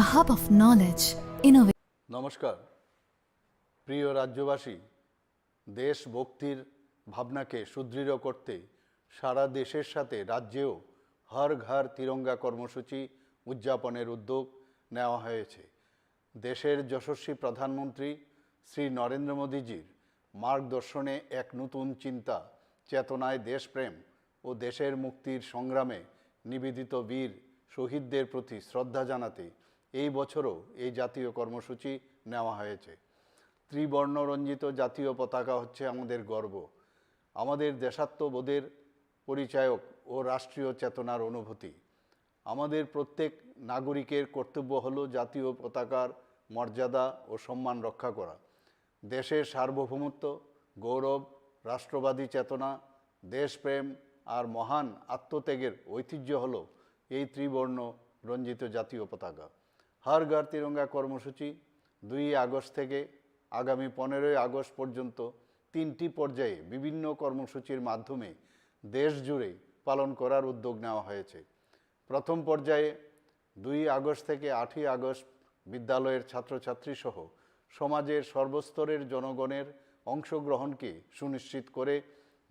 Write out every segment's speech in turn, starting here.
a hub of knowledge, innovation. নমস্কার প্রিয় রাজ্যবাসী, দেশভক্তির ভাবনাকে সুদৃঢ় করতে সারা দেশের সাথে রাজ্যেও হর ঘর তিরঙ্গা কর্মসূচি উদযাপনের উদ্যোগ নেওয়া হয়েছে। দেশের যশস্বী প্রধানমন্ত্রী শ্রী নরেন্দ্র মোদীজির মার্গদর্শনে এক নতুন চিন্তা চেতনায় দেশপ্রেম ও দেশের মুক্তির সংগ্রামে নিবেদিত বীর শহীদদের প্রতি শ্রদ্ধা জানাতে এই বছরও এই জাতীয় কর্মসূচি নেওয়া হয়েছে। ত্রিবর্ণরঞ্জিত জাতীয় পতাকা হচ্ছে আমাদের গর্ব, আমাদের দেশাত্মবোধের পরিচায়ক ও রাষ্ট্রীয় চেতনার অনুভূতি। আমাদের প্রত্যেক নাগরিকের কর্তব্য হলো জাতীয় পতাকার মর্যাদা ও সম্মান রক্ষা করা। দেশের সার্বভৌমত্ব, গৌরব, রাষ্ট্রবাদী চেতনা, দেশপ্রেম আর মহান আত্মত্যাগের ঐতিহ্য হলো এই ত্রিবর্ণ রঞ্জিত জাতীয় পতাকা। হর ঘর তিরঙ্গা কর্মসূচি 2 আগস্ট থেকে আগামী 15 আগস্ট পর্যন্ত 3টি পর্যায়ে বিভিন্ন কর্মসূচির মাধ্যমে দেশ জুড়ে পালন করার উদ্যোগ নেওয়া হয়েছে। প্রথম পর্যায়ে 2 আগস্ট থেকে 8ই আগস্ট বিদ্যালয়ের ছাত্রছাত্রী সহ সমাজের সর্বস্তরের জনগণের অংশগ্রহণকে সুনিশ্চিত করে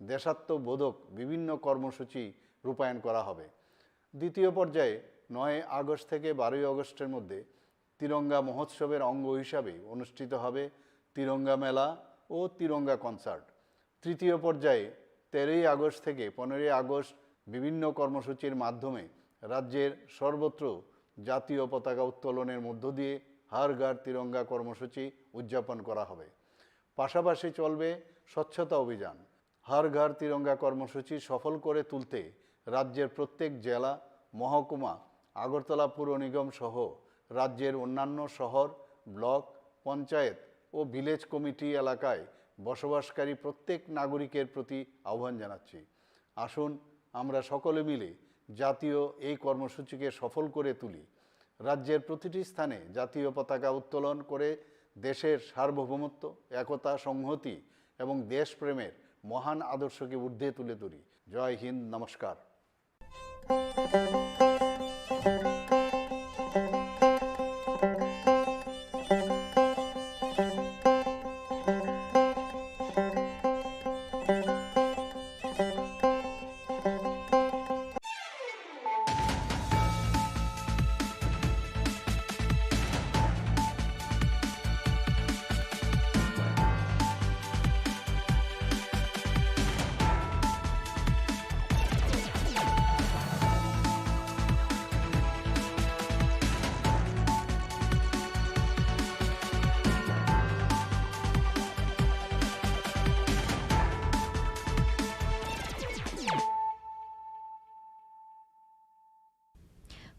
দেশাত্মবোধক বিভিন্ন কর্মসূচি রূপায়ণ করা হবে। দ্বিতীয় পর্যায়ে 9 আগস্ট থেকে 12 আগস্টের মধ্যে তিরঙ্গা মহোৎসবের অঙ্গ হিসাবে অনুষ্ঠিত হবে তিরঙ্গা মেলা ও তিরঙ্গা কনসার্ট। তৃতীয় পর্যায়ে 13 আগস্ট থেকে 15 আগস্ট বিভিন্ন কর্মসূচির মাধ্যমে রাজ্যের সর্বত্র জাতীয় পতাকা উত্তোলনের মধ্য দিয়ে হর ঘর তিরঙ্গা কর্মসূচি উদযাপন করা হবে। পাশাপাশি চলবে স্বচ্ছতা অভিযান। হর ঘর তিরঙ্গা কর্মসূচি সফল করে তুলতে রাজ্যের প্রত্যেক জেলা, মহকুমা, আগরতলা পুর নিগম সহ রাজ্যের অন্যান্য শহর, ব্লক, পঞ্চায়েত ও ভিলেজ কমিটি এলাকায় বসবাসকারী প্রত্যেক নাগরিকের প্রতি আহ্বান জানাচ্ছি, আসুন আমরা সকলে মিলে জাতীয় এই কর্মসূচিকে সফল করে তুলি। রাজ্যের প্রতিটি স্থানে জাতীয় পতাকা উত্তোলন করে দেশের সার্বভৌমত্ব, একতা, সংহতি এবং দেশপ্রেমের মহান আদর্শকে ঊর্ধ্বে তুলে ধরি। জয় হিন্দ, নমস্কার।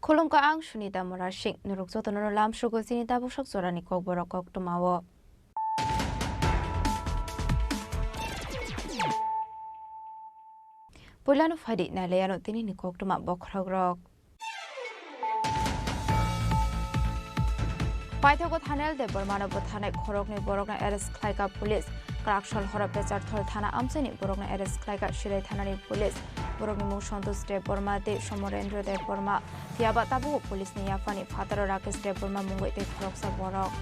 Khulum ka ang Sunita Morashik nuruk zoto noro lam shugo sinita bushak zorani kok borok kok tumawo. Pulano fadi na leyano tini ni kok tuma bokrag rok. Paithago thanel de bormano bothane khorok ni borok na arrest khlaika police. Krakshal hora pechar thol thana amseni borok na arrest khlaika shirai thana ni police. Borok ni mung Santosh de Burma de Somorendra de Burma. Tiaba tabu police ni Yafani Fataro Rakesh de Burma mungoi de khorok sa borok.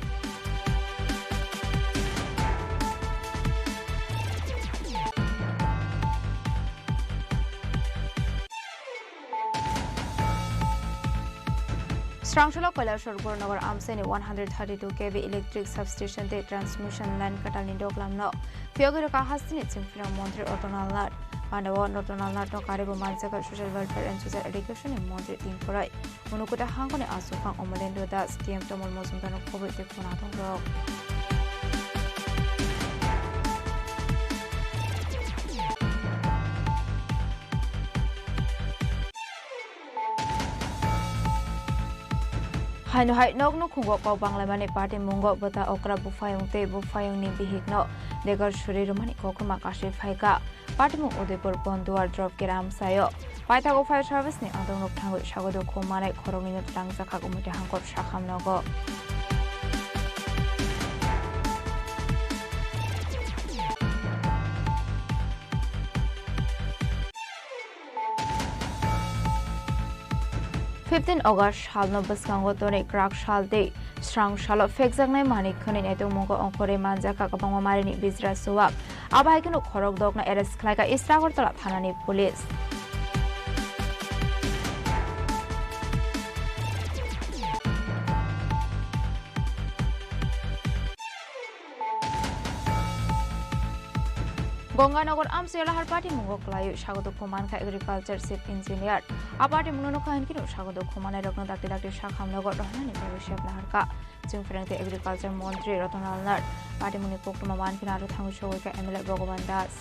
Strangshalo Kailashwar Gornagar Amseni 132 kV electric substation de transmission line katalni doklamno. Fiogero ka hasini chimfira Montri Otonalnar. Pandawa Notonalnar to Karibu Mansaka Social Welfare and Social Education in Montri Tinkorai. Unukuta Hangone Asukang Omolendo das TM Tomol Mosumbano Covid de Punaton Rock. Haino hai nok no khungo ko banglamani party mungo bota okra bufayong te bufayong ni bihigno degar shuri romani kokuma kashi phaika party mung Udaipur Bonduar drop kiram sayo paithago fire service ni adong nok thango sagodo khomane khorongni no tangja khak umite hangkop shakham nogo 15 August halno baskango tone krak shalde strang shalo fekjangnai manik khani neto mongo ongkore manjaka kabangma marini bizra suwak abaikeno khorok dokna arrest khlaika Isragortala thanani police Ganganagar আমসেলাহার party মুঙ্গ ক্লায়ু স্বাগত কুমানখা agriculture chief engineer আপার্টি মুঙ্গনো খানকিনো স্বাগত কুমানের রত্ন দাক্তি দাক্তি শাখামনগর রহনানি ভবিষ্যৎ লাহারকা जों फोरोंते एग्रिकालचार मंत्री रतनलाल नाथ पार्टी मुनि पक्टमा मानखिना आरो थांगु सौयैका एमएलए भगवान दास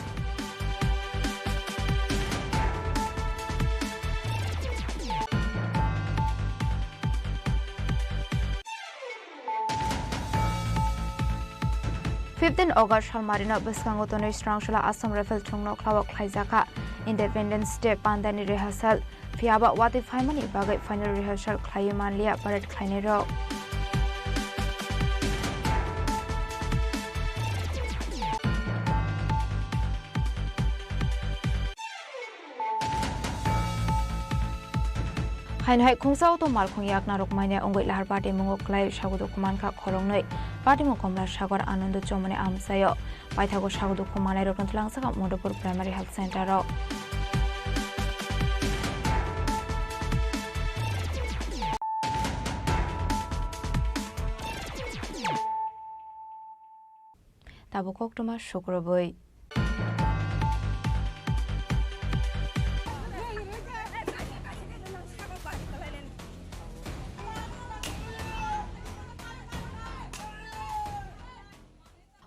Fifteen August Halmarina Biskangotono Strangshula Assam Rifle Chungno Klawak Klaizaka Independence Day Pandani Rehearsal Fiaba Wati Faimani Bagai Final Rehearsal Klayimanlia Parade Klainero Hainhai Kungsao to Malkong Yakna Rokmania Ongoi Lahar Party Mungo Klai Shagudo Kumanka Khorongnoi Party Mukomla Shagor Anando Chomane Amsayo Paithago Shagudo Kumane Rokantlangsaka Modopur Primary Health Center ro Tabukok Toma Shokoroboi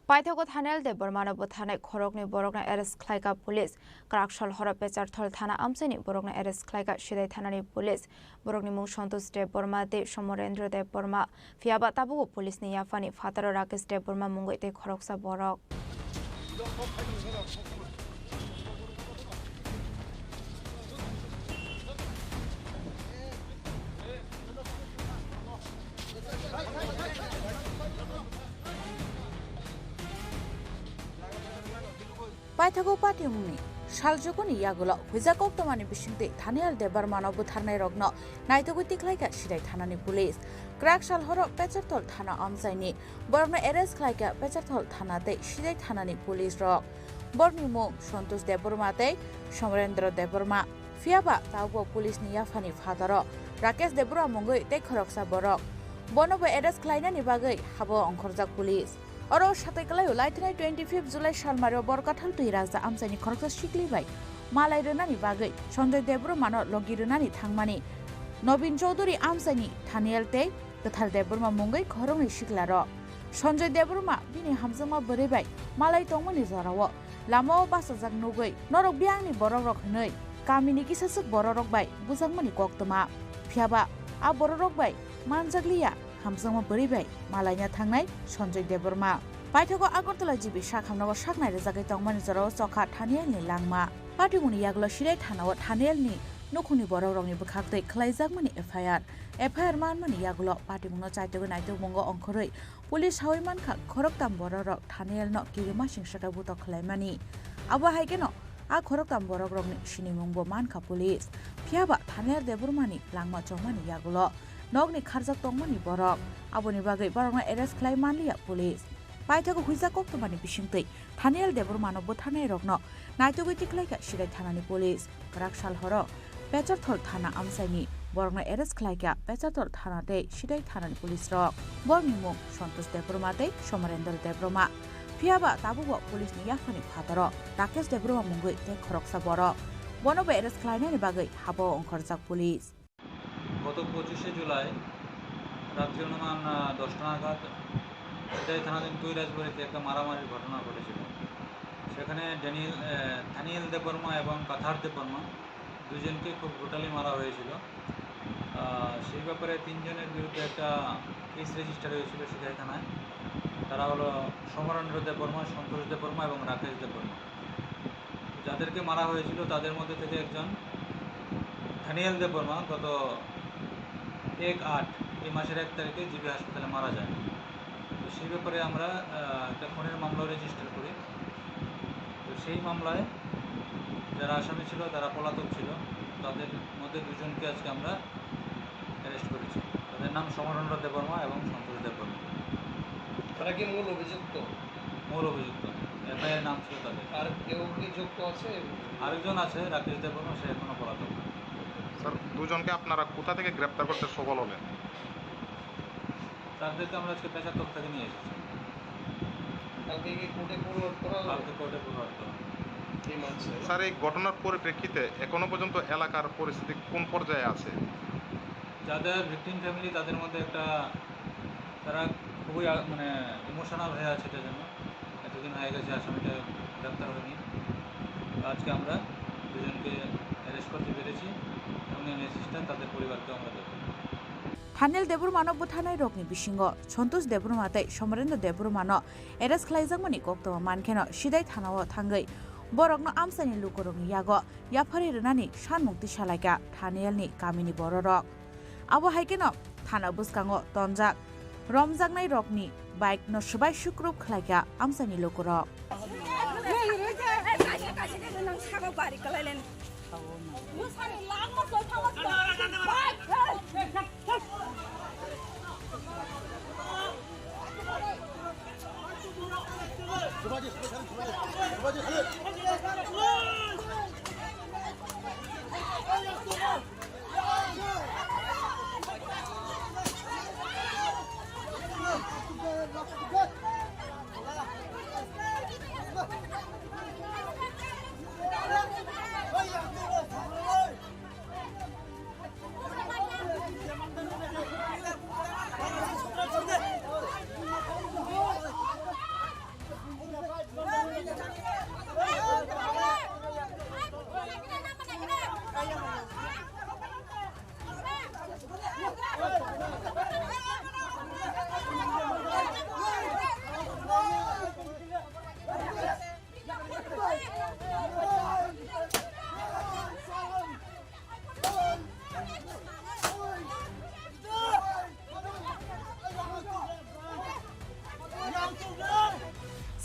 Paithago Thanel de Burmana Bothane Khorokni Borokna Arrest Klaika Police Krakshal Hora Pechar Thol Thana Amseni Borokna Arrest Klaika Shidai Thanani Police Borokni Mung Santosh de Burma de Shomorendra de Burma Fiaba Tabugo Police ni Yafani Fataro Rakesh de Burma Mungoi de Khoroksa Borok Paithago Party Muni Shaljokoni Yagulo Huizakok Tomani Bishinte Thanial de Burmano Butharnai Rogno Naitoguti Klaika Shidai Thanani Police Krak Shalhoro Pechartol Thana Amsaini Borno Arrest Klaika Pechartol Thanate Shidai Thanani Police Rog Borni Mung Santosh de Burmate Shomrendra de Burma Fiaba Taubo Police ni Yafani Fataro Rakesh de Burma Mungoi te Khoroksa Borok Bonobo Arrest Klainani Bagai Habo Onkhorjak Police Oro সাথে গলায়ও লাইথনাই 25 জুলাই সালমারিও বরকাথাল তুই রাজা আমসানি খরকস শিকলিবাই মালাই রনানি বাগৈ সঞ্জয় দেবর মান লগি রনানি থাংমানি নবীন চৌধুরী আমসানি থানিয়ালতে গথাল দেবরমা মুঙ্গৈ খরংনি শিকলার সঞ্জয় দেবরমা বিনি হামজামা বরেবাই মালাই টংমানি জরাও লামাও বাসাজাক নগৈ নরক বিয়াংনি বররক হनै কামিনি কিসাসক বররক বাই বুজাংমানি কক্তমা ফিয়াবা আ বররক বাই মানজাগলিয়া হামজামা বরেবাই মালাইনা থাংনাই Sanjay Debbarma Paithago Agartala jibi Shakhamnago Shaknai Rezagai Tongmani Zaro Chokha Thaniel ni Langma Partimuni Yaglo Shidai Thanawo Thaniel ni Nokuni Bororongni Bukhakte Khlaijagmani FIR Manmani Yaglo Partimuno Chaitogo Naito Mongo Onkhoroi Police Hawiman Kha Khoroktam Bororok Thaniel no Kirima Singshata Buto Khlaimani Abo Haigeno A Khoroktam Bororongni Shinimungbo Manka Police Phiaba Thaniel Deburmani Langma Chongmani Yaglo Nogni Kharjak Tongmani Borok Aboni Bagai Borongna Arrest Khlaimanlia Police Paithago Huizakok Tomani Bishingtei Thaniel Deburmano Bothanai Rogno Naitogoi Klaika Shidai Thanani Police Krakshal Horo Pecharthol Thana Amsaini Borongna Arrest Klaika Pecharthol Thana de Shidai Thanani Police Rok Borni Mung Santosh Deburma de Shomarendra Deburma Fiaba Tabugo Police ni Yafani Fataro Rakesh Deburma Mungoi te Khoroksa Borok Bonobo Arrest Klainani Bagai Habo Onkhorjak Police গত 25 জুলাই রাত্রি অনুমান 10টা নাগাদ এটাই থানাধীন দুই রাজবাড়িতে একটা মারামারির ঘটনা ঘটেছিল সেখানে থানিয়েল দেববর্মা এবং কাথার দেববর্মা দুজনকে খুব ব্রুটালি মারা হয়েছিল সেই ব্যাপারে তিনজনের বিরুদ্ধে একটা কেস রেজিস্টার হয়েছিল সিধাই থানায় তারা হলো সমরেন্দ্র দেববর্মা সন্তোষ দেববর্মা এবং রাকেশ দেববর্মা যাদেরকে মারা হয়েছিল তাদের মধ্যে থেকে একজন থানিয়েল দেববর্মা গত 1/8 এই মাসের 1 তারিখে জিবি হাসপাতালে মারা যায় তো সেই ব্যাপারে আমরা একটা খুনের মামলা রেজিস্টার করি তো সেই মামলায় যারা আসামি ছিল তারা পলাতক ছিল তাদের মধ্যে দুজনকে আজকে আমরা অ্যারেস্ট করেছি। তাদের নাম সমরেন্দ্র দেববর্মা এবং সন্তোষ দেববর্মা। তারা কি মূল অভিযুক্ত? মূল অভিযুক্ত, এফআইআর নাম ছিল তাদের। আর কেউ কি যুক্ত আছে? আরেকজন আছে রাকেশ দেববর্মা, সে এখনও পলাতক। স্যার, দুজনকে আপনারা কোথা থেকে গ্রেপ্তার করতে সফল হলেন? তাদেরকে আমরা আজকে পেশাতক থেকে নিয়ে এসেছি। কালকে কি কোর্টে ফরওয়ার্ড করা হবে? কালকে কোর্টে ফরওয়ার্ড করা হবে। এই মানছে স্যার, এই ঘটনার পরিপ্রেক্ষিতে এখনো পর্যন্ত এলাকার পরিস্থিতি কোন পর্যায়ে আছে? যাদের ভিকটিম ফ্যামিলি তাদের মধ্যে একটা তারা খুবই মানে ইমোশনাল হয়ে আছে এটার জন্য। এতদিন হয়ে গেছে আসামিটা গ্রেপ্তার হয়নি। আজকে আমরা দুজনকে অ্যারেস্ট করতে পেরেছি এবং এই মেসেজটা তাদের পরিবারকে আমরা দেবো। थानेल देबुरमानो बुथानाय रगनि बिसिंगो सन्तोष देबुरमातै समरेन्द्र देबुरमानो एरेस्ट खालायजाकमानि कक्तमा मानखेनो सिदाय थानाव थांगै बरकनो आमसानि लुकरंनि यागो याफारि रनानि सानमुक्ति सालायगा थानेलनि गामिनि बररक आबो हाइकेनो थाना बुसकांगो तनजाक रमजाकनाय रगनि बाइक न सुबाय सुक्रुब खालायगा आमसानि लुकरक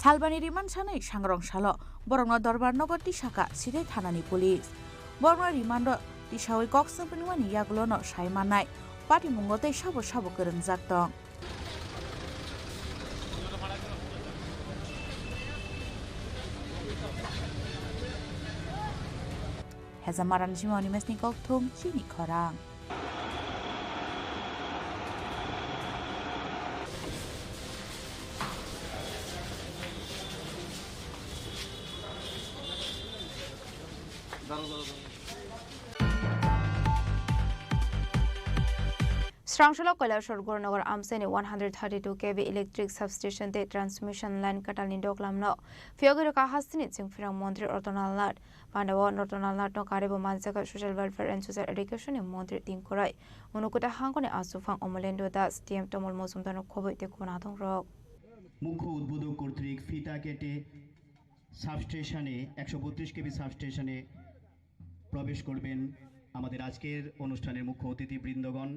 सालबानि रिमान्ड सानै सांग्रं सालो बरंनो दरबार नगर तिसाका सिदै थानानि पुलिस बरंनो रिमान्ड तिसावै कक्सनपनिमानि यागुलोनो सायमानाय पार्टी मुंगतै साबो साबो गोरों जाक्तं हेजामारान जिमावनि मेसनि कक्थुम चिनी खरां Srangshalo Kailashwar Gornagar Amseni 132 kV electric substation te transmission line katalni doklamno Fiogiro Kahastini Chingfirang Montri Ortonalnat Pandawa Nortonalnat no Karibo Mansaka Social Welfare and Social Education in Montri Tinkurai Unukuta Hangone Asufang Omolendo Das TM Tomol Mosumdano Kobo Tekunatong Rock মুখ্য উদ্বোধক কর্তৃক ফিতা কেটে সাবস্টেশনে 132 KV সাবস্টেশনে প্রবেশ করবেন আমাদের আজকের অনুষ্ঠানের মুখ্য অতিথি বৃন্দগণ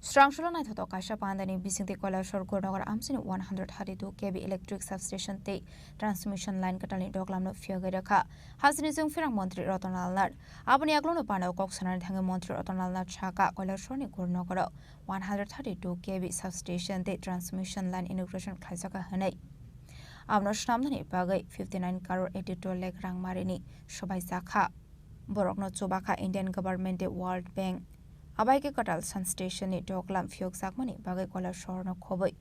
Srangshalo Naithoto Kaisha Pandani Bisingte Kailashwar Gornagar Amseni 132 kV electric substation te transmission line katalni doklamno Fiogiro Kha Hasini Chingfirang Montri Ortonalnat Aboni Aglono Pandaw Koksanar Thange Montri Ortonalnat Chaka Kailashwarni Gornagar 132 kV substation te transmission line inauguration khaisaka hanai Abno Shnamdani Bagai 59 crore 82 lakh rang marini Shobai Sakha Borokno Chobakha Indian government World Bank Abaike Katal Sun Station ni Doklam Fiog Sakmani Bagai Kailashwar no Khoboi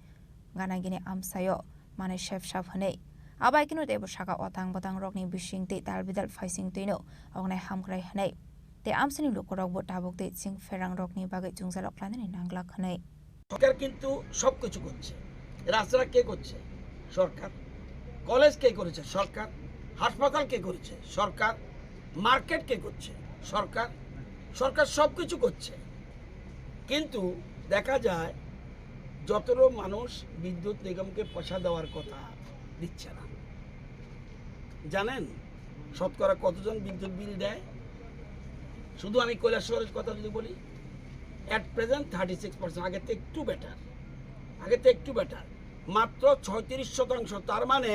Ganagini Amsayo Mane Chef Shaf Hanei Abaike no Debo Shaka Otang Botang Rokni Bishing Te Dalbidal Faising Tino Ognai Hamkrai Hanei Te Amsani Lukorok Bo Tabok Te Ching Ferang Rokni Bagai Jungzalok Landani Nanglak Hanei সরকার কিন্তু সবকিছু করছে রাস্তা কে করছে সরকার college কে করেছে সরকার হাসপাতাল কে করেছে সরকার market কে করছে সরকার সরকার সবকিছু করছে কিন্তু দেখা যায় যতটা মানুষ বিদ্যুৎ নিগমকে পয়সা দেওয়ার কথা দিচ্ছে না জানেন শতকরা কতজন বিদ্যুৎ বিল দেয় শুধু আমি কৈলাসহরের কথা যদি বলি at present 36% আগে থেকে একটু বেটার মাত্র 36% তার মানে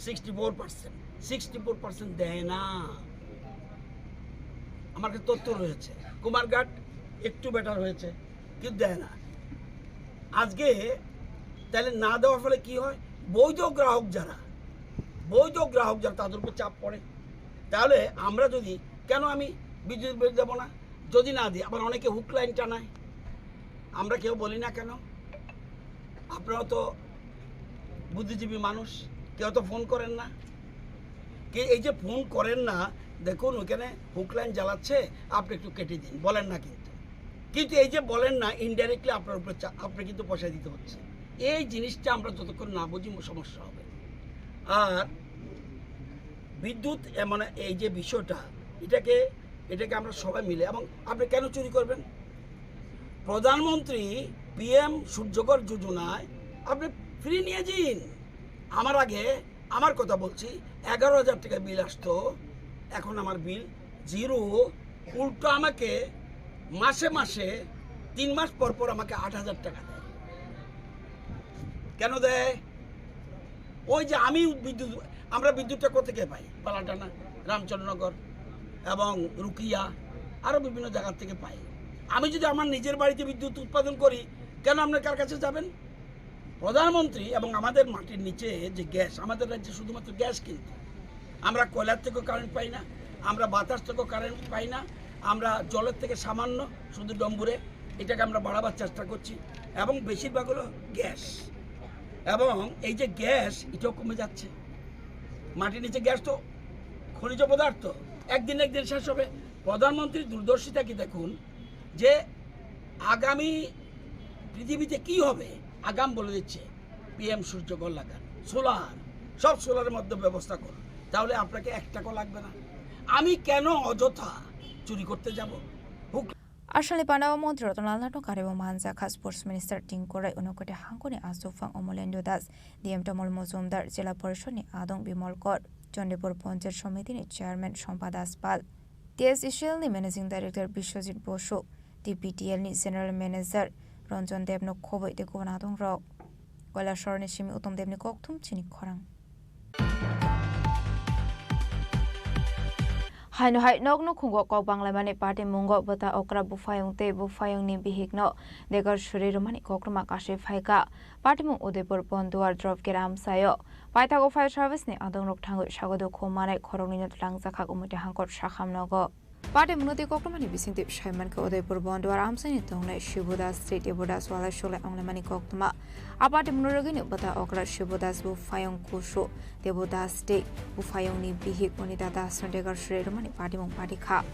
64% দেয় না আমার কাছে তথ্য রয়েছে, কুমারঘাট একটু বেটার হয়েছে, কিন্তু দেয় না। আজকে তাহলে না দেওয়ার ফলে কি হয়, বৈধ গ্রাহক যারা তাদের উপর চাপ পড়ে। তাহলে আমরা যদি, কেন আমি বিদ্যুৎ বিল দেবো না যদি না দিই? আবার অনেকে হুক লাইন টানায়, আমরা কেউ বলি না কেন? আপনারা তো বুদ্ধিজীবী মানুষ, কেউ তো ফোন করেন না। কে এই যে ফোন করেন না, দেখুন ওখানে হুক লাইন জ্বালাচ্ছে, আপনি একটু কেটে দিন, বলেন না। কিন্তু এই যে বলেন না, ইনডাইরেক্টলি আপনার উপরে আপনি কিন্তু পয়সা দিতে হচ্ছে। এই জিনিসটা আমরা যতক্ষণ না বুঝি সমস্যা হবে। আর বিদ্যুৎ মানে এই যে বিষয়টা, এটাকে আমরা সবাই মিলে, এবং আপনি কেন চুরি করবেন? প্রধানমন্ত্রী PM সূর্যঘর যোজনায় আপনি ফ্রি নিয়ে যান। আমার আগে আমার কথা বলছি, 11,000 টাকা বিল আসতো, এখন আমার বিল 0। উল্টো আমাকে মাসে মাসে 3 মাস পর পর আমাকে 8,000 টাকা দেয়। কেন দেয়? ওই যে আমি আমরা বিদ্যুৎটা কোথেকে পাই? পালাটানা, রামচন্দ্রনগর এবং রুকিয়া, আরও বিভিন্ন জায়গার থেকে পাই। আমি যদি আমার নিজের বাড়িতে বিদ্যুৎ উৎপাদন করি, কেন আপনার কার কাছে যাবেন? প্রধানমন্ত্রী এবং আমাদের মাটির নিচে যে গ্যাস, আমাদের রাজ্যে শুধুমাত্র গ্যাস, কিন্তু আমরা কয়লার থেকেও কারেন্ট পাই না, আমরা বাতাস থেকেও কারেন্ট পাই না, আমরা জলের থেকে সামান্য শুধু ডম্বুরে, এটাকে আমরা বাড়াবার চেষ্টা করছি, এবং বেশিরভাগ হলো গ্যাস। এবং এই যে গ্যাস, এটাও কমে যাচ্ছে। মাটির নিচে গ্যাস তো খনিজ পদার্থ, একদিন শেষ হবে। প্রধানমন্ত্রীর দূরদর্শিতা কি দেখুন, যে আগামী পৃথিবীতে কি হবে, আগাম বলে দিচ্ছে। PM সূর্যঘর লাগান, সোলার, সব সোলারের মধ্যে ব্যবস্থা করুন, তাহলে আপনাকে 1 টাকাও লাগবে না। আমি কেন অযথা চুরি করতে যাব? Asal Pandawa Mantri Rotnalna to Karebo Manzaka Sports Minister Tinkorai Unokote Hankoni Azufang Omolendo Das, DM Tomol Mozumdar, Zela Porshoni Adong Bimol Kor, Jondepur Poncher Shomitini Chairman Shompadas Pal, TS Ishelni Managing Director Bishojit Bosho, DPTL General Manager Ronjon Debno Kobo de Gonadong Rock, Gola Shorni Shimi Utom Debni Koktum Chini Khorang. Haino hai nok no khungo kok bangla mane party mungo bata okra bufayong ni bihikno degar shuri romani kokruma kashe phaika party mung Udaipur Bonduar drop geram sayo paithago fire service ni adong rok thango sagodo khomane khorongni no langjakha umute hangkor shakhamnogo party munoti kokrumani bisingte shaiman ko Udaipur Bonduar amsani tongnai Shibudas Street Ibudas wala shole anglamani koktuma aparte munurogini bata okra Shibudas bufayong kusho Debudas Day bufayong ni bihik unita das degar shuri romani party mung party kha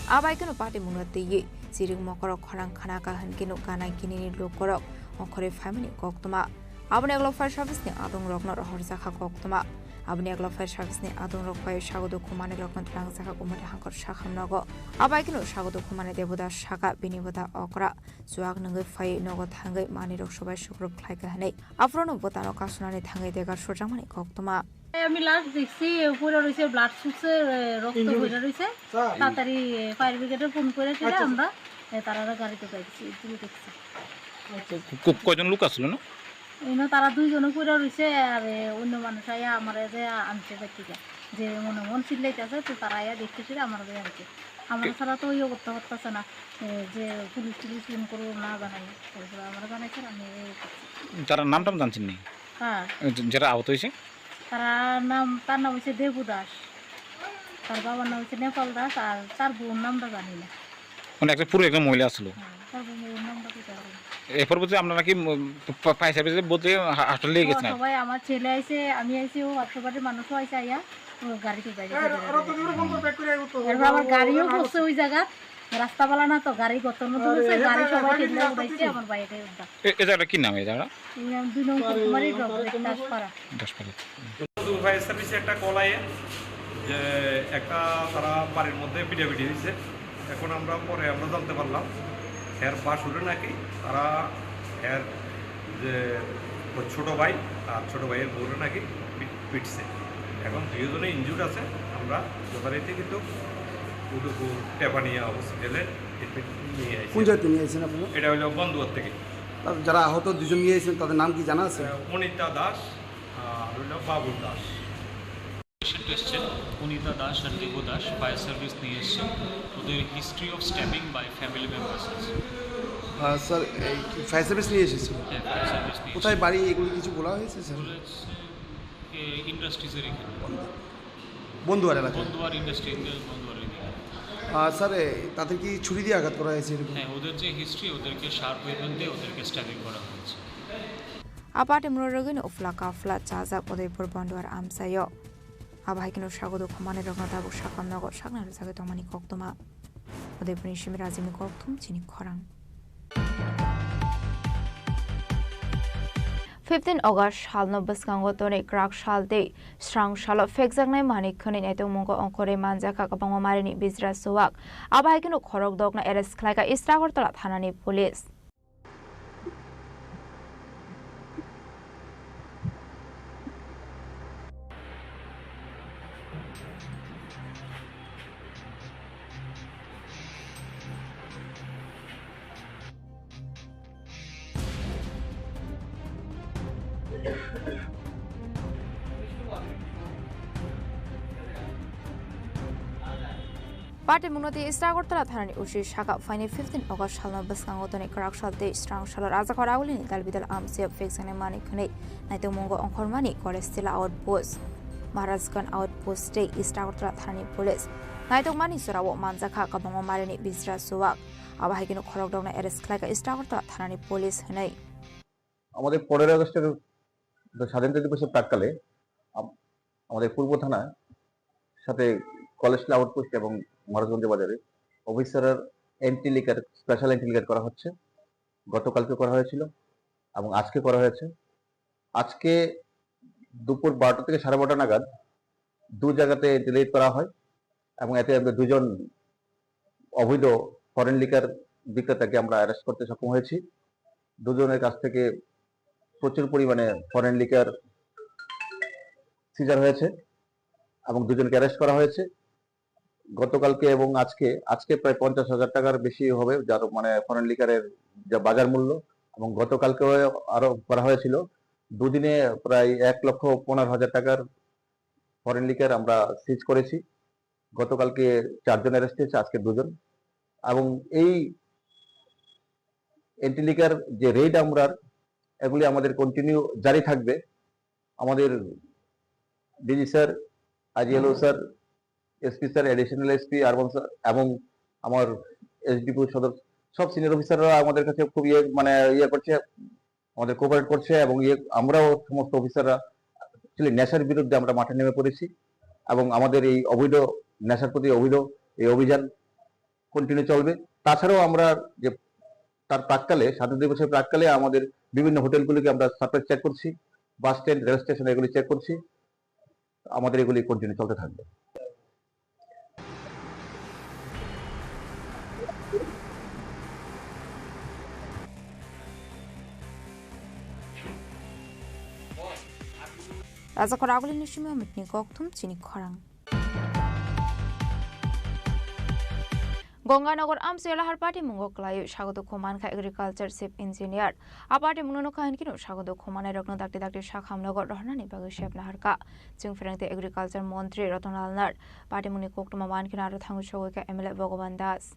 abai kono party mungote ye siring mokorok khorang khana ka hankino ganai kinini lokorok okhore family koktuma abone aglo fire service ni adong rokno horjakha koktuma abone aglo fire service ni adong rok pai sagodo khumane lokon langjakha umate hangkor shakhamnago abai kono sagodo khumane debudas shaka biniboda okra juak nangai fai nogo thangai mani rok sobai sukrok khlaika hanai afrono botano kasunani thangai degar sojamani koktuma আমি last দেখছি পুরো রয়েছে blood সুসে রক্ত হয়ে রয়েছে তাড়াতাড়ি fire ব্রিগেডে phone করেছিল আমরা তারা গাড়িতে পাইছি তুমি দেখছি কয়জন লোক আসলো না এনে তারা 2 জন পুরো রয়েছে আর অন্য মানুষ আয়া আমারে যে আনছে দেখতে যে মনে মন চিল্লাইতেছে তো তারা আয়া দেখতেছিল আমারে আনছে আমরা ছাড়া তো ইয়ে করতে পারতেছে না যে পুলিশ ফোন করব না জানাই তারপর আমরা জানাইছি আমি যারা নামটাম জানছেন নি হ্যাঁ যারা আহত হয়েছে তার নাম হচ্ছে দেবুদাস, তার বাবার নাম হচ্ছে নেপাল দাস, আর তার বোন নামটা জানি না। মানে একটা পুরো একজন মহিলা আসলো। তার বোনের নামটা কি জানি না। এরপর বলতে আমরা নাকি ফায়ার সার্ভিসে বলতে হাসপাতালে নিয়ে গেছেন। সবাই আমার ছেলে আইছে, আমি আইছি, ও আশেপাশের মানুষও আইছে আইয়া গাড়িতে বাইরে। এরপর আমার গাড়িও পড়ছে ওই জায়গা, রাস্তা বালা না তো গাড়ি গতন ধরেছে, গাড়ি সবাই ঠেলে উঠাইছে আমার বাইরে উঠা। এই জায়গাটা কি নাম এই জায়গা? 2 নং কুমারী ড্রপ দাসপাড়া। ফায়ার সার্ভিসে একটা কল আয়ে যে একটা তারা বাড়ির মধ্যে পিটাপিটি হয়েছে। এখন আমরা জানতে পারলাম এর বাসুরে নাকি তারা এর যে ছোটো ভাই আর ছোটো ভাইয়ের বউরে নাকি পিটছে। এখন 2 জনে ইনজুর্ড আছে। আমরা যথারীতি কিন্তু উদয়পুর টেপানিয়া হসপিটালে নিয়ে আসি। কোন জায়গায় নিয়ে আসছেন আপনারা? এটা হলো বন্ধুয়ার থেকে। যারা আহত 2 জন নিয়ে আসছেন তাদের নাম কি জানা আছে? অনিতা দাস আর হলো বাবুল দাস। এসছে পুনিতা দাস আর দেব দাস ফায়ার সার্ভিস নিয়ে এসছে ওদের history of stabbing by family members আছে স্যার এই ফায়ার সার্ভিস নিয়ে এসেছিল হ্যাঁ ফায়ার সার্ভিস নিয়ে কোথায় বাড়ি এগুলো কিছু বলা হয়েছে স্যার ইন্ডাস্ট্রিজের এখানে বন্ধুয়ার এলাকা বন্ধুয়ার ইন্ডাস্ট্রি বন্ধুয়ার এদিকে স্যার তাদের কি ছুরি দিয়ে আঘাত করা হয়েছে এরকম হ্যাঁ ওদের যে হিস্ট্রি ওদেরকে শার্প ওয়েপন দিয়ে ওদেরকে স্ট্যাবিং করা হয়েছে Aparte murorogin uflaka flat jazak Udaipur Banduar Amsayo. Abahikino Shagodo Komane Rognatabuk Shakam Nago Shagna Zagatomani Koktoma. Udaipur Shimirazimi Koktum Chini Khorang. 15 August Halno Baskangotone Krak Shalde Strang Shalo Fexagne Mani Kunin Eto Mungo Onkore Manjaka Kapamo Marini Bizra Suwak. Abahikino Khorok Dogna Eres Klaka Istragortola Hanani Police. Party Munoti Istagortala Tharani Ushi Shaka Fine 15 August Halno Baskangotone Karakshal De Strang Shalar Azakarawlin Dalbidal Amsi Fixane Mani Kane Naito Mungo Onkormani Korestila Outpost Maharaskan Outpost Day Istagortala Tharani Police Naito Mani Surawo Manzaka Kabango Marini Bizra Suwak Abahikino Khorokdogna Eres Klaka Istagortala Tharani Police Hanei আমাদের 15 আগস্টের স্বাধীনতা দিবসের প্রাক্কালে আমাদের পূর্ব থানার সাথে college outpost এবং মহারাজগঞ্জ বাজারে অফিসারের entry liquor special entry liquor করা হচ্ছে গতকালকে করা হয়েছিল এবং আজকে করা হয়েছে আজকে দুপুর 12টা থেকে 12:30 নাগাদ দু জায়গাতে এন্ট্রি লিকার করা হয় এবং এতে আমরা দুজন অবৈধ ফরেন লিকার বিক্রেতাকে আমরা অ্যারেস্ট করতে সক্ষম হয়েছি দুজনের কাছ থেকে প্রচুর পরিমাণে ফরেন লিকার সিজার হয়েছে এবং দুজনকে অ্যারেস্ট করা হয়েছে গতকালকে এবং আজকে প্রায় 50,000 টাকার বেশি হবে যার মানে ফরেন লিকারের যা বাজার মূল্য এবং গতকালকে আরো করা হয়েছিল দুদিনে প্রায় 1,15,000 টাকার ফরেন লিকার আমরা সিজ করেছি গতকালকে 4 জন অ্যারেস্ট হয়েছে আজকে 2 জন এবং এই এন্ট্রি লিকার যে রেড আমরা এগুলি আমাদের কন্টিনিউ জারি থাকবে আমাদের DG sir IGLO sir SP sir additional SP urban sir এবং আমার এসডিপি সদর সব সিনিয়র অফিসাররা আমাদের কাছে খুব করছে আমাদের কোঅপারেট করছে এবং আমরাও সমস্ত অফিসাররা অ্যাকচুয়ালি নেশার বিরুদ্ধে আমরা মাঠে নেমে পড়েছি এবং আমাদের এই অবৈধ নেশার প্রতি অবৈধ এই অভিযান কন্টিনিউ চলবে তাছাড়াও আমরা যে তার প্রাক্কালে স্বাধীনতা দিবসের প্রাক্কালে আমাদের বিভিন্ন হোটেলগুলিকে আমরা সার্ভে চেক করছি বাস স্ট্যান্ড রেল স্টেশন এগুলি চেক করছি আমাদের এগুলি কন্টিনিউ চলতে থাকবে Azakarawlin Nishimi Mitni Koktum Chini Khorang Gonganagar Amsela har party Mungo Klayu Shagodo Komanka Agriculture Chief Engineer A party Munono Kankino Shagodo Komane Rogno Dakti Dakti Shakhamnagar Rohnani Bagu Shep Naharka Jungferang the Agriculture Montri Rotonal Nard Party Muni Koktuma Mankina Rothangu Showika Emile Bogovan Das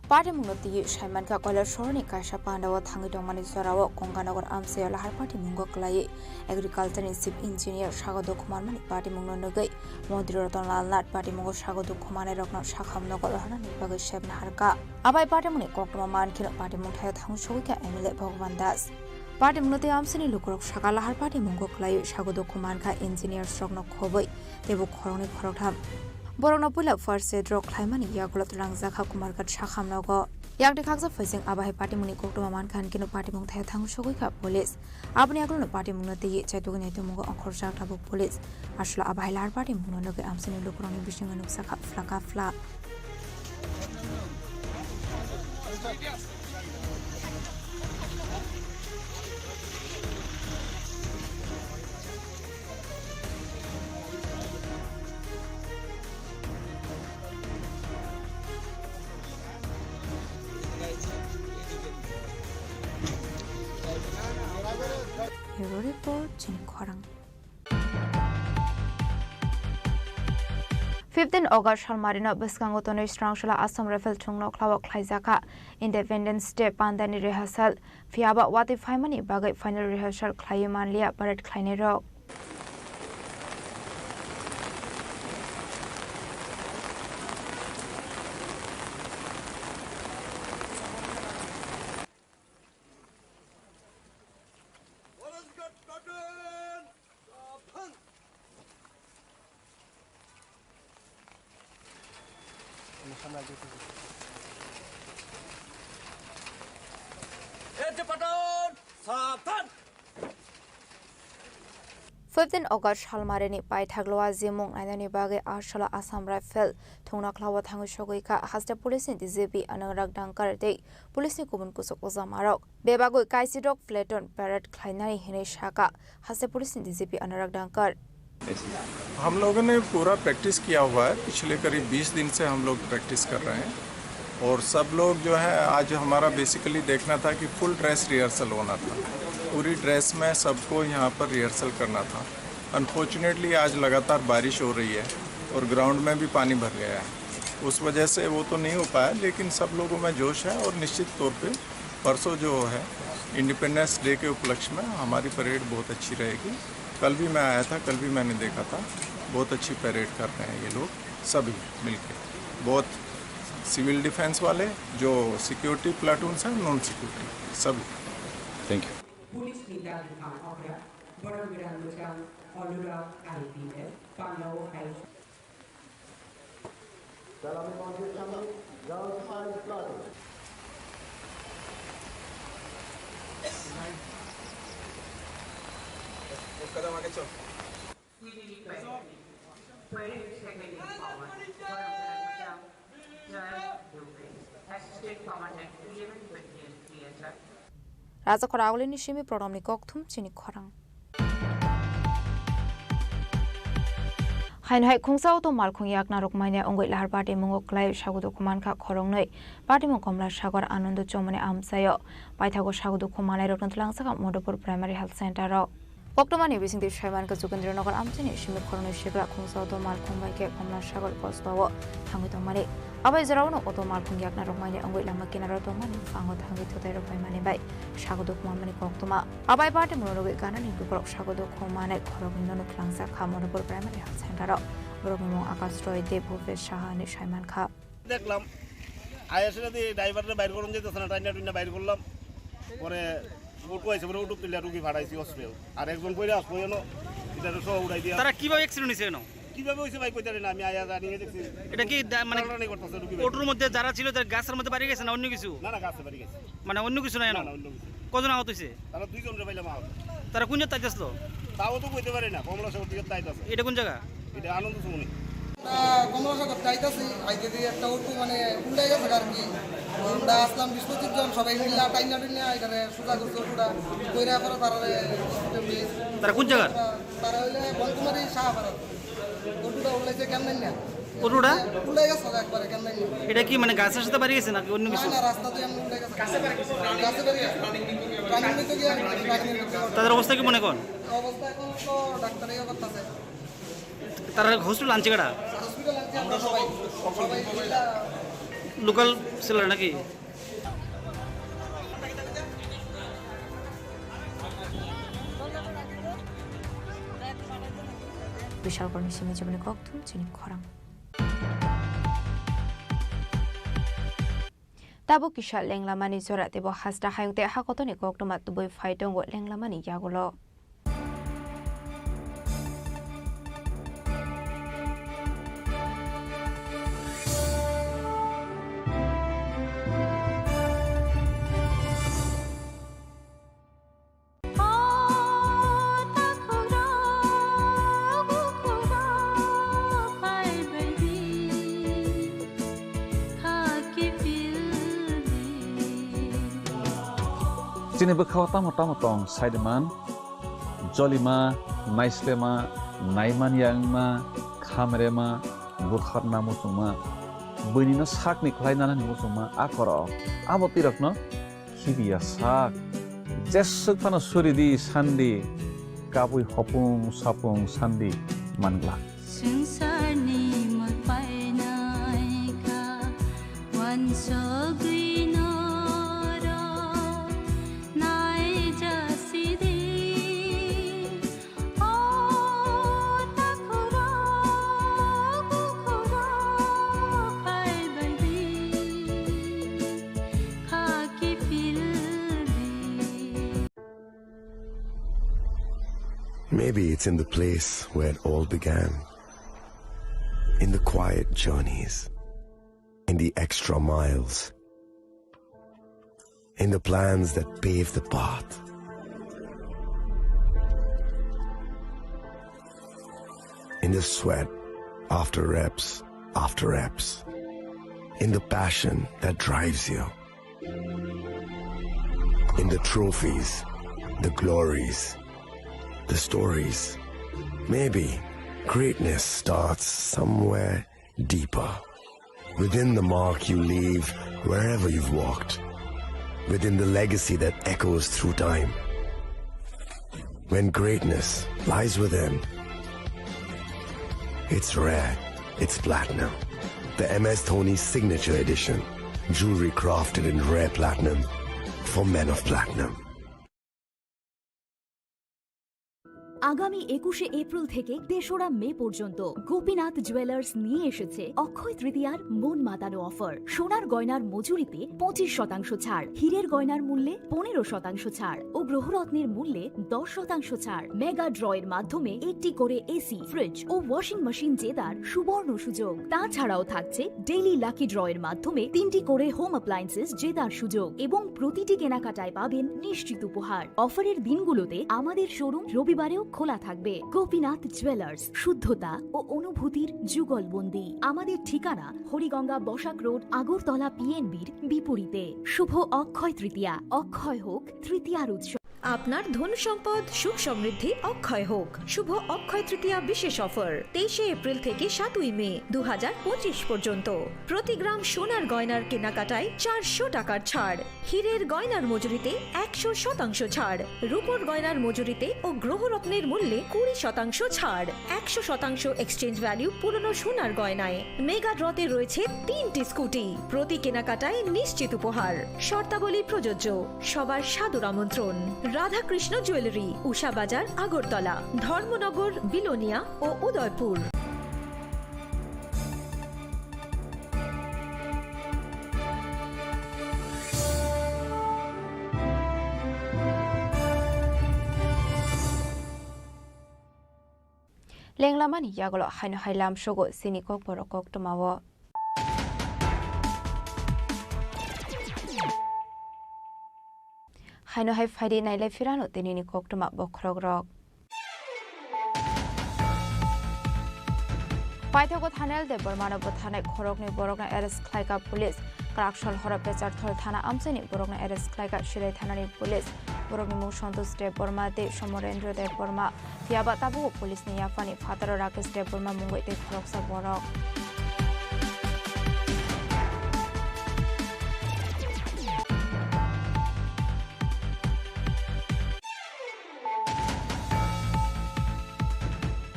Party Munoti Shaimanka Kola Shorni Kasha Pandawa Tangidomani Sorawa Gonganagar Amsela har party Mungo Klaye Agriculture Chief Engineer Shagodo Komanmani Party Mungonogai Montri Rotonal Nard Party Mungo Shagodo Komane Rogno Shakhamnagar Rohnani Bagu Shep Naharka Abai Party Muni Koktuma Mankino Party Munthaya Thangu Showika Emile Bogovan Das Party Munoti Amsini Lukurok Shakala har party Mungo Klaye Shagodo Komanka Engineer Strogno Khoboi Debu Khoroni Khorokham Borogno Pula First Drog Klaimani Yagolot Rangzakha Kumarkat Shakhamnago Yakde Khaksa Facing Abahi Party Muni Koktuma Mankan Kino Party Munthaya Thangu Showika Police Abni Aglono Party Munoti Chaitugni Tumugo Okhorjak Tabu Police Ashla Abahi har party Munonoge Amsini Lukuroni Bishinganuk Saka Flaka Fla Bureau Report Chini Khorang 15 August Halmarino Biskangotono Strangshala Assam Rifle Tungno Klawak Klaizaka Independence Day Pandani Rehearsal Fiaba Wati Faimani Bagai Final Rehearsal Klayumanlia Barat Kleinero August Halmarini Paithagloa Zimung Anani Bagi Arshala Assam Rifle Tungna Klawa Tangu Shogoika has the police in the ZB Anurag Dankar Day Police Kubun Kusok Ozamarok Bebago Kaisidok Flaton Parrot Kleinari Hineshaka has the police in the ZB Anurag Dankar हम लोगों ने पूरा practice किया हुआ है पिछले करीब 20 दिन से हम लोग प्रैक्टिस कर रहे हैं और सब लोग जो है आज हमारा बेसिकली देखना था कि फुल ड्रेस रिहर्सल होना था पूरी ड्रेस में सबको यहाँ पर रिहर्सल करना था अनफॉर्चुनेटली आज लगातार बारिश हो रही है और ग्राउंड में भी पानी भर गया है उस वजह से वो तो नहीं हो पाया लेकिन सब लोगों में जोश है और निश्चित तौर पे परसों जो है इंडिपेंडेंस डे के उपलक्ष्य में हमारी परेड बहुत अच्छी रहेगी कल भी मैं आया था कल भी मैंने देखा था बहुत अच्छी परेड कर रहे हैं ये लोग सभी मिलकर बहुत सिविल डिफेंस वाले जो सिक्योरिटी प्लाटून्स हैं नॉन सिक्योरिटी सभी thank you Raza Koragoli Nishimi Prodomni Koktum Chini Khorang Hainhai Kungsao to Malkung Yakna Rokmania Ongoi Lahar Party Mungo Klai Shagudu Kumanka Khorongnoi Party Mukomla Shagor Anundu Chomane Amsayo Paithago Shagudu Kumana Rokantlangsaka Modopur Primary Health Center Oktomani Vising the Shaiman Kazukandra Nogar Amsini Shimi Korno Shikra Kungsao to Malkung Baike Komla Shagor Kosbawo Tangutomani Aba Zerano Oto Malkung Yakna Rokmania Ongoi Lamakina Rotomani Fango Tangi to the Romani Bay Shagudu Kumani Koktoma Abai Party Muro Gana Niku Shagudu Kumane Korogino Klangsa Kamodopur Primary Health Center Borogimo Akastroy de Buffet Shahani Shaiman Ka দেখলাম ISA ড্রাইভাররা বাইর করুন যেতেছ না টাইনা টুইনা বাইর করলাম পরে উঠু আইছে পরে উঠু তুইলা রুগী ভাড়াইছি হসপিটাল আর একজন কইরা আসবো এনো এটা তো সব উড়াই দিয়া তারা কিভাবে অ্যাক্সিডেন্ট হইছে কেন কিভাবে হইছে ভাই কইতারে না আমি আয়া জানিয়ে দেখছি এটা কি মানে টানাটানি করতেছে রুগী ওটুর মধ্যে যারা ছিল তার গাছের মধ্যে বাড়ি গেছে না অন্য কিছু না না গাছে বাড়ি গেছে মানে অন্য কিছু না না অন্য কিছু কজন আহত হইছে তারা দুইজন রে পাইলাম আহত তারা কোন জায়গায় যাচ্ছিল তাও তো কইতে পারে না কমলা শহর দিকে যাইতাছে এটা কোন জায়গা এটা আনন্দ সুমনি কমলা শহর যাইতাছি আইতে দিয়ে একটা অটো মানে উল্লাই গেছে আর কি আমরা আসলাম 20-25 জন সবাই মিলে টাইনা টুইনা এখানে সুজা করছে ওটা কইরা পরে তারা কোন জায়গা তারা হইলে বলকুমারি শাহপাড়া ওটুটা উল্লাইছে কেমন না ওটুটা উল্লাই গেছে একবারে কেমন না এটা কি মানে গাছের সাথে বাড়ি গেছে নাকি অন্য কিছু না রাস্তাতে এমন উল্লাই গেছে গাছে বাড়ি গেছে রানিং নিতে গিয়ে তাদের অবস্থা কি মনে কোন অবস্থা এখন তো ডাক্তারই করতেছে তারা হসপিটাল আনছে কাটা হসপিটাল আনছে আমরা সবাই লোকাল ছেলেরা নাকি Vishal Kornishimi Jimani Koktum Chini Khorang Tabo Kisha Lenglamani Zora Tebo Hasta Hayute Hakotoni Koktomat to Boy Fighton with Lenglamani Yagulo Sini bekhawa tamu tong Saideman, Jolima, Naislema, Naiman Yangma, Kamerema, Bukharna Musuma, Bunina Sakni Klainana Musuma, Akoro, Abotirakno, Kibia Sak, Jessuk Pano Suridi, Sandi, kabui hopung sapung sandi mangla Maybe it's in the place where it all began. In the quiet journeys. In the extra miles. In the plans that pave the path. In the sweat after reps. In the passion that drives you. In the trophies, the glories, the stories. Maybe greatness starts somewhere deeper. Within the mark you leave wherever you've walked. Within the legacy that echoes through time. When greatness lies within, it's rare, it's platinum. The MS Dhoni Signature Edition. Jewelry crafted in rare platinum for men of platinum. আগামী 21শে April থেকে ৩রা মে পর্যন্ত Gopinath jewellers নিয়ে এসেছে অক্ষয় তৃতীয়ার মন মাতানো offer. সোনার গয়নার মজুরিতে 25% ছাড়, হীরের গয়নার মূল্যে 15% ছাড় ও গ্রহরত্নের মূল্যে 10% ছাড়। মেগা ড্রয়ের মাধ্যমে একটি করে এসি, ফ্রিজ ও ওয়াশিং মেশিন জেতার সুবর্ণ সুযোগ। তাছাড়াও থাকছে ডেইলি লাকি ড্রয়ের মাধ্যমে 3টি করে হোম অ্যাপ্লায়েন্সেস জেতার সুযোগ এবং প্রতিটি কেনাকাটায় পাবেন নিশ্চিত উপহার। অফারের দিনগুলোতে আমাদের শোরুম রবিবারেও খোলা থাকবে। গোপীনাথ জুয়েলার্স, শুদ্ধতা ও অনুভূতির যুগলবন্দি। আমাদের ঠিকানা হরিগঙ্গা বসাক রোড, আগরতলা পিএনবির বিপরীতে। শুভ অক্ষয় তৃতীয়া, অক্ষয় হোক তৃতীয়ার উৎসব। আপনার ধন সম্পদ সুখ সমৃদ্ধি অক্ষয় হোক। শুভ অক্ষয় তৃতীয়া বিশেষ অফার 23শে এপ্রিল থেকে 7ই মে 2025 পর্যন্ত। প্রতি গ্রাম সোনার গয়নার কেনাকাটায় 400 টাকার ছাড়, হীরের গয়নার মজুরিতে 100% ছাড়, রূপোর গয়নার মজুরিতে ও গ্রহরত্নের মূল্যে 20% ছাড়, 100% এক্সচেঞ্জ ভ্যালু পুরনো সোনার গয়নায়। মেগা ড্রতে রয়েছে 3টি স্কুটি, প্রতি কেনাকাটায় নিশ্চিত উপহার। শর্তাবলী প্রযোজ্য। সবার সাদর আমন্ত্রণ। রাধাকৃষ্ণ জুয়েলারি, উষা বাজার, আগরতলা, ধর্মনগর, বিলোনিয়া ও উদয়পুর। লেংলামানি ইয়াগলো হাইনো হাইলাম সগো সিনিকক বরকক টমাও হাইনো হাই ফাইডে নাইলাই ফিরানো তিনিনি কোকটমা বখরক রক পাইথাগো থানাল দে বরমানব থানায় খরকনি বরকনা এরেস্ট খাইকা পুলিশ ক্রাকশল হরা পেচারথল থানা আমসেনি বরকনা এরেস্ট খাইকা শিরাই থানানি পুলিশ বরকনি মু সন্তোষ দে বর্মা দে সমরেন্দ্র দে বর্মা ফিয়াবা তাবু পুলিশ নি ইয়াফানি ফাতার রাকেশ দে বর্মা মুঙ্গই দে খরকসা বরক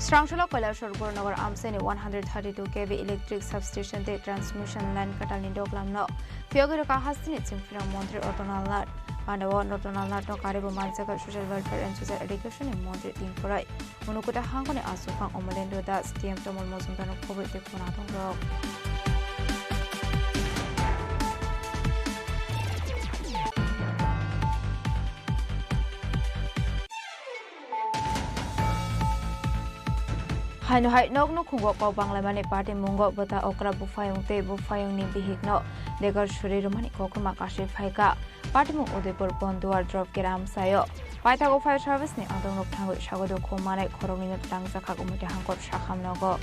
Strangsholo Koilashwar Gornagar Amseni 132 kV electric substation de transmission line katalni doklamno Fyogero Kahastini Chimfira Montri Otonallar Pandawa Notonallar no Karibu Mansaka Social Welfare and Social Education in Montri Tinkorai Unukuta Hangone Asufang Omolendo Das TM Tomol Mosuntano Kobe de Konato Rock Haino hai nok no khungo ko banglamani party mungo bota okra bufayong te bufayong ni bihikno degar shuri rumani kokma kashi phaika party mu Udaipur Bonduar drop kiram sayo paithago fire service ni adong nok thango sagodo khomane khoroni no tangsa khagumite hangkor shakham nogo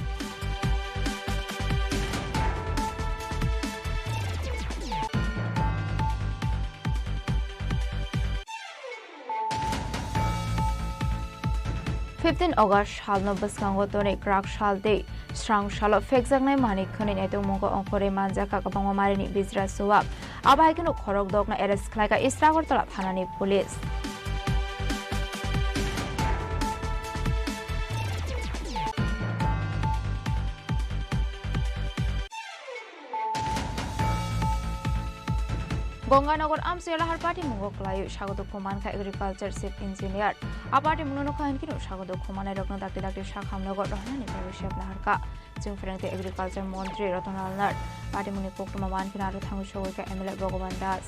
August halno baskango tone krak shalde strang shalo fekjangnai manik khoni neto mongo onkore manjaka kabangma marini bizra suwak abai kino khorok dokna arrest khlaika Istragortala thanani police Ganganagar আমসে লাহার party মুঙ্গ ক্লায়ু স্বাগত কুমানখা agriculture chief engineer आ party मुनो खान किनो स्वागत खुमानाय रत्न दाक्ति दाक्ति शाखामनगर रहनानि भविष्य लाहारका जों फोरोंथाय एग्रिकालचार मन्त्री रतनलाल नाथ पार्टी मुनि कोक्टमा मानखिना आरो थांगु सगैका एमएलए भगवान दास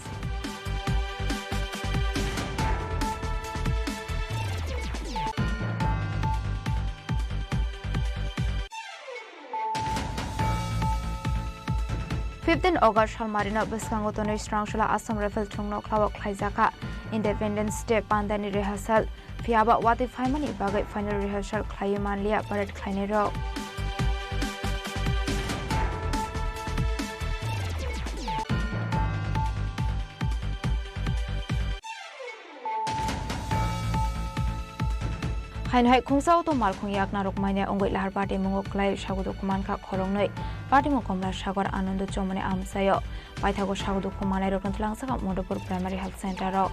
August Halmarina Biskangotono Strangshula Assam Rifle Tungno Klawak Klaizaka Independence Day Pandani Rehearsal Fiaba Wati Faimani Bagai Final Rehearsal Klayimanlia Parade Klainero Hainhai Kungsao to Malkung Yakna Rokmania Ongoi Lahar Party Mungo Klai Shagudu Kumanka Khorongnoi Party Mukomla Shagor Anando Chomane Amsayo Paithago Shagudu Kumanai Rokantlangsaka Modopur Primary Health Center ro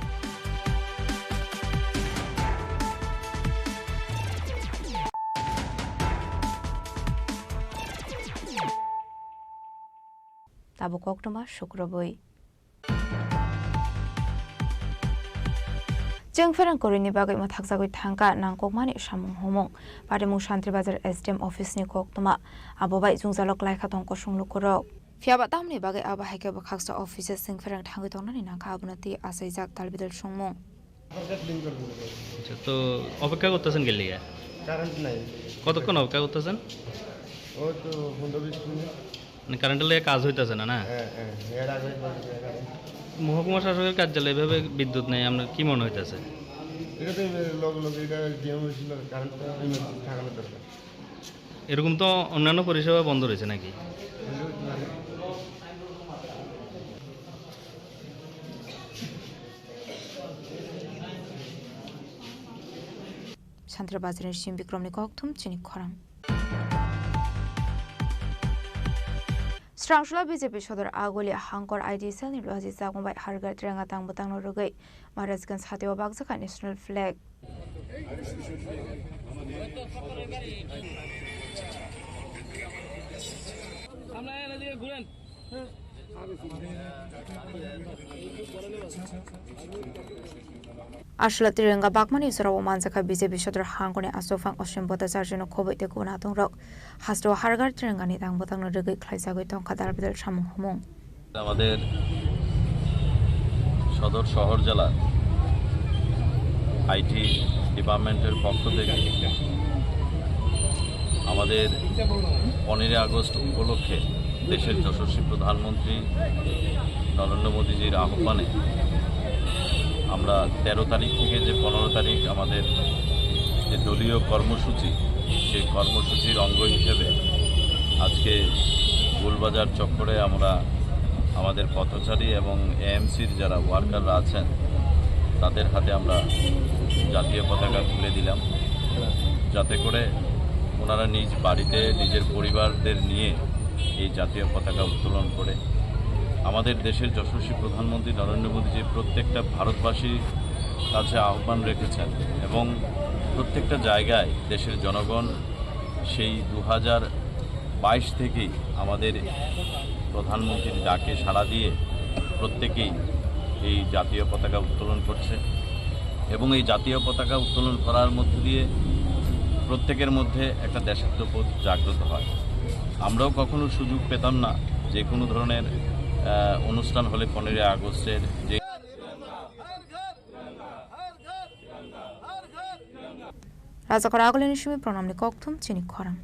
Tabu Koktoma Shukraboi जों फोरोंगिरिनि बागै माथागजागै थांका नांगौमानि सामुं हमं पारिमुं शान्ति बाजार SDM अफिसनि कोक्तमा आबोबाय जुंजालक लायखा दंक संलुकुरो फियाबा तामनि बागै आबा हायके बखाक्सा office जों फोरों थांगै दंनानि नांका आबुनति आसाइजाक तालबिदल संमुं তো অপেক্ষা করতেছেন গেলি কারেন্ট নাই কতক্ষণ অপেক্ষা করতেছেন ও তো 15-20 মিনিট মানে কারেন্টের লাগে কাজ হইতাছে না না হ্যাঁ এর আগে মহকুমা শাসকের কার্যালয়ে এভাবে বিদ্যুৎ নেই আপনার কি মনে হইতেছে এটা তো লোক এটা গেম হয়েছিল কারেন্টটা থাকানো দরকার এরকম তো অন্যান্য পরিষেবা বন্ধ রয়েছে নাকি শান্তিবাজারের সিম বিক্রমনি কক্থুম চিনি খরাং Strangshula BJP sodor agoli hangkor IDSL ni loji sagumbai hargar tranga tang butang no rugai Maharajganj hateo bagjaka national flag Ashla Tiranga Bakmani Surawa Manzaka BJP sodor hangkone asofang oshim bota sarjeno khoboi te guna tong rok hasto hargar trangani tang butang no rugai khlaisagoi tong khadar bidal samung humung আমাদের সদর শহর জেলা IT ডিপার্টমেন্টের পক্ষ থেকে আমাদের 15 August উপলক্ষে দেশের যশস্বী প্রধানমন্ত্রী নরেন্দ্র মোদীজির আহ্বানে আমরা 13 তারিখ থেকে যে 15 তারিখ আমাদের যে দলীয় কর্মসূচি সেই কর্মসূচির অঙ্গ হিসেবে আজকে গোলবাজার চক্করে আমরা আমাদের পথচারী এবং এএমসির যারা ওয়ার্কাররা আছেন তাদের হাতে আমরা জাতীয় পতাকা তুলে দিলাম যাতে করে ওনারা নিজ বাড়িতে নিজের পরিবারদের নিয়ে এই জাতীয় পতাকা উত্তোলন করে আমাদের দেশের যশস্বী প্রধানমন্ত্রী নরেন্দ্র মোদীজি প্রত্যেকটা ভারতবাসীর কাছে আহ্বান রেখেছেন এবং প্রত্যেকটা জায়গায় দেশের জনগণ সেই 2022 থেকেই আমাদের প্রধানমন্ত্রীর ডাকে সাড়া দিয়ে প্রত্যেকেই এই জাতীয় পতাকা উত্তোলন করছে এবং এই জাতীয় পতাকা উত্তোলন করার মধ্য দিয়ে প্রত্যেকের মধ্যে একটা দেশাত্মবোধ জাগ্রত হয় আমরাও কখনো সুযোগ পেতাম না যে কোনো ধরনের অনুষ্ঠান হলে 15 আগস্টের যে রাজাকর আগলের সময় প্রণামনি কক্থুম চিনি খরাং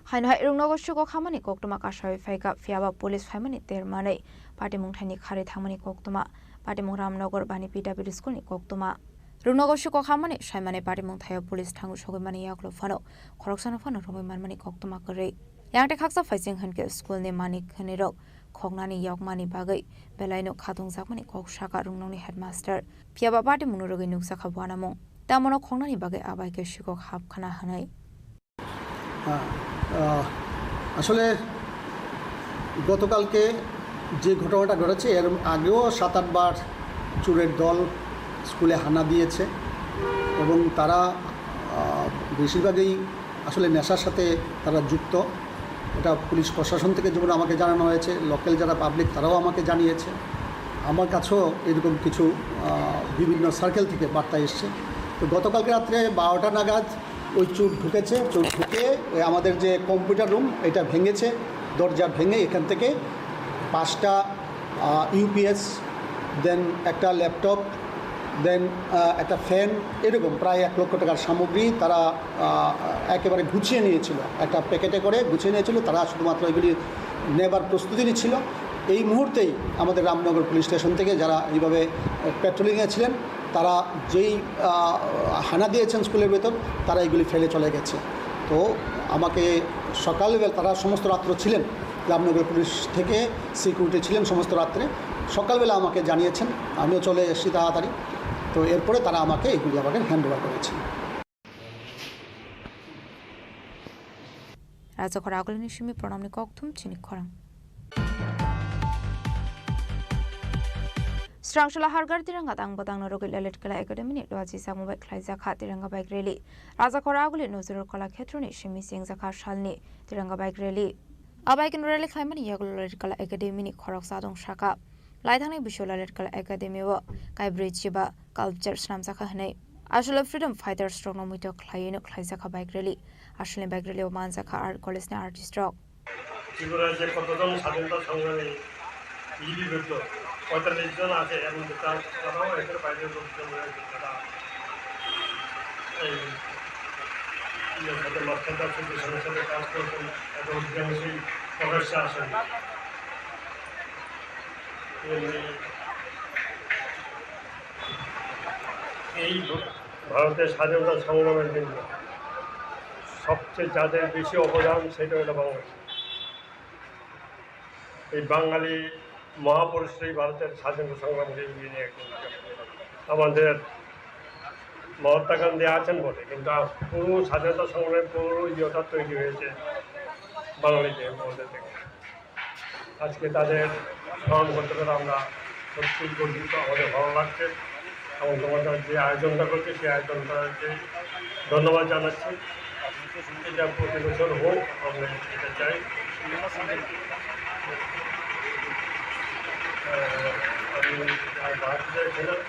হাইনহাই রুংনগরসুক খামানি কক্তমা কাশাই ফাইকা ফিয়াবা পুলিশ ফাইমানি তেরমাनै পার্টি মুংথাইनि খারে थांमानि কক্তমা পার্টি মুং রামনগর বানি পিডাব্লিউ স্কুলनि কক্তমা রুংনগরসুক খামানি সাইমানি পার্টি মুংথাইও পুলিশ থাंगु सगैमानि याग्लो फानो खरकसाना फानो रबै मानमानि कक्तमा गरै यांटे खाकसा फाइसिं हनके स्कुलनि मानिक हनेरक खगनानि यागमानि बागै बेलाइनो खादुं जाकमानि ककसाका रुंनंनि हेडमास्टार फियाबा पार्टी मुनु रगै नुकसा खाबवानामो तामनो खगनानि बागै आबाइके शिকক हाबखाना हानाय আসলে গতকালকে যে ঘটনাটা ঘটেছে এর আগেও 7-8 বার চোরের দল স্কুলে হানা দিয়েছে এবং তারা বেশিরভাগই আসলে নেশার সাথে তারা যুক্ত এটা পুলিশ প্রশাসন থেকে যেমন আমাকে জানানো হয়েছে, লোকাল যারা পাবলিক তারাও আমাকে জানিয়েছে। আমার কাছেও এরকম কিছু বিভিন্ন সার্কেল থেকে বার্তা এসছে। তো গতকালকে রাত্রে 12টা নাগাদ ওই চোর ঢুকেছে, চোর ঢুকে আমাদের যে কম্পিউটার রুম এটা ভেঙেছে, দরজা ভেঙে এখান থেকে 5টা ইউপিএস, দেন একটা ল্যাপটপ, দেন একটা ফ্যান, এরকম প্রায় 1 লক্ষ টাকার সামগ্রী তারা একেবারে গুছিয়ে নিয়েছিল, একটা প্যাকেটে করে গুছিয়ে নিয়েছিল। তারা শুধুমাত্র এগুলি নেবার প্রস্তুতি নিচ্ছিল। এই মুহূর্তেই আমাদের রামনগর পুলিশ স্টেশন থেকে যারা এইভাবে পেট্রোলিংয়ে ছিলেন তারা যেই হানা দিয়েছেন স্কুলের ভেতর, তারা এগুলি ফেলে চলে গেছে। তো আমাকে সকালবেলা, তারা সমস্ত রাত্র ছিলেন, রামনগর পুলিশ থেকে সিকিউরিটি ছিলেন সমস্ত রাত্রে, সকালবেলা আমাকে জানিয়েছেন, আমিও চলে এসেছি তাড়াতাড়ি। তো এরপরে তারা আমাকে এগুলি আমাকে হ্যান্ড ওভার করেছেন। রাজা খরাগলিনী সিমি প্রণামনি ককথুম চিনি খরাং Strangshula hargar tiranga tang batang no rogil elet kala academy ni loji samubai khlaija kha tiranga bike rally raja khoraguli nozurur kala khetroni shimi sing zakha shalni tiranga bike rally abaik no rally khlaimani yagul elet kala academy ni khorok sadong shaka laithani bishol elet kala academy wo kai bridge ba culture nam zakha hnai ashole freedom fighter strong no mito khlaino khlaija kha bike rally ashole bike rally o man zakha art college ni artist rock ত্রিপুরার যে কতজন স্বাধীনতা সংগ্রামী লিপিবদ্ধ 45 জন আছে এবং তারাও এদের বাইরের লোকজন রয়েছে, তারা এই সাথে মাস্টারদার সিদ্দিকের সাথে কাজ করছেন এবং অধিকাংশই প্রকাশ্যে আসেন। এই ভারতের স্বাধীনতা সংগ্রামের জন্য সবচেয়ে যাদের বেশি অবদান সেটা হলো বাংলাদেশ। এই বাঙালি মহাপুরুষই ভারতের স্বাধীনতা সংগ্রামকে এগিয়ে নিয়ে আমাদের মহাত্মা গান্ধী আছেন বলে, কিন্তু পুরো স্বাধীনতা সংগ্রামের পুরো ইয়েটা তৈরি হয়েছে বাঙালিদের মধ্যে থেকে। আজকে তাদের স্মরণ করতে পেরে আমরা সত্যি গর্বিত, আমাদের ভালো লাগছে এবং তোমাদের যে আয়োজনটা করছে সেই আয়োজনটাকে ধন্যবাদ জানাচ্ছি। এটা প্রতি বছর হোক, আমরা এটা চাই। আমি ভারতীয় ছিলাম,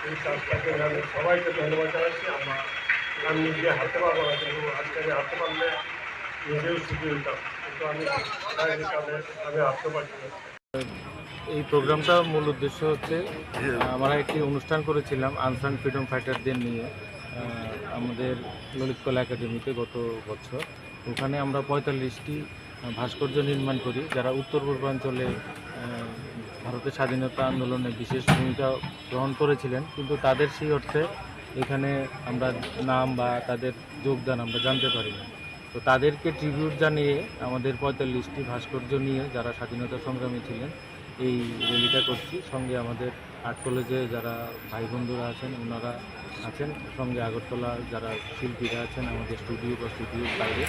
এই কাজটাকে আমি সবাইকে ধন্যবাদ জানাচ্ছি। আমি নিজে হাঁটতে পারবো না, কিন্তু আজকে আমি হাঁটতে পারলে নিজেও শিখে দিতাম, কিন্তু আমি হাঁটতে পারছি না। এই প্রোগ্রামটার মূল উদ্দেশ্য হচ্ছে, আমরা একটি অনুষ্ঠান করেছিলাম আনসাং ফ্রিডম ফাইটারদের নিয়ে আমাদের ললিতকলা একাডেমিতে গত বছর। ওখানে আমরা 45টি ভাস্কর্য নির্মাণ করি যারা উত্তর পূর্বাঞ্চলে ভারতের স্বাধীনতা আন্দোলনে বিশেষ ভূমিকা গ্রহণ করেছিলেন, কিন্তু তাদের সেই অর্থে এখানে আমরা নাম বা তাদের যোগদান আমরা জানতে পারি না। তো তাদেরকে ট্রিবিউট জানিয়ে আমাদের 45টি ভাস্কর্য নিয়ে যারা স্বাধীনতা সংগ্রামী ছিলেন এই র্যালিটা করছি। সঙ্গে আমাদের আর্ট কলেজে যারা ভাই বন্ধুরা আছেন ওনারা আছেন, সঙ্গে আগরতলার যারা শিল্পীরা আছেন আমাদের স্টুডিও বা স্টুডিওর বাইরে,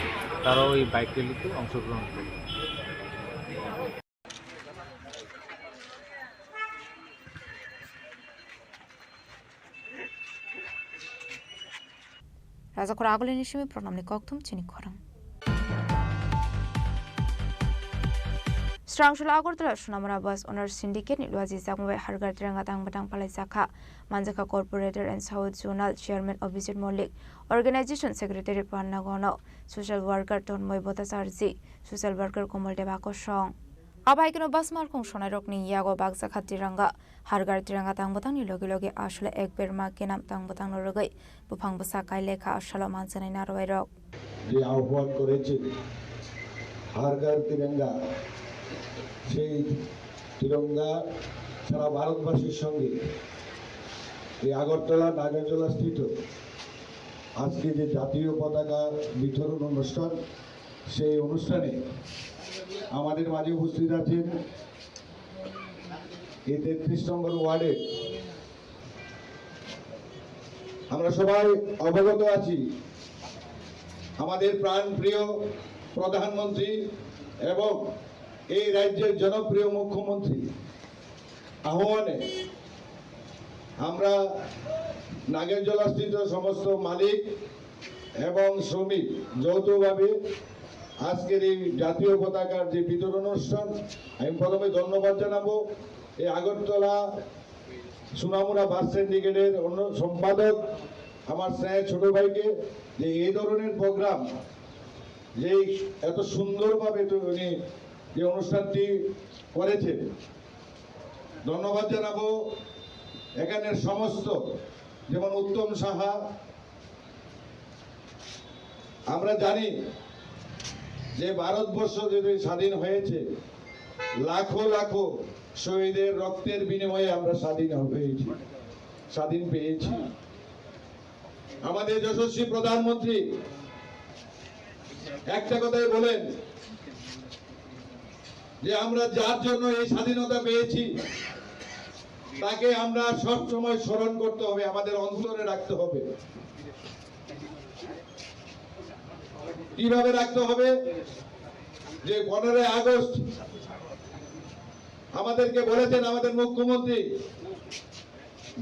তারাও এই বাইক র্যালিতে অংশগ্রহণ করে। রাজা খরাগলিনী সিমি প্রণামনি ককথুম চিনি খরাং Strangshula Agortala Shunamara Bus Owners Syndicate ni Luazi Zakmbai Hargar Tiranga Tang Batang Palai Zakha Manjaka Corporator and South Zonal Chairman Abhijit Mollik, Organization Secretary Panna Gono, Social Worker Tonmoy Botasarji, Social Worker Komal Debako Shong. Abaikino Bus Markong Shonarok ni Yago Bag Zakha Tiranga, Hargar Tiranga Tang Batang ni Logi Logi Ashla Ekber Makinam Tang Batang Lorogai, Bupang Basakai Leka Ashala Mansanai Narwairok. যে আহ্বান করেছে হারগার তিরঙ্গা, সেই তিরঙ্গা সারা ভারতবাসীর সঙ্গে এই আগরতলা নাগারজোলা স্থিত আজকে যে জাতীয় পতাকা বিতরণ অনুষ্ঠান, সেই অনুষ্ঠানে আমাদের মাঝে উপস্থিত আছেন এই 33 নম্বর ওয়ার্ডে। আমরা সবাই অবগত আছি আমাদের প্রাণপ্রিয় প্রধানমন্ত্রী এবং এই রাজ্যের জনপ্রিয় মুখ্যমন্ত্রী আহ্বানে আমরা নাগেরজলাস্থিত সমস্ত মালিক এবং শ্রমিক যৌথভাবে আজকের এই জাতীয় পতাকার যে বিতরণ অনুষ্ঠান, আমি প্রথমে ধন্যবাদ জানাবো এই আগরতলা সোনামুড়া বাস সিন্ডিকেটের অন্য সম্পাদক আমার স্নেহের ছোট ভাইকে, যে এই ধরনের প্রোগ্রাম যে এত সুন্দরভাবে উনি যে অনুষ্ঠানটি করেছেন। ধন্যবাদ জানাবো এখানের সমস্ত, যেমন উত্তম সাহা। আমরা জানি যে ভারতবর্ষ যদি স্বাধীন হয়েছে, লাখো লাখো শহীদের রক্তের বিনিময়ে আমরা স্বাধীন পেয়েছি। আমাদের যশস্বী প্রধানমন্ত্রী একটা কথাই বলেন যে আমরা যার জন্য এই স্বাধীনতা পেয়েছি তাকে আমরা সব সময় স্মরণ করতে হবে, আমাদের অন্তরে রাখতে হবে। কিভাবে রাখতে হবে? যে 15 আগস্ট আমাদেরকে বলেছেন আমাদের মুখ্যমন্ত্রী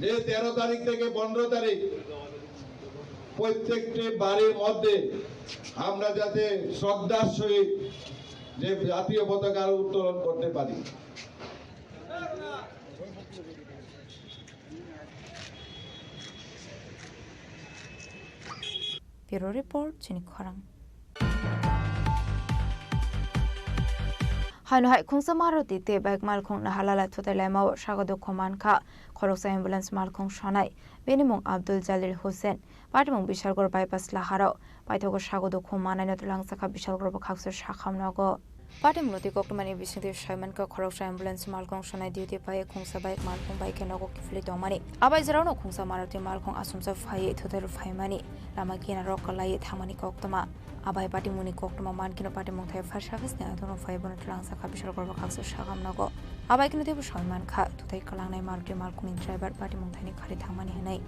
যে 13 তারিখ থেকে 15 তারিখ প্রত্যেকটি বাড়ির মধ্যে আমরা যাতে শ্রদ্ধার সহিত যে জাতীয় পতাকা উত্তোলন করতে পারি। ব্যুরো রিপোর্ট চিনি খরাং। হাইনহাই খুংসা মারুতি তে বাইক মালখং নাহালালা থুতাই লাইমাও স্বাগত খমানখা খরকসা অ্যাম্বুলেন্স মালখং সনাই বেনিমং আব্দুল জালিল হোসেন পাটিমং বিশালগড় বাইপাস লাহারাও পাইথগর স্বাগত খমানাই নতুলাংসাখা বিশালগড় বখাকসু শাখামনগো পাটিমলতি কক্টমানি বিসিংতি সাইমানকা খরকসা অ্যাম্বুলেন্স মালখং সনাই ডিউটি পায়ে খুংসা বাইক মালখং বাইকে নগো কিফলি দমানি আবাই জরানো খুংসা মারুতি মালখং আসুমসা ফাইয়ে থুতাইরু ফাইমানি লামা কিনা রকলাই থামানি কক্টমা আবাই পাটিমুনি কক্টমা মানকিনো পাটিমং থাই ফারসাখিস নে আদনো ফাইবন তুলাংসাখা বিশালগড় বখাকসু শাখামনগো আবাই কিনো দেব সাইমানখা থুতাই কালাংনাই মারুতি মালখংনি ড্রাইভার পাটিমং থাইনি খারি থামানি হেনাই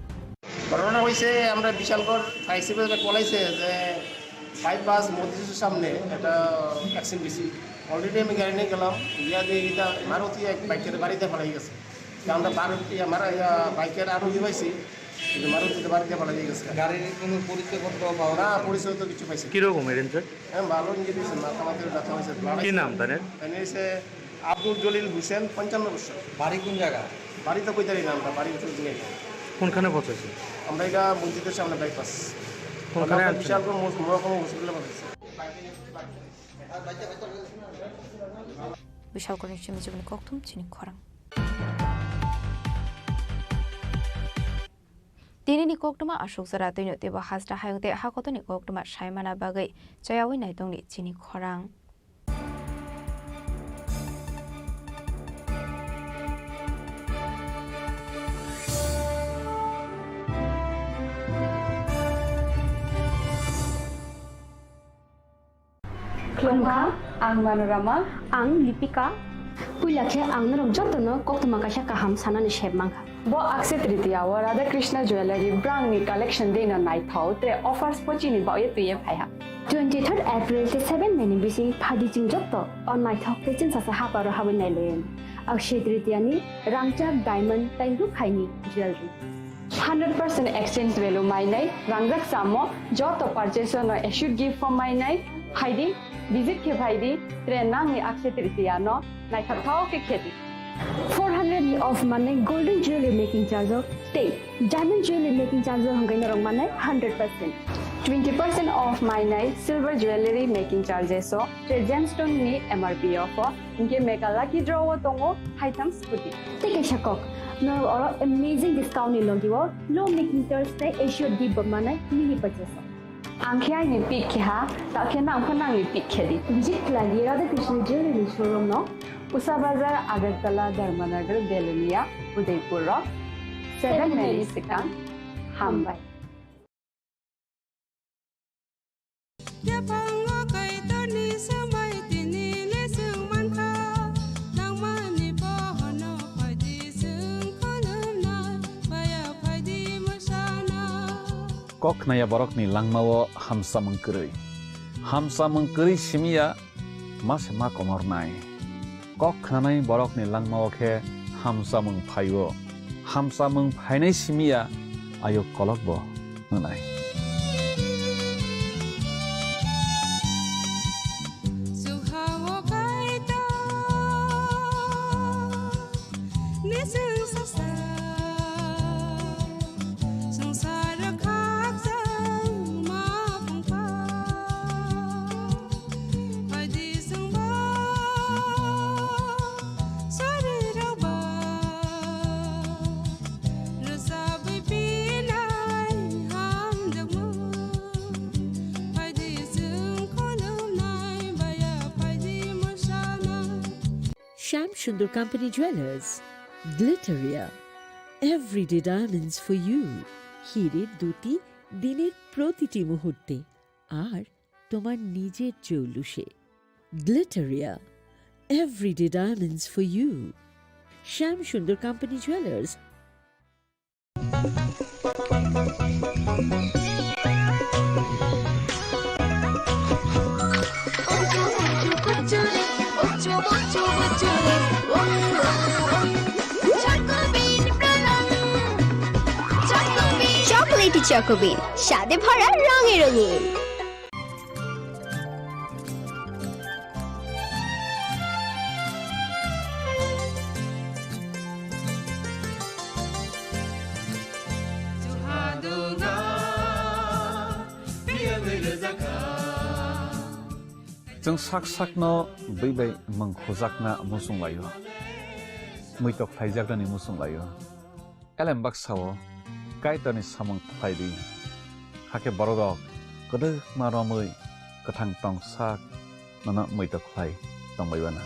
ঘটনা হয়েছে আমরা বিশালগড় আইসিপি বলাইছে যে বাইপাস মসজিদের সামনে একটা অ্যাক্সিডেন্ট বেশি। অলরেডি আমি গাড়ি নিয়ে গেলাম, ইয়া দিয়ে এটা মারুতি এক বাইকের বাড়িতে ফেলাই গেছে। আমরা মারুতি আমার বাইকের আরোহী পাইছি, কিন্তু মারুতিতে বাড়িতে ফেলাই গেছে। গাড়ির কোনো পরিচয়পত্র পাওয়া না? পরিচয় তো কিছু পাইছি। কিরকম এরেন স্যার? হ্যাঁ, ভালো নিয়ে দিয়েছেন, মাথা মাথায় ব্যথা হয়েছে। কি নাম তাদের? হচ্ছে আব্দুল জলিল হোসেন, 55 বছর। বাড়ি কোন জায়গা? বাড়ি তো কইতারি না, আমরা বাড়ি তো নেই। কোনখানে পৌঁছেছে? আমরা এটা মসজিদের সামনে বাইপাস। কোনখানে? বিশালগড় মহকুমা হসপিটালে পৌঁছেছে। বিশালগড় নিশ্চিত জীবনী কক্টম চিনি খরাং দিননি কক্টমা আশুক জরা তৈন তেবা হাসটা হায়তে হাকতনি কক্টমা সাইমানা বাগৈ জয়াওই নাইতংনি চিনি খরাং Klongha, ang Manorama, ang Lipika, Pulakhe ang narok jotono koktuma kasha kaham sanani shebmangha. Bo akse tritiya wa Radha Krishna Jewelry brand ni collection dena nai thau te offers pochini ba ye tuye phaiha. 23rd April te 7 meni bisi phadi jing jotto on nai thau te chin sa ha paro habin nai len. Akse tritiya ni rangchak diamond taingu khaini jewelry. 100% exchange value mai nai rangrak samo joto purchase no should give for mai nai haidi visit ke bhaidi trenang ni akse tritiya no nai thau ke kheti 400 ni off mane golden jewelry making charge of stay diamond jewelry making charge hangai na rong mane 100% 20% off my night silver jewelry making charges so gemstone ni MRP offer inke mega lucky draw tongo item scooty take a shakok no or amazing discount ni logi wo low making thursday issue di bamane mini purchase angkhya ni pick kha ta khena angkhana ni pick khedi visit lagi Radha Krishna jewelry showroom no Usa Bazar Agartala Dharmanagar Belunia Udaipur Rock 7 Mary Sikan Hambai Kok naya borok ni langmawo hamsa mengkeri simia mas ma komor nai Kok nanai borok ni langmawo ke hamsa meng phainai simia ayo kolok bo nai Sundar Company Jewelers, Glitteria, everyday diamonds for you. হীরের দুটি দিনের প্রতিটি মুহূর্তে আর তোমার নিজের জৌলুসে। Glitteria, everyday diamonds for you. Sham Sundar Company Jewelers. Chocolatey চকোবিন, স্বাদে ভরা রঙে রঙিন। जों साक साकनो बैबाय मंखजाकना मुसुं लायो मैतक थाइजाकनि मुसुं लायो एलेम बाक्साओ काइतानि सामं थाइदि हाके बरदक गदो मारमै गोथां टं साक नना मैतक Thai दंबायबाना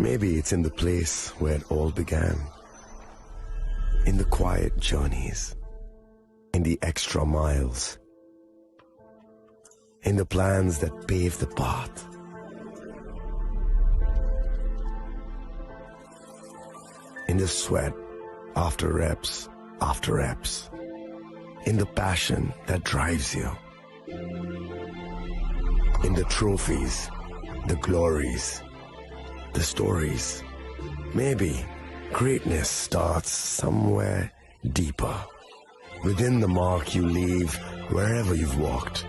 Maybe it's in the place where it all began. In the quiet journeys. In the extra miles. In the plans that pave the path. In the sweat after reps after reps. In the passion that drives you. In the trophies, the glories, the stories. Maybe greatness starts somewhere deeper. Within the mark you leave wherever you've walked.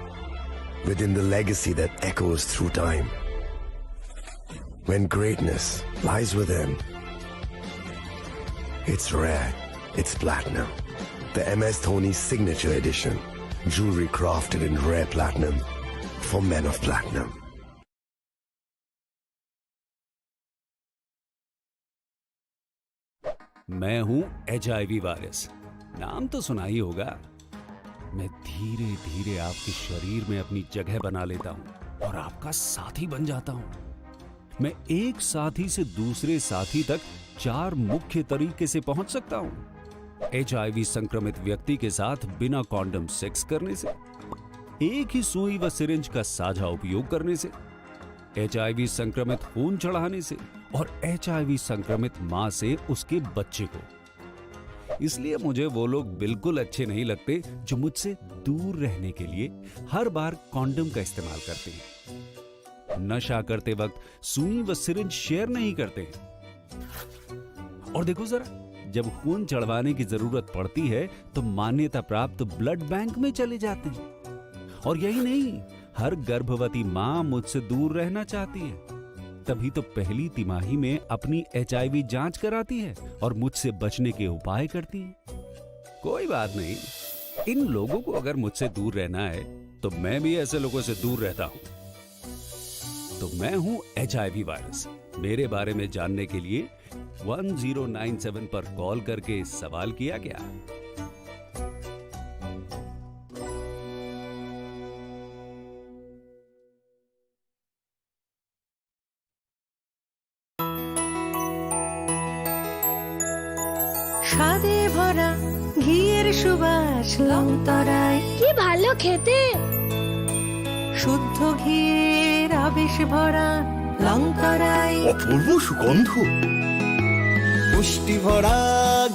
Within the legacy that echoes through time. When greatness lies within, it's rare, it's platinum. The MS Dhoni Signature Edition. Jewelry crafted in rare platinum for men of platinum. मैं हूं HIV virus, नाम तो सुना ही होगा। मैं धीरे धीरे आपके शरीर में अपनी जगह बना लेता हूं और आपका साथी बन जाता हूं। मैं एक साथी से दूसरे साथी तक 4 मुख्य तरीके से पहुंच सकता हूं। HIV संक्रमित व्यक्ति के साथ बिना कॉन्डम सेक्स करने से, एक ही सुई व सिरिंज का साझा उपयोग करने से, HIV संक्रमित खून चढ़ाने से और HIV संक्रमित मां से उसके बच्चे को। इसलिए मुझे वो लोग बिल्कुल अच्छे नहीं लगते जो मुझसे दूर रहने के लिए हर बार कॉन्डम का इस्तेमाल करते हैं, नशा करते वक्त सुई व सिरिंज शेयर नहीं करते हैं। और देखो जरा, जब खून चढ़वाने की जरूरत पड़ती है तो मान्यता प्राप्त ब्लड बैंक में चले जाते हैं। और यही नहीं, हर गर्भवती मां मुझसे दूर रहना चाहती है, तभी तो पहली तिमाही में अपनी HIV जांच कराती है और मुझसे बचने के उपाय करती है। कोई बात नहीं, इन लोगों को अगर मुझसे दूर रहना है तो मैं भी ऐसे लोगों से दूर रहता हूं। तो मैं हूं HIV वायरस। मेरे बारे में जानने के लिए 1097 पर कॉल करके सवाल किया गया। স্বাদে ভরা ঘিয়ের সুবাস লংতরায়, কি ভালো খেতে। শুদ্ধ ঘিয়ের আবেশ ভরা লংতরায়, অপূর্ব সুগন্ধ। পুষ্টি ভরা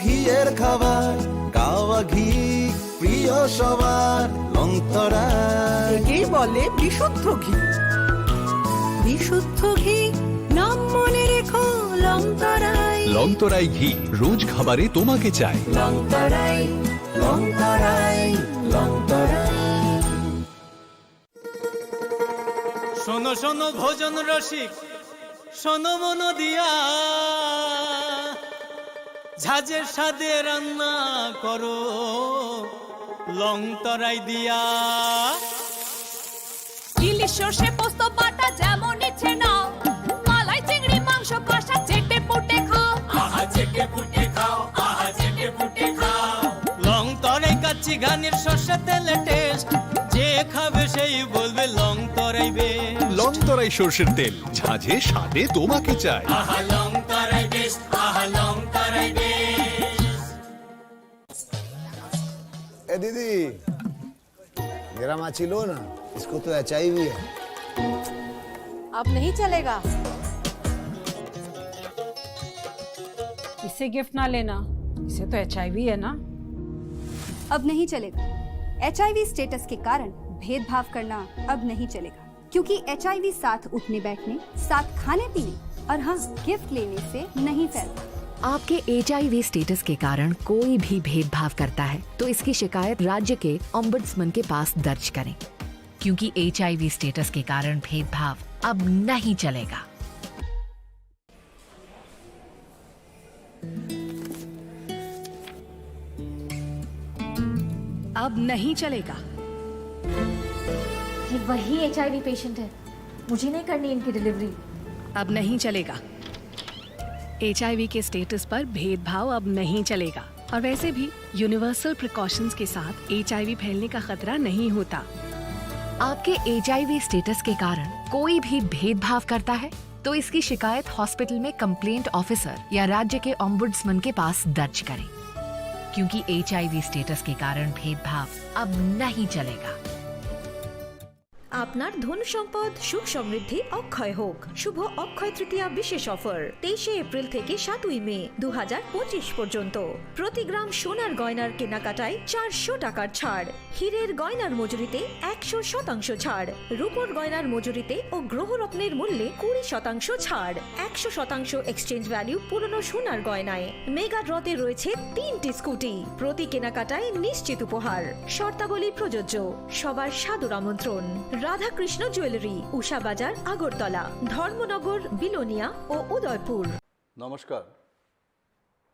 ঘিয়ের খাবার, গাওয়া ঘি প্রিয় সবার লংতরায়। একেই বলে বিশুদ্ধ ঘি। বিশুদ্ধ ঘি নাম মনে রেখো লংতরায়। লংতরাই ঘি রোজ খাবারে তোমাকে চাই। লংতরাই লংতরাই লংতরাই। শোনো শোনো ভোজন রসিক, শোনো মন দিয়া, ঝাঁঝের স্বাদে রান্না করো লংতরাই দিয়া। ইলিশ সর্ষে পোস্ত বাটা যেমন ইচ্ছে নাও, মালাই চিংড়ি মাংস কষা চেটে পুটে খাও, আহা চেটে পুটে খাও, আহা চেটে পুটে খাও। লংতরাই কাচ্চি ঘানির সর্ষে তেলে টেস্ট, যে খাবে সেই বলবে লংতরাই বেশ। লংতরাই সর্ষের তেল, ঝাঁঝে স্বাদে তোমাকে চাই। আহা লংতরাই বেশ, আহা লংতরাই বেশ। ए दीदी मेरा माची लो ना, इसको तो HIV है। अब नहीं चलेगा, इसे गिफ्ट ना लेना, इसे तो HIV है ना। अब नहीं चलेगा। HIV स्टेटस के कारण भेदभाव करना अब नहीं चलेगा, क्योंकि HIV साथ उठने बैठने, साथ खाने पीने और हाँ गिफ्ट लेने से नहीं फैलता। आपके HIV स्टेटस के कारण कोई भी भेदभाव करता है तो इसकी शिकायत राज्य के ओम्बुड्समैन के पास दर्ज करें, क्योंकि HIV स्टेटस के कारण भेदभाव अब नहीं चलेगा। अब नहीं चलेगा। ये वही HIV पेशेंट है, मुझे नहीं करनी इनकी डिलीवरी। अब नहीं चलेगा। HIV के स्टेटस पर भेदभाव अब नहीं चलेगा, और वैसे भी यूनिवर्सल प्रिकॉशंस के साथ HIV फैलने का खतरा नहीं होता। आपके HIV स्टेटस के कारण कोई भी भेदभाव करता है तो इसकी शिकायत हॉस्पिटल में कंप्लेंट ऑफिसर या राज्य के ओम्बुड्समैन के पास दर्ज करें, क्योंकि HIV स्टेटस के कारण भेदभाव अब नहीं चलेगा। আপনার ধন সম্পদ সুখ সমৃদ্ধি অক্ষয় হোক। শুভ অক্ষয় তৃতীয়া বিশেষ অফার 23 এপ্রিল থেকে 7 মে 2025 পর্যন্ত। প্রতি গ্রাম সোনার গয়নার কেনাকাটায় 400 টাকার ছাড়, হীরের গয়নার মজুরিতে 100% ছাড়, রূপোর গয়নার মজুরিতে ও গ্রহরত্নের মূল্যে 20% ছাড়, 100% এক্সচেঞ্জ ভ্যালু পুরনো সোনার গয়নায়। মেগা ড্রতে রয়েছে 3টি স্কুটি, প্রতি কেনাকাটায় নিশ্চিত উপহার। শর্তাবলী প্রযোজ্য। সবার সাদর আমন্ত্রণ। রাধাকৃষ্ণ জুয়েলারি, উষা বাজার, আগরতলা, ধর্মনগর, বিলোনিয়া ও উদয়পুর। নমস্কার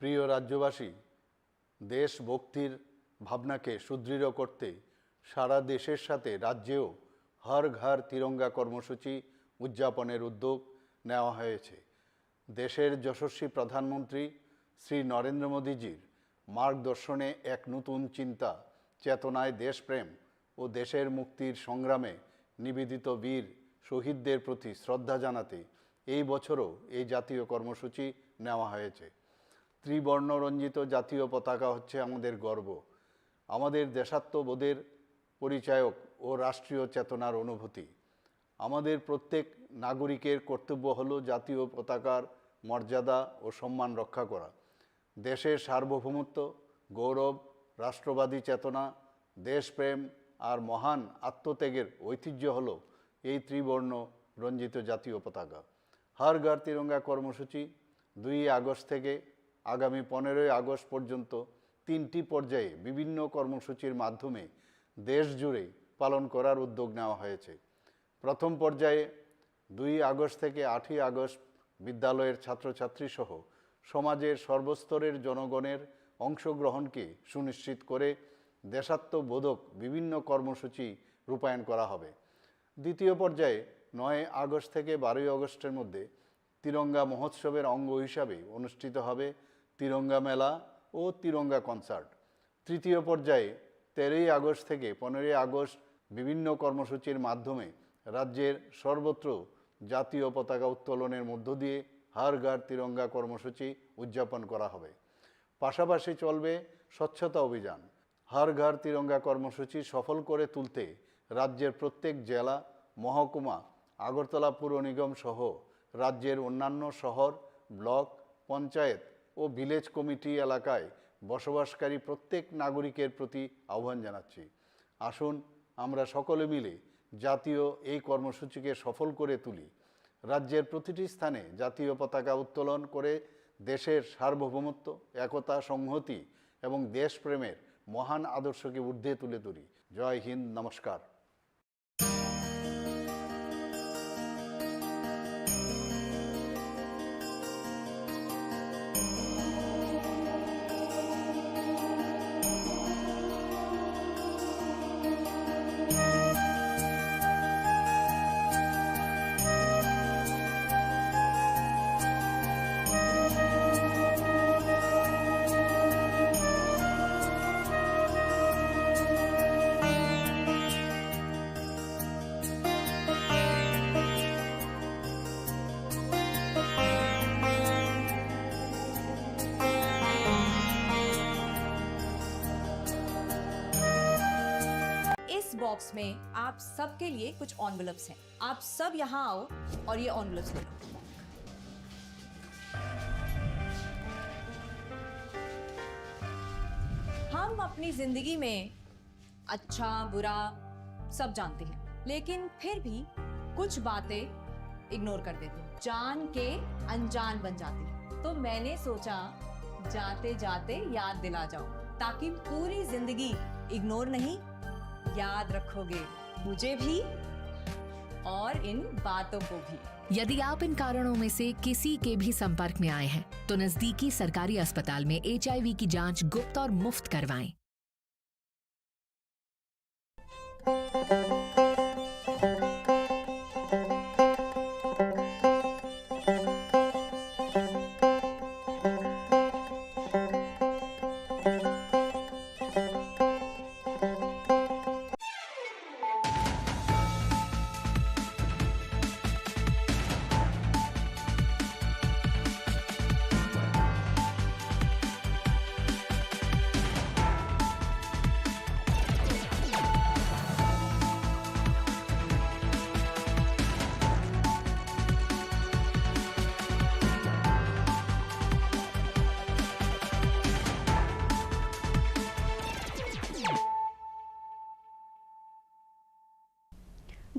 প্রিয় রাজ্যবাসী, দেশভক্তির ভাবনাকে সুদৃঢ় করতে সারা দেশের সাথে রাজ্যেও হর ঘর তিরঙ্গা কর্মসূচি উদযাপনের উদ্যোগ নেওয়া হয়েছে। দেশের যশস্বী প্রধানমন্ত্রী শ্রী নরেন্দ্র মোদীজির মার্গদর্শনে এক নতুন চিন্তা চেতনায় দেশপ্রেম ও দেশের মুক্তির সংগ্রামে নিবেদিত বীর শহীদদের প্রতি শ্রদ্ধা জানাতে এই বছরও এই জাতীয় কর্মসূচি নেওয়া হয়েছে। ত্রিবর্ণরঞ্জিত জাতীয় পতাকা হচ্ছে আমাদের গর্ব, আমাদের দেশাত্মবোধের পরিচায়ক ও রাষ্ট্রীয় চেতনার অনুভূতি। আমাদের প্রত্যেক নাগরিকের কর্তব্য হলো জাতীয় পতাকার মর্যাদা ও সম্মান রক্ষা করা। দেশের সার্বভৌমত্ব, গৌরব, রাষ্ট্রবাদী চেতনা, দেশপ্রেম আর মহান আত্মত্যাগের ঐতিহ্য হলো এই ত্রিবর্ণ রঞ্জিত জাতীয় পতাকা। হর ঘর তিরঙ্গা কর্মসূচি 2 আগস্ট থেকে আগামী 15 আগস্ট পর্যন্ত 3টি পর্যায়ে বিভিন্ন কর্মসূচির মাধ্যমে দেশ জুড়ে পালন করার উদ্যোগ নেওয়া হয়েছে। প্রথম পর্যায়ে 2 আগস্ট থেকে 8 আগস্ট বিদ্যালয়ের ছাত্রছাত্রী সহ সমাজের সর্বস্তরের জনগণের অংশগ্রহণকে সুনিশ্চিত করে দেশাত্মবোধক বিভিন্ন কর্মসূচি রূপায়ণ করা হবে। দ্বিতীয় পর্যায়ে 9 আগস্ট থেকে 12 আগস্টের মধ্যে তিরঙ্গা মহোৎসবের অঙ্গ হিসাবে অনুষ্ঠিত হবে তিরঙ্গা মেলা ও তিরঙ্গা কনসার্ট। তৃতীয় পর্যায়ে 13 আগস্ট থেকে 15 আগস্ট বিভিন্ন কর্মসূচির মাধ্যমে রাজ্যের সর্বত্র জাতীয় পতাকা উত্তোলনের মধ্য দিয়ে হর ঘর তিরঙ্গা কর্মসূচি উদযাপন করা হবে। পাশাপাশি চলবে স্বচ্ছতা অভিযান। হর ঘর তিরঙ্গা কর্মসূচি সফল করে তুলতে রাজ্যের প্রত্যেক জেলা, মহকুমা, আগরতলা পুর নিগম সহ রাজ্যের অন্যান্য শহর, ব্লক, পঞ্চায়েত ও ভিলেজ কমিটি এলাকায় বসবাসকারী প্রত্যেক নাগরিকের প্রতি আহ্বান জানাচ্ছি। আসুন আমরা সকলে মিলে জাতীয় এই কর্মসূচিকে সফল করে তুলি। রাজ্যের প্রতিটি স্থানে জাতীয় পতাকা উত্তোলন করে দেশের সার্বভৌমত্ব, একতা, সংহতি এবং দেশপ্রেমের মহান আদর্শকে ঊর্ধ্বে তুলে ধরি। জয় হিন্দ, নমস্কার। इस बॉक्स में आप सबके लिए कुछ एनवेलप्स हैं। आप सब यहाँ आओ और ये एनवेलप्स ले लो। हम अपनी जिंदगी में अच्छा बुरा सब जानते हैं, लेकिन फिर भी कुछ बातें इग्नोर कर देते हैं, जान के अनजान बन जाती हैं। तो मैंने सोचा जाते जाते याद दिला जाऊं, ताकि पूरी जिंदगी इग्नोर नहीं, याद रखोगे मुझे भी और इन बातों को भी। यदि आप इन कारणों में से किसी के भी संपर्क में आए हैं तो नजदीकी सरकारी अस्पताल में HIV की जांच गुप्त और मुफ्त करवाएं।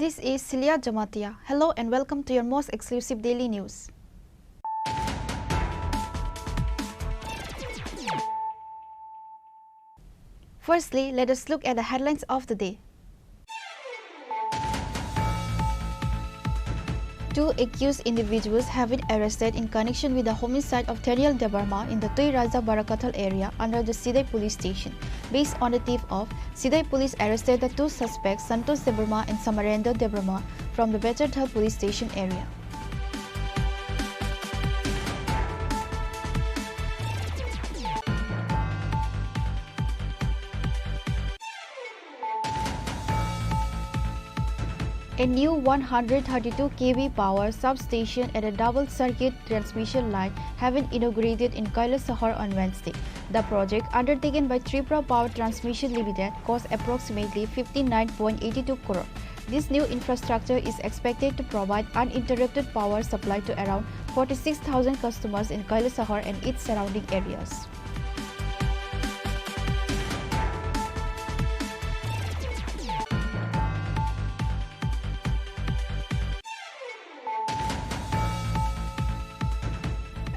This is Celia Jamatia. Hello and welcome to your most exclusive daily news. Firstly, let us look at the headlines of the day. Two accused individuals have been arrested in connection with the homicide of Daniel Debarma in the Tui Raja Barakatal area under the Sidai police station. Based on the tip of, Sidai police arrested the two suspects, Santos Debarma and Samarendra Debarma, from the Betardhal police station area. A new 132 kV power substation and a double-circuit transmission line have been inaugurated in Kailasahar on Wednesday. The project, undertaken by Tripura Power Transmission Limited, cost approximately 59.82 crore. This new infrastructure is expected to provide uninterrupted power supply to around 46,000 customers in Kailasahar and its surrounding areas.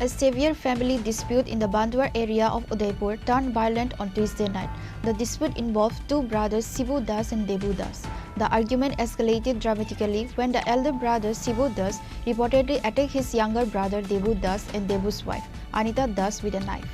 A severe family dispute in the Bandwar area of Udaipur turned violent on Tuesday night. The dispute involved two brothers Sibu Das and Debu Das. The argument escalated dramatically when the elder brother Sibu Das reportedly attacked his younger brother Debu Das and Debu's wife, Anita Das, with a knife.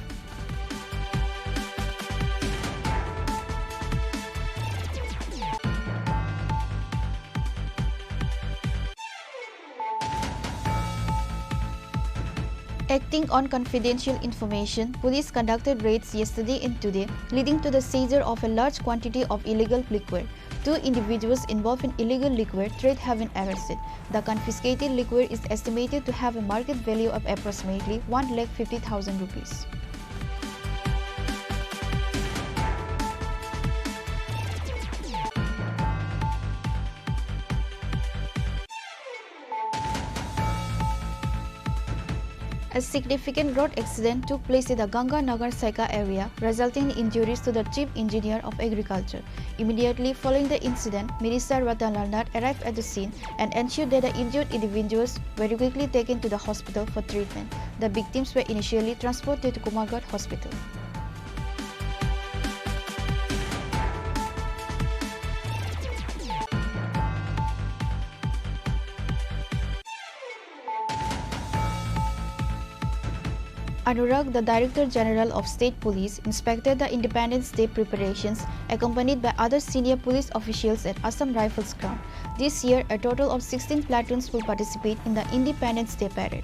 Acting on confidential information, police conducted raids yesterday and today, leading to the seizure of a large quantity of illegal liquor. Two individuals involved in illegal liquor trade have been arrested. The confiscated liquor is estimated to have a market value of approximately 1,50,000 rupees. A significant road accident took place in the Ganga Nagar Saika area, resulting in injuries to the Chief Engineer of Agriculture. Immediately following the incident, Minister Ratan Lal Nath arrived at the scene and ensured that the injured individuals were quickly taken to the hospital for treatment. The victims were initially transported to Kumargarh Hospital. Anurag, the Director General of State Police, inspected the Independence Day preparations accompanied by other senior police officials at Assam Rifles Ground. This year, a total of 16 platoons will participate in the Independence Day parade.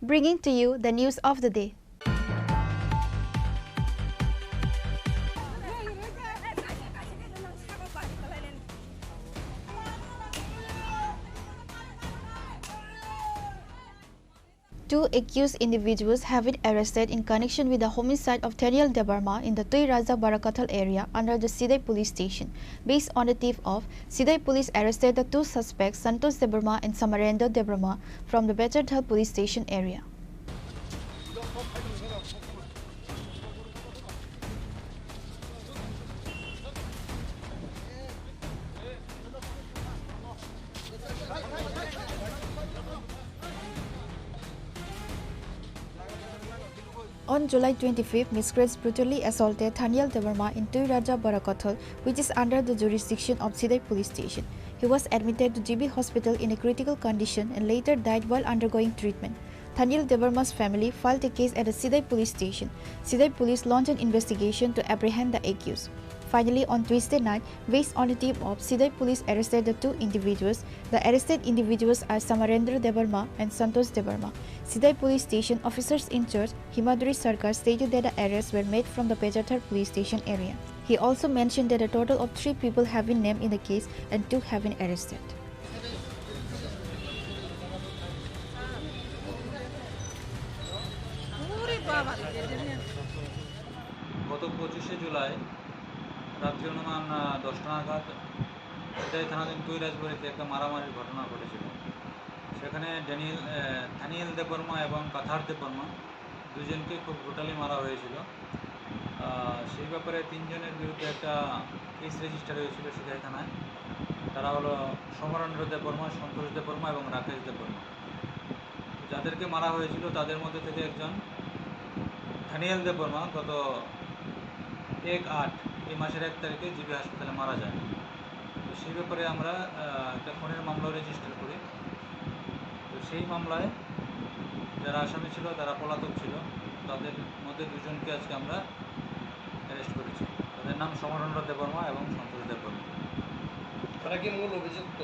Bringing to you the news of the day. Two accused individuals have been arrested in connection with the homicide of Daniel Debarma in the Tui Raja Barakathal area under the Sidai police station. Based on the tip of, Sidai police arrested the two suspects, Santosh Debarma and Samarendra Debarma, from the Bechathal police station area. On July 25, miscreants brutally assaulted Daniel Debarma in Tui Raja Barakathal, which is under the jurisdiction of Sidai police station. He was admitted to GB hospital in a critical condition and later died while undergoing treatment. Daniel Debarma's family filed a case at the Sidai police station. Sidai police launched an investigation to apprehend the accused. Finally, on Tuesday night, based on the tip of, Sidai police arrested the two individuals. The arrested individuals are Samarendra Debarma and Santosh Debarma. Sidai police station officers in charge, Himadri Sarkar, stated that the arrests were made from the Bechathal police station area. He also mentioned that a total of 3 people have been named in the case and 2 have been arrested. গত 25শে জুলাই রাত্রি অনুমান 10টা নাগাদ সিদাই থানাধীন তুই রাজবাড়িতে একটা মারামারির ঘটনা ঘটেছিল। সেখানে দানিয়েল দেববর্মা এবং কাথার দেববর্মা দুজনকে খুব ব্রুটালি মারা হয়েছিল। সেই ব্যাপারে 3 জনের বিরুদ্ধে একটা কেস রেজিস্টার হয়েছিল সিদাই থানায়। তারা হলো সমরেন্দ্র দেববর্মা, সন্তোষ দেববর্মা এবং রাকেশ দেববর্মা। যাদেরকে মারা হয়েছিল তাদের মধ্যে থেকে একজন দানিয়েল দেববর্মা গত 1/8 এই মাসের 1 তারিখে জিবি হাসপাতালে মারা যায়। তো সেই ব্যাপারে আমরা একটা খুনের মামলা রেজিস্টার করি। তো সেই মামলায় যারা আসামি ছিল তারা পলাতক ছিল, তাদের মধ্যে 2 জনকে আজকে আমরা অ্যারেস্ট করেছি। তাদের নাম সমরেন্দ্র দেববর্মা এবং সন্তোষ দেববর্মা। তারা কি মূল অভিযুক্ত?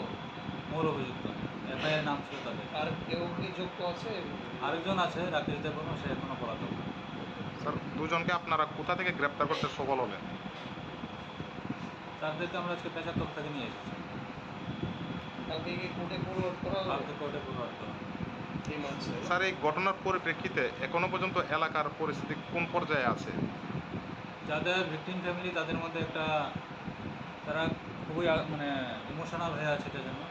মূল অভিযুক্ত, এফআইআর নাম ছিল তাদের। আর কেউ কি যুক্ত আছে? আরেকজন আছে রাকেশ দেববর্মা, সে এখনও পলাতক। স্যার, 2 জনকে আপনারা কোথা থেকে গ্রেপ্তার করতে সফল হলেন? তাদেরকে আমরা আজকে বেচাতক থেকে নিয়ে এসেছি। কালকে কি কোর্টে ফরওয়ার্ড করা হবে? কালকে কোর্টে ফরওয়ার্ড করা হবে। স্যার, এই ঘটনার পরিপ্রেক্ষিতে এখনো পর্যন্ত এলাকার পরিস্থিতি কোন পর্যায়ে আছে? যাদের ভিকটিম ফ্যামিলি তাদের মধ্যে একটা তারা খুবই মানে ইমোশনাল হয়ে আছে এটার জন্য।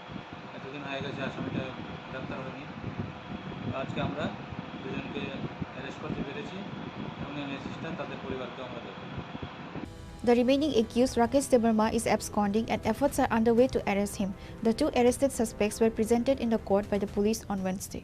এতদিন হয়ে গেছে আসামিটা গ্রেপ্তার হয়নি। আজকে আমরা 2 জনকে অ্যারেস্ট করতে পেরেছি এবং অ্যাসিস্ট্যান্ট তাদের পরিবারকে আমরা দেবো। The remaining accused, Rakesh Debarma, is absconding and efforts are underway to arrest him. The 2 arrested suspects were presented in the court by the police on Wednesday.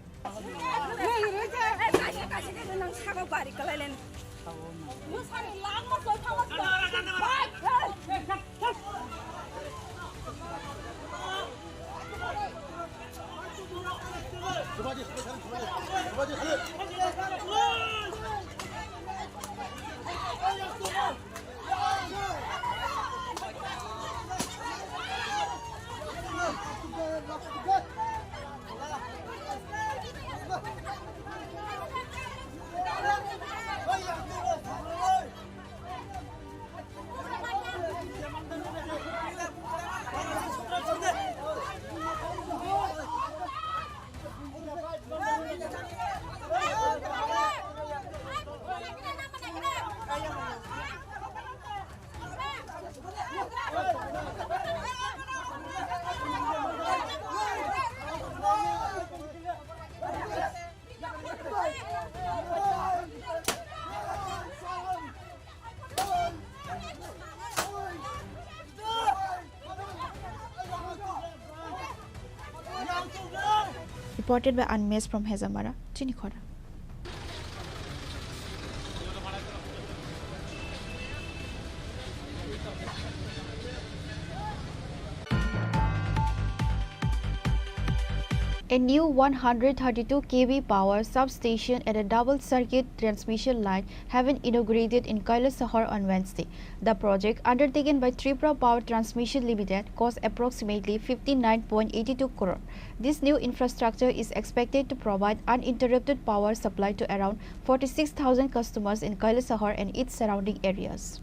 Reported by Anmes from Hezamara, Chini Khorang. A new 132 kV power substation and a double-circuit transmission line have been inaugurated in Kailasahar on Wednesday. The project, undertaken by Tripura Power Transmission Limited, cost approximately 59.82 crore. This new infrastructure is expected to provide uninterrupted power supply to around 46,000 customers in Kailasahar and its surrounding areas.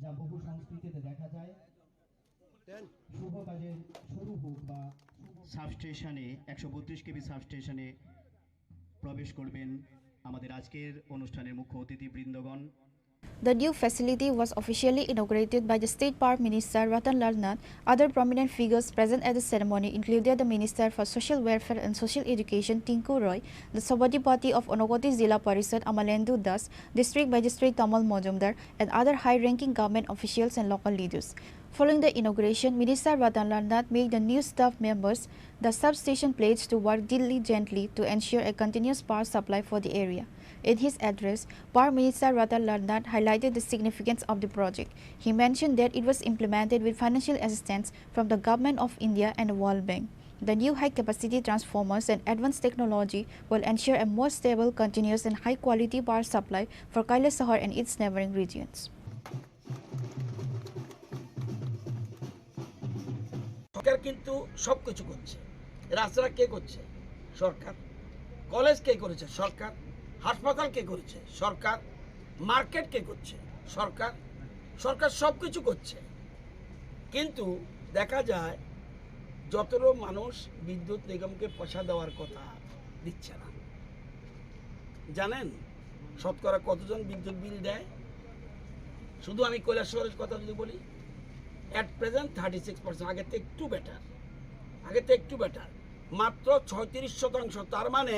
যা বহু সংস্কৃতিতে দেখা যায় শুভ কাজের শুরু হোক বা সাবস্টেশনে 132 KV সাবস্টেশনে প্রবেশ করবেন আমাদের আজকের অনুষ্ঠানের মুখ্য অতিথি বৃন্দগণ। The new facility was officially inaugurated by the State Power Minister Ratan Lal Nath. Other prominent figures present at the ceremony included the Minister for Social Welfare and Social Education Tinku Roy, the Sabadipati of Onokoti Zilla Parishad Amalendu Das, District Magistrate Tamal Mojumdar, and other high-ranking government officials and local leaders. Following the inauguration, Minister Ratan Lal Nath made the new staff members the substation pledge to work diligently to ensure a continuous power supply for the area. In his address, Power Minister Ratan Lal Nath highlighted the significance of the project. He mentioned that it was implemented with financial assistance from the Government of India and the World Bank. The new high-capacity transformers and advanced technology will ensure a more stable, continuous and high-quality power supply for Kailasahar and its neighboring regions. সরকার কিন্তু সব কিছু করছে। রাস্তা কে করছে? সরকার। College কে করেছে? সরকার। হাসপাতাল কে করেছে? সরকার। Market কে করছে? সরকার। সরকার সব কিছু করছে, কিন্তু দেখা যায় যতটা মানুষ বিদ্যুৎ নিগমকে পয়সা দেওয়ার কথা দিচ্ছে না। জানেন শতকরা কতজন বিদ্যুৎ বিল দেয়? শুধু আমি কৈলাসহরের কথা যদি বলি, at present 36%, আগে থেকে একটু বেটার, মাত্র 36%। তার মানে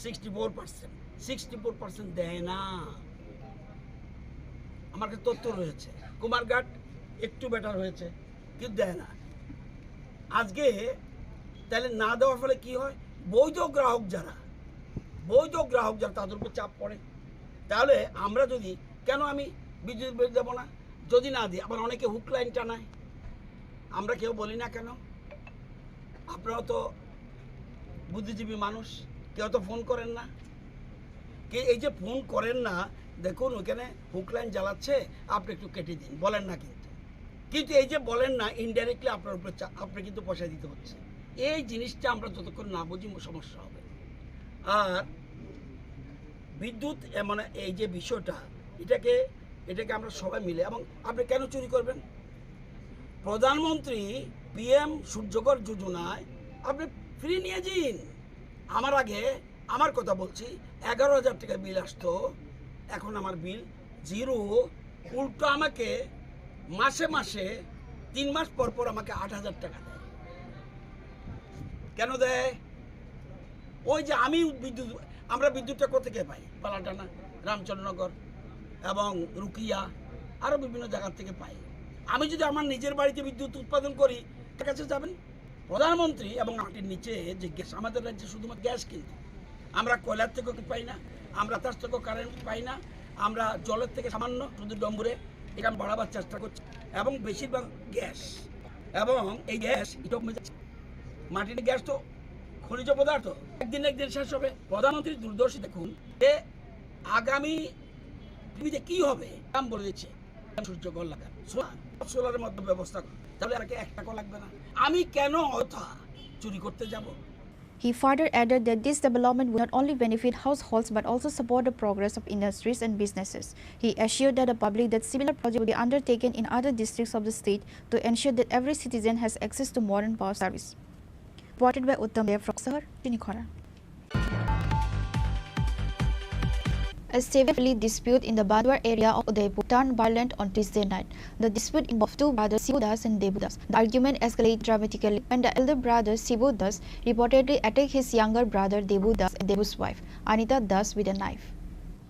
64% দেয় না। আমার কাছে তথ্য রয়েছে, কুমারঘাট একটু বেটার হয়েছে, কিন্তু দেয় না। আজকে তাহলে না দেওয়ার ফলে কি হয়? বৈধ গ্রাহক যারা তাদের উপর চাপ পড়ে। তাহলে আমরা যদি, কেন আমি বিদ্যুৎ বিল দেবো না যদি না দিই? আবার অনেকে হুক লাইন টানায়, আমরা কেউ বলি না কেন? আপনারা তো বুদ্ধিজীবী মানুষ, কেউ তো ফোন করেন না। এই যে ফোন করেন না, দেখুন ওখানে হুক লাইন জ্বালাচ্ছে, আপনি একটু কেটে দিন, বলেন না। কিন্তু এই যে বলেন না, ইনডাইরেক্টলি আপনার উপরে আপনি কিন্তু পয়সা দিতে হচ্ছে। এই জিনিসটা আমরা যতক্ষণ না বুঝি সমস্যা হবে। আর বিদ্যুৎ মানে এই যে বিষয়টা, এটাকে আমরা সবাই মিলে, এবং আপনি কেন চুরি করবেন? প্রধানমন্ত্রী PM সূর্যঘর যোজনায় আপনি ফ্রি নিয়ে যান। আমার কথা বলছি, 11,000 টাকা বিল আসতো, এখন আমার বিল 0। উল্টো আমাকে মাসে 3 মাস পর আমাকে 8,000 টাকা দেয়। কেন দেয়? ওই যে আমরা বিদ্যুৎটা কোথেকে পাই? পালাটানা, রামচন্দ্রনগর এবং রুকিয়া, আরও বিভিন্ন জায়গা থেকে পাই। আমি যদি আমার নিজের বাড়িতে বিদ্যুৎ উৎপাদন করি, তার কাছে যাবেন প্রধানমন্ত্রী। এবং মাটির নিচে যে গ্যাস, আমাদের রাজ্যে শুধুমাত্র গ্যাস, কিন্তু আমরা কয়লার থেকেও পাই না, আমরা তার থেকেও কারেন্ট পাই না, আমরা জলের থেকে সামান্য শুধু ডম্বুরে এটা বাড়াবার চেষ্টা করছি, এবং বেশিরভাগ গ্যাস। এবং এই গ্যাস এটা মাটির গ্যাস তো খনিজ পদার্থ, একদিন শেষ হবে। প্রধানমন্ত্রী দূরদর্শী দেখুন যে আগামী পৃথিবীতে কি হবে, নাম বলে দিচ্ছে সূর্যঘর লাগান, সোলারের মধ্যে ব্যবস্থা করুন, তাহলে আর 1 টাকা লাগবে না। আমি কেন অযথা চুরি করতে যাব? He further added that this development will not only benefit households but also support the progress of industries and businesses. He assured the public that similar projects will be undertaken in other districts of the state to ensure that every citizen has access to modern power service. Reported by Uttam Dev from Chini Khorang. A civil dispute in the Bandwar area of Udaipur turned violent on Tuesday night. The dispute involved two brothers Shibu Das and Debu Das. The argument escalated dramatically when the elder brother Shibu Das reportedly attacked his younger brother Debu Das and Debu's wife Anita Das with a knife.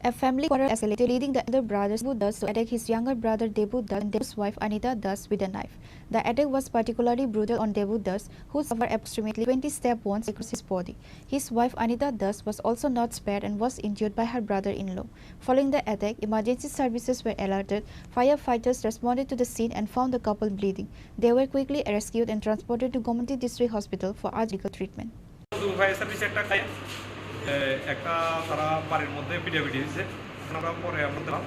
A family quarrel escalated, leading the elder brother Shibu Das to attack his younger brother Debu Das and Debu's wife Anita Das with a knife. The attack was particularly brutal on Debu Das, who suffered approximately 20 stab wounds across his body. His wife Anita Das was also not spared and was injured by her brother-in-law. Following the attack, emergency services were alerted. Firefighters responded to the scene and found the couple bleeding. They were quickly rescued and transported to Gomati District Hospital for medical treatment. একটা তারা বাড়ির মধ্যে পিটাপিটি হয়েছে আমরা পরে আমরা দিলাম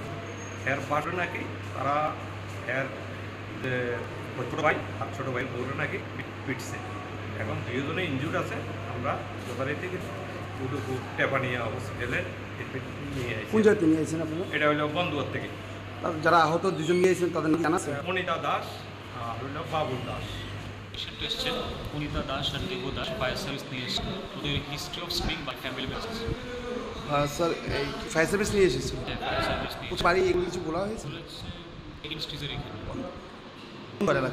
এর বাড়ি নাকি তারা এর যে ছোটো ভাই আর ছোটো ভাই বউরে নাকি পিটছে এখন দুজনে ইনজুর্ড আছে আমরা যথারীতি টেপা নিয়ে হসপিটালে নিয়ে আসি। কোন জায়গাতে নিয়ে আসছেন আপনারা? এটা হলো বন্ধুয়ার থেকে। যারা আহত দুজন নিয়েছেন তাদের নাম জানা আছে? মনিতা দাস আর হলো বাবুল দাস। পেশেন্ট এসেছেন অনিতা দাস আর দেবু দাস ফায়ার সার্ভিস নিয়ে এসেছেন ওদের হিস্ট্রি অফ স্পিং বাই ফ্যামিলি মেম্বার্স। স্যার এই ফায়ার সার্ভিস নিয়ে এসেছিল? ফায়ার সার্ভিস নিয়ে বাড়ি এগুলো কিছু বলা হয়েছে? ইন্ডাস্ট্রিজের এখানে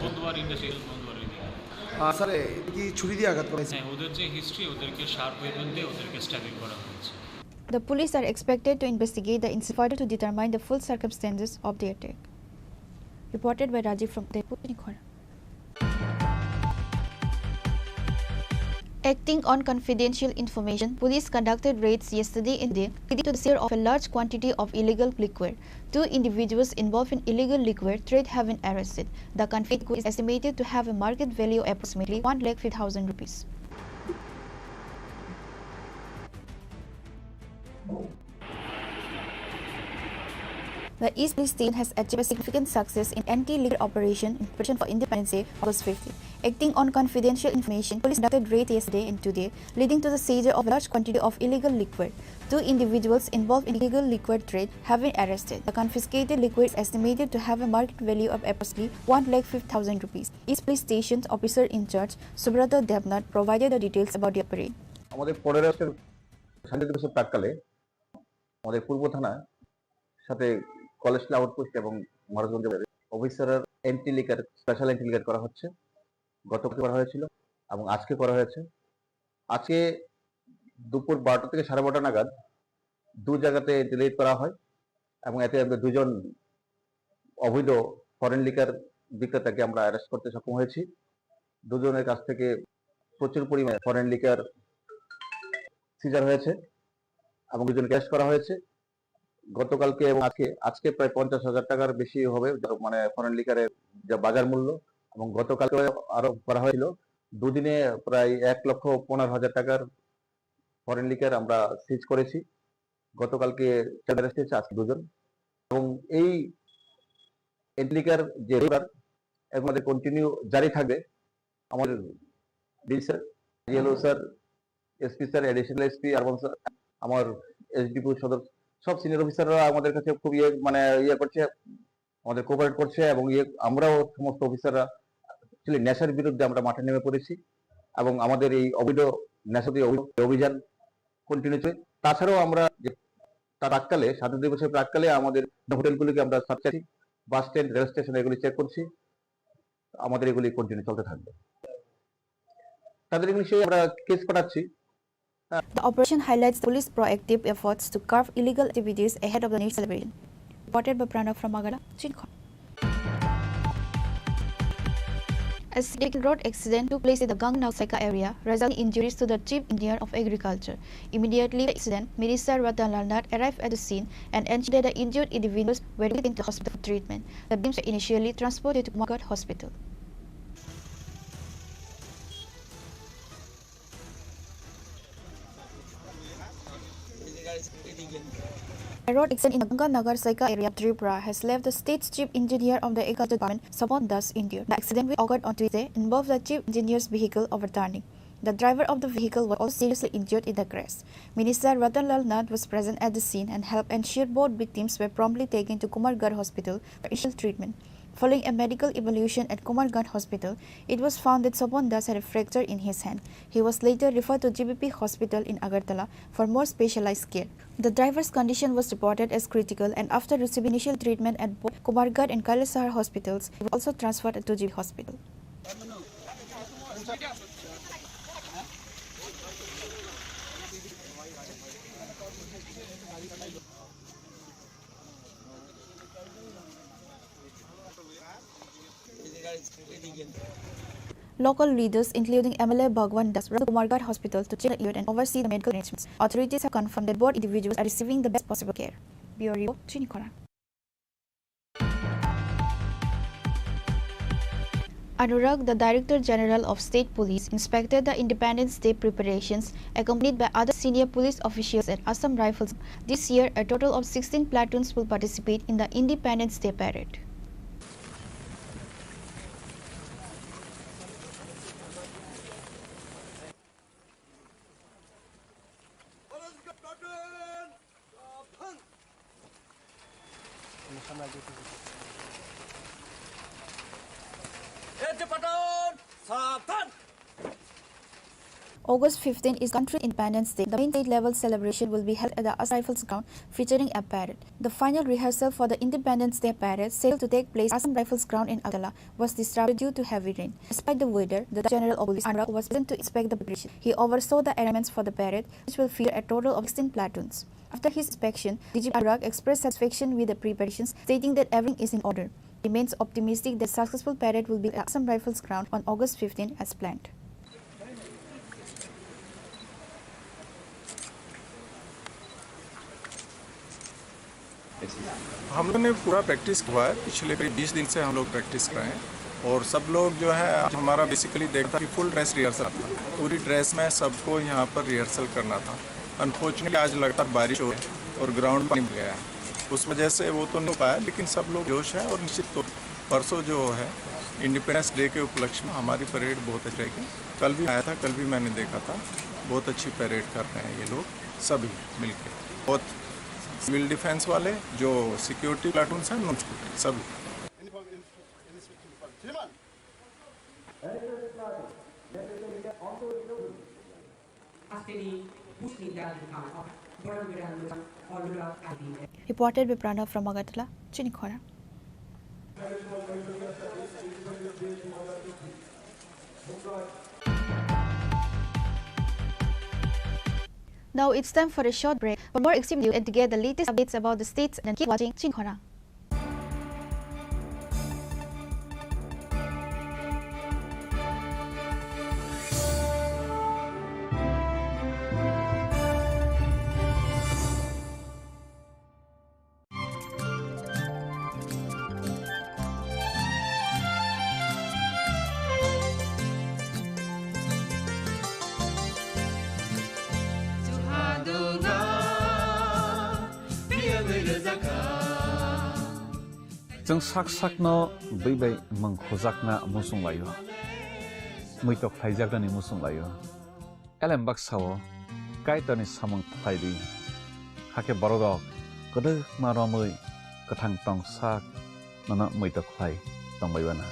বন্ধুয়ার ইন্ডাস্ট্রিয়াল বন্ধুয়ার এদিকে। স্যার কি ছুরি দিয়ে আঘাত করা হয়েছে? হ্যাঁ ওদের যে হিস্ট্রি ওদেরকে শার্প ওয়েপন দিয়ে ওদেরকে স্ট্যাবিং করা হয়েছে। The police are expected to investigate the incident further to determine the full circumstances of the attack. Reported by Rajiv from Udaipur, Chini Khorang. Acting on confidential information, police conducted raids yesterday in the day, leading to the seizure of a large quantity of illegal liquor. Two individuals involved in illegal liquor trade have been arrested. The confiscated good is estimated to have a market value of approximately 1,50,000 rupees. The East Police Station has achieved a significant success in anti-liquor operation in preparation for Independence Day, August 15. Acting on confidential information, police conducted raids yesterday and today, leading to the seizure of a large quantity of illegal liquor. Two individuals involved in illegal liquor trade have been arrested. The confiscated liquor is estimated to have a market value of approximately 1,50,000 rupees. East Police Station's officer in charge, Subrata Devnath, provided the details about the operation. আমাদের 15 আগস্টের শান্তি দিবসের প্রাককালে আমাদের পূর্ব থানা সাথে college outpost এবং মহারাজগঞ্জের অফিসারের anti liquor special anti liquor করা হচ্ছে। গতকাল করা হয়েছিল এবং আজকে করা হয়েছে। আজকে দুপুর 12টা থেকে 12:30 নাগাদ দু জায়গাতে ডিলিট করা হয় এবং এতে আমরা দুজন অবৈধ ফরেন লিকার বিক্রেতাকে আমরা অ্যারেস্ট করতে সক্ষম হয়েছি। দুজনের কাছ থেকে প্রচুর পরিমাণে ফরেন লিকার সিজার হয়েছে এবং দুজনকে অ্যারেস্ট করা হয়েছে। গতকালকে এবং আজকে প্রায় 50,000 টাকার বেশি হবে মানে ফরেন লিকারের যা বাজার মূল্য এবং গতকালকে আরো করা হয়েছিল। দুদিনে প্রায় 1,15,000 টাকার ফরেন লিকার আমরা সিজ করেছি। গতকালকে অ্যারেস্ট হয়েছে আজকে দুজন এবং এই লিকার যে আমাদের কন্টিনিউ জারি থাকবে। আমাদের DC sir, yellow sir, SP sir, additional SP urban sir, আমার এসডিপি সদর সব সিনিয়র অফিসাররা আমাদের কাছে খুব করছে, আমাদের কোঅপারেট করছে এবং আমরাও সমস্ত অফিসাররা অ্যাকচুয়ালি নেশার বিরুদ্ধে আমরা মাঠে নেমে পড়েছি এবং আমাদের এই অবৈধ নেশা অভিযান কন্টিনিউ চলে। তাছাড়াও আমরা তার প্রাককালে স্বাধীনতা দিবসের প্রাককালে আমাদের হোটেলগুলিকে আমরা সার্চ করছি, বাস স্ট্যান্ড, রেল স্টেশন এগুলি চেক করছি। আমাদের এগুলি কন্টিনিউ চলতে থাকবে। তাদের বিষয়ে আমরা কেস পাঠাচ্ছি। The operation highlights police proactive efforts to curb illegal activities ahead of the new celebration. Reported by Pranav from Magala, Chini Khorang. A significant road accident took place in the Gangnam Saika area, resulting in injuries to the chief engineer of agriculture. Immediately after the accident, Minister Ratanlal Nath arrived at the scene and ensured that the injured individuals were taken to hospital for treatment. The victims were initially transported to Kumargat Hospital. A road accident in the Ganganagar Saika area of Tripura has left the state's chief engineer of the agriculture department, Sapon Das, injured. The accident, which occurred on Tuesday, involved the chief engineer's vehicle overturning. The driver of the vehicle was also seriously injured in the crash. Minister Ratanlal Nath was present at the scene and helped ensure both victims were promptly taken to Kumargarh Hospital for initial treatment. Following a medical evaluation at Kumarghat Hospital, it was found that Sopan Das had a fracture in his hand. He was later referred to GBP Hospital in Agartala for more specialized care. The driver's condition was reported as critical, and after receiving initial treatment at both Kumarghat and Kailasahar hospitals, he was also transferred to GBP Hospital. Local leaders, including MLA Bhagwan Das, went to Kumarghat Hospital to check the event and oversee the medical arrangements. Authorities have confirmed that both individuals are receiving the best possible care. Bureau Report, Chini Khorang. Anurag, the Director General of State Police, inspected the Independence Day preparations accompanied by other senior police officials at Assam Rifles. This year, a total of 16 platoons will participate in the Independence Day parade. August 15 is Country Independence Day. The main state-level celebration will be held at the Assam Rifles ground, featuring a parade. The final rehearsal for the Independence Day parade, scheduled to take place at Assam Rifles ground in Agartala, was disrupted due to heavy rain. Despite the weather, the General of Police Anurag was present to inspect the preparation. He oversaw the arrangements for the parade, which will feature a total of 16 platoons. After his inspection, DGP Anurag expressed satisfaction with the preparations, stating that everything is in order. He remains optimistic that successful parade will be at Assam Rifles ground on August 15 as planned. हम लोग ने पूरा practice हुआ है। पिछले करीब 20 दिन से हम लोग प्रैक्टिस कर रहे हैं और सब लोग जो है हमारा बेसिकली देखा कि फुल ड्रेस रिहर्सल था। पूरी ड्रेस में सबको यहाँ पर रिहर्सल करना था। अनफॉर्चुनेटली आज लगातार बारिश हो है और ग्राउंड पानी भर गया है, उस वजह से वो तो नहीं हो पाया, लेकिन सब लोग जोश है और निश्चित तौर परसों जो है इंडिपेंडेंस डे के उपलक्ष्य में हमारी परेड बहुत अच्छी रहेगी। कल भी आया था, कल भी मैंने देखा था, बहुत अच्छी परेड कर रहे हैं ये लोग सभी मिलकर। बहुत सिविल डिफेंस वाले, जो सिक्योरिटी प्लाटून्स हैं, नॉन सिक्योरिटी सभी। Reported by Pranav from Agartala, Chini Khorang. Now it's time for a short break. For more extreme news and to get the latest updates about the states, then keep watching Chini Khorang. जों साक साकनो बैबाय मंखजाकना मुसुं लायो मैतक थाइजाकनि मुसुं लायो एलेम बाक्साओ काइटनि सामं थाइदि हाके बरदक गदो मारमै गथां टं साक नना मैतक Thai तंबायबाना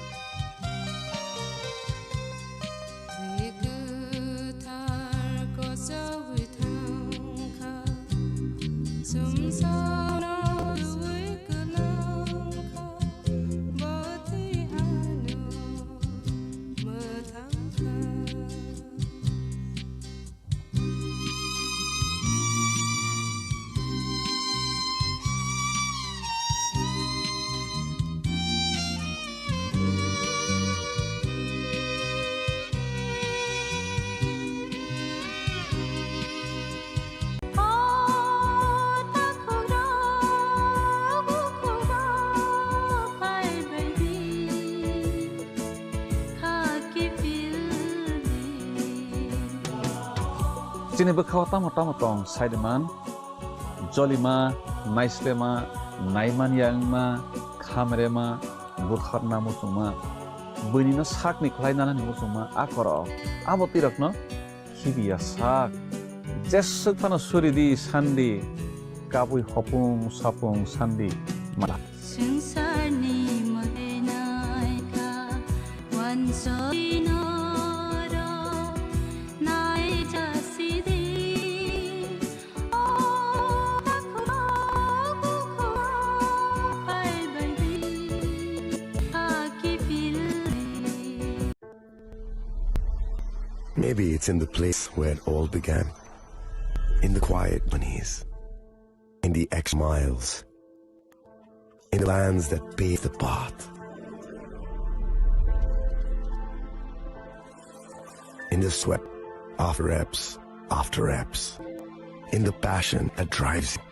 Chini bekhaw tamo Saideman, Jolima, Naislema, Naiman Yangma, Kamerema, Bukharna Musuma, Bunino Sakni Klainana Musuma, Akoro, Abotirakno, Hibia Sak, Jesupano Suridi, Sandi, Kabui Hopung, Sapung, Sandi, Mala. Maybe it's in the place where it all began. In the quiet bunnies. In the X miles. In the lands that pave the path. In the sweat after reps, in the passion that drives you,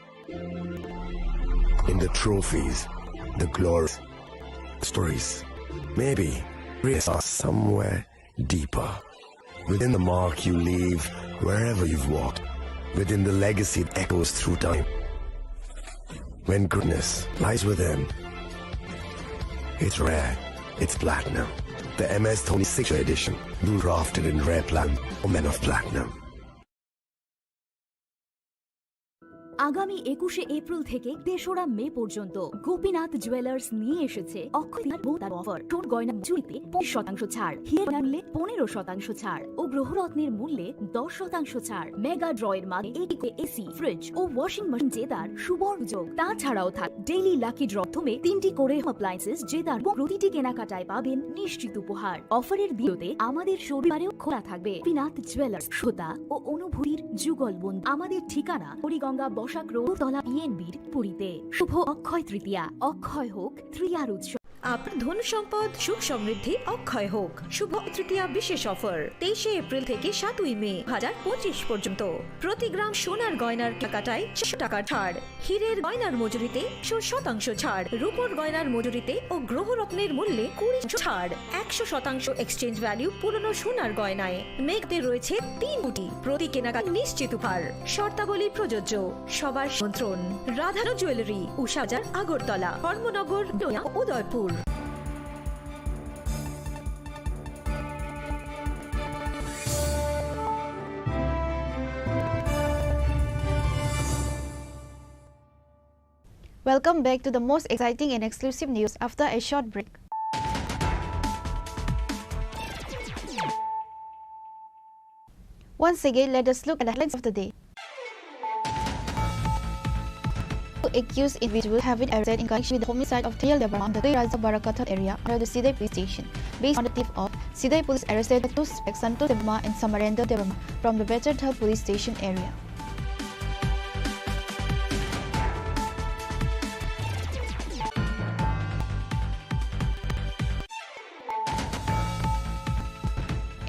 in the trophies, the glories, stories. Maybe race us somewhere deeper, within the mark you leave wherever you've walked, within the legacy that echoes through time. When goodness lies within, it's rare, it's platinum. The MS Tony Signature Edition, blue crafted in rare platinum or men of platinum. আগামী 21শে April থেকে 3রা মে পর্যন্ত Gopinath jewellers নিয়ে এসেছে অক্ষয় তৃতীয়ার offer. সোন গয়নার মূল্যে 25% ছাড়, হীরের মূল্যে 15% ছাড় ও গ্রহরত্নের মূল্যে 10% ছাড়। মেগা ড্রয়ের মাধ্যমে একটি এসি, ফ্রিজ ও ওয়াশিং মেশিন জেতার সুবর্ণ সুযোগ। তাছাড়াও থাক ডেইলি লাকি ড্র মাধ্যমে 3টি করে অ্যাপ্লায়েন্সেস জেতার প্রতিটি কেনাকাটায় পাবেন নিশ্চিত উপহার। অফারের দিনতে আমাদের শনিবারেও খোলা থাকবে গোপীনাথ জুয়েলার্স, শ্রোতা ও অনুভূতির যুগল বন্ধু। আমাদের ঠিকানা হরিগঙ্গা বসাক রোড, তলা পিএনবির পুরীতে। শুভ অক্ষয় তৃতীয়া, অক্ষয় হোক তৃতীয়ার উৎসব। আপনার ধন সম্পদ সুখ সমৃদ্ধি অক্ষয় হোক। শুভ তৃতীয়া বিশেষ অফার 23শে এপ্রিল থেকে 7ই মে 2025 পর্যন্ত। প্রতি গ্রাম সোনার গয়নার কেনাকাটায় 400 টাকা ছাড়, হীরের গয়নার মজুরিতে 100% ছাড়, রূপোর গয়নার মজুরিতে ও গ্রহরত্নের মূল্যে 20% ছাড়, 100% এক্সচেঞ্জ ভ্যালু পুরনো সোনার গয়নায়। মেঘতে রয়েছে 3 কোটি, প্রতি কেনাকাটা নিশ্চিত উপহার। শর্তাবলী প্রযোজ্য। সবার আমন্ত্রণ। রাধারো jewellery, Ushabazar, Agartala, Dharmanagar, Udaipur. Welcome back to the most exciting and exclusive news after a short break. Once again, let us look at the headlines of the day. Two accused individuals have been arrested in connection with the homicide of 3 laborers on the Raza Barakatan area under the Sidai police station. Based on the tip of, Sidai police arrested the 2 suspects Santosh Deva and Samarendra Deva from the Vetterdhal police station area.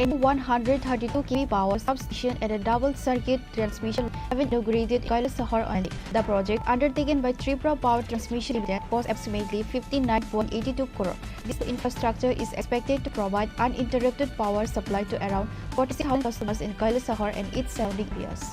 A 132 kV power substation and a double circuit transmission have been inaugurated in Kailasahar only. The project, undertaken by Tripura Power Transmission Limited, cost approximately 59.82 crore. This infrastructure is expected to provide uninterrupted power supply to around 46,000 customers in Kailasahar and its surrounding areas.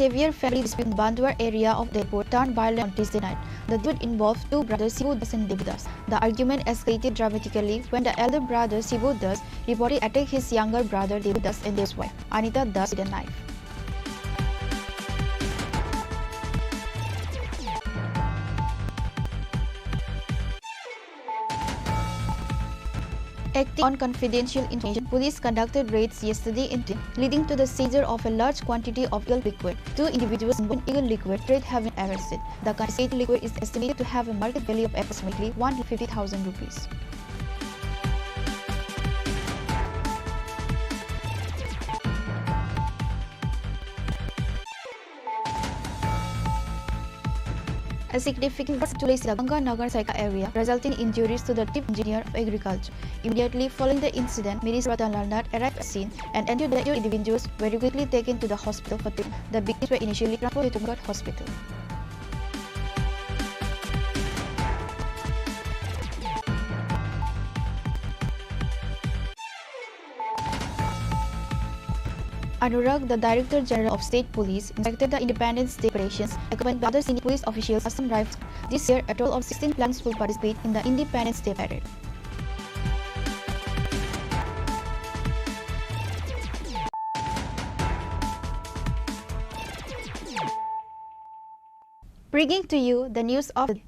Severe family dispute in Bandwar area of Jaipur turned violent on Tuesday night. The dispute involved 2 brothers Shibu Das and Devi Das. The argument escalated dramatically when the elder brother Shibu Das reportedly attacked his younger brother Devi Das and his wife Anita Das with a knife. Acting on confidential information, police conducted raids yesterday in Tin, leading to the seizure of a large quantity of illegal liquid. 2 individuals involved in illegal liquid trade have been arrested. The confiscated liquid is estimated to have a market value of approximately 150,000 rupees. A significant burst took place in the Ganga Nagar Saika area, resulting in injuries to the chief engineer of agriculture. Immediately following the incident, Minister Ratan Lalnat arrived at the scene and ensured that 2 individuals were quickly taken to the hospital for treatment. The victims were initially transported to Tumgat Hospital. Anurag, the Director General of State Police, inspected the Independence Day operations accompanied by other senior police officials and some rifles. This year, a total of 16 plants will participate in the Independence Day parade. Bringing to you the news of the day.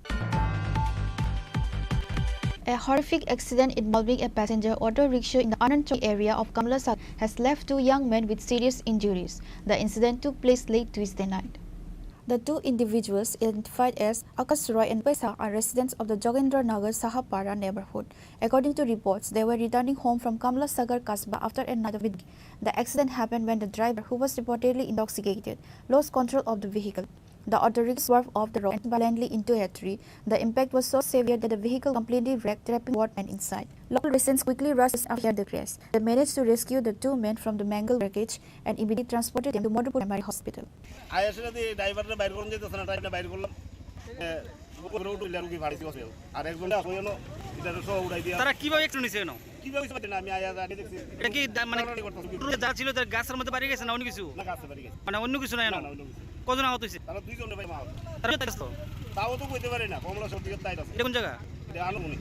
A horrific accident involving a passenger auto rickshaw in the Anand Chowk area of Kamla Sagar has left 2 young men with serious injuries. The incident took place late Tuesday night. The 2 individuals, identified as Akash Roy and Pesa, are residents of the Jogendra Nagar Sahapara neighborhood. According to reports, they were returning home from Kamla Sagar Kasbah after a night of drinking. The accident happened when the driver, who was reportedly intoxicated, lost control of the vehicle. The auto rickshaw swerved off the road and violently into a tree. The impact was so severe that the vehicle completely wrecked, trapping both men inside. Local residents quickly rushed after the crash. They managed to rescue the 2 men from the mangled wreckage and immediately transported them to Madhupur Primary Hospital. তারা কিভাবে একটু নিচে কেন এটা কি মানে যা ছিল তার গাছের মধ্যে বাড়ি গেছে না অন্য কিছু মানে অন্য কিছু না কজন আহত হয়েছে তাও তো বলতে পারি না কমলা সব দিকে তাই আছে এটা কোন জায়গা আনুমনি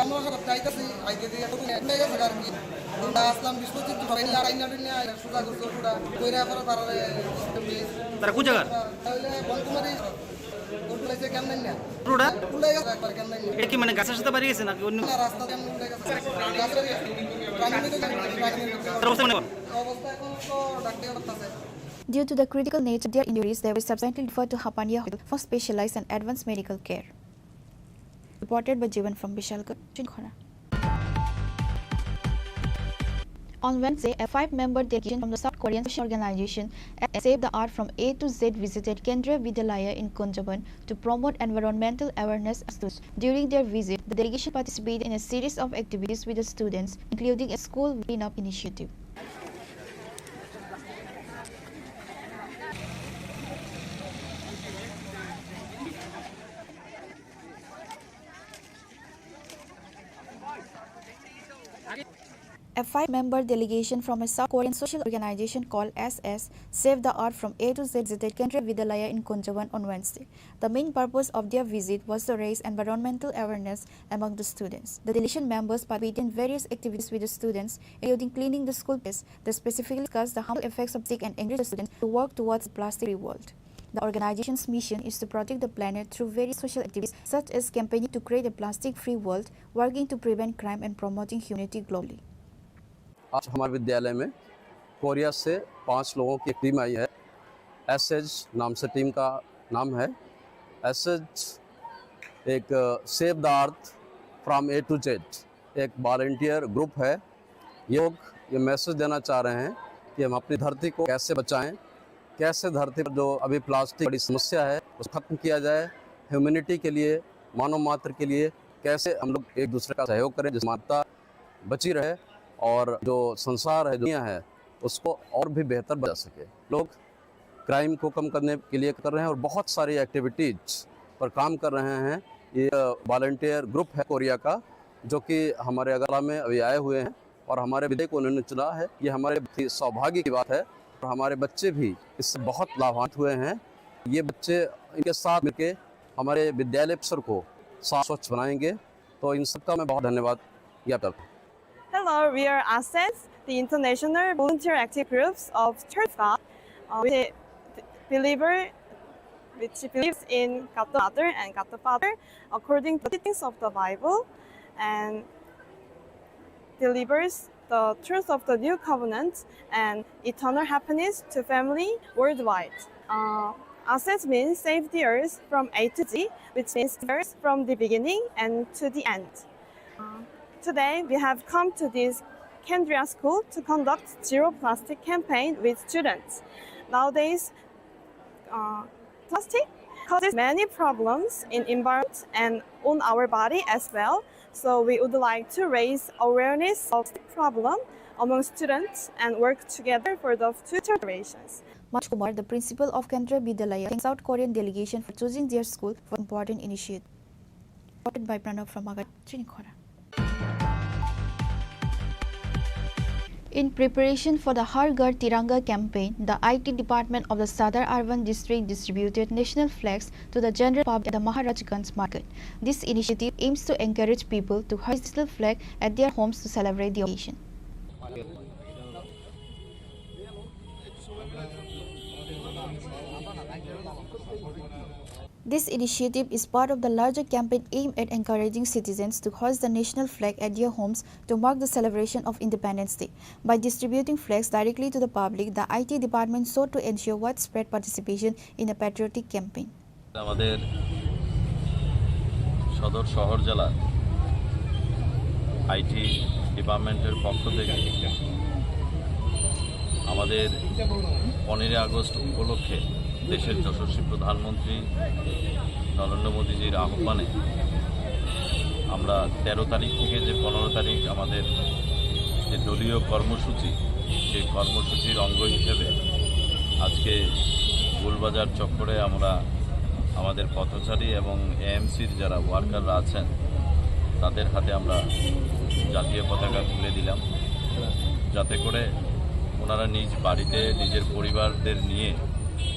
আমরা সব চাইতেছি আইতে দিয়ে তো নেই গেছে আর কি আমরা আসলাম বিস্কুট সবাই লড়াই না নিয়ে সুদা করতে সুদা কইরা পরে তারা কোন জায়গা তাহলে বলকুমারি কোন প্লেসে কেন না রোডা উল্লে গেছে একবার কেন না এটা কি মানে গাছের সাথে বাড়ি গেছে নাকি অন্য রাস্তা দিয়ে উল্লে গেছে গাছের অবস্থা এখন তো ডাক্তার করতেছে Due to the critical nature of their injuries, they were subsequently referred to Hapania Hospital for specialized and advanced medical care. Reported by Jivan from Bishalgarh, Chini Khorang. On Wednesday, a 5-member delegation from the South Korean social organization Save the Art from A to Z visited Kendriya Vidyalaya in Kunjaban to promote environmental awareness of students. During their visit, the delegation participated in a series of activities with the students, including a school cleanup initiative. A 5-member delegation from a South Korean social organization called SS Save the Art from A to Z visited Kendriya Vidyalaya in Kunjaban on Wednesday. The main purpose of their visit was to raise environmental awareness among the students. The delegation members participated in various activities with the students, including cleaning the school place. They specifically discussed the harmful effects of plastic and encouraged the students to work towards a plastic-free world. The organization's mission is to protect the planet through various social activities such as campaigning to create a plastic-free world, working to prevent crime and promoting humanity globally. आज हमारे विद्यालय में Korea से 5 लोगों की एक team आई है। SH नाम से टीम का नाम है। एसएच एक save the earth from A to Z एक वॉलंटियर ग्रुप है। ये लोग ये मैसेज देना चाह रहे हैं कि हम अपनी धरती को कैसे बचाएं, कैसे धरती पर जो अभी प्लास्टिक बड़ी समस्या है उसको खत्म किया जाए, ह्यूमैनिटी के लिए, मानव मात्र के लिए कैसे हम लोग एक दूसरे का सहयोग करें जिससे मानवता बची रहे और जो संसार है, दुनिया है, उसको और भी बेहतर बना सके। लोग क्राइम को कम करने के लिए कर रहे हैं और बहुत सारी एक्टिविटीज़ पर काम कर रहे हैं। ये वॉलंटियर ग्रुप है कोरिया का जो कि हमारे अगला में अभी आए हुए हैं और हमारे विद्यालय को उन्होंने चुना है। ये हमारे सौभाग्य की बात है और हमारे बच्चे भी इससे बहुत लाभान्वित हुए हैं। ये बच्चे इनके साथ मिलकर हमारे विद्यालय परिसर को साफ स्वच्छ बनाएंगे, तो इन सबका मैं बहुत धन्यवाद ज्ञापन करता हूँ। Hello, we are ASES, the international volunteer active groups of Church which believes in God the Mother and God the Father according to the teachings of the Bible and delivers the truth of the new covenant and eternal happiness to family worldwide. ASES means save the earth from A to Z, which means the earth from the beginning and to the end. Today, we have come to this Kendriya school to conduct Zero Plastic campaign with students. Nowadays, plastic causes many problems in environment and on our body as well. So we would like to raise awareness of the problem among students and work together for the future generations. Manoj Kumar, the principal of Kendriya Vidyalaya, thanks South Korean delegation for choosing their school for important initiative. Reported by Pranav from Chini Khorang. In preparation for the Har Ghar Tiranga campaign, the IT department of the Sadar Urban District distributed national flags to the general public at the Maharajganj market. This initiative aims to encourage people to hoist the flag at their homes to celebrate the occasion. This initiative is part of the larger campaign aimed at encouraging citizens to hoist the national flag at their homes to mark the celebration of Independence Day. By distributing flags directly to the public, the IT department sought to ensure widespread participation in a patriotic campaign. আমাদের সদর শহর জেলার IT ডিপার্টমেন্টের পক্ষ থেকে আমাদের 15 August উপলক্ষে দেশের যশস্বী প্রধানমন্ত্রী নরেন্দ্র মোদীজির আহ্বানে আমরা 13 তারিখ থেকে যে 15 তারিখ আমাদের যে দলীয় কর্মসূচি সেই কর্মসূচির অঙ্গ হিসেবে আজকে গোলবাজার চক্করে আমরা আমাদের পথচারী এবং এএমসির যারা ওয়ার্কাররা আছেন তাদের হাতে আমরা জাতীয় পতাকা তুলে দিলাম, যাতে করে ওনারা নিজ বাড়িতে নিজের পরিবারদের নিয়ে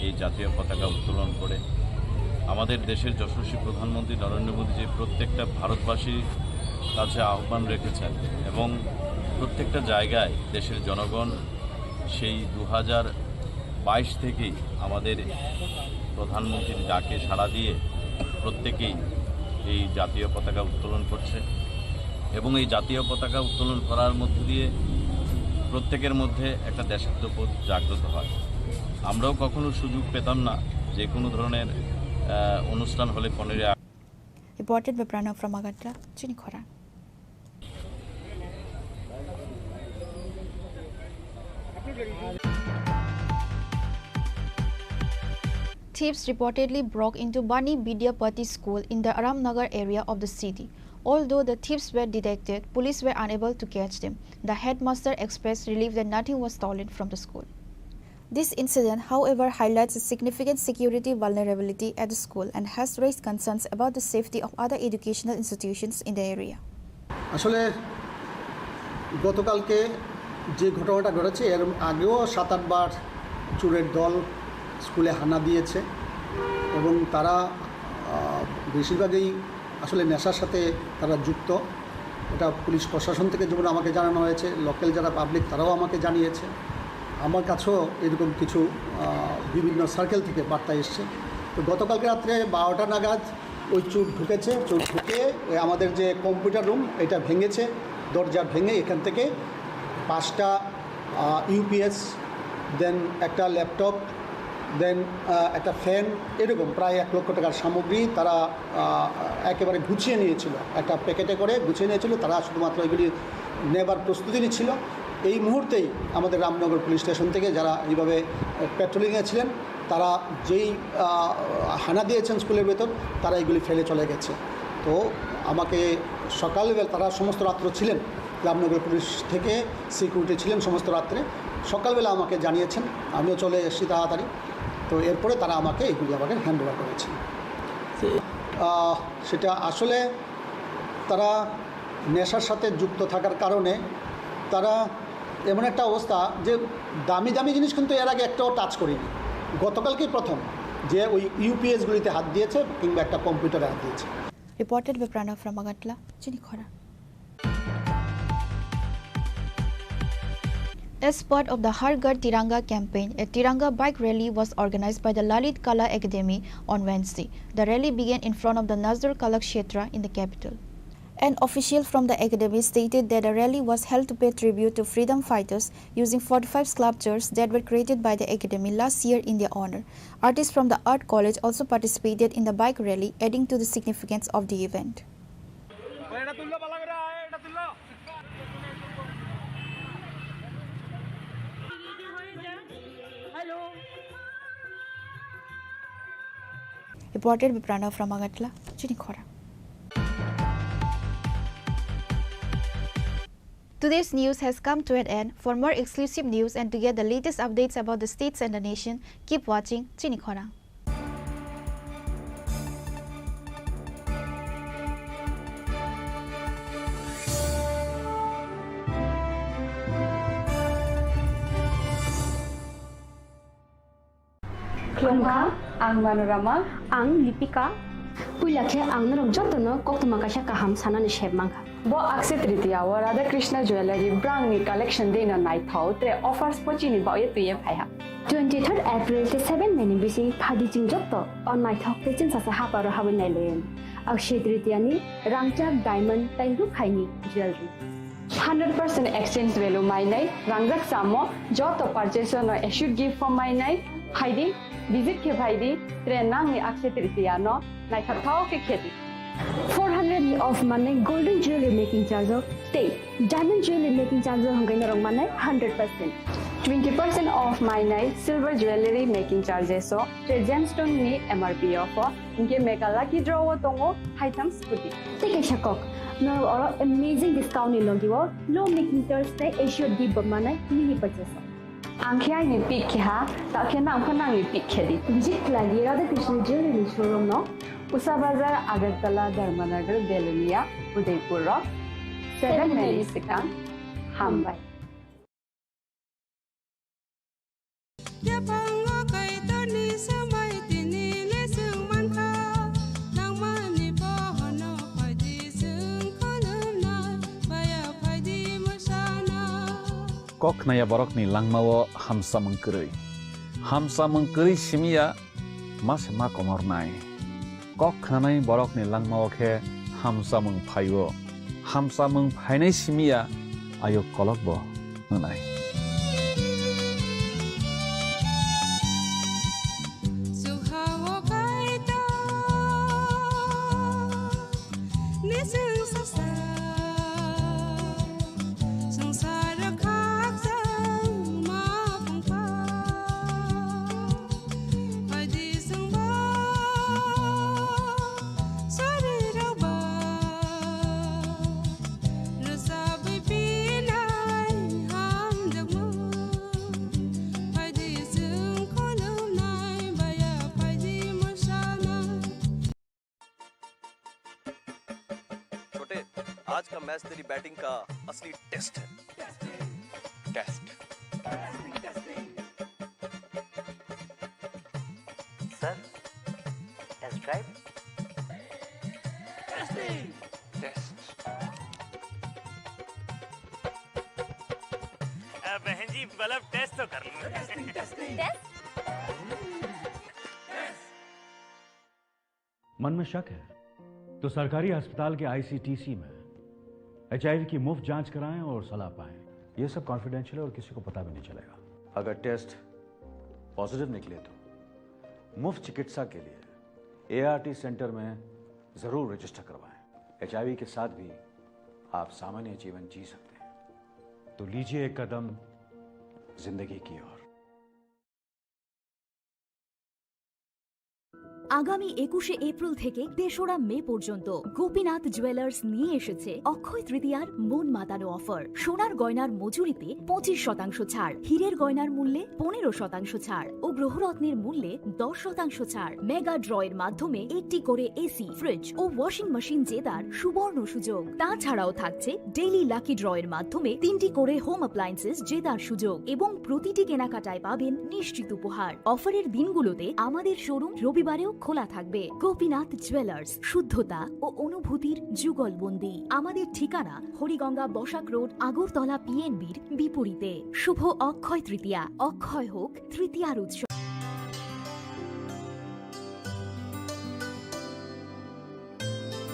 এই জাতীয় পতাকা উত্তোলন করে আমাদের দেশের যশস্বী প্রধানমন্ত্রী নরেন্দ্র মোদীজি প্রত্যেকটা ভারতবাসীর কাছে আহ্বান রেখেছেন এবং প্রত্যেকটা জায়গায় দেশের জনগণ সেই 2022 থেকেই আমাদের প্রধানমন্ত্রীর ডাকে সাড়া দিয়ে প্রত্যেকেই এই জাতীয় পতাকা উত্তোলন করছে এবং এই জাতীয় পতাকা উত্তোলন করার মধ্য দিয়ে প্রত্যেকের মধ্যে একটা দেশাত্মবোধ জাগ্রত হয়। আমরাও কখনো সুযোগ পেতাম না যে কোনো ধরনের অনুষ্ঠান হলে 15 Reported by Pranav from Agartala, Chini Khorang. Thieves reportedly broke into Bani Vidyapati School in the Aramnagar area of the city. Although the thieves were detected, police were unable to catch them. The headmaster expressed relief that nothing was stolen from the school. This incident, however, highlights a significant security vulnerability at the school and has raised concerns about the safety of other educational institutions in the area. আসলে গতকালকে যে ঘটনাটা ঘটেছে এর আগেও 7-8 বার চোরের দল স্কুলে হানা দিয়েছে এবং তারা বেশিরভাগই আসলে নেশার সাথে তারা যুক্ত। এটা পুলিশ প্রশাসন থেকে যেমন আমাকে জানানো হয়েছে, লোকাল যারা পাবলিক তারাও আমাকে জানিয়েছে। আমার কাছেও এরকম কিছু বিভিন্ন সার্কেল থেকে বার্তা এসছে। তো গতকালকে রাত্রে 12টা নাগাদ ওই চোর ঢুকেছে, চোর ঢুকে আমাদের যে কম্পিউটার রুম এটা ভেঙেছে, দরজা ভেঙে এখান থেকে 5টা ইউপিএস, দেন একটা ল্যাপটপ, দেন একটা ফ্যান, এরকম প্রায় 1 লক্ষ টাকার সামগ্রী তারা একেবারে গুছিয়ে নিয়েছিল, একটা প্যাকেটে করে গুছিয়ে নিয়েছিল। তারা শুধুমাত্র এগুলি নেবার প্রস্তুতি নিচ্ছিল। এই মুহূর্তেই আমাদের রামনগর পুলিশ স্টেশন থেকে যারা এইভাবে পেট্রোলিংয়ে ছিলেন তারা যেই হানা দিয়েছেন স্কুলের ভেতর তারা এগুলি ফেলে চলে গেছে। তো আমাকে সকালবেলা তারা সমস্ত রাত্র ছিলেন, রামনগর পুলিশ থেকে সিকিউরিটি ছিলেন সমস্ত রাত্রে। সকালবেলা আমাকে জানিয়েছেন, আমিও চলে এসেছি তাড়াতাড়ি। তো এরপরে তারা আমাকে এগুলি আমাকে হ্যান্ড ওভার করেছেন। সেটা আসলে তারা নেশার সাথে যুক্ত থাকার কারণে তারা এমন একটা অবস্থা যে দামি দামি জিনিস কিন্তু এর আগে একটাও টাচ করিনি। গতকালকেই প্রথম যে ওই ইউপিএসগুলিতে হাত দিয়েছে কিংবা একটা কম্পিউটারে হাত দিয়েছে। Reported by Pranav from Agartala, Chini Khorang. As part of the Har Ghar Tiranga campaign, a Tiranga bike rally was organized by the Lalit Kala Academy on Wednesday. The rally began in front of the Nazar Kala Kshetra in the capital. An official from the academy stated that the rally was held to pay tribute to freedom fighters using 45 sculptures that were created by the academy last year in their honor. Artists from the art college also participated in the bike rally, adding to the significance of the event. Reported by Pranav from Agartala, Chini Khorang. Today's news has come to an end. For more exclusive news and to get the latest updates about the states and the nation, keep watching Chini Khorang. Klongha, ang Manorama, ang Lipika, पुइलाखे आंगनरक जतनो कोक्तमा काशा kaham sanani sheb mangkha bo akse tritiya wa Radha Krishna jewelry brand ni collection de na nai thau tre offers pochini ba ye tuye phaiha 23rd April te 7 meni bisi phadi jing jotto on my thok te chin sa haparo habu nai len akshe tritiya ni rangchak diamond tairu khaini jewelry 100% exchange value my nai rangjak samo joto purchase no issued gift from my nai haidi visit ke bhaidi tre nang ni akshe tritiya no nai thau ke kheti 400 of money golden jewelry making charge of stay diamond jewelry making charge of hangai rong manai 100% 20% off my night silver jewelry making charges so gemstone ni MRP offer inke mega lucky draw tongo items puti take a shakok no or amazing discount in logiwo low making Thursday assured give manai mini purchase angkhya ni pick kha ta khena phonang ni pick khedi visit lagi Radha Krishna jewelry showroom no Usa Bazar Agartala Dharmanagar Belunia Udaipur 7 Mexican Hambai Kok naya borok ni langmawo hamsa mengkeri simia mas ma komor nai kok khanai borok ni langmawo khe hamsa meng phainai simia ayo kolok bo nanai आज का match तेरी batting का असली test है test sir test drive बहन जी bulb test तो कर लो मन में शक है तो सरकारी अस्पताल के ICTC में HIV की मुफ्त जांच कराएं और सलाह पाएं। ये सब कॉन्फिडेंशियल है और किसी को पता भी नहीं चलेगा। अगर टेस्ट पॉजिटिव निकले तो मुफ्त चिकित्सा के लिए ART सेंटर में जरूर रजिस्टर करवाएं। HIV के साथ भी आप सामान्य जीवन जी सकते हैं। तो लीजिए एक कदम जिंदगी की ओर। আগামী 21শে এপ্রিল থেকে ৩রা মে পর্যন্ত গোপীনাথ জুয়েলার্স নিয়ে এসেছে অক্ষয় তৃতীয়ার মন মাতানো অফার। সোনার গয়নার মজুরিতে 25% ছাড়, হীরের গয়নার মূল্যে 15% ছাড় ও গ্রহরত্নের মূল্যে 10% ছাড়। মেগা ড্রয়ের মাধ্যমে একটি করে এসি, ফ্রিজ ও ওয়াশিং মেশিন জেতার সুবর্ণ সুযোগ। তাছাড়াও থাকছে ডেইলি লাকি ড্রয়ের মাধ্যমে 3টি করে হোম অ্যাপ্লায়েন্সেস জেতার সুযোগ এবং প্রতিটি কেনাকাটায় পাবেন নিশ্চিত উপহার। অফারের দিনগুলোতে আমাদের শোরুম রবিবারেও খোলা থাকবে। গোপীনাথ জুয়েলার্স, শুদ্ধতা ও অনুভূতির যুগলবন্দি। আমাদের ঠিকানা হরিগঙ্গা বসাক রোড, আগরতলা PNBর বিপরীতে। শুভ অক্ষয় তৃতীয়া, অক্ষয় হোক তৃতীয়ার উৎসব।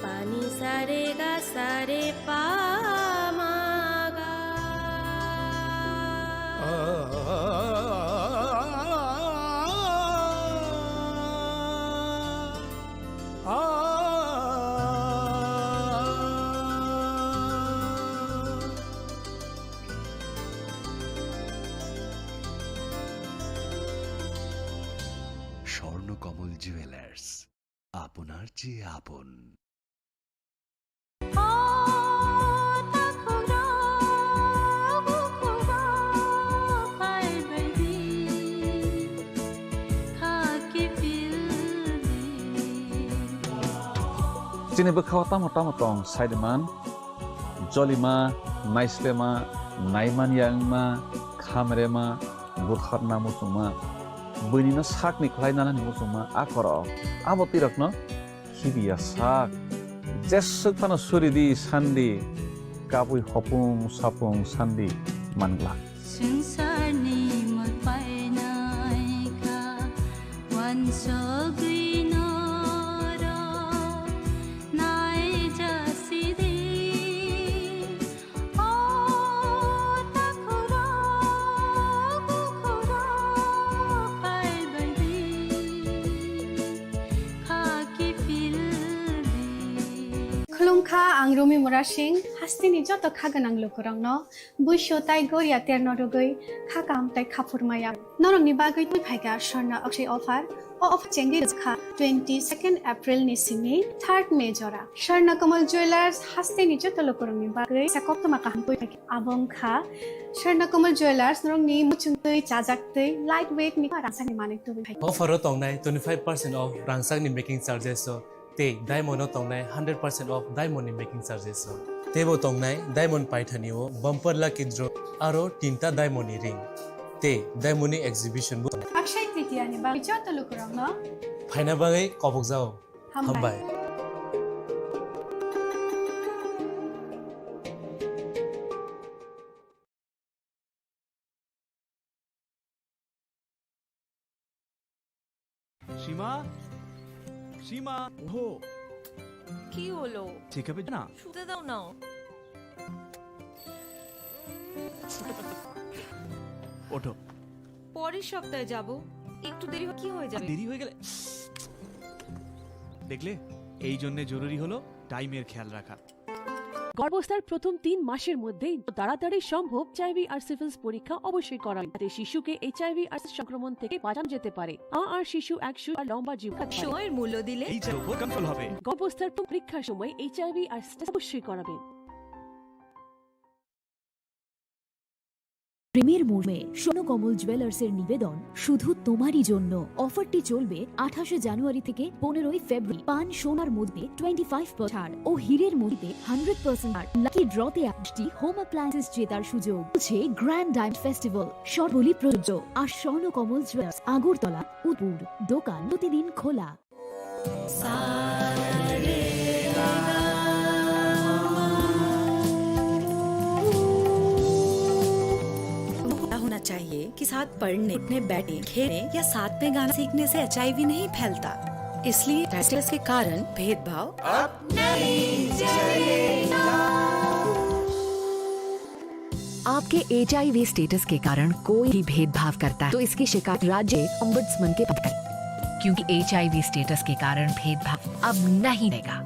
পানি সারে গা সারে পা মা গা স্বর্ণকমল জুয়েলার্স, আপনার চেয়ে আপন। Sini bekhaw tamo-tong Saideman, Jolima, Naislema, Naiman Yangma, Khamrema, Bukharna Musuma, Bunina Sakni Klainana Musuma, Akoro, Abotirakno, prithibiya sak jesuk pano suridi sandi kapui hopung sapung sandi mangla संसारनि मपाइनाइका वान्सगुइनो र नाइ जासिदे ओ ताखुरा गुखुरा पाइबैदे खाकी फिलदे खुलुमखा आं रमि मुरा सिंह हास्तिनि जत खागोनां लोगोरांनो बुइसो ताइ गोरिया तेरनो रुगै खागाम ताइ खाफुरमाया नरंनि बागै तुइ फाइगा सरना अक्षय अफार ओ अफ चेंगे खा 22 एप्रिल नि सिमी 3 मे जरा सरना कमल ज्वेलर्स हास्तिनि जत लोगोरांनि बागै साकक्तमा काहाम तुइ फाइगा आबं खा सरना कमल ज्वेलर्स नरंनि मुचुंतै चाजाक्तै लाइट वेट नि रासानि माने तुइ फाइगा ऑफर तंगनाय 25% ऑफ रांसांनि मेकिंग चार्जेस ते डायमंड तंगनाय 100% ऑफ डायमंड मेकिंग चार्जेस तेबो तंगनाय डायमंड पाइथानिओ बम्पर लकी ड्र आरो 3टा डायमंड रिंग ते डायमंड एग्जिबिशन बु अक्षय तृतीयानि बागै जत लोगोरांनो फाइना बागै कबक जाओ हामबाय সীমা সীমা ওহো কি হলো ঠিক হবে না শুতে দাও না ওঠো পরের সপ্তাহে যাব একটু দেরি কি হয়ে যাবে দেরি হয়ে গেলে দেখলে এই জন্য জরুরি হলো টাইমের খেয়াল রাখা গর্ভাবস্থার প্রথম 3 মাসের মধ্যে তাড়াতাড়ি সম্ভব এইচআইভি আর সিফিলিস পরীক্ষা অবশ্যই করান যাতে শিশুকে এইচআইভি আর সংক্রমণ থেকে বাঁচানো যেতে পারে আর শিশু একশো আর লম্বা জীবন সময়ের মূল্য দিলে এইটার উপর কন্ট্রোল হবে গর্ভাবস্থার পরীক্ষার সময় এইচআইভি আর অবশ্যই করাবেন প্রেমের মর্মে সোনকমল জুয়েলার্সের নিবেদন শুধু তোমারই জন্য অফারটি চলবে 28 জানুয়ারি থেকে 15 ফেব্রুয়ারি পান সোনার মধ্যে 25% ছাড় ও হীরের মধ্যে 100% ছাড় লাকি ড্রতে একটি হোম অ্যাপ্লায়েন্সেস জেতার সুযোগ আছে গ্র্যান্ড ডায়মন্ড ফেস্টিভ্যাল সর্বলি প্রযোজ্য আর সোনকমল জুয়েলার্স আগরতলা উদপুর দোকান প্রতিদিন খোলা होना चाहिए कि साथ पढ़ने उठने बैठने खेलने या साथ में गाना सीखने से एचआईवी नहीं फैलता इसलिए स्टेटस के कारण भेदभाव अब नहीं चलेगा। आपके एचआईवी स्टेटस के कारण कोई भी भेदभाव करता है तो इसकी शिकायत राज्य ओम्बुड्समैन के पास करें क्योंकि एचआईवी स्टेटस के कारण भेदभाव अब नहीं रहेगा।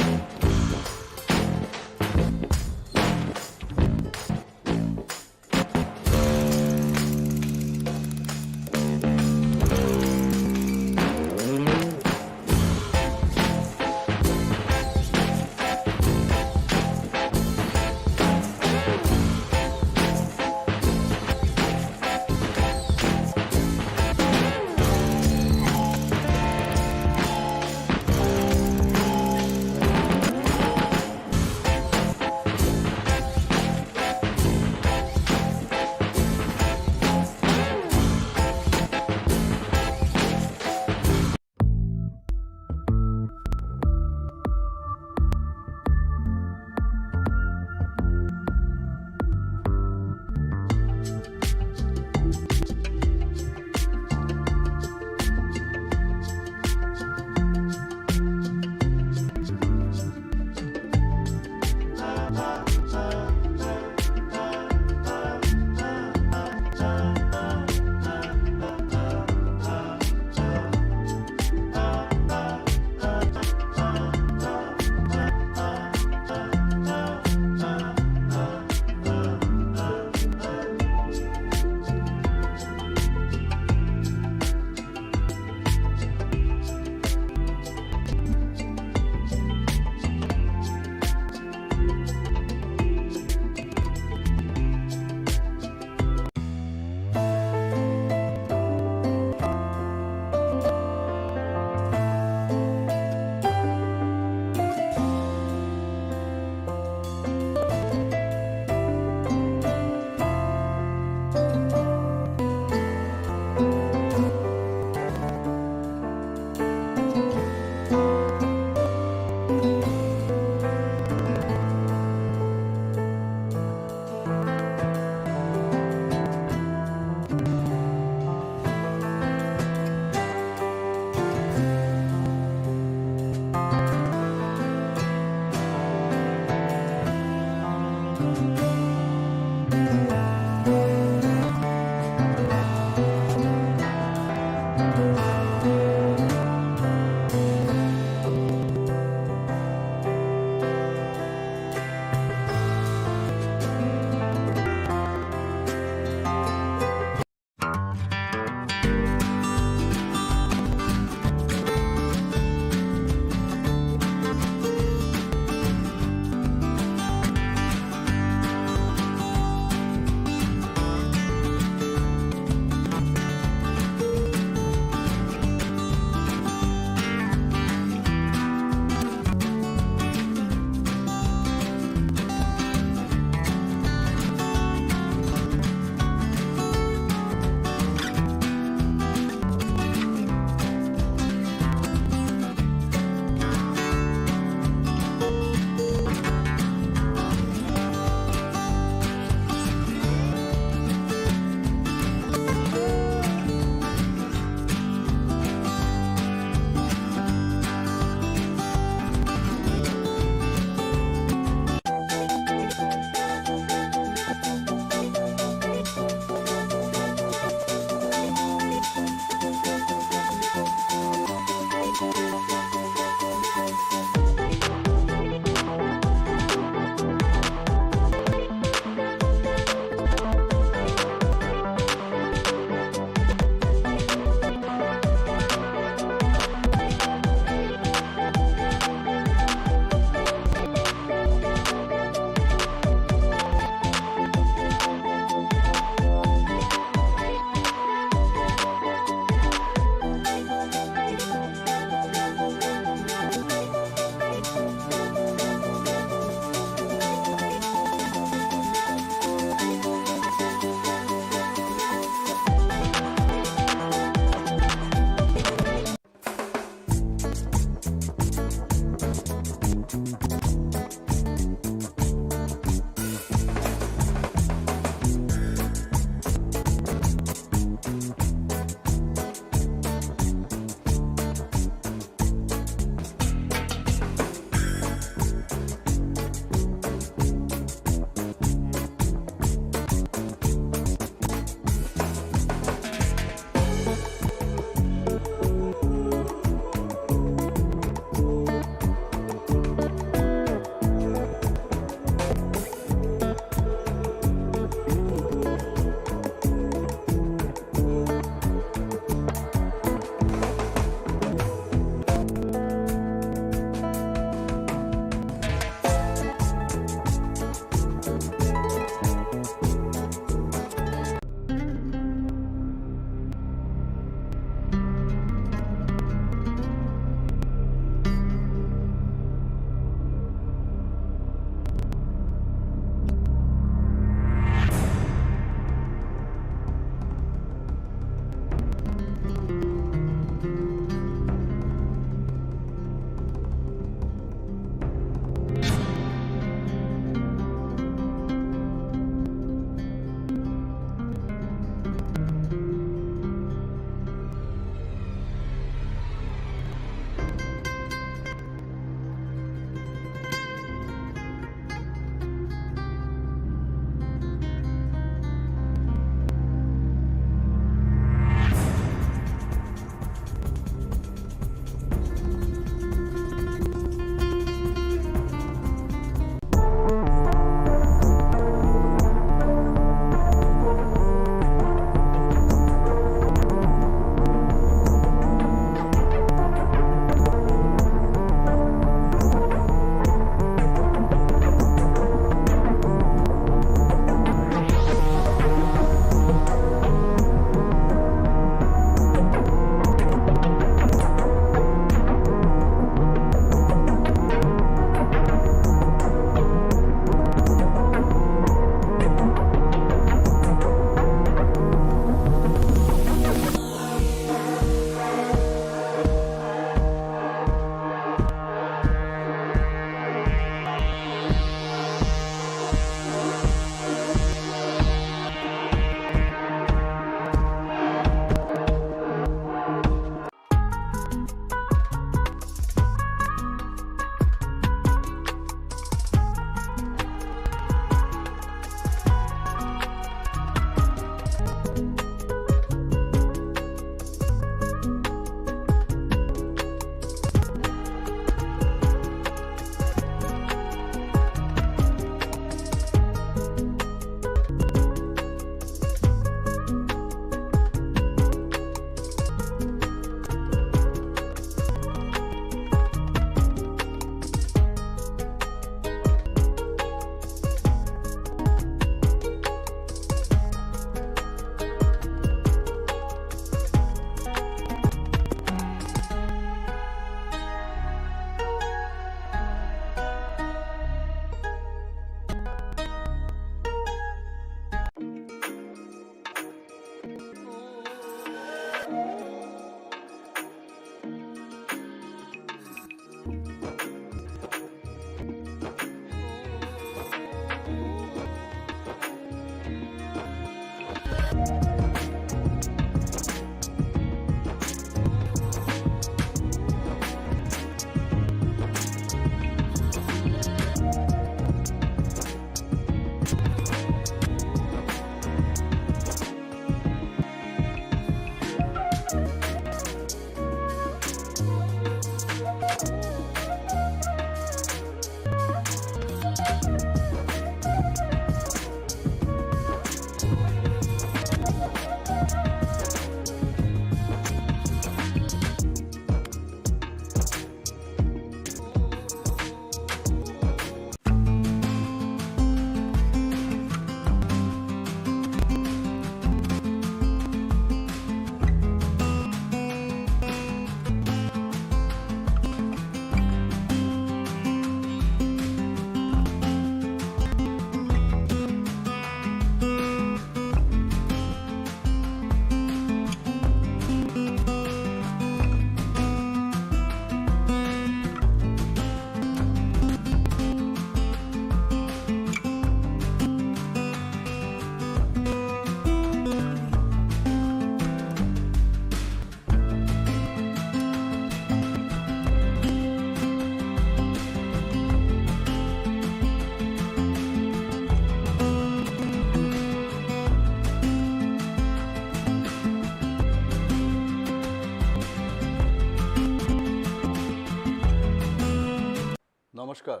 নমস্কার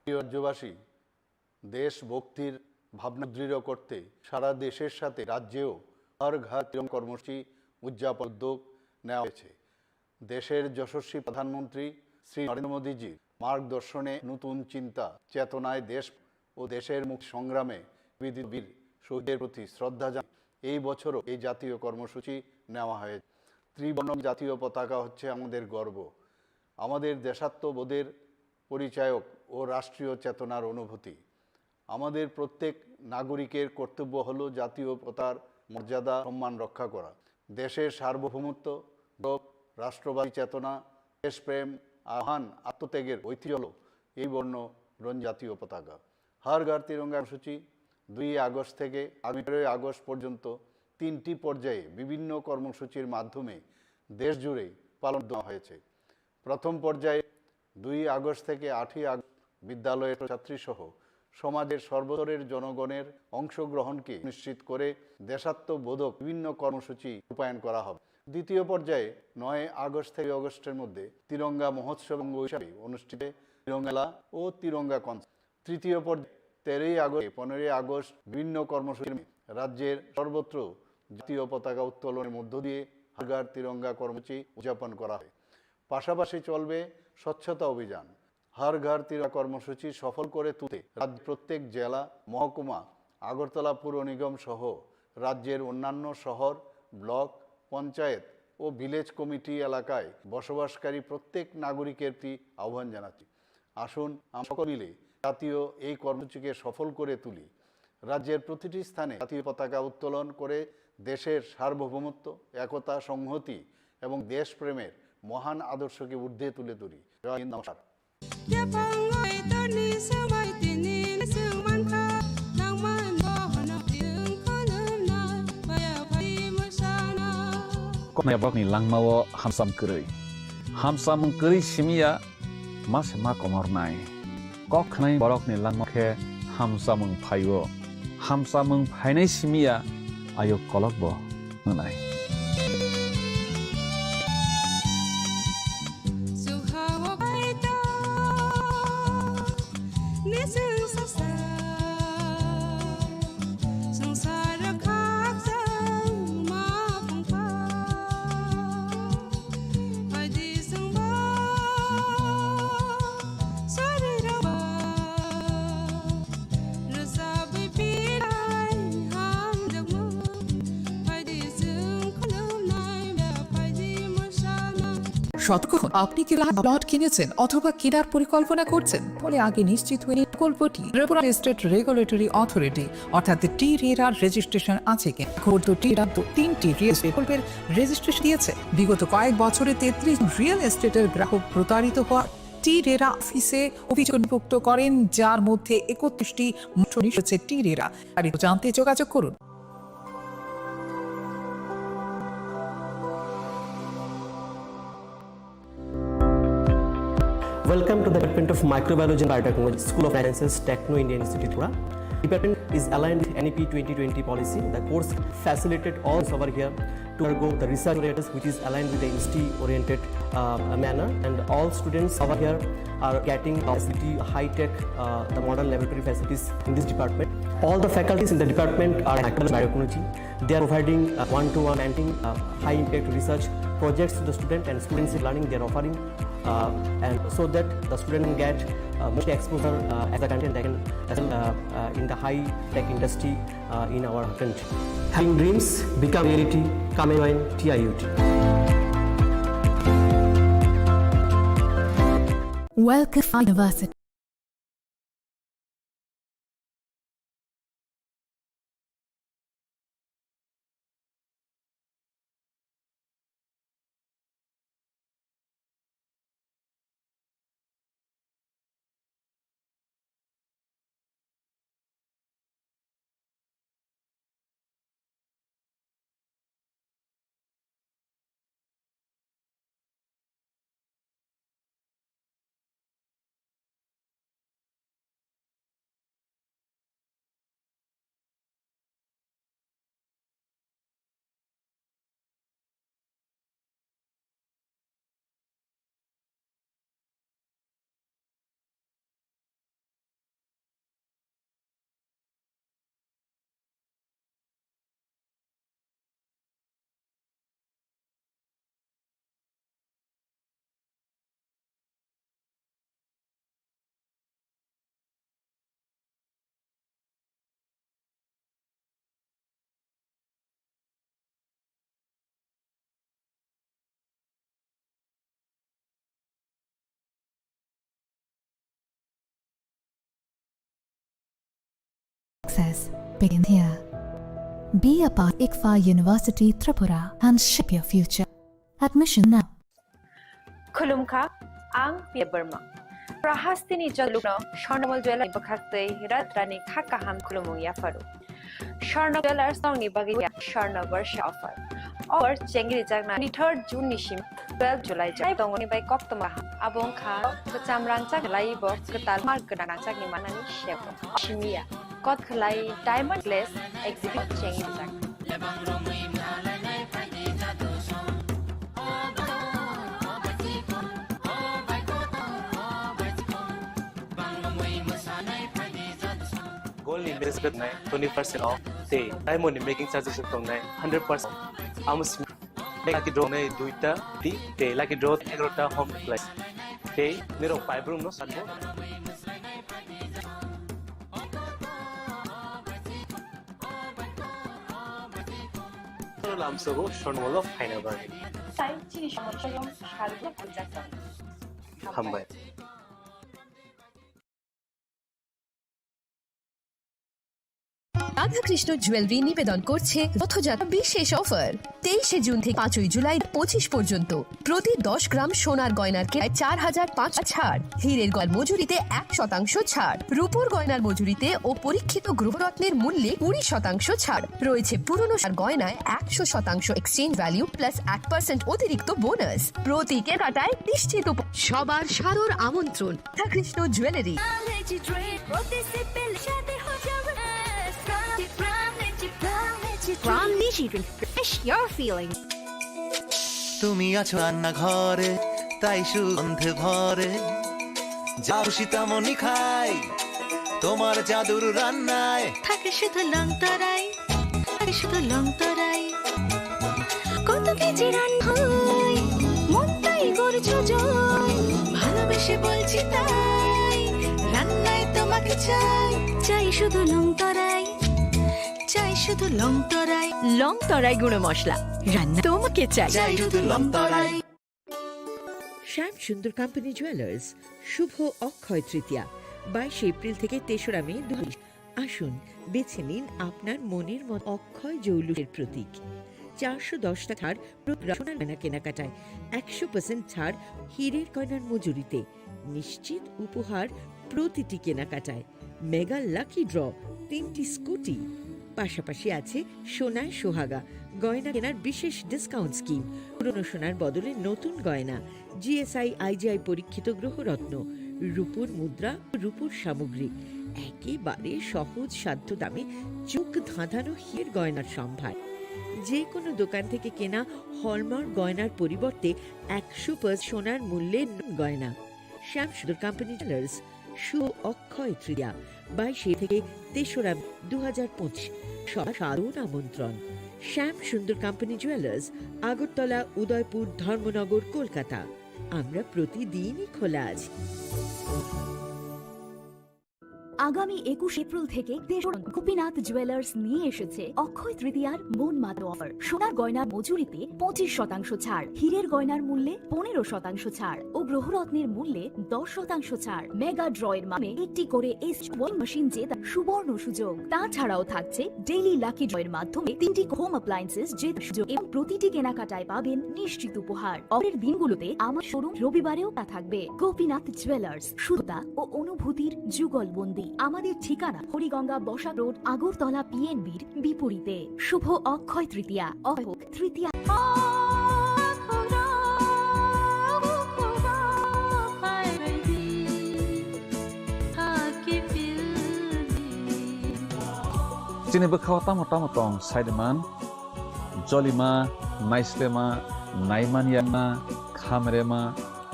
প্রিয় রাজ্যবাসী, দেশভক্তির ভাবনা দৃঢ় করতে সারা দেশের সাথে রাজ্যেও হর ঘর তিরঙ্গা কর্মসূচি উদযাপন উদ্যোগ নেওয়া হয়েছে। দেশের যশস্বী প্রধানমন্ত্রী শ্রী নরেন্দ্র মোদীজির মার্গদর্শনে নতুন চিন্তা চেতনায় দেশ ও দেশের মুক্তি সংগ্রামে বীর শহীদের প্রতি শ্রদ্ধা জানিয়ে এই বছরও এই জাতীয় কর্মসূচি নেওয়া হয়েছে। ত্রিবর্ণ জাতীয় পতাকা হচ্ছে আমাদের গর্ব, আমাদের দেশাত্মবোধের পরিচায়ক ও রাষ্ট্রীয় চেতনার অনুভূতি। আমাদের প্রত্যেক নাগরিকের কর্তব্য হলো জাতীয় পতাকার মর্যাদা সম্মান রক্ষা করা। দেশের সার্বভৌমত্ব, রাষ্ট্রবাদী চেতনা, দেশপ্রেম, আহ্বান, আত্মত্যাগের ঐতিহ্য হল এই বর্ণ জাতীয় পতাকা। হর ঘর তিরঙ্গা কর্মসূচি 2 আগস্ট থেকে 18 আগস্ট পর্যন্ত 3টি পর্যায়ে বিভিন্ন কর্মসূচির মাধ্যমে দেশ জুড়ে পালন দেওয়া হয়েছে। প্রথম পর্যায়ে 2 আগস্ট থেকে 8 আগস্ট বিদ্যালয়ের ছাত্রীসহ সমাজের সর্বস্তরের জনগণের অংশগ্রহণকে নিশ্চিত করে দেশাত্মবোধক বিভিন্ন কর্মসূচি রূপায়ণ করা হবে। দ্বিতীয় পর্যায়ে 9 আগস্ট থেকে অগস্টের মধ্যে তিরঙ্গা মহোৎসব হিসাবে অনুষ্ঠিত তিরঙ্গা মেলা ও তিরঙ্গা কনসার্ট। তৃতীয় পর্যায়ে 13 আগস্ট 15 আগস্ট বিভিন্ন কর্মসূচি রাজ্যের সর্বত্র জাতীয় পতাকা উত্তোলনের মধ্য দিয়ে হর ঘর তিরঙ্গা কর্মসূচি উদযাপন করা হয়। পাশাপাশি চলবে স্বচ্ছতা অভিযান। হর ঘর তিরঙ্গা কর্মসূচি সফল করে তুলতে রাজ্যের প্রত্যেক জেলা, মহকুমা, আগরতলা পুর নিগম সহ রাজ্যের অন্যান্য শহর, ব্লক, পঞ্চায়েত ও ভিলেজ কমিটি এলাকায় বসবাসকারী প্রত্যেক নাগরিকের প্রতি আহ্বান জানাচ্ছি, আসুন আমরা সকলে মিলে জাতীয় এই কর্মসূচিকে সফল করে তুলি। রাজ্যের প্রতিটি স্থানে জাতীয় পতাকা উত্তোলন করে দেশের সার্বভৌমত্ব, একতা, সংহতি এবং দেশপ্রেমের মহান আদর্শকে ঊর্ধ্বে তুলে তুলি। জয় হিন্দ, নমস্কার। Kok borok ni langmawo hamsam keri simia mas ma komor nai. Kok nai borok ni langmawo ke hamsamung phayo. Hamsamung phainai simia ayo kolok bo nai. সতর্ক হন, আপনি কি প্লট কিনেছেন অথবা কেনার পরিকল্পনা করছেন? ফলে আগে নিশ্চিত হয়ে নিন প্রকল্পটি ত্রিপুরা স্টেট রেগুলেটরি অথরিটি অর্থাৎ টি-রেরা রেজিস্ট্রেশন আছে কি? খবর তো টি-রা 3টি রিয়েল এস্টেট প্রকল্পের রেজিস্ট্রেশন দিয়েছে। বিগত কয়েক বছরে 33 রিয়েল এস্টেটের গ্রাহক প্রতারিত হওয়ার টি-রেরা অফিসে অভিযোগভুক্ত করেন, যার মধ্যে 31টি হচ্ছে টি-রেরা। আর জানতে যোগাযোগ করুন। Welcome to the Department of Microbiology and Biotechnology, School of Sciences, Techno India Institute, Tripura. Department is aligned with NEP 2020 policy. The course facilitated all over here to undergo the research oriented, which is aligned with the industry-oriented manner, and all students over here are getting facility, high-tech, the modern laboratory facilities in this department. All the faculties in the department are microbiology, biotechnology. They are providing one-to-one mentoring, high-impact research projects to the student, and students learning they are offering. And so that the student can get most exposure as a content they can in the high tech industry in our country. Having dreams become reality. Come and join TIUT. Welcome University. progress begins here. Be a part of ICFA University Tripura and shape your future. Admission now. Khulumkha ang Pia Burma. Rahastini jalukno Sharnamal Jewelers bakhaktei ratrani khakaham khulumung ya faru. Sharna Jewelers nongni bagi ya Sharna Varsha offer. Or Chengri Jagna 3rd June nishim 12 July jai dongoni by Koptoma abong kha kacham rangchak lai bo katal mar kana rangchak ni manani shebo shimia kot khlai diamond glass exhibit Chengri Jagna. Gold investment 20% off. They diamond making charges of 100%. Amos lucky draw na duita di te lucky draw 11ta home place. Te mero five room no sabo. Lam sogo shornwall of Hainabar. Sai Chini Khorang Tripura. Hambai. Radhakrishna jewellery নিবেদন করছে রথযাত্রা বিশেষ offer 23 June থেকে 5 জুলাই 25 পর্যন্ত প্রতি 10 গ্রাম সোনার গয়নার কেনায় 4500 ছাড়, হীরের গয়নার মজুরিতে 1% ছাড়, রূপোর গয়নার মজুরিতে ও পরীক্ষিত গ্রহরত্নের মূল্যে 20% ছাড় রয়েছে। পুরনো গয়নায় 100% এক্সচেঞ্জ ভ্যালু প্লাস 1% অতিরিক্ত বোনাস। প্রতি কেনাকাটায় নিশ্চিত সবার সাদর আমন্ত্রণ। রাধাকৃষ্ণ জুয়েলারি। তুমি আছো রান্না ঘরে তাই সুগন্ধে ভরে যাও সীতামণি খাই তোমার জাদুর রান্নায় থাকে শুধু লং তরাই, থাকে শুধু লং তরাই। কত কেজি রান্না হয় মনটাই করছো জয়, ভালোবেসে বলছি তাই রান্নায় তোমাকে চাই, চাই শুধু লং তরাই, চাই শুধু লং তরাই। লং তরাই গুঁড়ো মশলা রান্না তোমাকে চাই, চাই শুধু লং তরাই। শ্যাম সুন্দর কোম্পানি জুয়েলার্স শুভ অক্ষয় তৃতীয়া 22 এপ্রিল থেকে 3রা মে 2020। আসুন বেছে নিন আপনার মনের মতো অক্ষয় জৌলুসের প্রতীক। 410 টাকা ছাড় সোনার গয়না কেনাকাটায়, 100% ছাড় হীরের গয়নার মজুরিতে, নিশ্চিত উপহার প্রতিটি কেনাকাটায়, মেগা লাকি ড্র 3টি স্কুটি। পাশাপাশি আছে সোনায় সোহাগা গয়না কেনার বিশেষ ডিসকাউন্ট স্কিম, পুরনো সোনার বদলে নতুন গয়না, জিএসআই আইজিআই পরীক্ষিত গ্রহরত্ন, রূপোর মুদ্রা, রূপোর সামগ্রী, একেবারে সহজ সাধ্য দামে চোখ ধাঁধানো হীরের গয়নার সম্ভার। যে কোনো দোকান থেকে কেনা হলমার্ক গয়নার পরিবর্তে 100% সোনার মূল্যে গয়না। শ্যাম সুন্দর কোম্পানি জুয়েলার্স শুভ অক্ষয় তৃতীয়া 22 থেকে 3রা 2025। সাদর আমন্ত্রণ। শ্যাম সুন্দর কোম্পানি জুয়েলার্স, আগরতলা, উদয়পুর, ধর্মনগর, কলকাতা। আমরা প্রতিদিনই খোলা আছি। আগামী 21 এপ্রিল থেকে গোপীনাথ জুয়েলার্স নিয়ে এসেছে অক্ষয় তৃতীয়ার মন মাতানো অফার। সোনার গয়নার মজুরিতে 25% ছাড়, হীরের গয়নার মূল্যে 15% ছাড় ও গ্রহরত্নের মূল্যে 10% ছাড়। মেগা ড্রয়ের মাধ্যমে একটি করে ওয়াশিং মেশিন জেতার সুবর্ণ সুযোগ। তাছাড়াও থাকছে ডেইলি লাকি ড্রয়ের মাধ্যমে 3টি হোম অ্যাপ্লায়েন্সেস জেতার সুযোগ এবং প্রতিটি কেনাকাটায় পাবেন নিশ্চিত উপহার। অফারের দিনগুলোতে আমার শোরুম রবিবারেও তা থাকবে। গোপীনাথ জুয়েলার্স, শুদ্ধতা ও অনুভূতির যুগলবন্দি। আমাদের ঠিকানা হরিগঙ্গা বসা রোড, আগরতলা, পিএনবির বিপরীতে। শুভ Akshaya Tritiya. Akshaya Tritiya. Chini Khorang Tripura Saideman Jolima Naislema Naimanyama Khamrema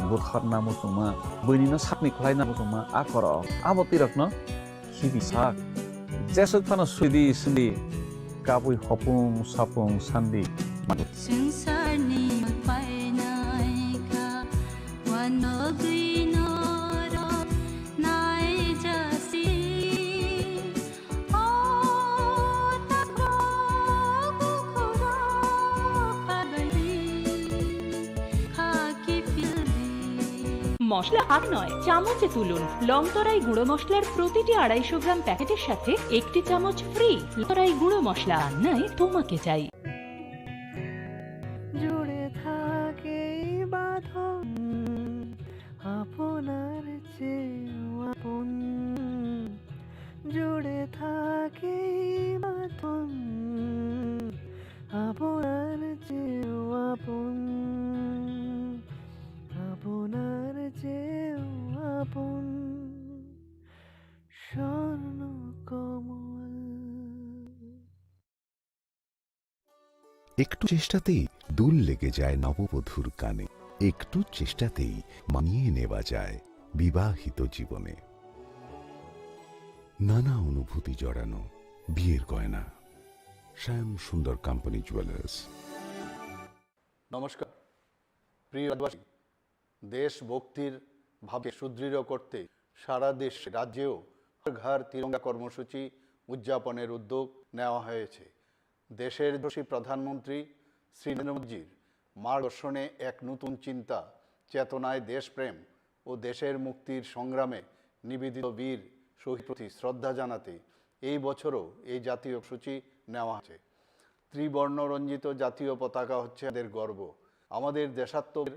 Bukharna Mutuma Bunina Sakni Klaina Mutuma Akoro Abotirakno Kibisak Jesuk Fana Sudi Sindi Kabui Hopung Sapung Sandi Sinsarni Painaika Wanoguinoro Nai Jasi মশলা হাত নয় চামচে তুলুন লংতরাই গুঁড়ো মশলার প্রতিটি 250 গ্রাম প্যাকেটের সাথে 1 চামচ ফ্রি। লংতরাই গুঁড়ো মশলা রান্নায় তোমাকে চাই। জুড়ে থাকে বাঁধন আপনার চেয়েও আপন, জুড়ে থাকে বাঁধন আপনার চেয়েও আপন, আপনার চেয়েও আপন স্বর্ণ কমল। একটু চেষ্টাতেই দুল লেগে যায় নববধূর কানে, একটু চেষ্টাতেই মানিয়ে নেওয়া যায় বিবাহিত জীবনে। নানা অনুভূতি জড়ানো বিয়ের গয়না। শ্যাম সুন্দর কোম্পানি জুয়েলার্স। নমস্কার প্রিয় আদিবাসী, দেশভক্তির ভাবকে সুদৃঢ় করতে সারা দেশ রাজ্যেও ঘর তিরঙ্গা কর্মসূচি উদযাপনের উদ্যোগ নেওয়া হয়েছে। দেশের যশস্বী প্রধানমন্ত্রী শ্রী নরেন্দ্র মোদীর মার্গদর্শনে এক নতুন চিন্তা চেতনায় দেশপ্রেম ও দেশের মুক্তির সংগ্রামে নিবেদিত বীর শহীদ প্রতি শ্রদ্ধা জানাতে এই বছরও এই জাতীয় সূচি নেওয়া হয়েছে। ত্রিবর্ণ রঞ্জিত জাতীয় পতাকা হচ্ছে আমাদের গর্ব, আমাদের দেশাত্মকের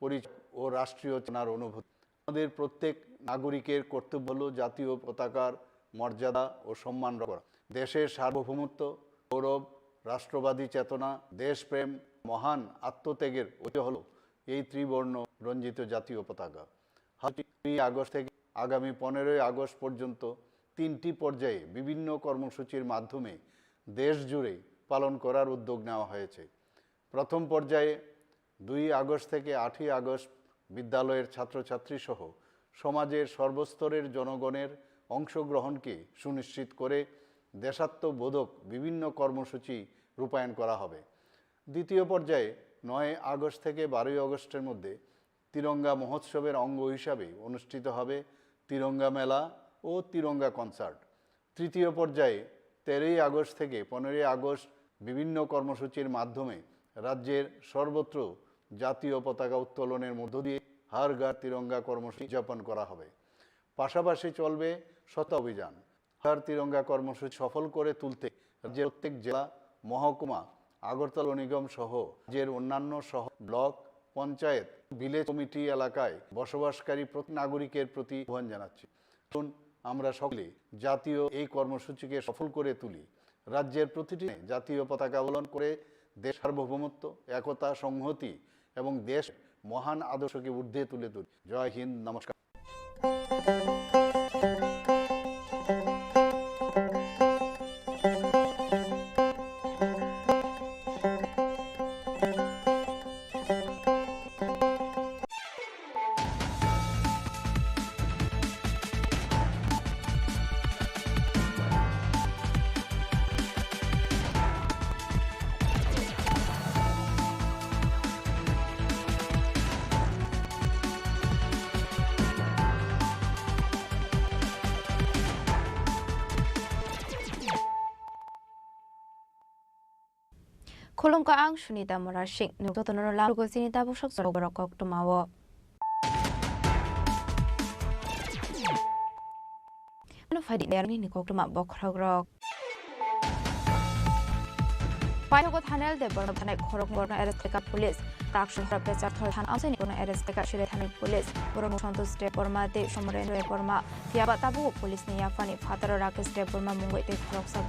পরিচয় ও রাষ্ট্রীয় চেতনার অনুভূতি। আমাদের প্রত্যেক নাগরিকের কর্তব্য হল জাতীয় পতাকার মর্যাদা ও সম্মান করা। দেশের সার্বভৌমত্ব, গৌরব, রাষ্ট্রবাদী চেতনা, দেশপ্রেম, মহান আত্মত্যাগের ঐতিহ্য হল এই ত্রিবর্ণ রঞ্জিত জাতীয় পতাকা। 3 আগস্ট থেকে আগামী 15 আগস্ট পর্যন্ত 3টি পর্যায়ে বিভিন্ন কর্মসূচির মাধ্যমে দেশ জুড়ে পালন করার উদ্যোগ নেওয়া হয়েছে। প্রথম পর্যায়ে 2 আগস্ট থেকে 8 আগস্ট বিদ্যালয়ের ছাত্রছাত্রী সহ সমাজের সর্বস্তরের জনগণের অংশগ্রহণকে সুনিশ্চিত করে দেশাত্মবোধক বিভিন্ন কর্মসূচি রূপায়ণ করা হবে। দ্বিতীয় পর্যায়ে 9 আগস্ট থেকে 12 আগস্টের মধ্যে তিরঙ্গা মহোৎসবের অঙ্গ হিসাবে অনুষ্ঠিত হবে তিরঙ্গা মেলা ও তিরঙ্গা কনসার্ট। তৃতীয় পর্যায়ে 13 আগস্ট থেকে 15 আগস্ট বিভিন্ন কর্মসূচির মাধ্যমে রাজ্যের সর্বত্র জাতীয় পতাকা উত্তোলনের মধ্য দিয়ে হর ঘর তিরঙ্গা কর্মসূচি উদযাপন করা হবে। পাশাপাশি চলবে স্বচ্ছতা অভিযান। হর তিরঙ্গা কর্মসূচি সফল করে তুলতে রাজ্যের প্রত্যেক জেলা, মহকুমা, আগরতলা নিগম সহ রাজ্যের অন্যান্য শহর, ব্লক, পঞ্চায়েত, ভিলেজ কমিটি এলাকায় বসবাসকারী প্রতি নাগরিকের প্রতি আহ্বান জানাচ্ছি, আমরা সকলে জাতীয় এই কর্মসূচিকে সফল করে তুলি। রাজ্যের প্রতিটি জাতীয় পতাকা উত্তোলন করে দেশ সার্বভৌমত্ব, একতা, সংহতি এবং দেশ মহান আদর্শকে ঊর্ধ্বে তুলে তুলি। জয় হিন্দ, নমস্কার। Khulungka ang sunita morashing nung totono lalu ko sinita busok sa barokok tumawo. Ano fadi derni ni kok tuma bokragrok. Payo ko thanel de borno thanai khorok borno arrest ka police. Traction sa pesa thor than aseni kono arrest ka shire thanai police. Borno santos step borma te somrendo e borma tiaba tabu police ni yafani fataro rakesh step borma mungoi te khorok sa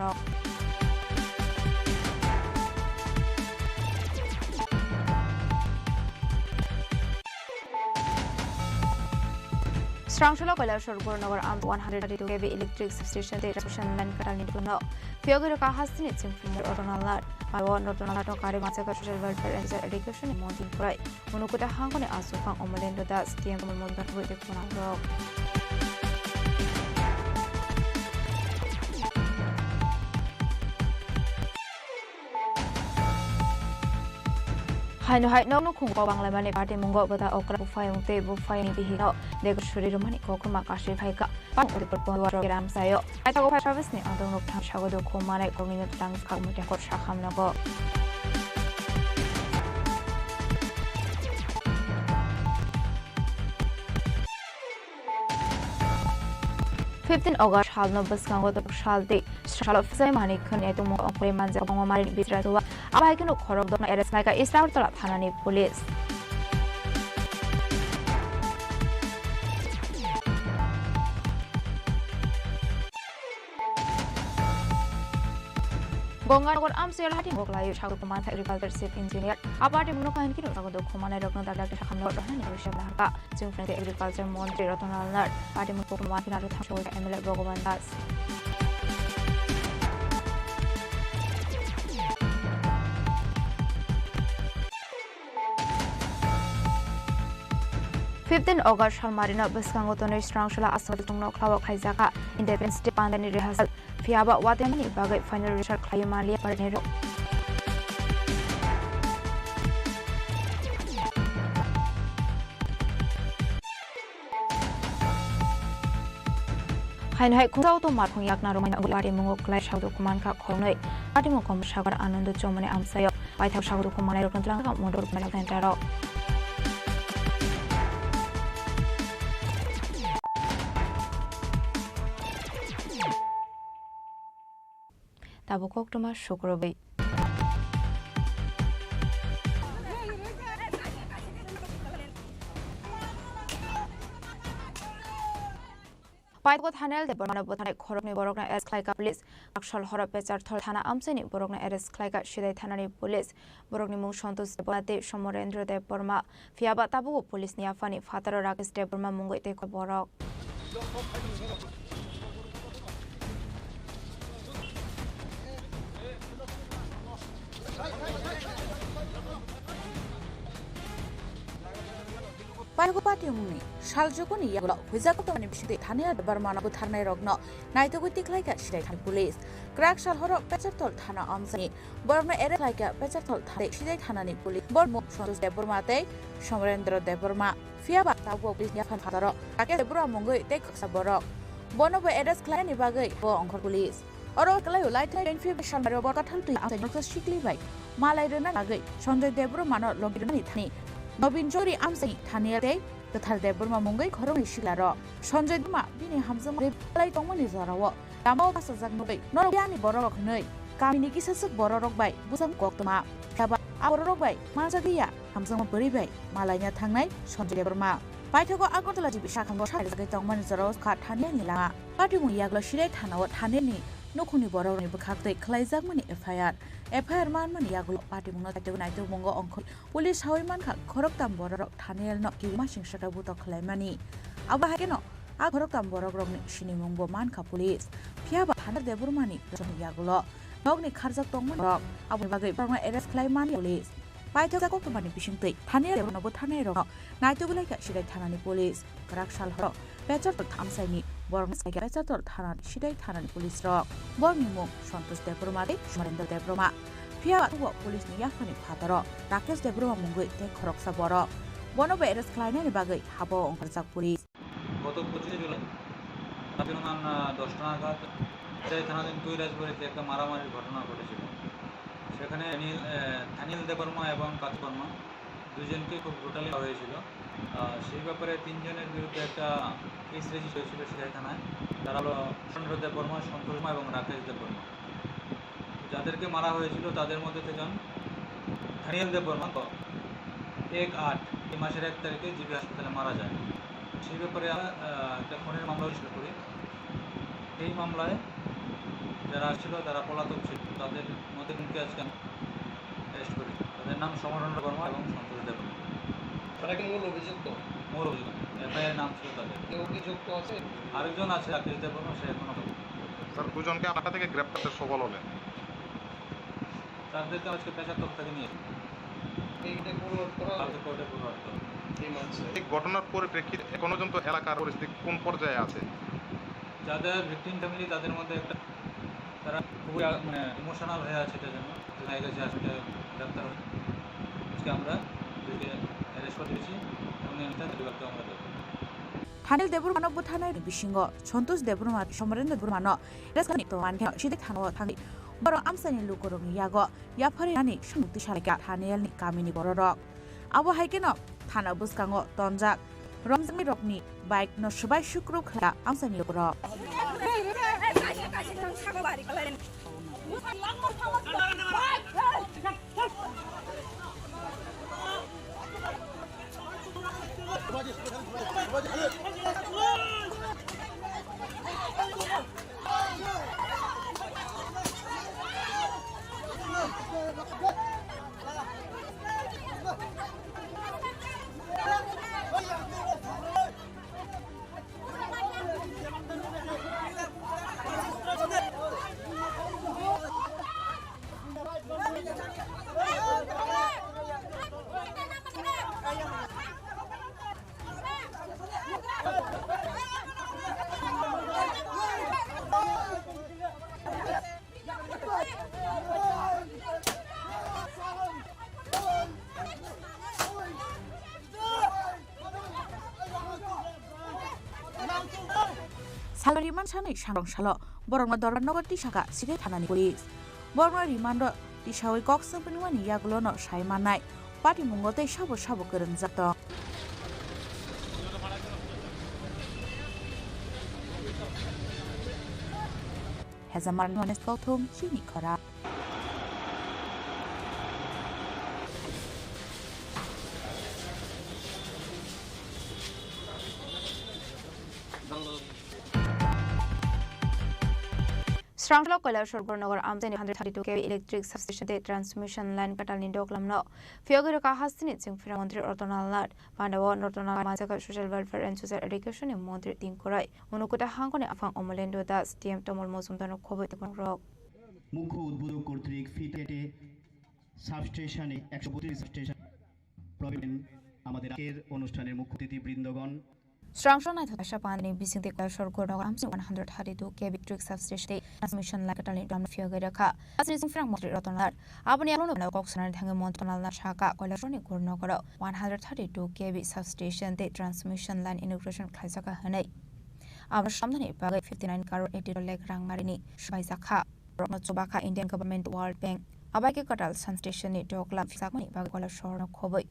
Strangshula Kailashwar Gornagar Am 132 kV electric substation te transmission line katal nituno. Fiogiro ka hasini simfumur otonalar. Pawo notonalar to kare macha ka social welfare and education in Montin Prai. Unukuta hangone asufang omolendo das TM modar hoite kunaro. Haino haino no khungko bangla mane party mungo bata okra bufai ungte bufai ni dihino dego shuri romani kokuma kashi phaika pang uri perpon program sayo aita go service ni adong nok tham shagodo khomare kominut tang khamute kor shakham nago 15 August halno baskango to shalde shalo fsai mani khane to mo ongkoi manja bongo mari bitra to abai keno khorok dona arrest laika istar tola thanani police Bongargor amsel hati ngoklayu chagu kuman agriculture chief engineer aparte muno kain kino chagu do khumane rokno dalak ta khamno rohani nisha bahaka jungfrente agriculture montri Ratonal nar aparte muno kuman kina ru thasho MLA Bhagavan Das August Halmarina Baskangotono Strangshala Asad Tungno Klawa Kaizaka Independence Day Pandani Rehearsal Fiaba Watemani Bagai Final Result Klayamalia Parnero Hai Kurau to Markung Yakna Romana Ulari Mungo Clash Haudu Kumanka Kornoi Atimukom Shagar Anando Chomane Amsayo White House Haudu Kumana Rokantlanga Motor Manakantaro Tabukok to my Shukrobi. Paitgot Hanel, the Bonana Botanic Horogni Borogna as Klika Police, Akshal Horapezar Toltana Amseni, Borogna Eres Klika Shide Tanani Police, Borogni Mushontos de Bonate, Shomorendro de Burma, Fiaba Tabu Police Niafani, Father Rakis de Burma Mungo de Borok. Paigopati Muni, Shaljokuni Yaglo, Huzakoto and Bishop Tania, the Barmana Butana Rogno, Naito with the Klika Shidan Police, Crack shall horror Petratol Tana Amsani, Burma Ere like a Petratol Tade, Shidan Hanani Police, Bormo, Shontos de Burmate, Shomrendro de Burma, Fiaba, Tabo, Yapan Hataro, Aka de Bura Mongo, take Saboro, Bono Eres Clan Bagay, for Uncle Police. Oro Kalayo Light and Fib Shamaro Botatan to after Doctor Shikli by Malay Bagay, Shonda de Burmano, Logitani. Nobin Jori Amsay, Tania Day, the Talde Burma Mungai, Koroni Shilaro, Shonja Duma, Bini Hamzam, Light Omani Zarawa, Damo Pasazanobe, no Yani Borok Noi, Kaminiki Sasuk Borok by, Busam Koktoma, Kaba, Aborok by, Mazagia, Hamzam Buribe, Malaya Tangai, Shonja Burma. Paitogo Agotalaji Bishakam was high as a Tongan Zaros, Kat Tanela, Patimu Yaglo Shile Tana, Taneni, no Kuni Borok, Bukate, Klaizamani FIR man Yaglo Patimuno Naito Mongo Uncle, Police Hoyman, Koroktam Borok, Tanel not give machine Shakabuto Clemani. Abahageno, Agoroktam Borok, Shinimumbo Manka Police, Piaba, Hana de Burmani, Yaglo, Nogni Karzak Tongan, Abubagay, Burma Eres Clemani Police. Paitoga Company Fishing Plate, Tania Botanero, Naito Lake Shide Tanani Police, Karakshal Ho, Better Tamsani. Bormas like a better Tanan, Shide Tanan Police Rock, Bormimo, Shontos de Bromade, Shmarenda de Broma, Pia, Police Niafani Pataro, Rakas de Broma Mungu, take Croxaboro, one of Eres Klein and Bagay, Habo on Kazak Police. গত 25 জুলাই রাতের 10টা নাগাদ থানাধীন দুই রাজবাড়িতে একটা মারামারির ঘটনা ঘটেছিল। সেখানে থানিল দেববর্মা এবং কাতবর্মা দুজনকে খুব ব্রুটালি মারা হয়েছিল। সেই ব্যাপারে তিনজনের বিরুদ্ধে একটা কেস রেজিস্টার হয়েছিল সিরাই থানায়। তারা হলো সুরেন্দ্র দেববর্মা, সন্তোষ এবং রাকেশ দেববর্মা। যাদেরকে মারা হয়েছিল তাদের মধ্যে থেকে থানিল দেববর্মা 1/8 এই মাসের 1 তারিখে জিবি হাসপাতালে মারা যায়। সেই ব্যাপারে একটা খুনের মামলা রেজিস্টার করি। এই মামলায় যারা ছিল তারা পলাতক ছিল, তাদের মধ্যে তিনকে আজকে অ্যারেস্ট করি। তাদের নাম সমরেন্দ্র বর্মা এবং সন্তোষ দেববর্মা। তারা কি মূল অভিযুক্ত? মূল অভিযুক্ত। এফআইআর নাম ছিল তাদের। কেউ অভিযুক্ত আছে? আরেকজন আছে রাকেশ দেববর্মা, সে এখনো। স্যার দুজনকে আপনার থেকে গ্রেপ্তার করতে সফল হলেন? তাদেরকে আজকে পেশার থেকে নিয়ে এই ঘটনার পরিপ্রেক্ষিতে এখনো পর্যন্ত এলাকার পরিস্থিতি কোন পর্যায়ে আছে? যাদের ভিকটিম ফ্যামিলি তাদের মধ্যে একটা তারা খুবই ইমোশনাল হয়ে আছে, এটার জন্য হয়ে গেছে আসলে গ্রেপ্তার হয়ে। আজকে আমরা দুইকে অ্যারেস্ট করে দিয়েছি এবং এটা পরিবারকে আমরা দেবো। থানিল দেববর্মা থানায় বিশিঙ্গ সন্তোষ দেববর্মা সমরেন্দ্র দেববর্মা রাজধানী তো মানকে সিদে থানো থানি বড় আমসানি লুকরং ইয়াগো ইয়াফারে নানি মুক্তি সালেকা থানিয়ালনি কামিনি বড় রক আবো হাইকেন থানা বুসকাঙ্গ তনজাক রমজানি রকনি বাইক ন সবাই শুক্র খেলা আমসানি লোকর Salo riman sana isang salo, borong madoran no ti saka sige tanani polis. Borong riman do ti sawai kok sang penuan iya gulo no sai manai. Pati mungote sabo kereng zato. Hezamar nuanes kautum Chini Khorang. Stranglo Kolasur Bornogor Amzani 132 kV electric substation transmission line Katalin Doklamno. Fiogurka Hastinit Sing Montri Ortonal Lat, Pandawa Nortonal Massacre Social Welfare and Social Education in Montri Tinkurai, Unukuta Hankone Afang Omolendo das TM Tomol Mosumtan Kovet Rock. মুখ্য উদ্বোধক কর্তৃক ফিটেটে সাবস্টেশনে 132 substation প্রবীণ আমাদের আজকের অনুষ্ঠানের মুখ্য অতিথি বৃন্দগণ Strangshon at Shapani Bising the Kalashor Gordo Amsi 132 kV electric substation transmission like Katalin Dam Fiogurka. As is from Montri Rotonal, Abaniano Coxon and Hangamontonal Nashaka, Kolashoni Gornogoro, 132 kV substation transmission line integration Kaisaka Hane. Our Shamani Baga 59 Karo 80 Lake Rang Marini, Shvaisaka. Robaka Indian Government World Bank Abaki Katal Sun Station Dokla Fisakmani Bagola Shore no Koboi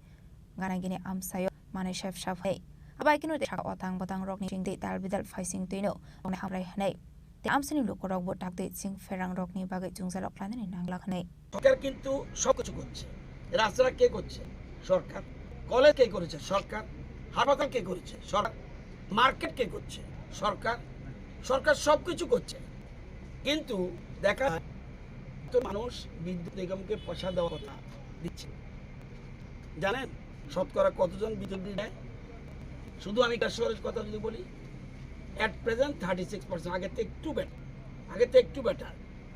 Ganagini Amsayo Mane Chef Shafhe Abakino de Otang Botang Rock Ning de Dalbidal Facing Tino on the Hamrai Hane. The Amsani Lukoro would take Sing Ferrang Rockney Bagat Jungsalo Plan in Anglakane. সরকার কিন্তু সবকিছু করছে রাস্তাটা কে করছে সরকার college কে করেছে সরকার হাসপাতাল কে করেছে সরকার market কে করছে সরকার সরকার সবকিছু করছে কিন্তু দেখা তো মানুষ বিদ্যুৎ নিগমকে পয়সা দেওয়ার কথা দিচ্ছে জানেন শতকরা কতজন বিদ্যুৎ বিল দেয় শুধু আমি কাশোরের কথা যদি বলি এট প্রেজেন্ট 36% আগে থেকে একটু বেটার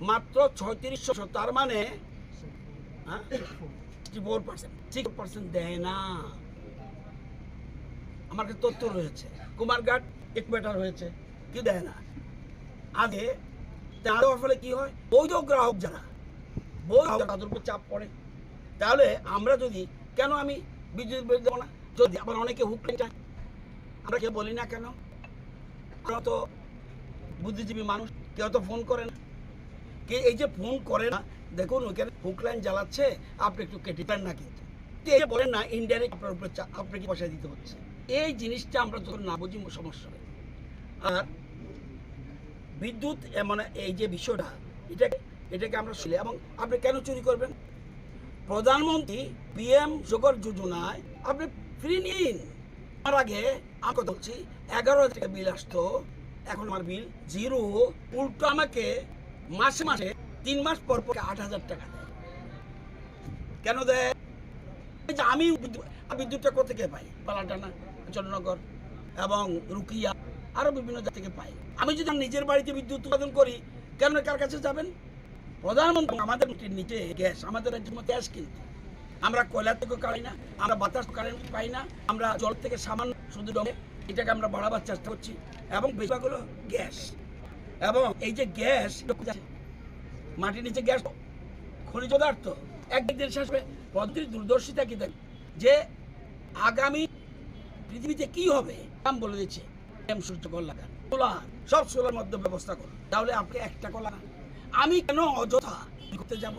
মাত্র 3600 তার মানে 4% দেয় না আমার কাছে তথ্য রয়েছে কুমারঘাট একটু বেটার হয়েছে কি দেয় না আগে তার ফলে কি হয় বৈধ গ্রাহক যারা তাদের উপর চাপ পড়ে তাহলে আমরা যদি কেন আমি বিদ্যুৎ বিল দেবো না যদি আবার অনেকে হুকলেন চায় আমরা কেউ বলি না কেন আমরা তো বুদ্ধিজীবী মানুষ কেউ তো ফোন করে না কে এই যে ফোন করে না দেখুন ওখানে হুক লাইন জ্বালাচ্ছে আপনি একটু কেটে দেন না কিন্তু এই যে বলেন না ইনডাইরেক্ট আপনার উপরে আপনাকে পয়সা দিতে হচ্ছে এই জিনিসটা আমরা যখন না বুঝি সমস্যা হয় আর বিদ্যুৎ মানে এই যে বিষয়টা এটাকে আমরা শুনলে এবং আপনি কেন চুরি করবেন প্রধানমন্ত্রী পিএম যোগর যোজনায় আপনি ফ্রি নিন তার আগে আমি কথা বলছি 11,000 টাকা বিল আসতো এখন আমার বিল 0 উল্টো আমাকে মাসে 3 মাস পর 8,000 টাকা দেয় কেন দেয় আমি বিদ্যুৎটা কোথা থেকে পাই পালাটানা চন্দ্রনগর এবং রুকিয়া আরো বিভিন্ন জায়গা থেকে পাই আমি যদি নিজের বাড়িতে বিদ্যুৎ উৎপাদন করি কেন কার কাছে যাবেন প্রধানমন্ত্রী আমাদের নিচে গ্যাস আমাদের রাজ্যের মধ্যে গ্যাস কিন্তু আমরা কয়লা থেকে পাই না আমরা বাতাস কারেন্ট পাই না আমরা জল থেকে সামান্য শুধু ডোমে এটাকে আমরা বাড়াবার চেষ্টা করছি এবং বেশিরভাগ হলো গ্যাস এবং এই যে গ্যাস মাটির নিচে গ্যাস খনিজ পদার্থ একদিন শেষ হবে পদ্ধতির দূরদর্শিতা কি দেখ যে আগামী পৃথিবীতে কি হবে নাম বলে দিচ্ছে সূর্যকল লাগান সোলার সব সোলার মধ্যে ব্যবস্থা করুন তাহলে আপনি একটা কলা আমি কেন অযথা করতে যাব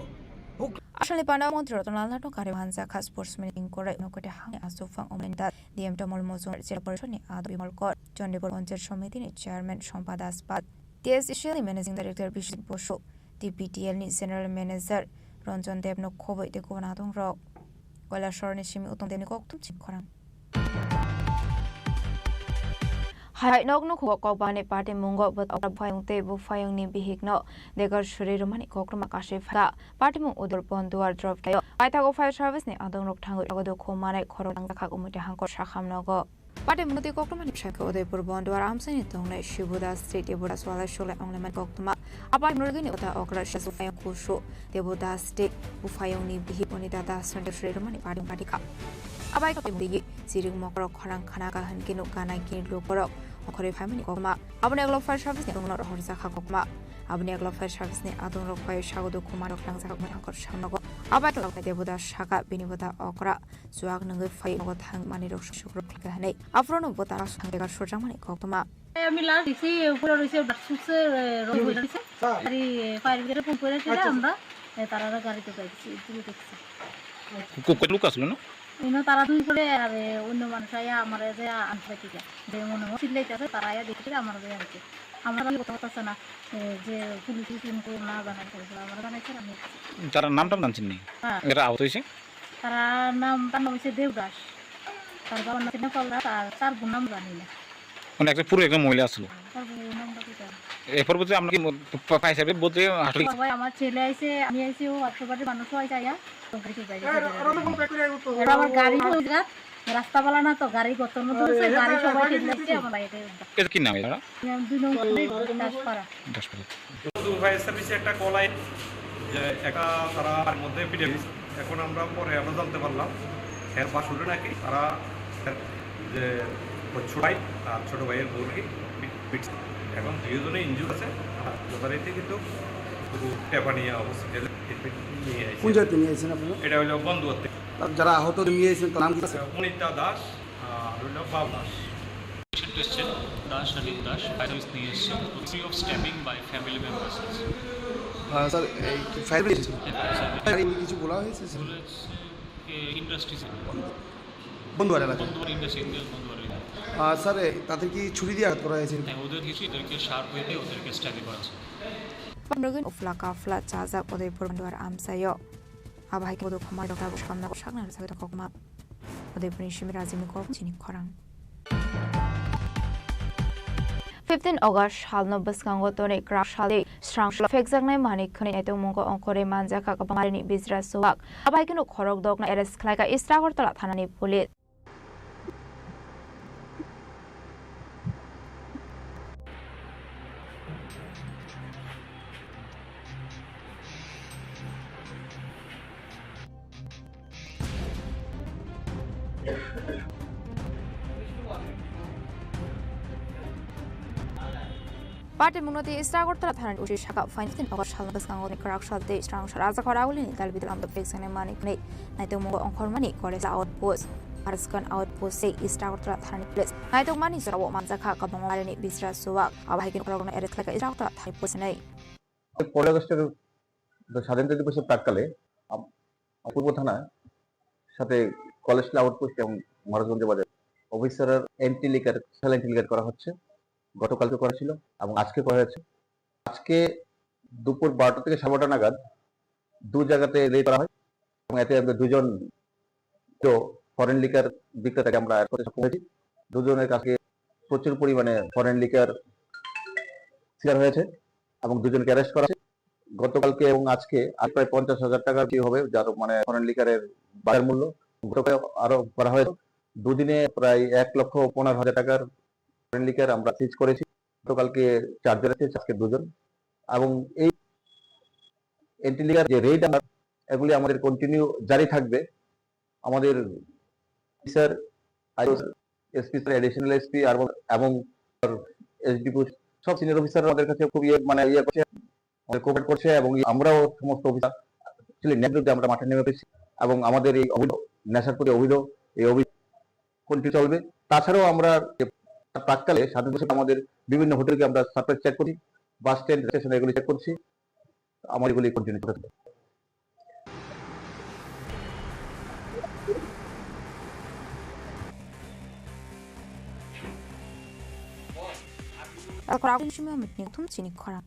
আসলে পানা মন্ত্রী রতনলাল নাটক কারে ভানজা খাস স্পোর্টস মিটিং করে নকটে হাং আসুফাং অমরিন্দা ডিএম টমল মজুম জেলা পরিষদনি আদ বিমল কর চন্ডীগড় পঞ্চায়েত সমিতিনি চেয়ারম্যান সম্পা দাস পাদ TSSL managing director Biswajit Basu TPTL नि জেনারেল ম্যানেজার রঞ্জন দেবনক খবই দেখো না দং রক কৈলাসরনি সিমি উত্তম দেবনি কক্তুম চিনি খরাং Hai nok no kho ko bane party mungo but ok phayung te bu phayung ni bihik no degar shuri romani kokruma kashe pha party mung udur bonduar drop kayo ai ta go fire service ni adong rok thangu agodo kho mane khoro dang zakha umute hangko shakham no go party mung te kokruma ni shaka udaipur bonduar amsani tongne shibuda state ebuda swala shule ongle koktuma apai murgini uta okra shasu phayung kushu debuda state bu phayung ni bihik oni data sunday shuri romani party kha abai ko bigi siring mokro khorang khana ka han kinu kana kin lokorok okhore family kokma abne aglo fire service ni ongno hor zakha kokma abne aglo fire service ni adong rok pai sagodo kumar rok lang zakha mangkor samnago abai to lokte debuda shaka binibuda okra suak nangai fai ogo thang mani rok shukro thika hanai afrono bota sange ga sojang mani kokma আমি last দেখছি উপরে রয়েছে বাসুসে road হয়ে রয়েছে আরে fire ব্রিগেডের phone করে ছিল আমরা তারা গাড়িতে পাইছি তুই দেখছি কত লোক আসলো না ইনো তারা দুই করে আর অন্য মানুষ আয়া আমার যে আনতে ঠিক আছে যে মনে হয় চিল্লাইতেছে তারা আয়া দেখতে আমার যে আছে আমরা কথা কথা না যে পুলিশ ফোন করে না জানাইছে আমরা জানাইছে আমি তার নামটা জানছেন নি এরা আহত হইছে তারা নাম হচ্ছে দেবদাস তার বাবার নাম পাল্লা তার নাম জানি না মানে একটা পুরো একটা মহিলা আসলো তার নামটা কি জানি এরপর বলতে আমরা কি পাইছে বলতে হাসলি ভাই আমার ছেলে আইছে আমি আইছি ও আশেপাশে মানুষ আইছে আয়া আমার গাড়ি রাস্তা বলা না তো গাড়ি কত ধরেছে গাড়ি সবাই ঠিক আমার এর কি নাম এটা দুই নম্বর দাসপাড়া ফায়ার সার্ভিসে একটা কল আই যে একা তারা মধ্যে পিটে এখন আমরা পরে আমরা জানতে পারলাম এর বাসুরে নাকি তারা যে ছোটাই আর ছোট ভাইয়ের বউকে পিটছে এখন দুজনে ইনজুর আছে যথারীতি কিন্তু পেপার নিয়ে হসপিটালে নিয়ে আসছে কোন জায়গায় নিয়ে আসছেন আপনারা এটা হলো বন্ধুত্ব যারা আহত নিয়ে আসছেন তার নাম কি আছে অনিতা দাস আর হলো বাবু Das Question Dash Ali Dash, Paris Niyesh, free of stabbing by family members. Sir এই ফায়ার ব্রিগেড কিছু বলা হয়েছে স্যার ইন্ডাস্ট্রিজ বন্ধুয়ার এলাকা বন্ধুয়ার ইন্ডাস্ট্রি বন্ধুয়ার স্যার তাদের কি ছুরি দিয়ে আঘাত করা হয়েছে ওদের কিছু এদেরকে শার্প হয়ে ওদেরকে স্ট্যাবিং করা হয়েছে Pembergen uflaka flat jazak Udaipur Banduar Amsayo Abahai Bodo Khomai Dr. Bushkamna Shagna Sabita Kokma Udaipur Shimi Razimi Kor Chini Khorang 15 August Halno Baskango Tone Crash Hale Strang Fexagne Mani Kuni Eto Mungo Onkore Manjaka Kapamari Bizra Suwak Abahai Kino Khorok Dogna Eres Klaika Istragor Tala Thanani Police Party Munoti Istragortala Tharan Ushi Shaka finds in August Halabas Kango Karakshal Day Strang Sharaza Korauli Dalbidram the Fix and Money Plate Naitomo on Kormani Kores outpost Parskan outpost say Istragortala Tharan place Naito Mani Sara Manzaka Kabamani Bisra Suwak Abahikin Program Eric like Istragortala Thai Posenai 15 আগস্টের স্বাধীনতা দিবসের প্রাক্কালে পূর্ব থানার সাথে college outpost এবং মহারাজগঞ্জ বাজার অফিসারের entry liquor করা হচ্ছে গতকালকে করা ছিল এবং আজকে করা হয়েছে আজকে দুপুর 12টা থেকে 12:30 নাগাদ দু জায়গাতে রেড করা হয় এবং এতে দুজন ফরেন লিকার বিক্রেতাকে আমরা অ্যাড করতে সক্ষম হয়েছি দুজনের কাছে প্রচুর পরিমাণে ফরেন লিকার সিজার হয়েছে এবং দুজনকে অ্যারেস্ট করা হয়েছে গতকালকে এবং আজকে প্রায় 50,000 টাকা কি হবে যার মানে ফরেন লিকারের বাজার মূল্য গতকাল আরো করা হয়েছে দুদিনে প্রায় 1,15,000 টাকার ফরেন লিকার আমরা সিজ করেছি গতকালকে 4 জন আছে আজকে 2 জন এবং এই এন্ট্রি লিকার যে রেড এগুলি আমাদের কন্টিনিউ জারি থাকবে আমাদের sir SP sir additional SP এবং এসডিপি সব সিনিয়র অফিসার আমাদের কাছে খুব করছে আমাদের কোঅপারেট করছে এবং আমরাও সমস্ত অফিসার ন্যায্যতে আমরা মাঠে নেমে পেয়েছি এবং আমাদের এই নেশার প্রতি অভিযোগ কন্টিনিউ চলবে তাছাড়াও আমরা প্রাক্কালে স্বাধীন দিবসে আমাদের বিভিন্ন হোটেলকে আমরা সারপ্রাইজ চেক করি বাস স্ট্যান্ড স্টেশন এগুলি চেক করছি আমার এগুলি কন্টিনিউ করতে Khorang Shimi Mitni Thum Chini Khorang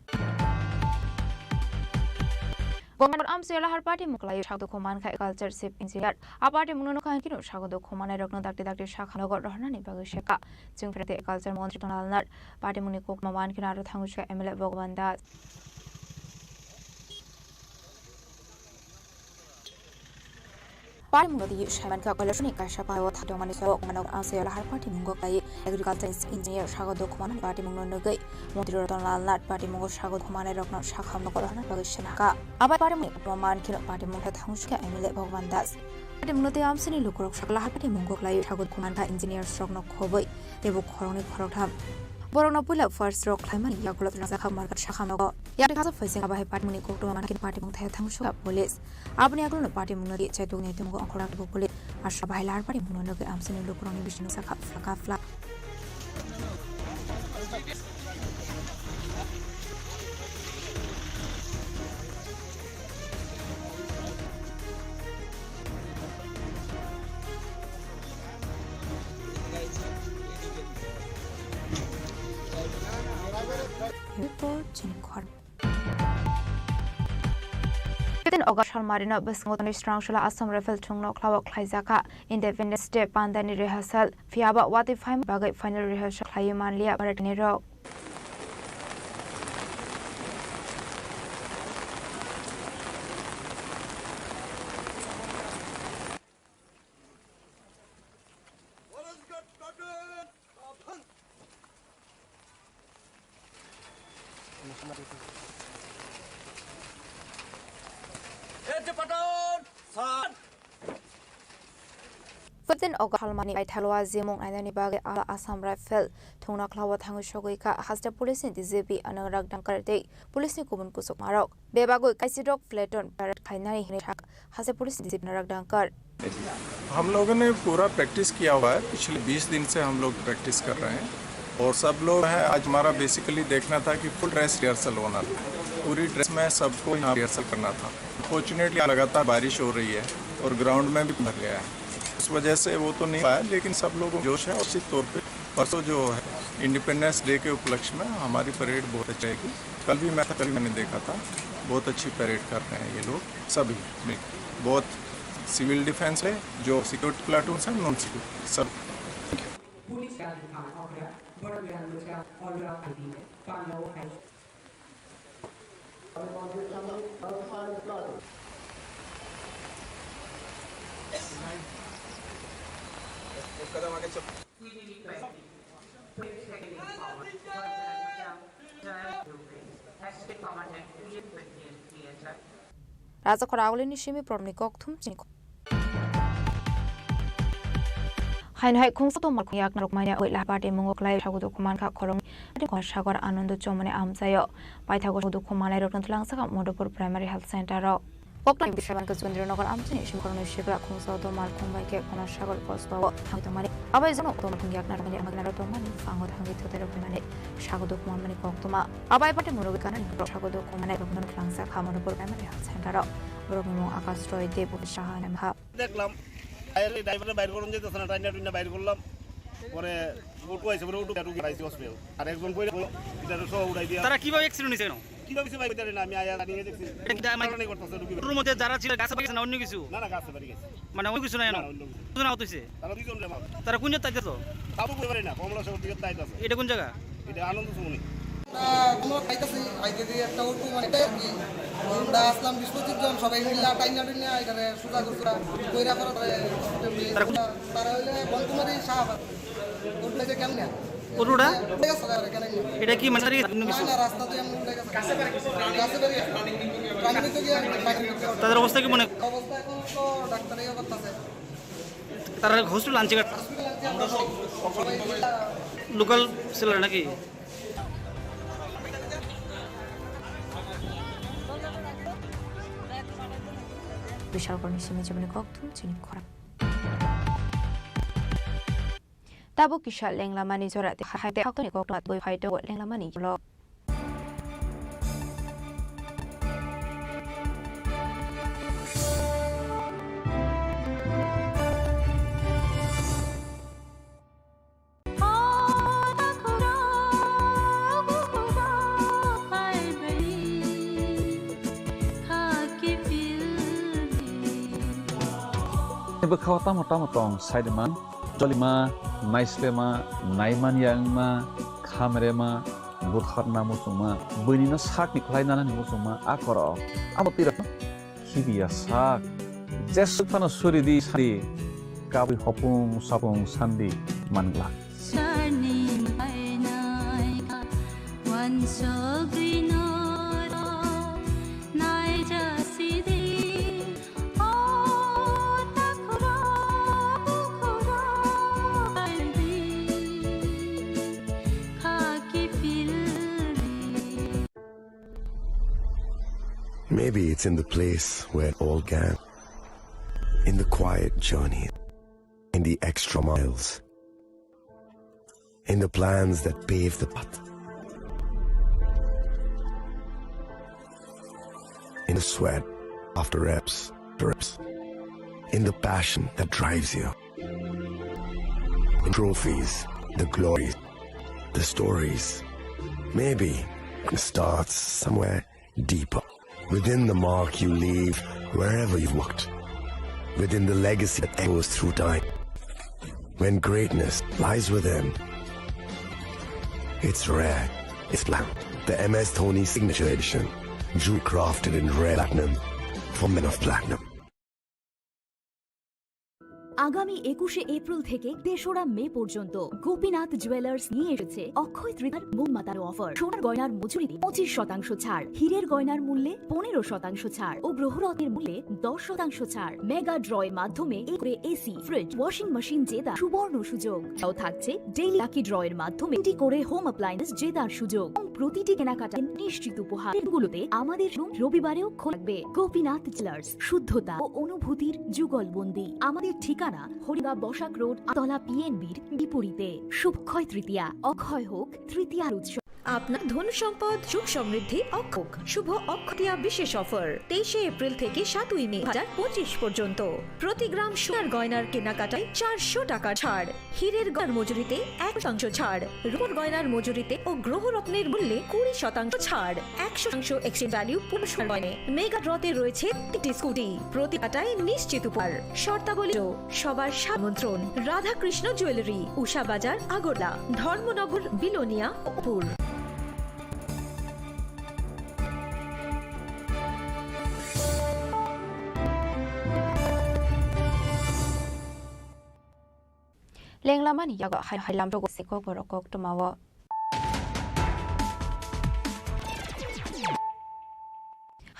Goman Amsela Har Party Muklai Shagdo Koman Kai Culture Sip Insider A Party Munoka Kino Shagdo Komana Rogno Daki Shakhanogo Rohani Bagashaka Jungfrete Culture Montreal Nut Party Muniko Maman Kinaro Tangusha Emile Bogwanda Party Mungodi Shaman Kakolashuni Kashapa Tadomani So Manok Amsela Har Party Mungo Kai Agriculture Engineer Shagdo Koman Party Mungonogai Montreal Nut Party Mungo Shago Komana Rogno Shakham Nokorana Bagashanaka Aba Party Mungo Kino Party Mungo Tangushka Emile Bogwandas Party Mungo Amsini Lukurok Shakla Party Mungo Lai Shago Komanda Engineer Strogno Koboi Devo Koroni Korotam Borona Pula first rock climate Yakulot Razaka Market Shakamago Yaka facing about Party Muniko to Mankin Party Mungo Tangushka Police Abniago Party Mungo Chetu Netumo on Korak Police Ashabailar Party Mungo Amsini Lukuroni Vision Saka Flaka Flak Chini Khorang Within August Marina Basngotani Strong Shula Assam Rifle Chungno Klawa Klaizaka Independence Day Pandani Rehearsal Fiaba Wati Fime Bagai Final Rehearsal Klayaman Lia Baratnero Within August Halmani by Talwa Zimong and Anibag Ala Assam Rifle Tona Klawa Tangushogika has the police in the ZB and Rag Dankar Day Police in Kubun Kusuk Marok Bebago Kaisidok Flaton Parrot Kainari Hinak has the police in the Rag Dankar हम लोगों ने पूरा practice किया हुआ है पिछले 20 दिन से हम लोग प्रैक्टिस कर रहे हैं और सब लोग हैं आज हमारा बेसिकली देखना था कि फुल ड्रेस रिहर्सल होना था पूरी ड्रेस में सबको यहाँ रिहर्सल करना था फॉर्चुनेटली लगातार बारिश हो रही है और ग्राउंड में भी भर गया है उस वजह से वो तो नहीं पाया लेकिन सब लोगों को जोश है और इसी तौर पे परसों जो है इंडिपेंडेंस डे के उपलक्ष्य में हमारी परेड बहुत अच्छी रहेगी कल भी मैंने देखा था बहुत अच्छी परेड कर रहे हैं ये लोग सभी बहुत सिविल डिफेंस है जो सिक्योरिटी प्लाटून है नॉन सिक्योरिटी सब Raza Korawli Nishimi Promnikok Tum Chinko Hain Hai Kung Sato Makuyak Narokmania Willa Party Mungoklai Shagudu Kumanka Korong Shagor Anundu Chomane Amsayo Paitago Kumana Rokantlang Saka Modopur Primary Health Center Okla Bishavan Kazundrinogar Amtini Shimkorno Shibra Kung Sato Malkumake Kona Shagor Pospo Hangtomani Abaizano Tomakunyak Narmani Amagnarotomani Fango Hangi to the Rokumani Shagudu Kumani Koktuma Abai Party Murukan Shagudu Kumane Rokan Saka Modopur Primary Health Center Rokumo Akastroy Debu Shahan and Hap ড্রাইভারে বাইর করুন যেতেছে না টাইনা বাইর করলাম পরে উঠু আইছে পরে উঠু কাটু গিয়েছি হসপিটাল আর একজন কইরা এটা সহ উড়াই দিয়া তারা কিভাবে অ্যাক্সিডেন্ট হইছে কেন কিভাবে হইছে ভাই জানি না আমি আয়া নিয়ে দেখছি এটা মানে করতেছে রুমের মধ্যে যারা ছিল গাছে বাড়ি গেছে না অন্য কিছু না না গাছে বাড়ি গেছে মানে অন্য কিছু না জানো দুজন আহত হইছে তারা দুইজন রে মার তারা কোন জায়গায় তাইতেছো কাবু কই পারে না কমলা শহর দিকে তাইতেছে এটা কোন জায়গা এটা আনন্দ সুমনি কোনো খাইতেছি আইতে দিয়ে একটা উঠু মানে কি আমরা আসলাম 20-25 জন সবাই মিলে টাইনা এখানে সুজা করছরা কইরা করে তারা হইলে বন্ধুমারি শাহবাগ উঠলে যে কেমনে পুরোটা এটা কি মানে কিছু না রাস্তা তো এমন উঠে গেছে কাছে বাড়ি প্রাণী তো গিয়ে তাদের অবস্থা কি মনে অবস্থা এখন তো ডাক্তারই করতেছে তারা হসপিটাল আনছে লোকাল ছেলে নাকি Vishal Kornishimi Jimmy Koktum, Chini Khorang. Tabu Kishal Langlamani Zorat, Hide Hakoni Koklat, with Hide Langlamani. Bekau tamu tong Saideman, Jolima, Naislema, Naiman Yangma, Kamerema, Bukharna Musuma, Bunina Sak Niklaina Musuma, Akoro, Amotira, Kibia Sak, Jesupana Suridi Sandi, Kabi Hopung Sapung Sandi, Mangla. Maybe it's in the place where it all began, in the quiet journey, in the extra miles, in the plans that pave the path, in the sweat after reps, in the passion that drives you, in trophies, the glories, the stories. Maybe it starts somewhere deeper, within the mark you leave wherever you've walked, within the legacy that echoes through time. When greatness lies within, it's rare, it's black. The MS Dhoni Signature Edition, jewel crafted in rare platinum for men of platinum. আগামী 21শে April থেকে ৩রা মে পর্যন্ত Gopinath jewellers নিয়ে এসেছে অক্ষয় তৃতীয়ার মন মাতানো offer. সোনার গয়নার মজুরিতে 25% ছাড়, হীরের গয়নার মূল্যে 15% ছাড় ও গ্রহরত্নের মূল্যে 10% ছাড়। মেগা ড্রয়ের মাধ্যমে করে এসি, ফ্রিজ, ওয়াশিং মেশিন জেতার সুবর্ণ সুযোগ। তাও থাকছে ডেইলি লাকি ড্রয়ের মাধ্যমে 2টি করে হোম অ্যাপ্লায়েন্স জেতার সুযোগ। প্রতিটি কেনাকাটায় নিশ্চিত উপহার। এগুলোতে আমাদের রবিবারেও খোলা থাকবে। গোপীনাথ জুয়েলার্স, শুদ্ধতা ও অনুভূতির যুগলবন্দি। আমাদের ঠিকানা হরিগা বসাক রোড, তলা পিএনবির বিপরীতে। অক্ষয় তৃতীয়া, অক্ষয় হোক তৃতীয়ার উৎসব। আপনার ধন সম্পদ সুখ সমৃদ্ধি অক্ষক শুভ অক্ষয়া বিশেষ অফার 23শে এপ্রিল থেকে 7ই মে 2025 পর্যন্ত। প্রতি গ্রাম সোনার গয়নার কেনাকাটায় 400 টাকা ছাড়, হীরের গয়নার মজুরিতে 1% ছাড়, রূপোর গয়নার মজুরিতে ও গ্রহরত্নের মূল্যে 20% ছাড়, 100% এক্সচেঞ্জ ভ্যালু পুরস্কার গয়নে। মেগা ড্রতে রয়েছে 3টি স্কুটি, প্রতি কাটায় নিশ্চিত উপহার। শর্তাবলী সবার আমন্ত্রণ। রাধাকৃষ্ণ জুয়েলারি, উষা বাজার, আগরতলা, ধর্মনগর, বিলোনিয়া, উপর। Lenglaman yaga hailam rogo seko borokok tumawo.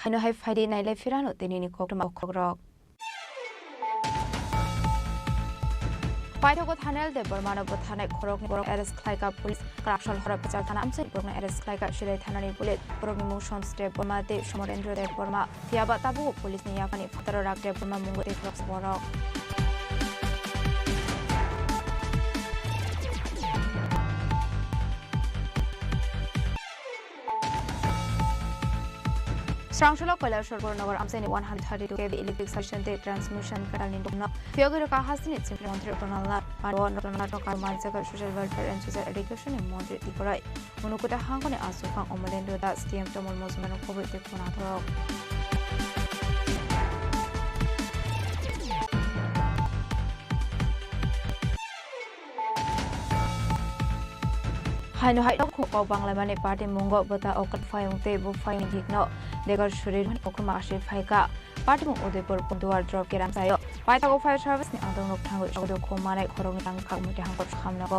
Haino hai faidi naile firano tenini kok tumawo kogrok. Paithago thanel de Burmano bothanai khorok ni borok arrest khlaika police corruption hora pachal thana amchai borna arrest khlaika shilai thanani police borok ni motion step Burma de Somorendra de Burma tiaba tabu police ni yapani fataro rakde Burma mungo de crops borok. Strangsholo Koilashore Nagar Amsani 132 kV electric substation transmission Katalin Dona Fyogero Kahasini Montreal Ronala Nato Manzaka Social Welfare and Social Education in Montreal Tripura Munukuta Hangone Asukang Omalendo that STM Tomol Mosman Covid Kunato Haino hai ko Banglamani party mungo bota okal fayung te bu fayung hikno degar shurir okuma ashi phaika party mung Udaipur Punduar drop keram sayo paitago fire service ni adong nok thango odo ko mane khorong tang khangmute hangkot khamna ko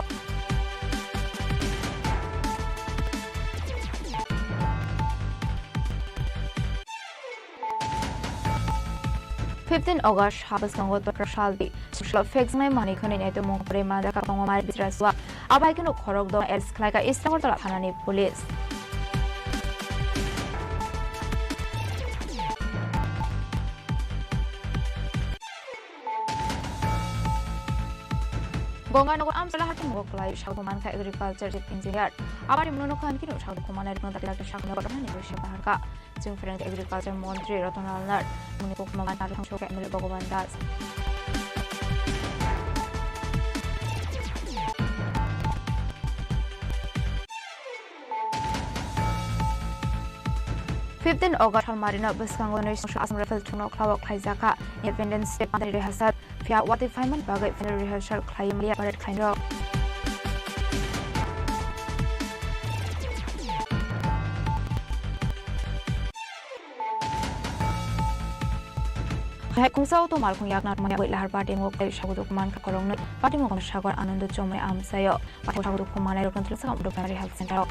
15 August habas kango to shalbi social fix mai mani khone ne to mong pore ma da ka kango mar bitraswa abai keno khorok do ers khlaika istamor to thanani police Gonganagar Amsala Hatim Woklai Shakumanka Agriculture Engineer. Abari Monokan Kino Shakuman and Notaka Shakuman Shaka, Different Agriculture Montreal Rotonal Nerd, Munikuman Shoka and Bogovan does. August Marina Buskango Asam Rafel Tuno Klawa Kaizaka, Independence State Hasad, Fia wati faiman bagai final rehearsal klaim lia barat klaim ro. Hai kungsau to mal kung yak nat maya lahar party ngok tai sagudu kuman ka korong noi party mo sagar anand chomai amsayo party sagudu kuman ai rokon thlsa do primary health center.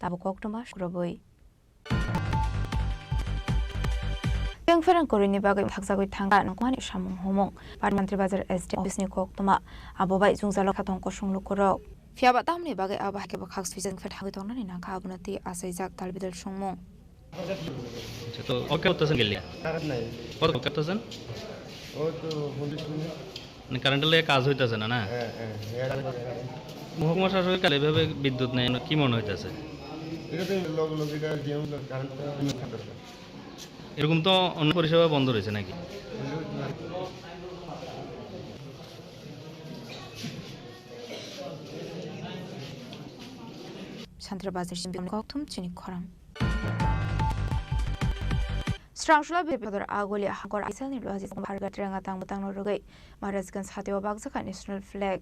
Tabu koktomas groboi. Yang ferang korini bagai thakjagoi thanga nokmani samung homong parliamentary bazar SD office ni koktoma abobai jungzalo khatong kosunglu korok fiaba tamni bagai aba ke bakhak suijang fet hagi tongna ni nangka abunati asaijak talbidal sungmong তো ওকে করতেছেন গেলে কত করতেছেন ও তো 19 minute মানে কারেন্টের লাগে কাজ হইতাছে না না মহকুমা শাসকের কালে এভাবে বিদ্যুৎ নেই কি মনে হইতাছে এটা তো লোক এটা যেও কারেন্টটা এরকম তো অন্য পরিষেবা বন্ধ রয়েছে নাকি Santrabazir Simbim Koktum Chini Khorang Strangshula Bipodor Agoli Hagor Isel ni Luazi Hargat Ranga Tang Butang Rogai Marazgan Satio Bagzaka national flag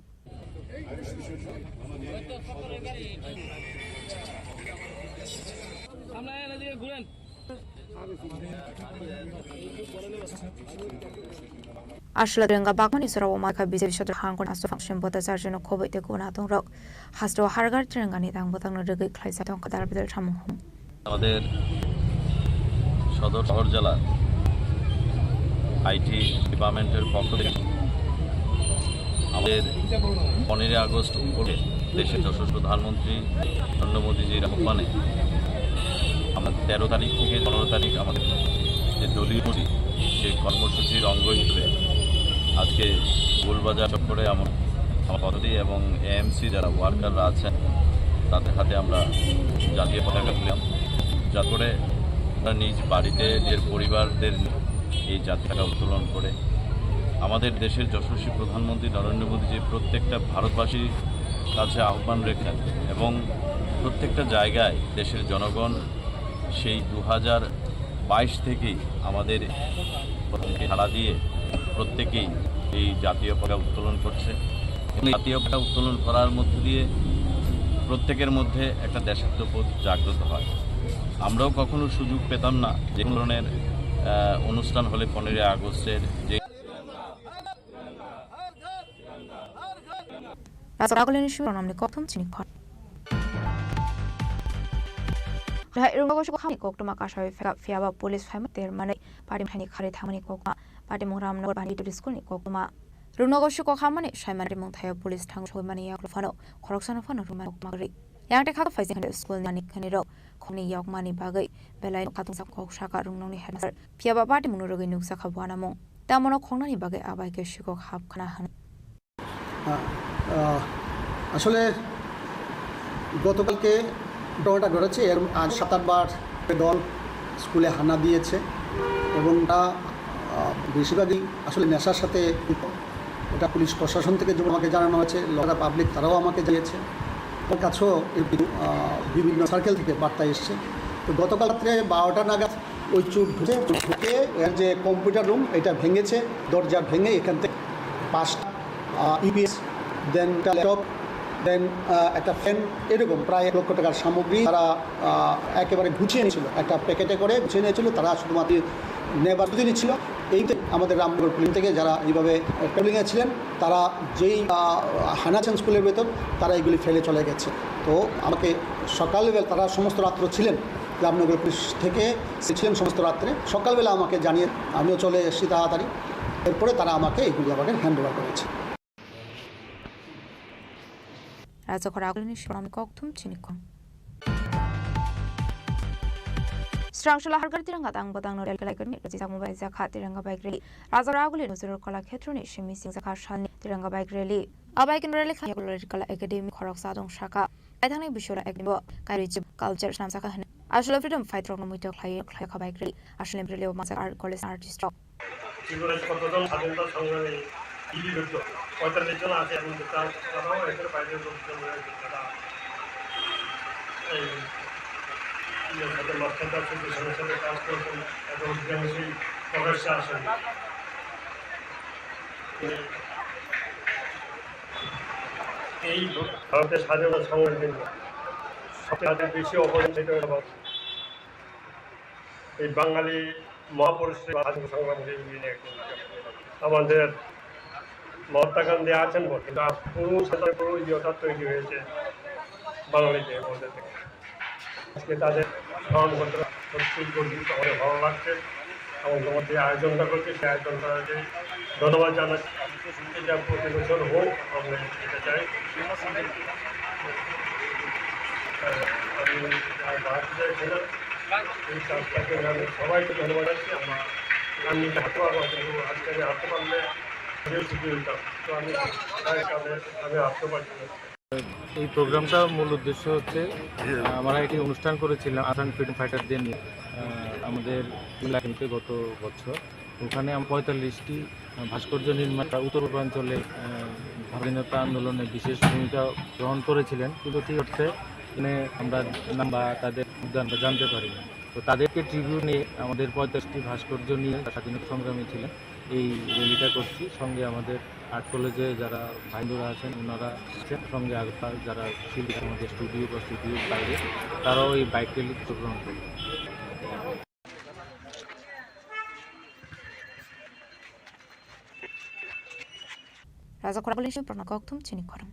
Ashla Renga Bakman is Rawamaka busy shot Hankon as to function but the sergeant of Kobe the Gunaton Rock has to Hargar Trangani Tang Butang Rogai Klaisaton Kadarbidal Chamum. আমাদের সদর শহর জেলা IT ডিপার্টমেন্টের পক্ষ থেকে আমাদের 15 August উপলক্ষে দেশের যশস্বী প্রধানমন্ত্রী নরেন্দ্র মোদীজির আহ্বানে আমরা 13 তারিখ থেকে 15 তারিখ আমাদের যে দলীয় সেই কর্মসূচির অঙ্গ হিসেবে আজকে গোলবাজার চত্বরে আমার পদটি এবং এএমসি যারা ওয়ার্কাররা আছেন তাদের হাতে আমরা জাতীয় পতাকা তুললাম যাতে করে তারা নিজ বাড়িতে নিজের পরিবারদের এই জাতীয় পতাকা উত্তোলন করে আমাদের দেশের যশস্বী প্রধানমন্ত্রী নরেন্দ্র মোদীজি প্রত্যেকটা ভারতবাসীর কাছে আহ্বান রেখেন এবং প্রত্যেকটা জায়গায় দেশের জনগণ সেই 2022 থেকেই আমাদের হারা দিয়ে প্রত্যেকেই এই জাতীয় পতাকা উত্তোলন করছে জাতীয় পতাকা উত্তোলন করার মধ্য দিয়ে প্রত্যেকের মধ্যে একটা দেশাত্মবোধ জাগ্রত হয় আমরাও কখনো সুযোগ পেতাম না যে ধরনের অনুষ্ঠান হলে 15 আগস্টের যে Koktoma Kasha Fiaba Police Family Money Party Hani Kari Tamani Kokma Party Moram no Bani to School Kokma Runogoshuko Hamani Shaimari Montaya Police Tang Mani Yaklofano Koroksan of Roman Magri Yang Taka Fighting School Nani Kaniro Koni Yok Mani Bagay Belay Katasa Kok Shaka Runoni Hanser Fiaba Party Munurogi Nuksaka Buanamo Damono Konani Bagay Abake Shiko Hab Kanahan আসলে গতকালকে ঘটনাটা ঘটেছে এর আজ 7-8 বার দল স্কুলে হানা দিয়েছে এবং তা বেশিরভাগই আসলে নেশার সাথে এটা পুলিশ প্রশাসন থেকে যেমন আমাকে জানানো হয়েছে লোকাল পাবলিক তারাও আমাকে জানিয়েছে ওর কাছেও বিভিন্ন সার্কেল থেকে বার্তা এসছে তো গতকাল রাত্রে 12টা নাগাদ ওই চুপ ঢুকে এর যে কম্পিউটার রুম এটা ভেঙেছে দরজা ভেঙে এখান থেকে 5টা ইপিএস দেন ল্যাপটপ দেন একটা ফ্যান এরকম প্রায় 1 লক্ষ টাকার সামগ্রী তারা একেবারে গুছিয়ে নিয়েছিল একটা প্যাকেটে করে গুছিয়ে নিয়েছিল তারা শুধুমাত্র নেবার দিনই ছিল এইতে আমাদের রামনগর পুলিশ থেকে যারা এইভাবে ট্রেনিংয়ে ছিলেন তারা যেই হানাচান স্কুলের ভেতর তারা এগুলি ফেলে চলে গেছে তো আমাকে সকালবেলা তারা সমস্ত রাত্র ছিলেন রামনগর পুলিশ থেকে ছিলেন সমস্ত রাত্রে সকালবেলা আমাকে জানিয়ে আমিও চলে এসেছি তাড়াতাড়ি এরপরে তারা আমাকে এগুলি আমাকে হ্যান্ড ওভার করেছে Razakor Aglini Shram Koktum Chini Khorang Strangshula Hargar Tiranga Tang Batang no Relakani Razak Mobile Zakat Tiranga Bike Rally Razak Agli Nusur Kola Ketroni Shimi Sing Zakat Shani Tiranga Bike Rally Abike in Relic Historical Academy Khorok Sadong Shaka Athani Bishora Agnibo Karich Culture Shamsaka Ashla Freedom Fight from Mito Klaka Bike Rally Ashlam Relay of Master Art College Artist ইলিগত 45 জন আছে এবং তারাও এর বাইরে লোকজন রয়েছে তারা সাথে মাস্টারদা ফেডারেশনের সাথে কাজ করেছেন এবং অধিকাংশই প্রকাশ্যে আসেন। এই ভারতের স্বাধীনতা সংগ্রামের জন্য সবচেয়ে বেশি অবদান এই বাঙালি মহাপুরুষের স্বাধীনতা সংগ্রামকে আমাদের মহাত্মা গান্ধী আছেন বলে, কিন্তু পুরো ইয়েটা তৈরি হয়েছে বাঙালিদের মধ্যে থেকে। আজকে তাদের স্মরণ করতে সত্যি গর্বিত, আমাদের ভালো লাগছে এবং তোমার যে আয়োজনটা করছে সেই আয়োজনটাকে ধন্যবাদ জানাচ্ছি। এটা প্রতি বছর হোক আমরা যেতে চাই। আমি বাড়াতে চাইছিলাম এই কাজটাকে আমি সবাইকে ধন্যবাদ জানাচ্ছি। আমি হাঁটতে পারবো, কিন্তু আজকে আমি হাঁটতে পারলে শিখে দিতাম, তো আমি হাঁটতে পারছি না। এই প্রোগ্রামটা মূল উদ্দেশ্য হচ্ছে আমরা একটি অনুষ্ঠান করেছিলাম আসাম ফ্রিডম ফাইটারদের নিয়ে আমাদের এলাকাতে গত বছর। ওখানে 45টি ভাস্কর্য নির্মাণ উত্তর পূর্বাঞ্চলে স্বাধীনতা আন্দোলনে বিশেষ ভূমিকা গ্রহণ করেছিলেন, কিন্তু ঠিক অর্থে এখানে আমরা নাম বা তাদের উদ্যানটা জানতে পারি না। তো তাদেরকে ট্রিবিউট নিয়ে আমাদের 45টি ভাস্কর্য নিয়ে স্বাধীনতা সংগ্রামী ছিলেন এই র্যালিটা করছি। সঙ্গে আমাদের আর্ট কলেজে যারা ভাইন্দুরা আছেন ওনারা সঙ্গে আগরতলা যারা শিল্পী আমাদের স্টুডিও বা স্টুডিওর বাইরে তারাও এই বাইক র্যালি অংশগ্রহণ করে। Raza Collaboration Pranakoktum Chini Khorang.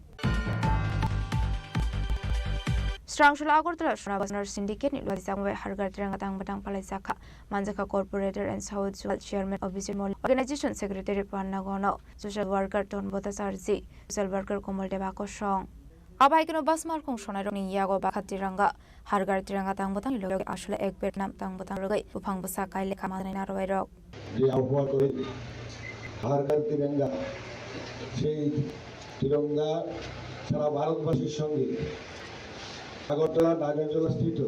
Strangshula Agortala Shunabasner Syndicate Nilwazangway Hargar Trangatang Batang Palaisaka Manzaka Corporator and South Chairman of Visimal Organization Secretary Panagono Social Worker Ton Botasarzi Social Worker Komal Tobacco Song Abaikino Basmar Kong Shonaroni Yago Bakatiranga Hargar Trangatang Batang Log Ashla Egg Vietnam Tang Batang Rogai Upang Basaka Lekamadana Roero Hargar Tiranga সেই তিরঙ্গা সারা ভারতবাসীর সঙ্গে আগরতলা নাগারজলা স্থিত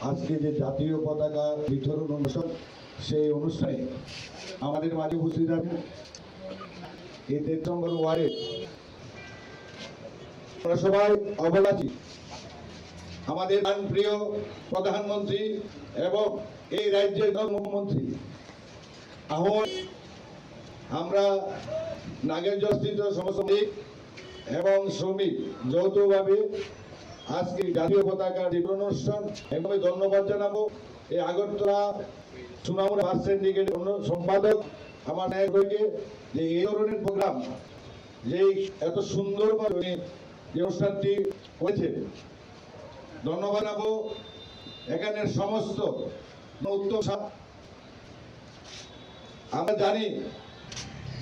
আজকে যে জাতীয় পতাকা বিতরণ অনুষ্ঠান, সেই অনুষ্ঠানে আমাদের মাঝে উপস্থিত আছেন এই 13 নম্বর ওয়ার্ডে আমরা সবাই অবলাচি আমাদের প্রিয় প্রধানমন্ত্রী এবং এই রাজ্যের মুখ্যমন্ত্রী আহ্বান আমরা নাগেরজস্থিত সমস্ত এবং শ্রমিক যৌথভাবে আজকে জাতীয় পতাকা বিতরণ অনুষ্ঠান এবং ধন্যবাদ জানাবো এই আগরতলা সুনামুরা বাস সিন্ডিকেটের সম্পাদক আমার নায়ককে যে এই ধরনের প্রোগ্রাম যে এত সুন্দরভাবে যে অনুষ্ঠানটি হয়েছে। ধন্যবাদ জানাবো এখানের সমস্ত উত্তর। আমরা জানি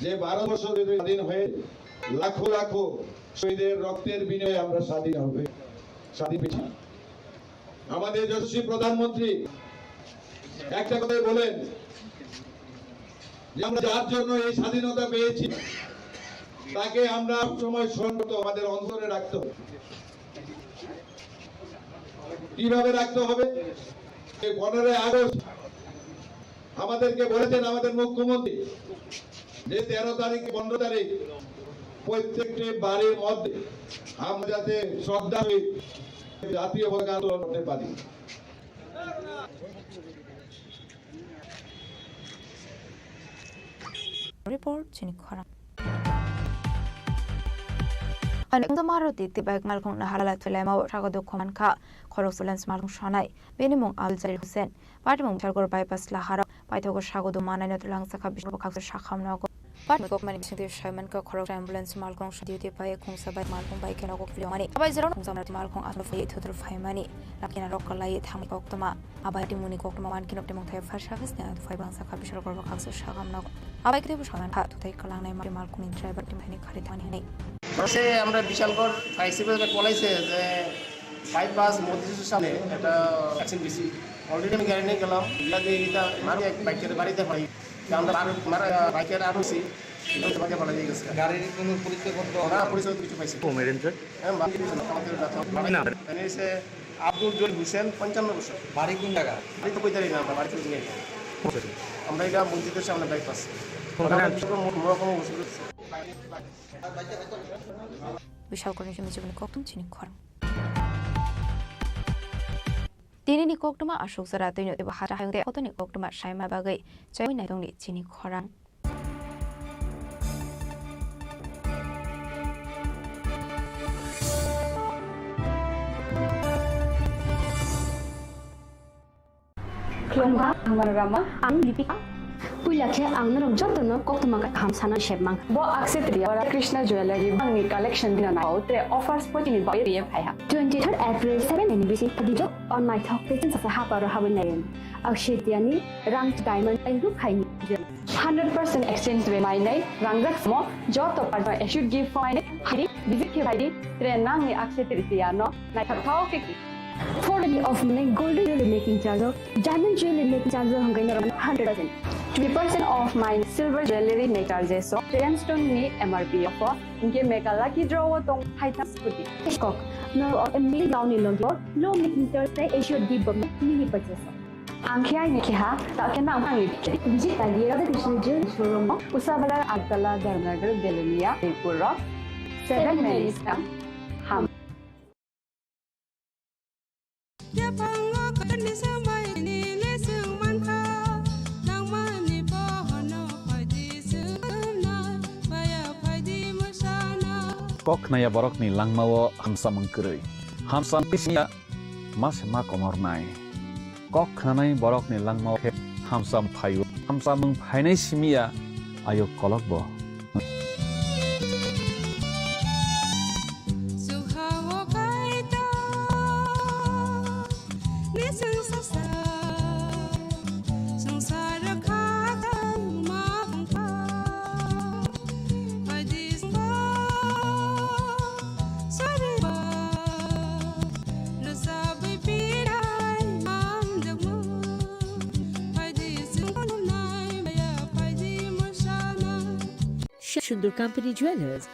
যে 12 বছর স্বাধীন হয়ে লাখো লাখো শহীদের রক্তের বিনিময়ে আমরা স্বাধীন পেয়েছি। আমাদের যশস্বী প্রধানমন্ত্রী একটা কথাই বলেন যে আমরা যার জন্য এই স্বাধীনতা পেয়েছি তাকে আমরা সময় স্মরণ করতে আমাদের অন্তরে রাখতে হবে। কিভাবে রাখতে হবে? 15 আগস্ট আমাদেরকে বলেছেন আমাদের মুখ্যমন্ত্রী যে 13 তারিখ 15 তারিখ প্রত্যেকটি বাড়ির মধ্যে আমরা যাতে শ্রদ্ধা জাতীয় পতাকা উত্তোলন করতে পারি। Report Chini Khorang. Ang Maroti Tibak Malkong Nahala Tulemo Shagado Komanka Korosulans Malkong Shanai Benimong Alzari Hussein Patimong Chargor Bypass Lahara Paitogo Shagodo Manana Tulang Saka Bishop Shakam Nago Patmok Manipulative Shaman Korok Ambulance Malkong Duty by Kongsa by Malkong by Kenoko Fliomani Abaizero Samat Malkong Atofay to the Faimani Lakina Rokalai Tamikokma Abati Munikokma Mankin of the Monte Fashakas and Fiban Saka Bishop Korokaks Shakam Nago Abaki Shaman had to take a long name Malkong in Tribe to Many Karitani. বসে আমরা বিশালগড় ফাইসিপে বলাইছে যে bypass মোদির সামনে একটা action দিছি। Already আমি গাড়ি নিয়ে গেলাম, এটা মানে বাইকের বাড়িতে পড়াই আমরা বাইকের আনছি তোমাকে বলা দিয়ে গেছে। গাড়ির কোনো পরিচয়পত্র না, পরিচয় কিছু পাইছি। ও মেরেন স্যার হ্যাঁ আমাদের এসে আব্দুল জলিল হোসেন 55 বছর। বাড়ি কোন জায়গা? বাড়ি তো কইতারি না, আমরা বাড়ি থেকে নিয়ে আমরা এটা মসজিদের সামনে bypass Vishal Cornish Chini Khorang. Dinini koktuma ashok zara tino de bahara hayde otoni koktuma shaima bagai chai nai dongni Chini Khorang Kelomba, Amarama, Dipika. Pulakhe angnarom jotono koktuma khamsana shepmang bo aksetri ora Krishna jewelry bangi collection dina na ote offers potini ba ye phaiha 23rd April 7 NBC dijo on my top presence of the haparo hawen akshetiani ranked diamond and group khaini 100% exchange rate my nai rangjak mo joto par I should give for my hari visit ke bhai train nang ni aksetri tiano na thao ke for the of golden jewelry making charge diamond jewelry making charge hangaina 100% 20% off my silver jewelry make charges so stone ni MRP offer inke make a lucky draw tong haita scooty cock no a million down in low making charge say issue deep mini purchase Ankhya ni kha ta ke na mang ni visit ta ye the Krishna jewelry showroom usabala agdala dharnagar belunia Tripura 7 minutes ham Kok naya borok ni langmawo hamsa mengkerei. Hamsa pisnya mas ma komor nai. Kok nanai borok ni langmawo ke hamsa phayu. Hamsa meng phainai simia ayo kolok bo. Sundur Company Jewelers,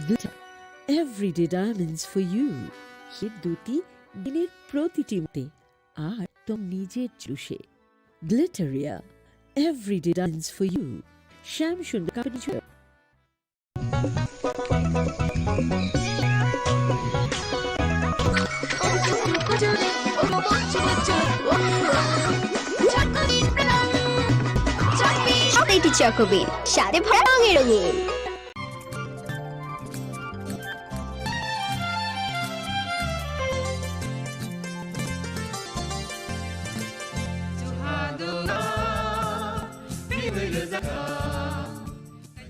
glitter, everyday diamonds for you. Hit duty, dinner protiti mate, R tom নিজের চুষে Glitteria, everyday diamonds for you. Sham Sundur Company Jewelers. Chocobin, সাথে ভরা রঙে রঙিন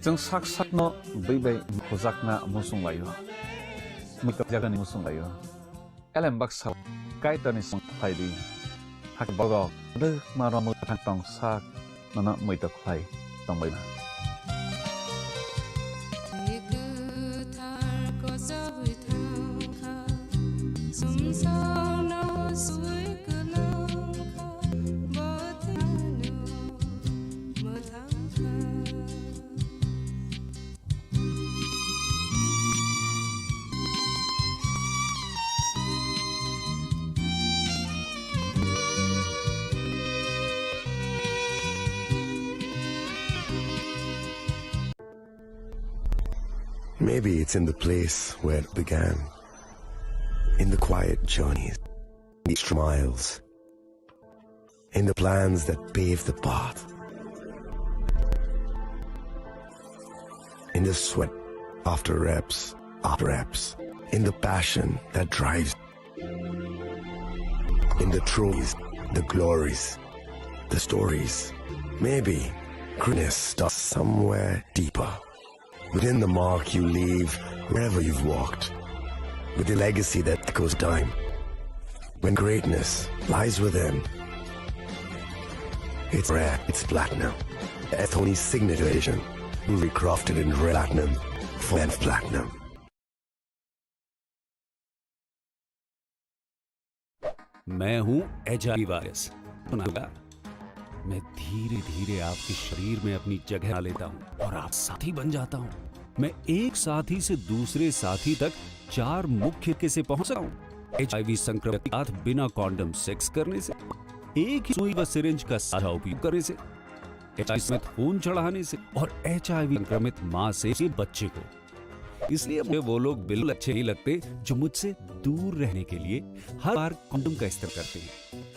Jeng sak sak no bai khojak na musung layo. Mikap jaga ni musung layo. Elem baksa kai tani song phaidi. Hak bago de marom thang tong sak nana moita khlai tong bai na. Maybe it's in the place where it began, in the quiet journeys, the extra miles, in the plans that pave the path, in the sweat after reps, in the passion that drives, in the trophies, the glories, the stories. Maybe greatness starts somewhere deeper. Within the mark you leave wherever you've walked, with the legacy that echoes time. When greatness lies within, it's rare, it's platinum. Ethony's signature edition, recrafted in platinum, for platinum. मैं हूं HIV virus. मैं धीरे धीरे आपके शरीर में अपनी जगह बना लेता हूं और आप साथी बन जाता हूं। मैं एक साथी से दूसरे साथी तक 4 मुख्य तरीके से पहुंच सकता हूं। HIV संक्रमित के साथ बिना कॉन्डम सेक्स करने से, एक ही सुई व सिरिंज का साझा उपयोग करने से, HIV में खून चढ़ाने से और HIV संक्रमित मां से बच्चे को। इसलिए मुझे वो लोग बिल्कुल अच्छे नहीं लगते जो मुझसे दूर रहने के लिए हर बार कॉन्डम का इस्तेमाल करते हैं।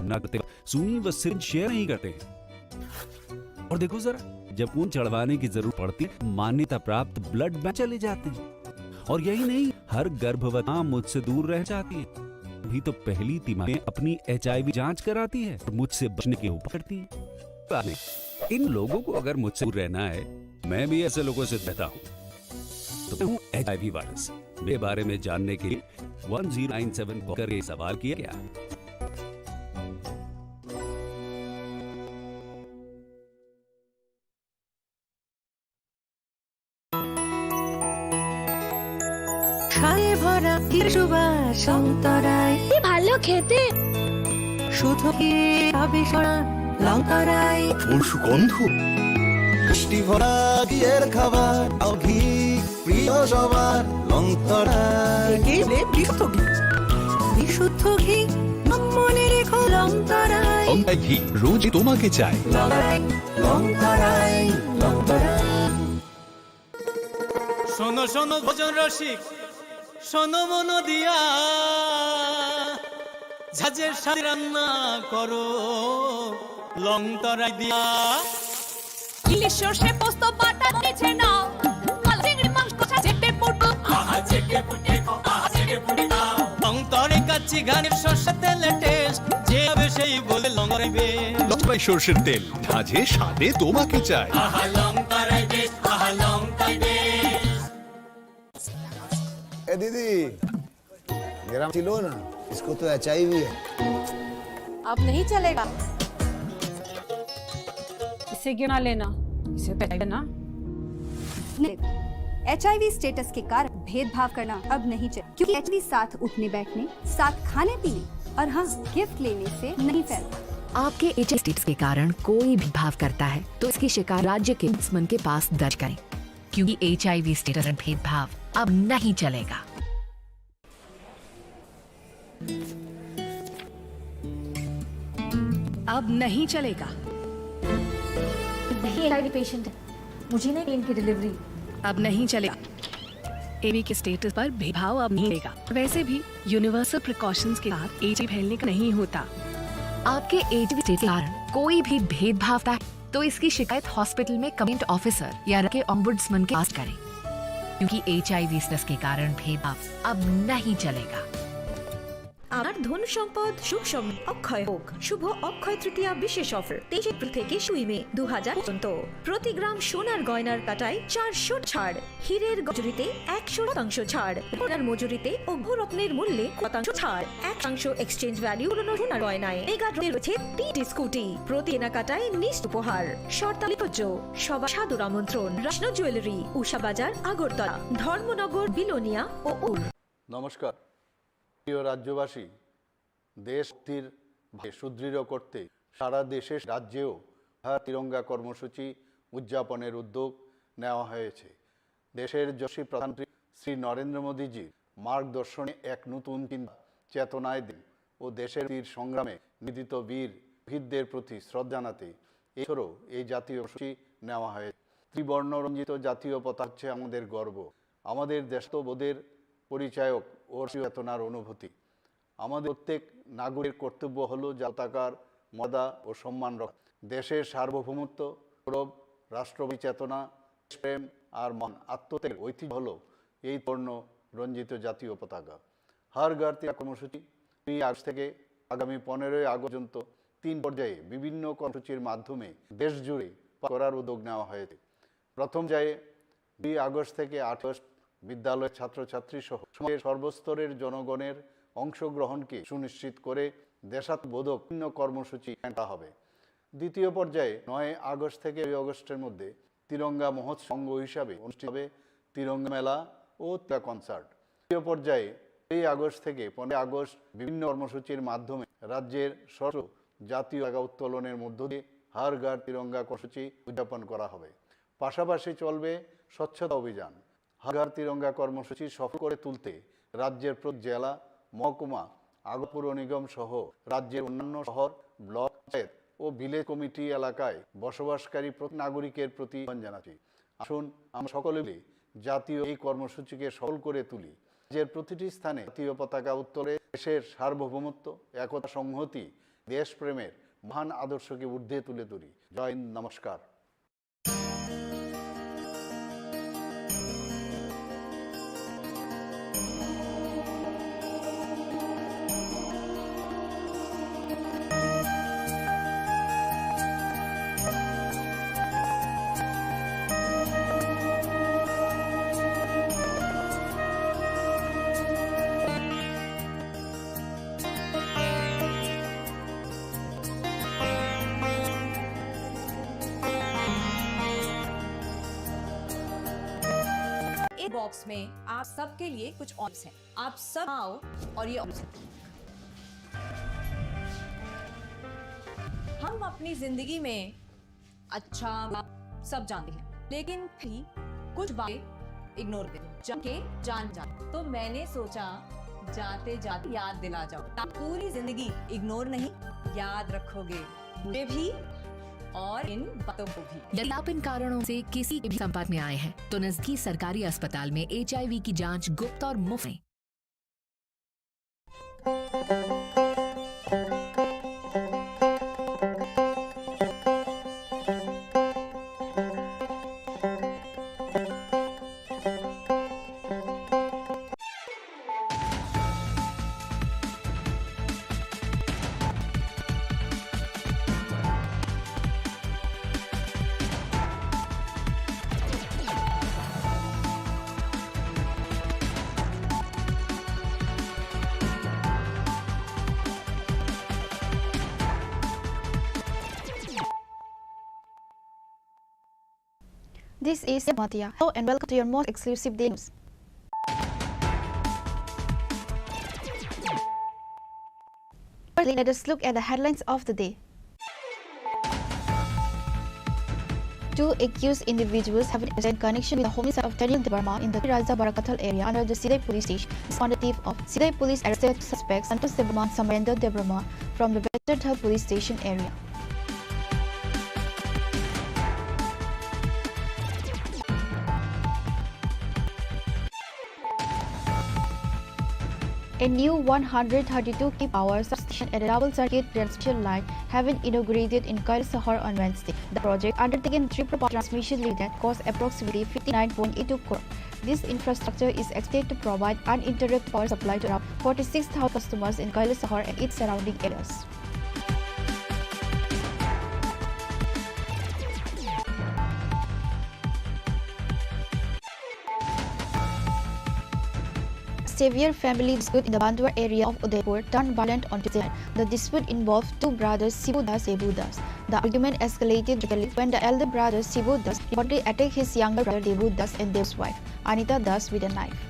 न करते सुई व सिरिंज शेयर नहीं करते। और देखो जरा, जब खून चढ़वाने की जरूरत पड़ती मान्यता प्राप्त ब्लड बैंक चले जाते हैं। और यही नहीं, हर गर्भवती मां मुझसे दूर रह जाती है, भी तो पहली तिमाही में अपनी HIV जांच कराती है और मुझसे बचने के उपाय करती है। इन लोगों को अगर मुझसे दूर रहना है, मैं भी ऐसे लोगों से बहता हूँ। तो मैं हूँ HIV वायरस। मेरे बारे में जानने के लिए 1097 कॉल करके सवाल किया गया। ভালো খেতে শুধু কি হবে সোনা লঙ্কারাই ফুল সুগন্ধ পুষ্টি ভরা ঘিয়ের খাবার আর ঘি প্রিয় সবার লঙ্কারাই বিশুদ্ধ ঘি মনে রেখো লঙ্কারাই লঙ্কাই ঘি রোজ তোমাকে চাই। লঙ্কারাই শোনো শোনো ভোজন রসিক, শোনো মনো দিয়া ঝাঁঝের সাথে রান্না করো লঙ্কারাই দিয়া। ইলিশ সর্ষে পোস্ত বাটা দিয়েছে নাও, চিংড়ি মাংস কষা চেপে পুটু লঙ্কারে কাচ্চি ঘানের সর্ষে তেলে টেস্ট যে হবে সেই বলে লঙ্কারাইবে। লঙ্কাই সর্ষের তেল, ঝাঁঝে স্বাদে তোমাকে চাই। লঙ্কারাই বেশ, লঙ্কাই বেশ। ए दीदी ग्राम किलो ना, इसको तो HIV है। अब नहीं चलेगा, इसे क्यों ना लेना, इसे तो ना। HIV स्टेटस के कारण भेदभाव करना अब नहीं चाहिए, क्योंकि HIV साथ उठने बैठने, साथ खाने पीने और हाँ गिफ्ट लेने से नहीं फैलता। आपके HIV स्टेटस के कारण कोई भी भाव करता है तो इसकी शिकायत राज्य के ओम्बुड्समैन के पास दर्ज करें, क्योंकि HIV स्टेटस और भेदभाव अब नहीं चलेगा। अब नहीं चलेगा। HIV पेशेंट है, मुझे नहीं पेन की डिलीवरी। अब नहीं चलेगा। एवी के स्टेटस पर भेदभाव अब नहीं होगा। वैसे भी यूनिवर्सल प्रिकॉशंस के साथ HIV फैलने का नहीं होता। आपके HIV स्टेटस के कारण कोई भी भेदभाव है तो इसकी शिकायत हॉस्पिटल में कमेंट ऑफिसर या के ओम्बुड्समैन के पास करें, क्योंकि HIV स्टेटस के कारण भेदभाव अब नहीं चलेगा। আপনার ধন সম্পদ সুখ সমৃদ্ধি অক্ষয় হোক। শুভ অক্ষয় তৃতীয়া বিশেষ অফার 23 এপ্রিল থেকে 7 মে 2000 পর্যন্ত। প্রতি গ্রাম সোনার গয়নার কাটায় 400 ছাড়, হীরের গজরিতে 100% ছাড়, সোনার মজুরিতে ও ভূরত্নের মূল্যে 1% ছাড়, 1% এক্সচেঞ্জ ভ্যালু পুরনো সোনার গয়নায় মেগা ড্রতে রয়েছে 3টি স্কুটি, প্রতি কেনাকাটায় নিশ্চিত উপহার। শর্তাবলী প্রযোজ্য। সবার সাদর আমন্ত্রণ। রত্ন জুয়েলারি, উষা বাজার, আগরতলা, ধর্মনগর, বিলোনিয়া ও উর। নমস্কার প্রিয় রাজ্যবাসী, দেশটির সুদৃঢ় করতে সারা দেশে রাজ্যেও তিরঙ্গা কর্মসূচি উদযাপনের উদ্যোগ নেওয়া হয়েছে। দেশের যশস্বী প্রধানমন্ত্রী শ্রী নরেন্দ্র মোদীজির মার্গদর্শনে এক নতুন চিন্তা চেতনায় দিন ও দেশের বীর সংগ্রামে নিহত বীর শহীদদের প্রতি শ্রদ্ধা জানাতে এছাড়াও এই জাতীয় কর্মসূচি নেওয়া হয়েছে। ত্রিবর্ণরঞ্জিত জাতীয় পতাকা হচ্ছে আমাদের গর্ব, আমাদের দেশবোধের পরিচায়ক ও চেতনার অনুভূতি। আমাদের প্রত্যেক নাগরিকের কর্তব্য হলো পতাকার মর্যাদা ও সম্মান রক্ষা। দেশের সার্বভৌমত্ব, গৌরব, রাষ্ট্রপতি চেতনা, প্রেম আর মন আত্মত্যাগের ঐতিহ্য হলো এই পূর্ণ রঞ্জিত জাতীয় পতাকা। হর ঘর তিরঙ্গা কর্মসূচি 2 আগস্ট থেকে আগামী 15 আগস্ট পর্যন্ত 3 পর্যায়ে বিভিন্ন কর্মসূচির মাধ্যমে দেশ জুড়ে করার উদ্যোগ নেওয়া হয়েছে। প্রথম পর্যায়ে 2 আগস্ট থেকে 8 আগস্ট বিদ্যালয়ের ছাত্রছাত্রী সহ সমাজের সর্বস্তরের জনগণের অংশগ্রহণকে সুনিশ্চিত করে দেশাত্মবোধক বিভিন্ন কর্মসূচি নেওয়া হবে। দ্বিতীয় পর্যায়ে 9 আগস্ট থেকে 2 আগস্টের মধ্যে তিরঙ্গা মহোৎসব হিসাবে অনুষ্ঠিত হবে তিরঙ্গা মেলা ও তিরঙ্গা কনসার্ট। তৃতীয় পর্যায়ে 2 আগস্ট থেকে 15 আগস্ট বিভিন্ন কর্মসূচির মাধ্যমে রাজ্যের ষষ্ঠ জাতীয় পতাকা উত্তোলনের মধ্য দিয়ে হর ঘর তিরঙ্গা কর্মসূচি উদযাপন করা হবে। পাশাপাশি চলবে স্বচ্ছতা অভিযান। হর ঘর তিরঙ্গা কর্মসূচি সফল করে তুলতে রাজ্যের প্রতি জেলা, মহকুমা, আগর নিগম সহ রাজ্যের অন্যান্য শহর, ব্লক পঞ্চায়েত ও ভিলেজ কমিটি এলাকায় বসবাসকারী প্রতি নাগরিকের প্রতি আহ্বান জানাচ্ছি, আসুন আমরা সকলে মিলে জাতীয় এই কর্মসূচিকে সফল করে তুলি। রাজ্যের প্রতিটি স্থানে জাতীয় পতাকা উত্তোলনে দেশের সার্বভৌমত্ব, একতা, সংহতি দেশপ্রেমের মহান আদর্শকে ঊর্ধ্বে তুলে ধরি। জয় হিন্দ, নমস্কার। बॉक्स में आप सबके लिए कुछ ऑप्शन हैं। आप सब आओ और ये ऑप्शन हम अपनी जिंदगी में अच्छा सब जानते हैं, लेकिन भी कुछ बातें इग्नोर करके जान तो मैंने सोचा जाते जाते याद दिला जाओ, पूरी जिंदगी इग्नोर नहीं याद रखोगे, मुझे भी और इन बातों को भी। यदि आप इन कारणों से किसी के भी संपर्क में आए हैं तो नजदीकी सरकारी अस्पताल में HIV की जांच गुप्त और मुफ्त है। This is Matia. Hello and welcome to your most exclusive day news. Firstly, let us look at the headlines of the day. 2 accused individuals have been arrested in connection with the homicide of Daniel Debarma in the Raza Barakatal area under the Sidai police station. On the tip of Sidai police arrested suspects Santos Debarma and Samarendo Debarma from the Better police station area. A new 132 kV substation and a double circuit transmission line have been inaugurated in Kailasahar on Wednesday. The project, undertaken Tripura Power Transmission Limited, cost approximately 59.82 crore. This infrastructure is expected to provide uninterrupted power supply to around 46,000 customers in Kailasahar and its surrounding areas. Severe family dispute in the Bandua area of Udaipur turned violent on Tuesday. The dispute involved two brothers Sibu Das and Ebu Das. The argument escalated rapidly when the elder brother Sibu Das reportedly attacked his younger brother Ebu Das and their wife Anita Das with a knife.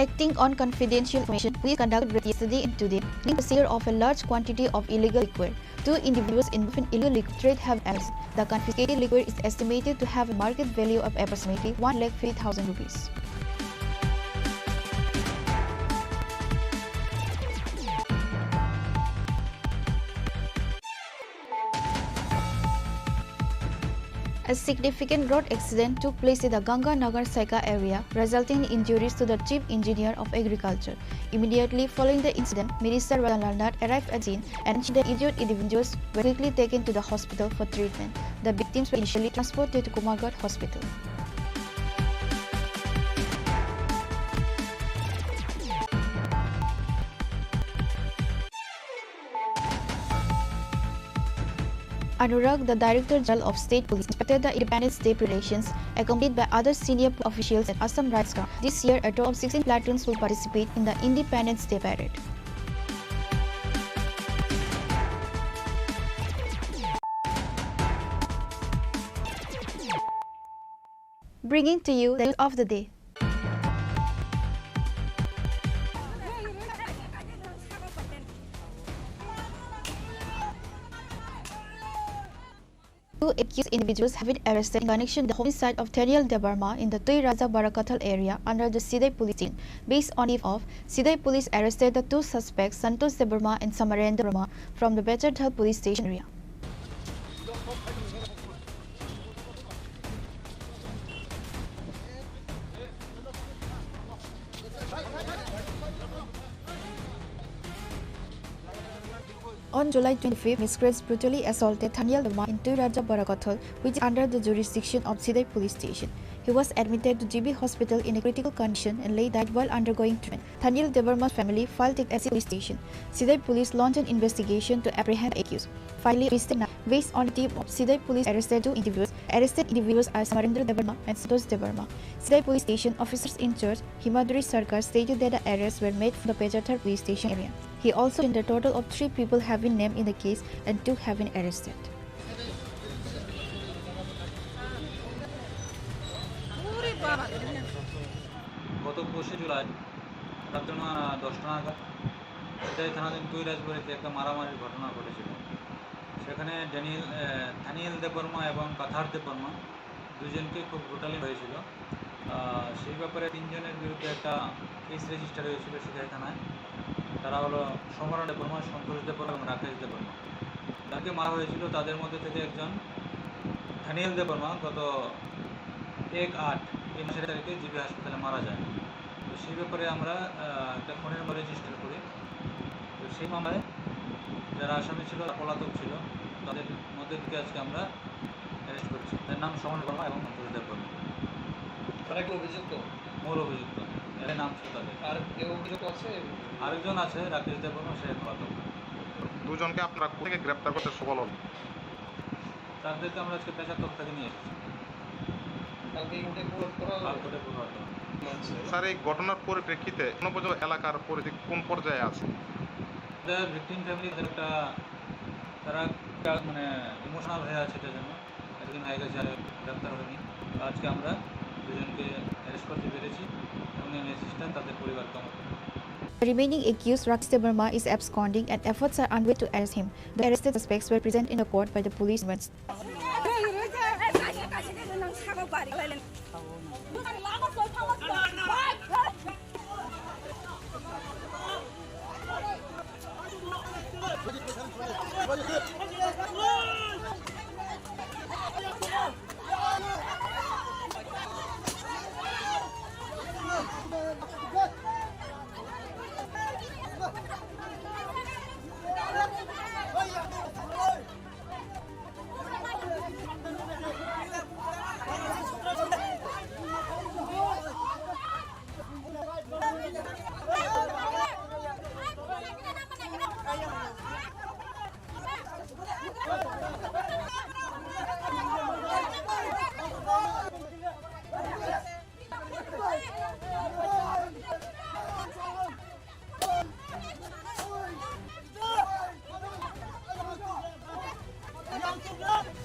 Acting on confidential information, police conducted raids yesterday and today, linked the seizure of a large quantity of illegal liquor. 2 individuals involved in illegal liquor trade have been arrested. The confiscated liquor is estimated to have a market value of approximately 1,50,000 rupees. A significant road accident took place in the Ganga Nagar Saika area, resulting in injuries to the chief engineer of agriculture. Immediately following the incident, Minister Radanand arrived at scene and the injured individuals were quickly taken to the hospital for treatment. The victims were initially transported to Kumargarh Hospital. Anurag, the Director General of State Police, inspected the Independence Day preparations, accompanied by other senior officials at Assam Rajasthan. This year, a total of 16 platoons will participate in the Independence Day parade. Bringing to you the news of the day. Two accused individuals have been arrested in connection with the homicide of Daniel Debarma in the Tui Raza Barakatal area under the Sidai police station. Based on it of, Sidai police arrested the two suspects Santos Debarma and Samarendo Debarma from the Better police station area. On July 25, miscreants brutally assaulted Thaniel Dema in Tuiraja Barakathal, which is under the jurisdiction of Sidai Police Station. He was admitted to GB Hospital in a critical condition and lay died while undergoing treatment. Thaniel Devarma's family filed it at the police station. Sidai Police launched an investigation to apprehend the accused. Finally, based on the tip of Sidai Police arrested two individuals. Arrested individuals are Samarendra Devarma and Santosh Devarma. Sidai Police Station officers in charge, Himadri Sarkar, stated that the arrests were made from the Pejathar Police Station area. He also said a total of 3 people have been named in the case and 2 have been arrested. গত 25 জুলাই রাত 10টা নাগাদ এটাই থানাধীন তুইরাজবাড়িতে একটা মারামারির ঘটনা ঘটেছিল। সেখানে থানিয়েল দেববর্মা এবং কাথার দেববর্মা দুজনকে খুব ব্রুটালি হয়েছিল। সেই ব্যাপারে 3 জনের বিরুদ্ধে একটা কেস রেজিস্টার হয়েছিল সিধাই থানায়। তারা হলো সমরণ দেববর্মা, সন্তোষ দেববর্মা এবং রাকেশ দেববর্মা। যাকে মারা হয়েছিল তাদের মধ্যে থেকে একজন থানিয়েল দেববর্মা গত 1/8 এই মাসের তারিখে জিবি হাসপাতালে মারা যায়। তো সেই ব্যাপারে আমরা একটা ফোনের নম্বর রেজিস্টার করি। তো সেই মামলায় যারা আসামি ছিল পলাতক ছিল তাদের মধ্যে থেকে আজকে আমরা অ্যারেস্ট করছি। তার নাম সমন বর্মা এবং সন্তোষ দেববর্মা। তারা কি অভিযুক্ত? মূল অভিযুক্ত, এর নাম ছিল তাদের। আর কেউ অভিযুক্ত আছে? আরেকজন আছে রাকেশ দেববর্মা, সে পলাতক। দুজনকে আপনারা কোথা থেকে গ্রেপ্তার করতে সফল হন? তাদেরকে আমরা আজকে পেশাতক থেকে নিয়ে এসেছি। স্যার, এই ঘটনার পরিপ্রেক্ষিতে এখনো পর্যন্ত এলাকার পরিস্থিতি কোন পর্যায়ে আছে? ভিকটিম ফ্যামিলিদের একটা তারা মানে ইমোশনাল হয়ে আছে, এটার জন্য একদিন হয়ে গেছে আর গ্রেপ্তার হয়নি। আজকে আমরা দুজনকে অ্যারেস্ট করতে পেরেছি এবং অ্যাসিস্ট্যান্ট তাদের পরিবারকে। The remaining accused, Rakesh Devarma, is absconding and efforts are underway to arrest him. The arrested suspects were present in the court by the police.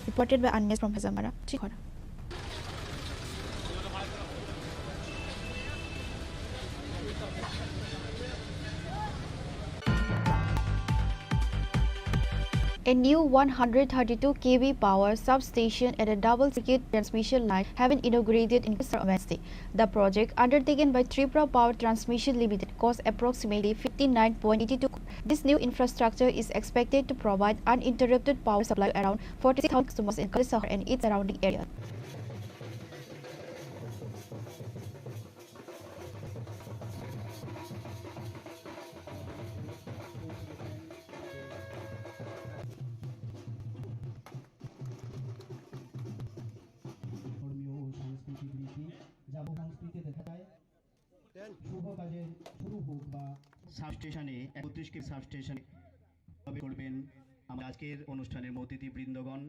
Reported by Agnes from Hazamara, Chini Khorang. A new 132 kV power substation at a double circuit transmission line have been inaugurated in Wednesday. The project, undertaken by Tripura Power Transmission Limited, cost approximately 59.82 crore. This new infrastructure is expected to provide uninterrupted power supply around 46,000 customers in Kalisahar and its surrounding area. সাবস্টেশনে 31 কে সাবস্টেশনে করবেন আমরা আজকের অনুষ্ঠানের অতিথি বৃন্দগণ।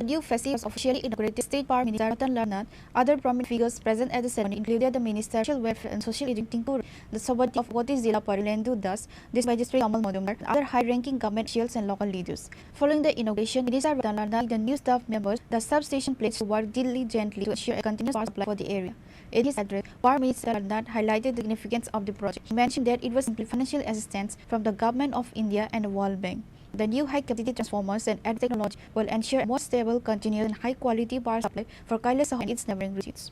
The new facility was officially inaugurated. State Power Minister Ratan Larnat, other prominent figures present at the ceremony included the Minister of Social Welfare and Social Education, the Sabati of Koti Zilla Parilendu Das, this Magistrate Kamal Madumar, and other high-ranking government officials and local leaders. Following the inauguration, Minister Ratan Larnat, the new staff members, the substation pledged to work diligently to ensure a continuous power supply for the area. In his address, Power Minister Larnat highlighted the significance of the project. He mentioned that it was simply financial assistance from the Government of India and the World Bank. The new high-capacity transformers and added technology will ensure a more stable, continuous and high-quality power supply for Kailasahar and its neighboring regions.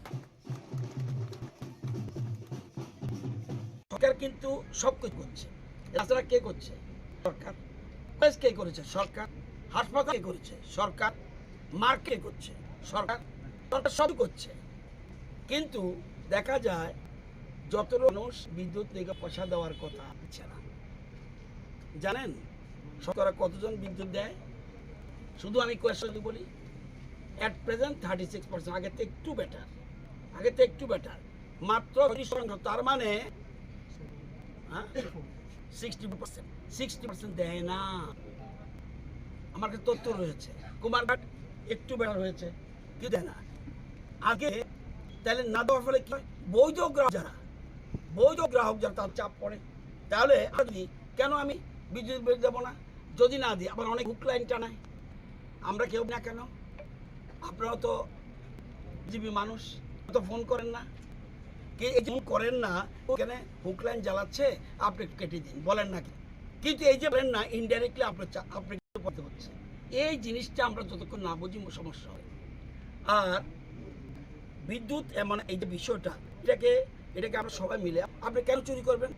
সরকার কিন্তু সব কিছু করছে। রাস্তাটা কে করছে? সরকার। College কে করেছে? সরকার। হাসপাতাল কে করেছে? সরকার। Market কে করছে? সরকার। সরকার সব করছে। কিন্তু দেখা যায় যত মানুষ বিদ্যুৎ থেকে পয়সা দেওয়ার কথা হচ্ছে না। জানেন শতকরা কতজন বিদ্যুৎ দেয়? শুধু আমি কোয়েশ্চন বলি, অ্যাট প্রেজেন্ট 36%, আগে থেকে একটু বেটার, মাত্র 30%। তার মানে 60% দেয় না। আমার কাছে তথ্য রয়েছে, কুমারঘাট একটু বেটার হয়েছে, কি দেয় না। আগে তাহলে না দেওয়ার ফলে কি হয়? বৈধ গ্রাহক যারা তার চাপ পড়ে। তাহলে কেন আমি বিদ্যুৎ বিল দেবো না? যদি না দিই আবার অনেক হুক লাইন টানায়। আমরা কেউ না কেন? আপনারা তো জীবী মানুষ, তো ফোন করেন না, ফোন করেন না কেন? হুক লাইন জ্বালাচ্ছে, আপনি কেটে দিন বলেন না, কিন্তু এই যে বলেন না, ইনডাইরেক্টলি আপনি পড়তে হচ্ছে। এই জিনিসটা আমরা যতক্ষণ না বুঝি সমস্যা হয়। আর বিদ্যুৎ এমন এই যে বিষয়টা, এটাকে আমরা সবাই মিলে, আপনি কেন চুরি করবেন?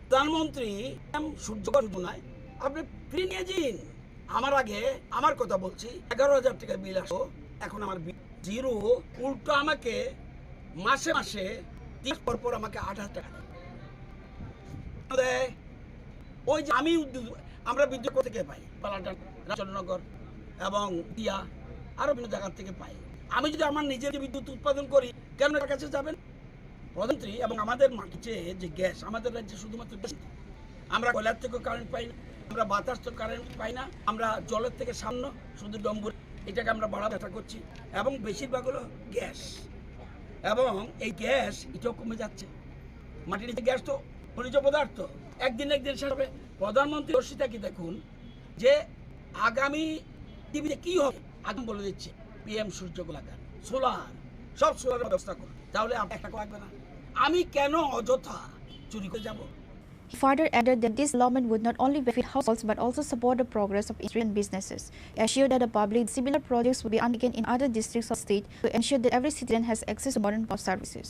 প্রধানমন্ত্রী সূর্যকর যোজনায় আপনি ফ্রি নিয়ে যান। আমার কথা বলছি, 11,000 টাকা বিল আসো, এখন আমার জিরো। উল্টো আমাকে মাসে 3 পর আমাকে 8,000 টাকা দেয়। ওই যে আমরা বিদ্যুৎ থেকে পাই, পালাটান, রাজনগর এবং দিয়া, আরো বিভিন্ন জায়গা থেকে পাই। আমি যদি আমার নিজের বিদ্যুৎ উৎপাদন করি, কেন এর কাছে যাবেন? প্রধানমন্ত্রী এবং আমাদের মাটিতে যে গ্যাস, আমাদের রাজ্যে শুধুমাত্র আমরা কয়লার থেকেও কারেন্ট পাই না, আমরা বাতাস তো কারেন্ট পাই না, আমরা জলের থেকে সামনে শুধু ডম্বুর, এটাকে আমরা বাড়া ব্যথা করছি। এবং বেশিরভাগ হলো গ্যাস, এবং এই গ্যাস এটাও কমে যাচ্ছে। মাটির নিচে গ্যাস তো খনিজ পদার্থ, একদিন শেষ হবে। প্রধানমন্ত্রী দর্শিতা কি দেখুন যে আগামী টিভিতে কি হবে, আগাম বলে দিচ্ছে। PM সূর্যকর লাগান, সব সোলার ব্যবস্থা করুন, তাহলে আপনি একটা লাগবে না। আমি কেন অযথা চুরি করে যাব? He further added that this development would not only benefit households but also support the progress of industry and businesses. He assured that the public similar projects will be undertaken in other districts of the state to ensure that every citizen has access to modern power services.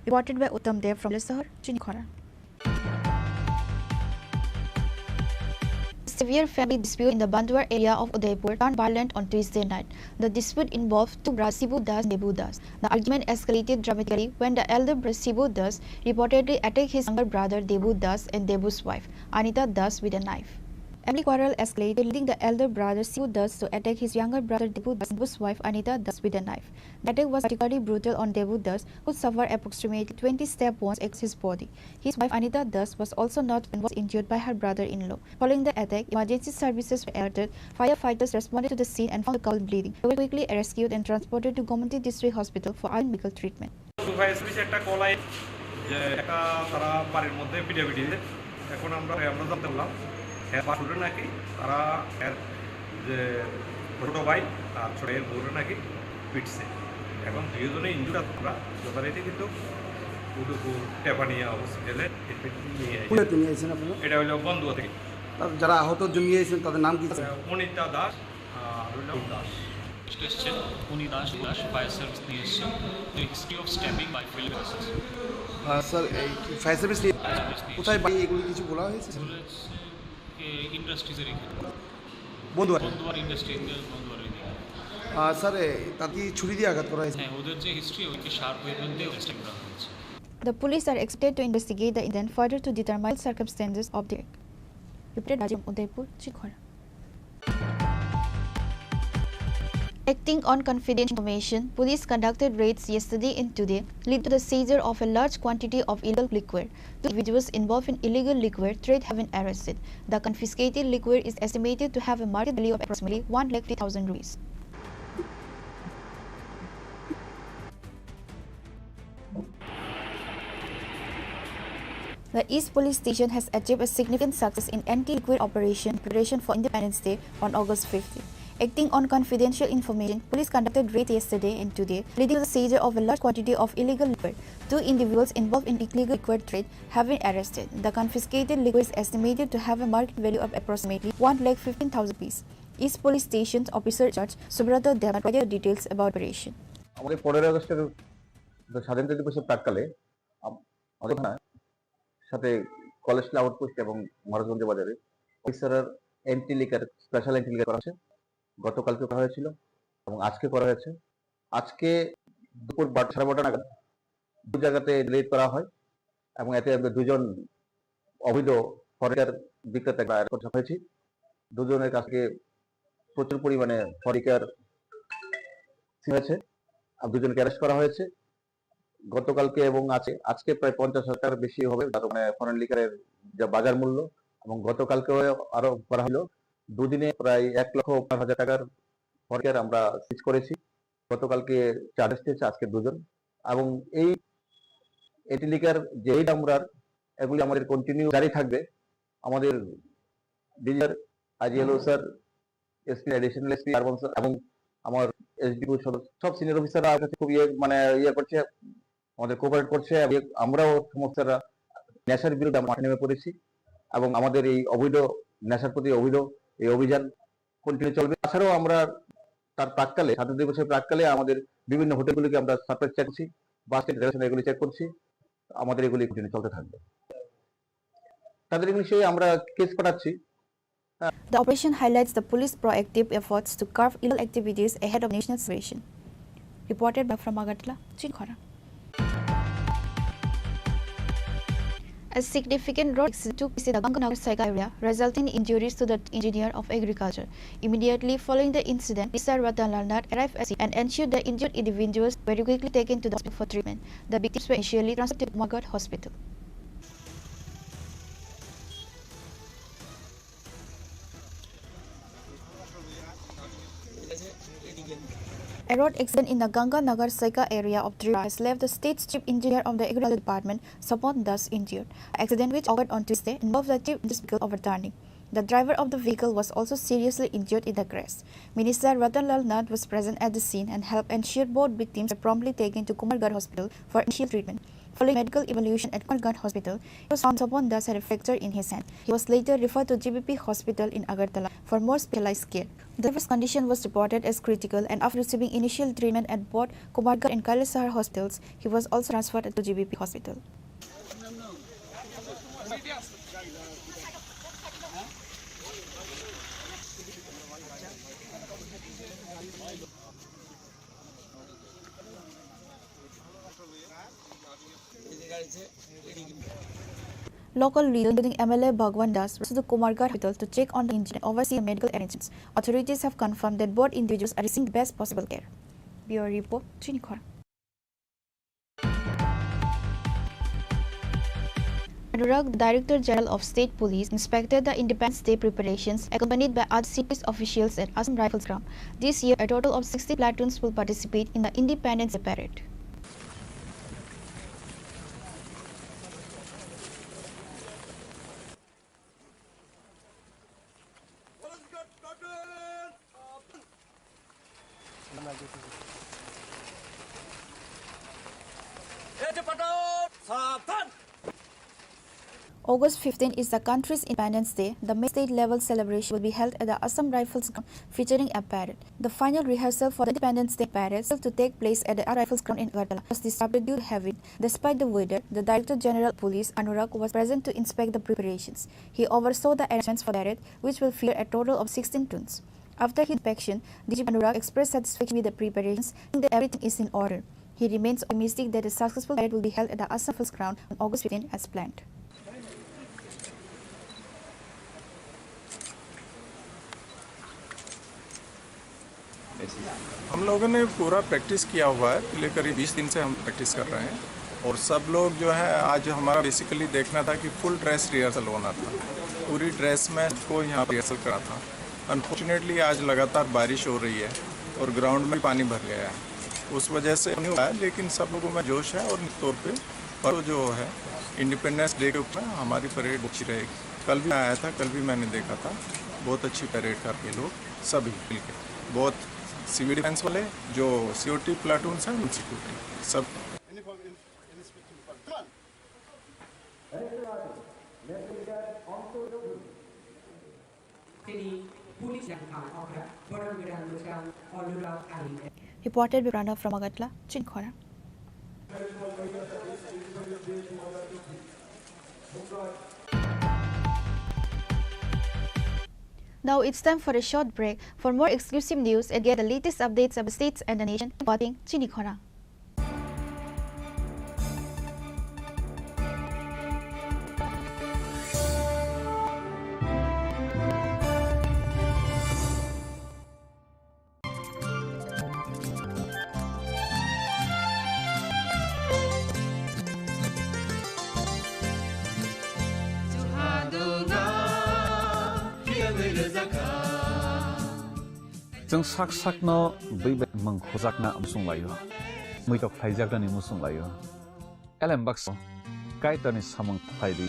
Reported by Uttam Dev from Lesahar, Chini Khorang. Severe family dispute in the Bandwar area of Udaipur turned violent on Tuesday night. The dispute involved two brothers Shibu Das and Debu Das. The argument escalated dramatically when the elder brother Shibu Das reportedly attacked his younger brother Debu Das and Debu's wife, Anita Das, with a knife. Family quarrel escalated, leading the elder brother Shibu Das to attack his younger brother Debu Das and Debu's wife Anita Das with a knife. The attack was particularly brutal on Debu Das, who suffered approximately 20 stab wounds across his body. His wife Anita Das was also not and was injured by her brother-in-law. Following the attack, emergency services were alerted. Firefighters responded to the scene and found the couple bleeding. They were quickly rescued and transported to Gomanti District Hospital for medical treatment. একটা কলাই যে একটা তারা বাড়ির মধ্যে পিটাপিটি, এখন আমরা জানতে পারলাম বাসুরে নাকি তারা এর যে ছোটো ভাই আর ছোটো এর বউরে নাকি পিটছে। এখন দুজনে ইঞ্জুর, আমরা যথারীতি কিন্তু উদয়পুর টেপানিয়া হসপিটালে নিয়ে এসেছেন। এটা হলো বন্ধুয়া থেকে যারা আহত জমিয়েছেন তাদের নাম কি? অনিতা দাস আর দাস এসছেন, উনি দাস ফায়ার সার্ভিস নিয়ে এসছেন। History of stabbing by field gases. Sir এই ফায়ার সার্ভিস কোথায় বাড়ি এগুলো কিছু বলা হয়েছে? ইন্ডাস্ট্রিজের এখানে বন্ধুয়ার ইন্ডাস্ট্রিজ বন্ধুয়ার এদিকে। স্যার তার কি ছুরি দিয়ে আঘাত করা হয়েছে? হ্যাঁ, ওদের যে হিস্ট্রি ওইকে শার্প ওয়েপন দিয়ে টেস্টিং করা হয়েছে। The police are expected to investigate the incident further to determine the circumstances of the act. Reported Rajam Udaipur, Chikhora. Acting on confidential information, police conducted raids yesterday and today, leading to the seizure of a large quantity of illegal liquor. Two individuals involved in illegal liquor trade have been arrested. The confiscated liquor is estimated to have a market value of approximately 1,50,000 rupees. The East Police Station has achieved a significant success in anti-liquor operation preparation for Independence Day on August 15. Acting on confidential information, police conducted raids yesterday and today, leading to the seizure of a large quantity of illegal liquor. Two individuals involved in illegal liquor trade have been arrested. The confiscated liquor is estimated to have a market value of approximately 1,15,000 rupees. East Police Station's officer Judge Subrata Dev provided details about operation. আমাদের 15 আগস্টের স্বাধীনতা দিবসের প্রাক্কালে আমাদের সাথে college outpost এবং মহারাজগঞ্জ বাজারে অফিসারের anti liquor special anti liquor করা হয়েছে। গতকালকে করা হয়েছিল এবং আজকে করা হয়েছে। আজকে দুপুর 12:30 নাগাদ দু জায়গাতে রেড করা হয় এবং এতে দুজন অবৈধ ফরেনার বিক্রেতা করা হয়েছে। দুজনের কাছে প্রচুর পরিমাণে ফরিকার হয়েছে, আর দুজনকে অ্যারেস্ট করা হয়েছে গতকালকে এবং আজকে প্রায় 50,000 টাকার বেশি হবে মানে ফরেন লিকারের যা বাজার মূল্য, এবং গতকালকে আরো করা হলো। দুদিনে প্রায় 1,05,000 টাকার ফরিকার আমরা সিজ করেছি। গতকালকে 4 এসেছে, আজকে 2 জন। এবং এই এটি লিকার যে আমরা এগুলি আমাদের কন্টিনিউ জারি থাকবে। আমাদের ডিজার IGLO sir, SP, additional SP urban sir এবং আমার এসডিপি সব সিনিয়র অফিসাররা কাছে খুব করছে, আমাদের কোঅপারেট করছে। আমরাও সমস্তরা নেশার বিরুদ্ধে মাঠে নেমে পড়েছি এবং আমাদের এই অবৈধ নেশার প্রতি এই অভিযান কন্টিনিউ চলবে। তাছাড়াও আমরা তার প্রাককালে, স্বাধীনতা দিবসের প্রাককালে আমাদের বিভিন্ন হোটেলগুলিকে আমরা সারপ্রাইজ চেক করছি, বাস স্টেশন এগুলি চেক করছি। আমাদের এগুলি কন্টিনিউ চলতে থাকবে। তাদের বিষয়ে আমরা কেস পাঠাচ্ছি। The operation highlights the police proactive efforts to curb illegal activities ahead of national celebration. Reported by from Agartala, Chini Khorang. A significant road accident took place in the Ganganagar Saika area, resulting in injuries to the engineer of agriculture. Immediately following the incident, Mr. Ratanlal Nath arrived at scene and ensured the injured individuals were quickly taken to the hospital for treatment. The victims were initially transferred to Margaret Hospital. A road accident in the Ganganagar Saika area of Tripura has left the state's chief engineer of the agriculture department, Sapon Das, injured. The accident, which occurred on Tuesday, involved the chief engineer's vehicle overturning. The driver of the vehicle was also seriously injured in the crash. Minister Ratanlal Nath was present at the scene and helped ensure both victims were promptly taken to Kumargarh Hospital for initial treatment. Following medical evaluation at Kumargarh Hospital, it was found Sapon Das had a fracture in his hand. He was later referred to GBP Hospital in Agartala for more specialized care. The driver's condition was reported as critical, and after receiving initial treatment at both Kumargarh and Kailasahar hospitals, he was also transferred to GBP Hospital. Local leaders, including MLA Bhagwan Das, rushed to Kumargarh Hospital to check on the injured and oversee the medical arrangements. Authorities have confirmed that both individuals are receiving the best possible care. Bureau Report, Chini Khorang. Anurag, the Director General of State Police, inspected the Independence Day preparations accompanied by other senior officials at Assam Rifles Ground. This year, a total of 60 platoons will participate in the Independence Day Parade. August 15 is the country's Independence Day. The main state-level celebration will be held at the Assam Rifles Ground, featuring a parade. The final rehearsal for the Independence Day parade is to take place at the Rifles Ground in Agartala was disrupted due to heavy rain. Despite the weather, the Director General of Police, Anurag, was present to inspect the preparations. He oversaw the arrangements for the parade, which will feature a total of 16 tunes. After his inspection, DG Anurag expressed satisfaction with the preparations, saying that everything is in order. He remains optimistic that a successful parade will be held at the Assam Rifles Ground on August 15 as planned. हम लोगों ने पूरा practice किया हुआ है। पिछले करीब 20 दिन से हम प्रैक्टिस कर रहे हैं और सब लोग जो है, आज हमारा बेसिकली देखना था कि फुल ड्रेस रिहर्सल होना था। पूरी ड्रेस में को यहाँ रिहर्सल करा था। अनफॉर्चुनेटली आज लगातार बारिश हो रही है और ग्राउंड में पानी भर गया है, उस वजह से नहीं हुआ है, लेकिन सब लोगों में जोश है। और तौर पे पर जो है इंडिपेंडेंस डे के ऊपर हमारी परेड अच्छी रहेगी। कल भी आया था, कल भी मैंने देखा था, बहुत अच्छी परेड करके लोग सभी मिलकर, बहुत सिविल डिफेंस वाले जो सिक्योरिटी प्लाटून हैं, उन सिक्योरिटी सब। Reported by Pranav from Agartala, Chini Khorang. Now it's time for a short break. For more exclusive news and get the latest updates of the states and the nation, reporting Chini Khorang. जों साक साकनो बै मंखोजाकना अमसुं लायो मैदक फाइजाकनि मुसुं लायो एलेम box काइटनि सामं फाइदि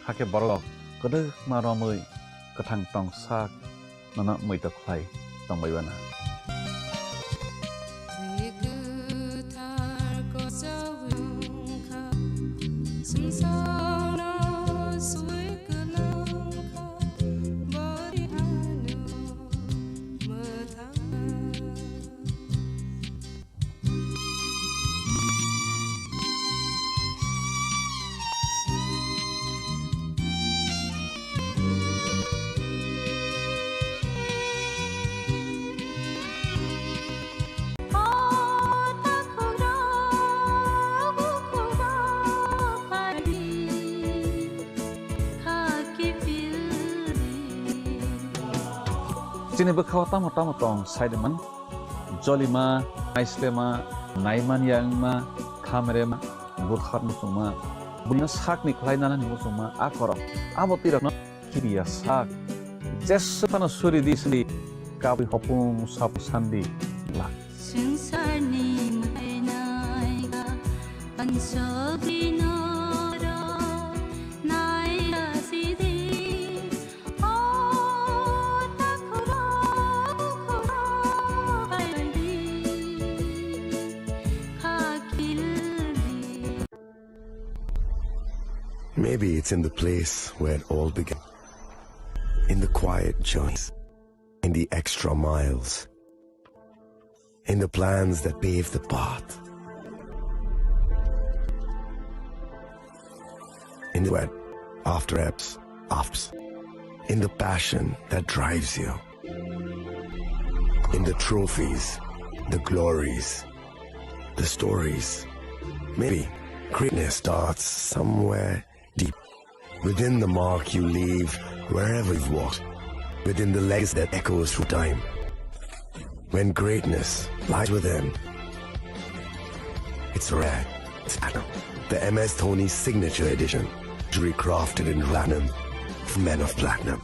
हाके बरक गोदो मारमै गोथां टं साक नना मैदक phi दंबायबाना Chini Khorang Tripura tong Sideman, Jolima, Aislema, Naiman Yangma, Kamerema, Burkhat Musuma, Bunya Sak Niklaina Musuma, Akora, Abotirano, Kibia Sak, Jessupano Suri Disney, Kabi Hopung, Sapu Sandi, La. Maybe it's in the place where it all began. In the quiet journeys, in the extra miles, in the plans that pave the path, in the wet, after ebbs, in the passion that drives you, in the trophies, the glories, the stories. Maybe greatness starts somewhere deep, within the mark you leave wherever you've walked, within the legacy that echoes through time. When greatness lies within, it's rare, it's platinum. The MS Dhoni Signature Edition, crafted in platinum for men of platinum.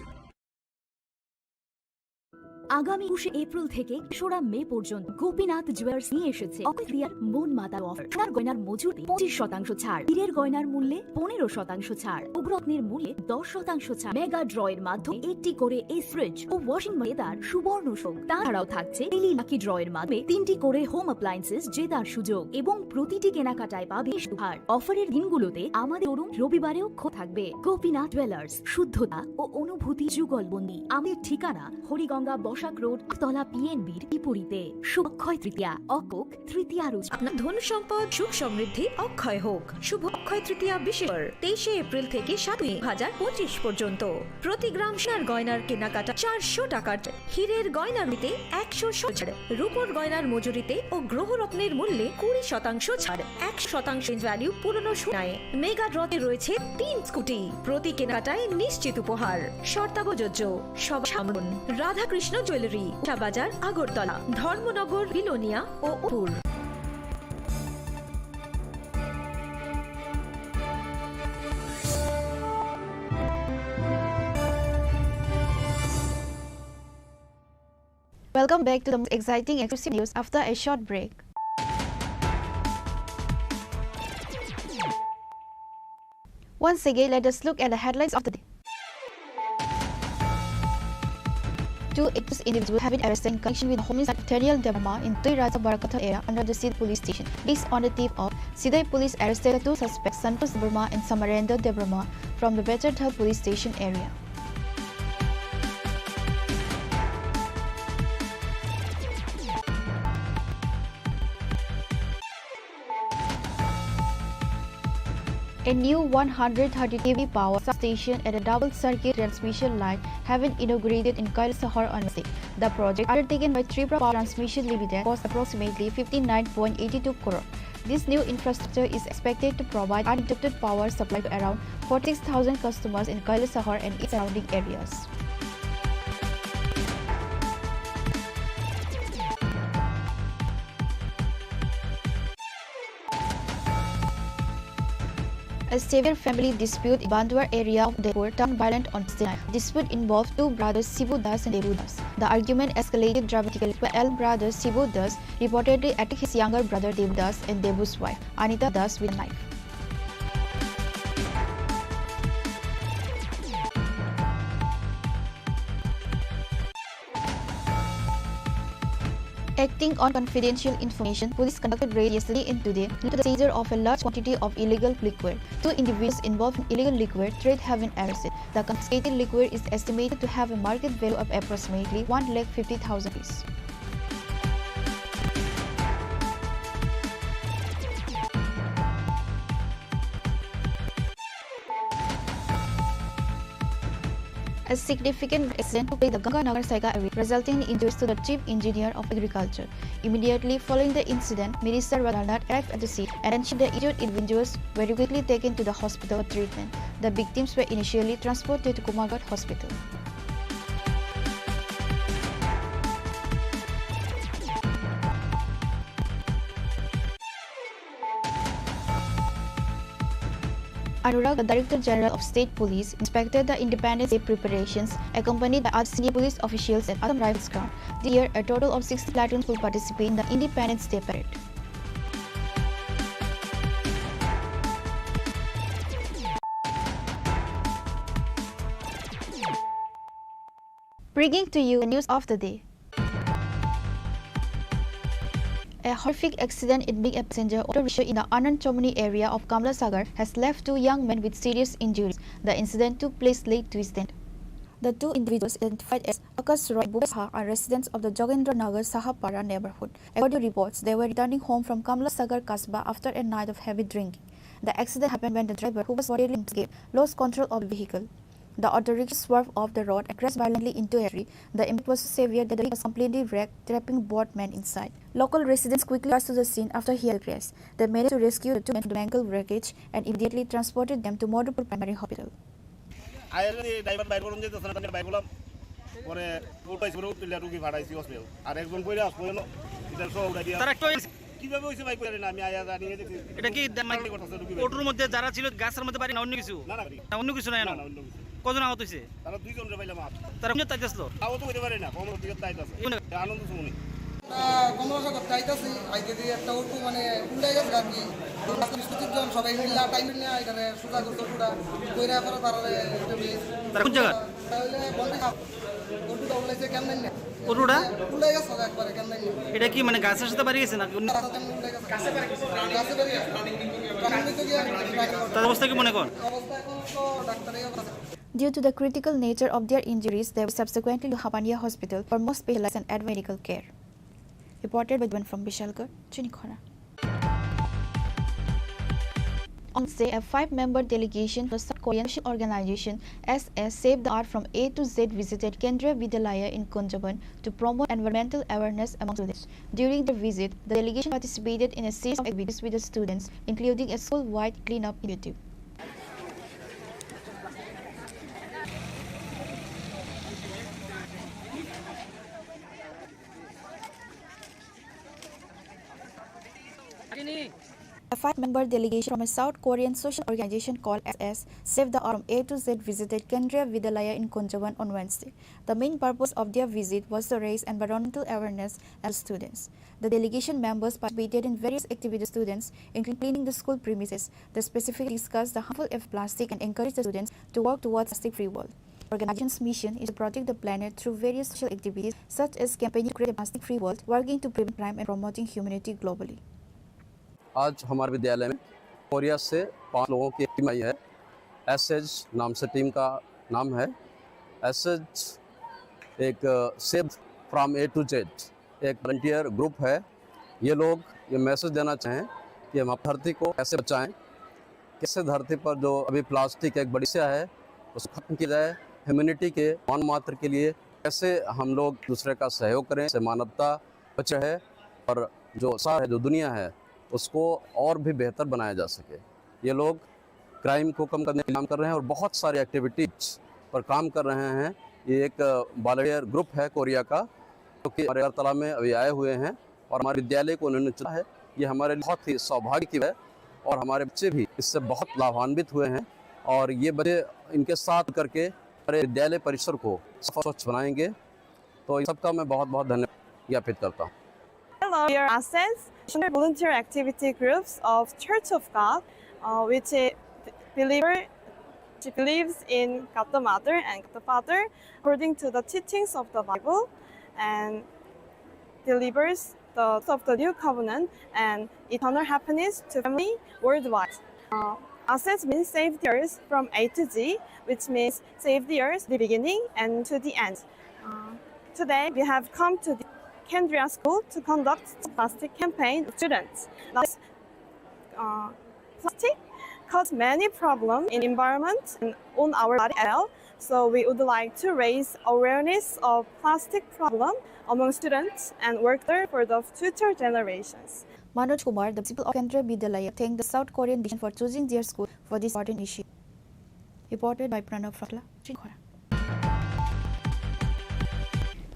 আগামী ২৯ April থেকে ২রা মে পর্যন্ত Gopinath jewellers নিয়ে এসেছে অকৃতিয়ার মন মাতার offer. সোনার গয়নার মজুরি ২৫% ছাড়, হীরের গয়নার মূল্যে ১৫% ছাড়, উগ্রত্নের মূল্যে ১০% ছাড়। মেগা ড্রয়ের মাধ্যমে একটি করে এস ফ্রিজ ও ওয়াশিং মেশিন জেতার সুবর্ণ সুযোগ। তাছাড়াও থাকছে ডেইলি লাকি ড্রয়ের মাধ্যমে ৩টি করে হোম অ্যাপ্লায়েন্সেস জেতার সুযোগ এবং প্রতিটি কেনাকাটায় পাবে উপহার। অফারের দিনগুলোতে আমাদের শোরুম রবিবারেও খোলা থাকবে। গোপীনাথ জুয়েলার্স, শুদ্ধতা ও অনুভূতি যুগলবন্দী। আমাদের ঠিকানা হরিগঙ্গা বসাক রোড, তলা পিএনবির বিপরীতে। শুভ অক্ষয় তৃতীয়া, অকক তৃতীয়া রোজ আপনার ধন সম্পদ সুখ সমৃদ্ধি অক্ষয় হোক। শুভ অক্ষয় তৃতীয়া বিশেষ 23 এপ্রিল থেকে 7/2025 পর্যন্ত প্রতি গ্রাম সোনার গয়নার কেনাকাটা 400 টাকার, হীরের গয়নার নিতে 100 ছাড়, রূপোর গয়নার মজুরিতে ও গ্রহরত্নের মূল্যে 20% ছাড়, 100% ভ্যালু পুরনো সোনায়। মেগা ড্রতে রয়েছে 3 স্কুটি, প্রতি কেনাকাটায় নিশ্চিত উপহার। শর্তাবযোজ্য। সব সামরুন রাধাকৃষ্ণ জুয়েলারি, বাজার, আগরতলা, ধর্মনগর, বিলোনিয়া ও উপুর। Welcome back to the most exciting exclusive news after a short break. Once again, let us look at the headlines of the day. 2 accused individuals have been arrested in connection with homicide of Daniel Debarma in Tui Raja Barakata area under the Sidai police station. This on the tip of Sidai police arrested 2 suspects, Santosh Debarma and Samarendra Debarma, from the Becherthal police station area. A new 130 kV power substation and a double circuit transmission line have been inaugurated in Kailasahar on Wednesday. The project, undertaken by Tripura Power Transmission Limited, cost approximately 59.82 crore. This new infrastructure is expected to provide uninterrupted power supply to around 46,000 customers in Kailasahar and its surrounding areas. A severe family dispute in Bandwar area of Jaipur turned violent on Tuesday night. Dispute involved two brothers Shibu Das and Devu Das. The argument escalated dramatically when elder brother Shibu Das reportedly attacked his younger brother Devu Das and Devu's wife Anita Das with a knife. Acting on confidential information, police conducted raid yesterday and today into the seizure of a large quantity of illegal liquor. Two individuals involved in illegal liquor trade have been arrested. The confiscated liquor is estimated to have a market value of approximately 1,50,000 rupees. A significant accident took place in the Ganganagar Saiga area, resulting in injuries to the chief engineer of agriculture. Immediately following the incident, Minister Radanat arrived at the scene and ensured the injured individuals were quickly taken to the hospital for treatment. The victims were initially transported to Kumagat Hospital. Anurag, the Director General of State Police, inspected the Independence Day preparations, accompanied by other senior police officials at Assam Rifles Ground. This year, a total of 60 platoons will participate in the Independence Day parade. Bringing to you the news of the day. A horrific accident involving a passenger auto rickshaw in the Anand Chomani area of Kamla Sagar has left two young men with serious injuries. The incident took place late Tuesday. The two individuals, identified as Akash Roy Bubesha, are residents of the Jogendra Nagar Sahapara neighborhood. According to reports, they were returning home from Kamla Sagar Kasbah after a night of heavy drinking. The accident happened when the driver, who was already intoxicated, lost control of the vehicle. The auto rickshaw swerved off the road and crashed violently into a tree. The impact was so severe that the vehicle was completely wrecked, trapping both men inside. Local residents quickly rushed to the scene after hearing the crash. They managed to rescue the two men from the mangled wreckage and immediately transported them to Madhupur Primary Hospital. কিভাবে হইছে ভাই কইরা না আমি আয়া জানি এটা কি ওটুর মধ্যে যারা ছিল গাছের মধ্যে পারি না অন্য কিছু না অন্য কিছু না কজন আহত হইছে তারা দুইজন রে পাইলাম তারা কোন তাইতাছলো আহত হইতে পারে না কমর দিকে তাইতাছে আনন্দ শুনি কমর সাথে তাইতাছে আইতে দিয়ে একটা ওটু মানে উল্লাই গেছে আর কি বিস্কুটের জন সবাই মিলে টাইম নিয়ে আইতারে সুজা করতে পুরা কইরা পরে পারালে তারা কোন জায়গা তাহলে বন্ধ ওটুটা উল্লাইছে কেমন না ওটুটা উল্লাই গেছে একবারে কেমন না এটা কি মানে গাছের সাথে পারি গেছে না গাছে পারি গেছে গাছে পারি গেছে তার অবস্থা কি মনে করেন অবস্থা এখন তো ডাক্তারই আছে Due to the critical nature of their injuries, they were subsequently to Hapania Hospital for more specialized and advanced medical care. Reported by Dwan from Vishalgarh, Chini Khorang. On Wednesday, a 5-member delegation from South Korean organization SS Save the Earth from A to Z visited Kendriya Vidyalaya in Kunjaban to promote environmental awareness among students. During the visit, the delegation participated in a series of activities with the students, including a school-wide cleanup initiative. A 5-member delegation from a South Korean social organization called SS Save the Earth from A to Z visited Kendriya Vidyalaya in Kunjaban on Wednesday. The main purpose of their visit was to raise environmental awareness among students. The delegation members participated in various activities with students, including cleaning the school premises. They specifically discussed the harmful effects of plastic and encouraged the students to work towards a plastic-free world. The organization's mission is to protect the planet through various social activities such as campaigning to create a plastic-free world, working to prevent crime and promoting humanity globally. आज हमारे विद्यालय में Korea से 5 लोगों की team आई है। SH नाम से टीम का नाम है। एसएच एक save from A to Z एक वॉलंटियर ग्रुप है। ये लोग ये मैसेज देना चाहें कि हम धरती को कैसे बचाएं, कैसे धरती पर जो अभी प्लास्टिक एक बड़ी समस्या है उसको खत्म किया जाए, ह्यूमैनिटी के मान मात्र के लिए कैसे हम लोग दूसरे का सहयोग करें, से मानवता बचे है और जो सार है जो दुनिया है उसको और भी बेहतर बनाया जा सके। ये लोग क्राइम को कम करने का काम कर रहे हैं और बहुत सारी एक्टिविटीज़ पर काम कर रहे हैं। ये एक वॉलंटियर ग्रुप है कोरिया का जो कि हमारे अगरतला में अभी आए हुए हैं और हमारे विद्यालय को उन्होंने चुना है। ये हमारे लिए बहुत ही सौभाग्य की है और हमारे बच्चे भी इससे बहुत लाभान्वित हुए हैं और ये बच्चे इनके साथ करके हमारे विद्यालय परिसर को स्वच्छ बनाएंगे। तो इन सबका मैं बहुत बहुत धन्यवाद ज्ञापित करता हूँ। Hello, we are ASENS, volunteer activity groups of Church of God, which believes in God the Mother and God the Father according to the teachings of the Bible, and delivers the of the new covenant and eternal happiness to family worldwide. ASENS means save the earth from A to Z, which means save the earth the beginning and to the end. Today we have come to the Kendria School to conduct a plastic campaign with students. Plastic causes many problems in environment and on our body as well. So we would like to raise awareness of plastic problem among students and work there for the future generations. Manoj Kumar, the principal of Kendra Vidyalaya, thanked the South Korean nation for choosing their school for this important issue. Reported by Pranav from Chini Khorang.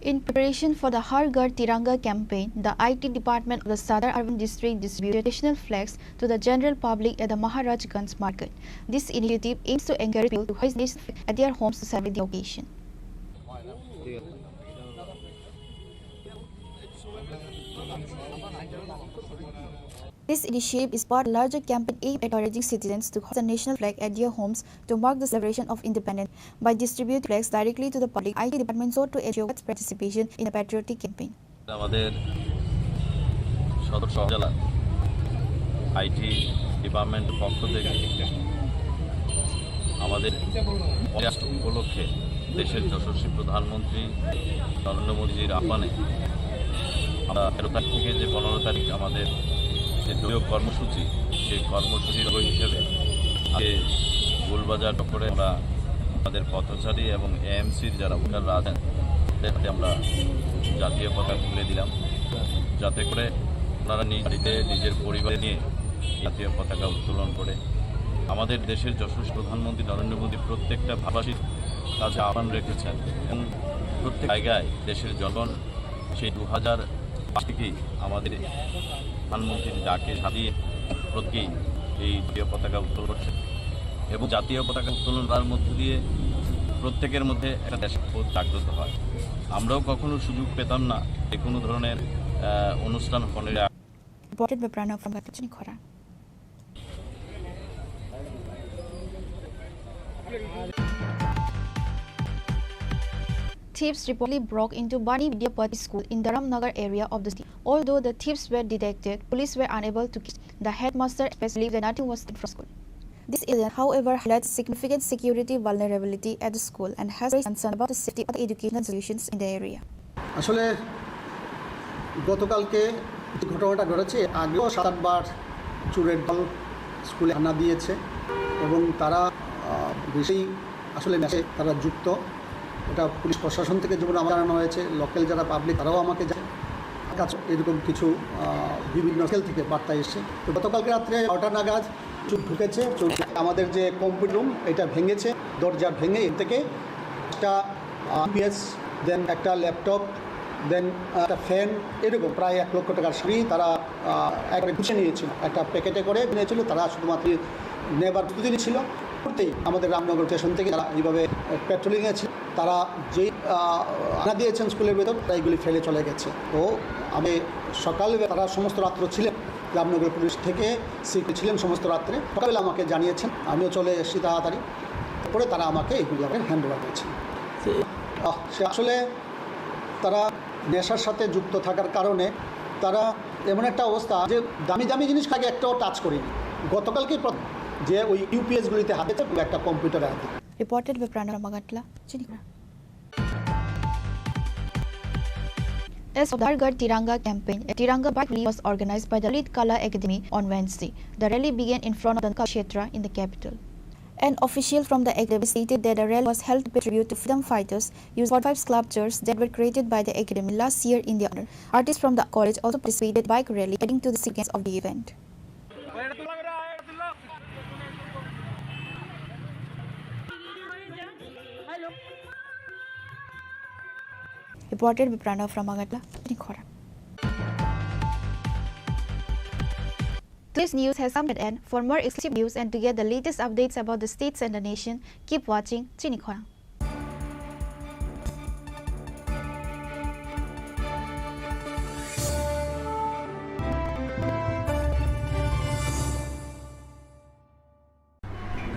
In preparation for the Har Ghar Tiranga campaign, the IT department of the Sadar Urban District distributed traditional flags to the general public at the Maharajganj market. This initiative aims to encourage people to hoist this flag at their homes to celebrate the occasion. This initiative is part of a larger campaign aimed at encouraging citizens to hoist the national flag at their homes to mark the celebration of independence. By distributing flags directly to the public, IT department sought to ensure its participation in a patriotic campaign. আমাদের সদর জেলা IT department পক্ষ থেকে আমাদের উপলক্ষে দেশের যশস্বী প্রধানমন্ত্রী নরেন্দ্র মোদীজির আহ্বানে আমরা 13 তারিখ থেকে যে 15 তারিখ আমাদের যে দলীয় কর্মসূচি, সেই কর্মসূচির হিসেবে আজকে গোলবাজার চক্করে আমরা আমাদের পথচারী এবং এএমসির যারা ভোটাররা আছেন তাদের আমরা জাতীয় পতাকা তুলে দিলাম, যাতে করে ওনারা নিজ বাড়িতে নিজের পরিবার নিয়ে জাতীয় পতাকা উত্তোলন করে আমাদের দেশের যশস্বী প্রধানমন্ত্রী নরেন্দ্র মোদী প্রত্যেকটা ভাষাভাষীর কাছে আহ্বান রেখেছেন এবং প্রত্যেক জায়গায় দেশের জনগণ সেই 2005 থেকেই আমাদের প্রধানমন্ত্রীর ডাকে সাধিয়ে প্রত্যেকেই এই জাতীয় পতাকা উত্তোলন করছে এবং জাতীয় পতাকা উত্তোলন করার মধ্য দিয়ে প্রত্যেকের মধ্যে একটা দেশবোধ জাগ্রত হয়। আমরাও কখনো সুযোগ পেতাম না যে কোনো ধরনের অনুষ্ঠান ফোনের। Reported by Pranav from Chini Khorang. Thieves reportedly broke into Bani Vidyapati School in the Ramnagar area of the city. Although the thieves were detected, police were unable to catch the headmaster, especially that nothing was taken from school. This incident, however, highlights significant security vulnerability at the school and has raised concern about the safety of the educational institutions in the area. আসলে গতকালকে ঘটনাটা ঘটেছে, আগেও 7-8 বার চোরের দল স্কুলে হানা দিয়েছে এবং তারা বেশি আসলে নেশে তারা যুক্ত। এটা পুলিশ প্রশাসন থেকে যেমন আমার জানানো হয়েছে, লোকাল যারা পাবলিক তারাও আমাকে কাছে এরকম কিছু বিভিন্ন স্কেল থেকে বার্তা এসছে। তো গতকালকে রাত্রে 9টা নাগাদ চুপ ঢুকেছে, আমাদের যে কম্পিউটার রুম এটা ভেঙেছে, দরজা ভেঙে এর থেকে একটা পিএস, দেন একটা ল্যাপটপ, দেন একটা ফ্যান, এরকম প্রায় 1 লক্ষ টাকার শাড়ি তারা একবারে গুছিয়ে নিয়েছিল, একটা প্যাকেটে করে নিয়েছিল। তারা শুধুমাত্র নেবার প্রতিদিনই ছিল। করতেই আমাদের রামনগর স্টেশন থেকে তারা এইভাবে পেট্রোলিংয়ে ছিল, তারা যেই আনা দিয়েছেন স্কুলের ভেতর তারা এইগুলি ফেলে চলে গেছে। তো আমি সকালে তারা সমস্ত রাত্র ছিলেন, রামনগর পুলিশ থেকে ছিলেন সমস্ত রাত্রে। সকালে আমাকে জানিয়েছেন, আমিও চলে এসেছি তাড়াতাড়ি। পরে তারা আমাকে এইগুলি আবার হ্যান্ড ওভার করেছেন। সে আসলে তারা নেশার সাথে যুক্ত থাকার কারণে তারা এমন একটা অবস্থা যে দামি দামি জিনিস আগে একটাও টাচ করিনি। গতকালকে যে ওই ইউপিএসগুলিতে হাতে একটা কম্পিউটারে হাতে। Reported by Pranav Magatla, Chini Khorang. As for the Har Ghar Tiranga campaign, a Tiranga bike rally was organized by the Lalit Kala Academy on Wednesday. The rally began in front of the Kshetra in the capital. An official from the academy stated that the rally was held to pay tribute to freedom fighters, using 45 sculptures that were created by the academy last year in the honor. Artists from the college also participated in the bike rally, adding to the significance of the event. Reported by Pranav from Magatla, Chini Khorang. Today's news has come to an end. For more exclusive news and to get the latest updates about the states and the nation, keep watching Chini Khorang.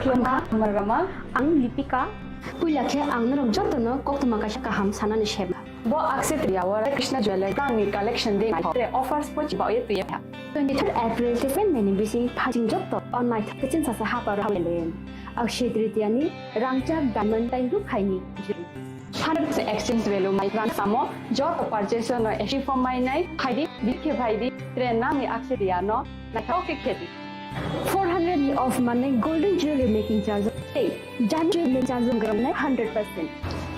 Kelomah Marama, ang Lipika, Pulakhe ang Narogjotono, Kotumakasha Kaham Sanan Sheba. Bo Akset Yawara Krishna Jewelry, Kang collection day, offers Poch Boy to Yapa. 23rd April, Tiffin Many Busy, Patching Jotto, on my kitchen as a happer Hawaiian. Akshidritiani, Rangcha, Diamond, and Rukhani. 100% exchange value, my grandfamo, job of purchase or issue for my night, Heidi, Vicky Heidi, Trenami Axidiano, Nakauki Kitty. 400 of money golden jewelry making charge. Hey, jewelry charge 100%.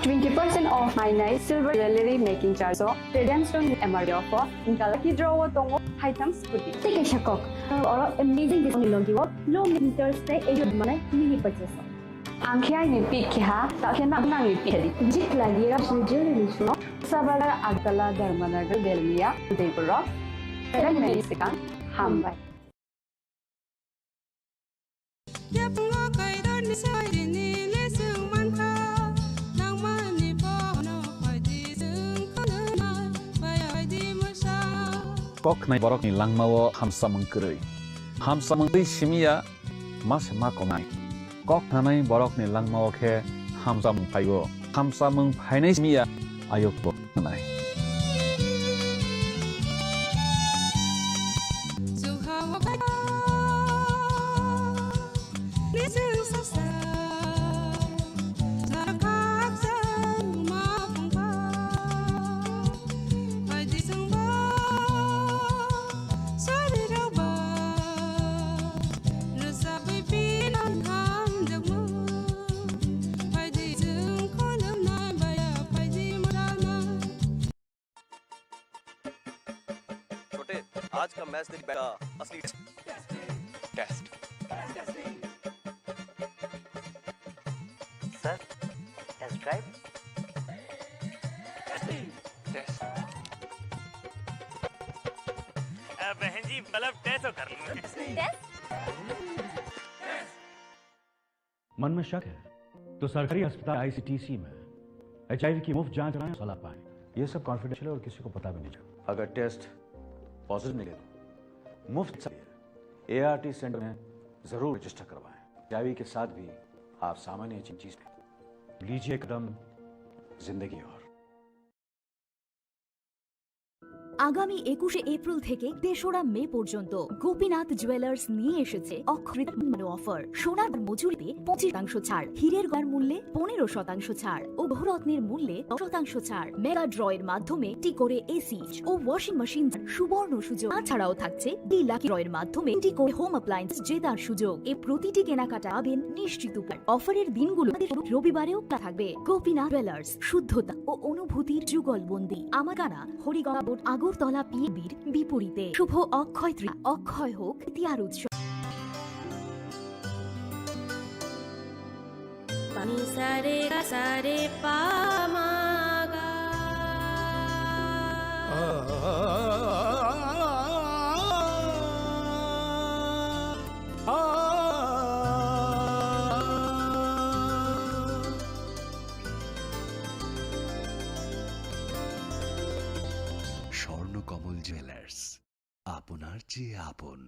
20% off my night silver jewelry making charge. Radiant stone MRD offer. Inkalaki draw tongo items puti. Take a shakok. Or amazing discount low meters stay aged money mini purchase. Angkia ni pikha, takena nang ni pikha. Jit lagi ra jewelry no. Sabala Agdala Dharmanagar Delmia Debra. Then Mexican Hambai. Kok nai borok ni langmawo hamsamang kerei. Hamsamang di simia mas makomai. Kok nanai borok ni langmawo ke hamsamang paigo. Hamsamang painai simia ayok bo nanai. आज का match तेरी बेटा असली test sir test drive बहन जी मतलब test तो कर लूं मन में शक है तो सरकारी अस्पताल आईसीटीसी में एचआईवी की मुफ्त जांच कराएं सलाह पाएं। ये सब कॉन्फिडेंशियल है और किसी को पता भी नहीं चला। अगर टेस्ट पॉजिटिव निकले तो मुफ्त एआरटी सेंटर में जरूर रजिस्टर करवाएं। एचआईवी के साथ भी आप सामान्य चीज लीजिए कदम जिंदगी और আগামী 21শে এপ্রিল থেকে ৩রা মে পর্যন্ত গোপীনাথ জুয়েলার্স নিয়ে এসেছে অকৃত অফার। সোনার মজুরিতে 25% ছাড়, হীরের গয়নার মূল্যে 15% ছাড় ও বহুরত্নের মূল্যে 10% ছাড়। মেগা ড্রয়ের মাধ্যমে টি করে এসি ও ওয়াশিং মেশিন সুবর্ণ সুযোগ। তাছাড়াও থাকছে লাকি ড্রয়ের মাধ্যমে টি করে হোম অ্যাপ্লায়েন্স জেতার সুযোগ। এই প্রতিটি কেনাকাটা পাবেন নিশ্চিত উপহার। অফারের দিনগুলো রবিবারেও থাকবে। গোপীনাথ জুয়েলার্স, শুদ্ধতা ও অনুভূতির যুগলবন্দি। আমাকানা হরিগঙ্গা বোর্ড আগরতলা পিএবির বিপরীতে। শুভ অক্ষয় তৃতীয়া, অক্ষয় হোক তিয়ার উৎসব। স্বর্ণকমল জুয়েলার্স, আপনার চেয়ে আপন।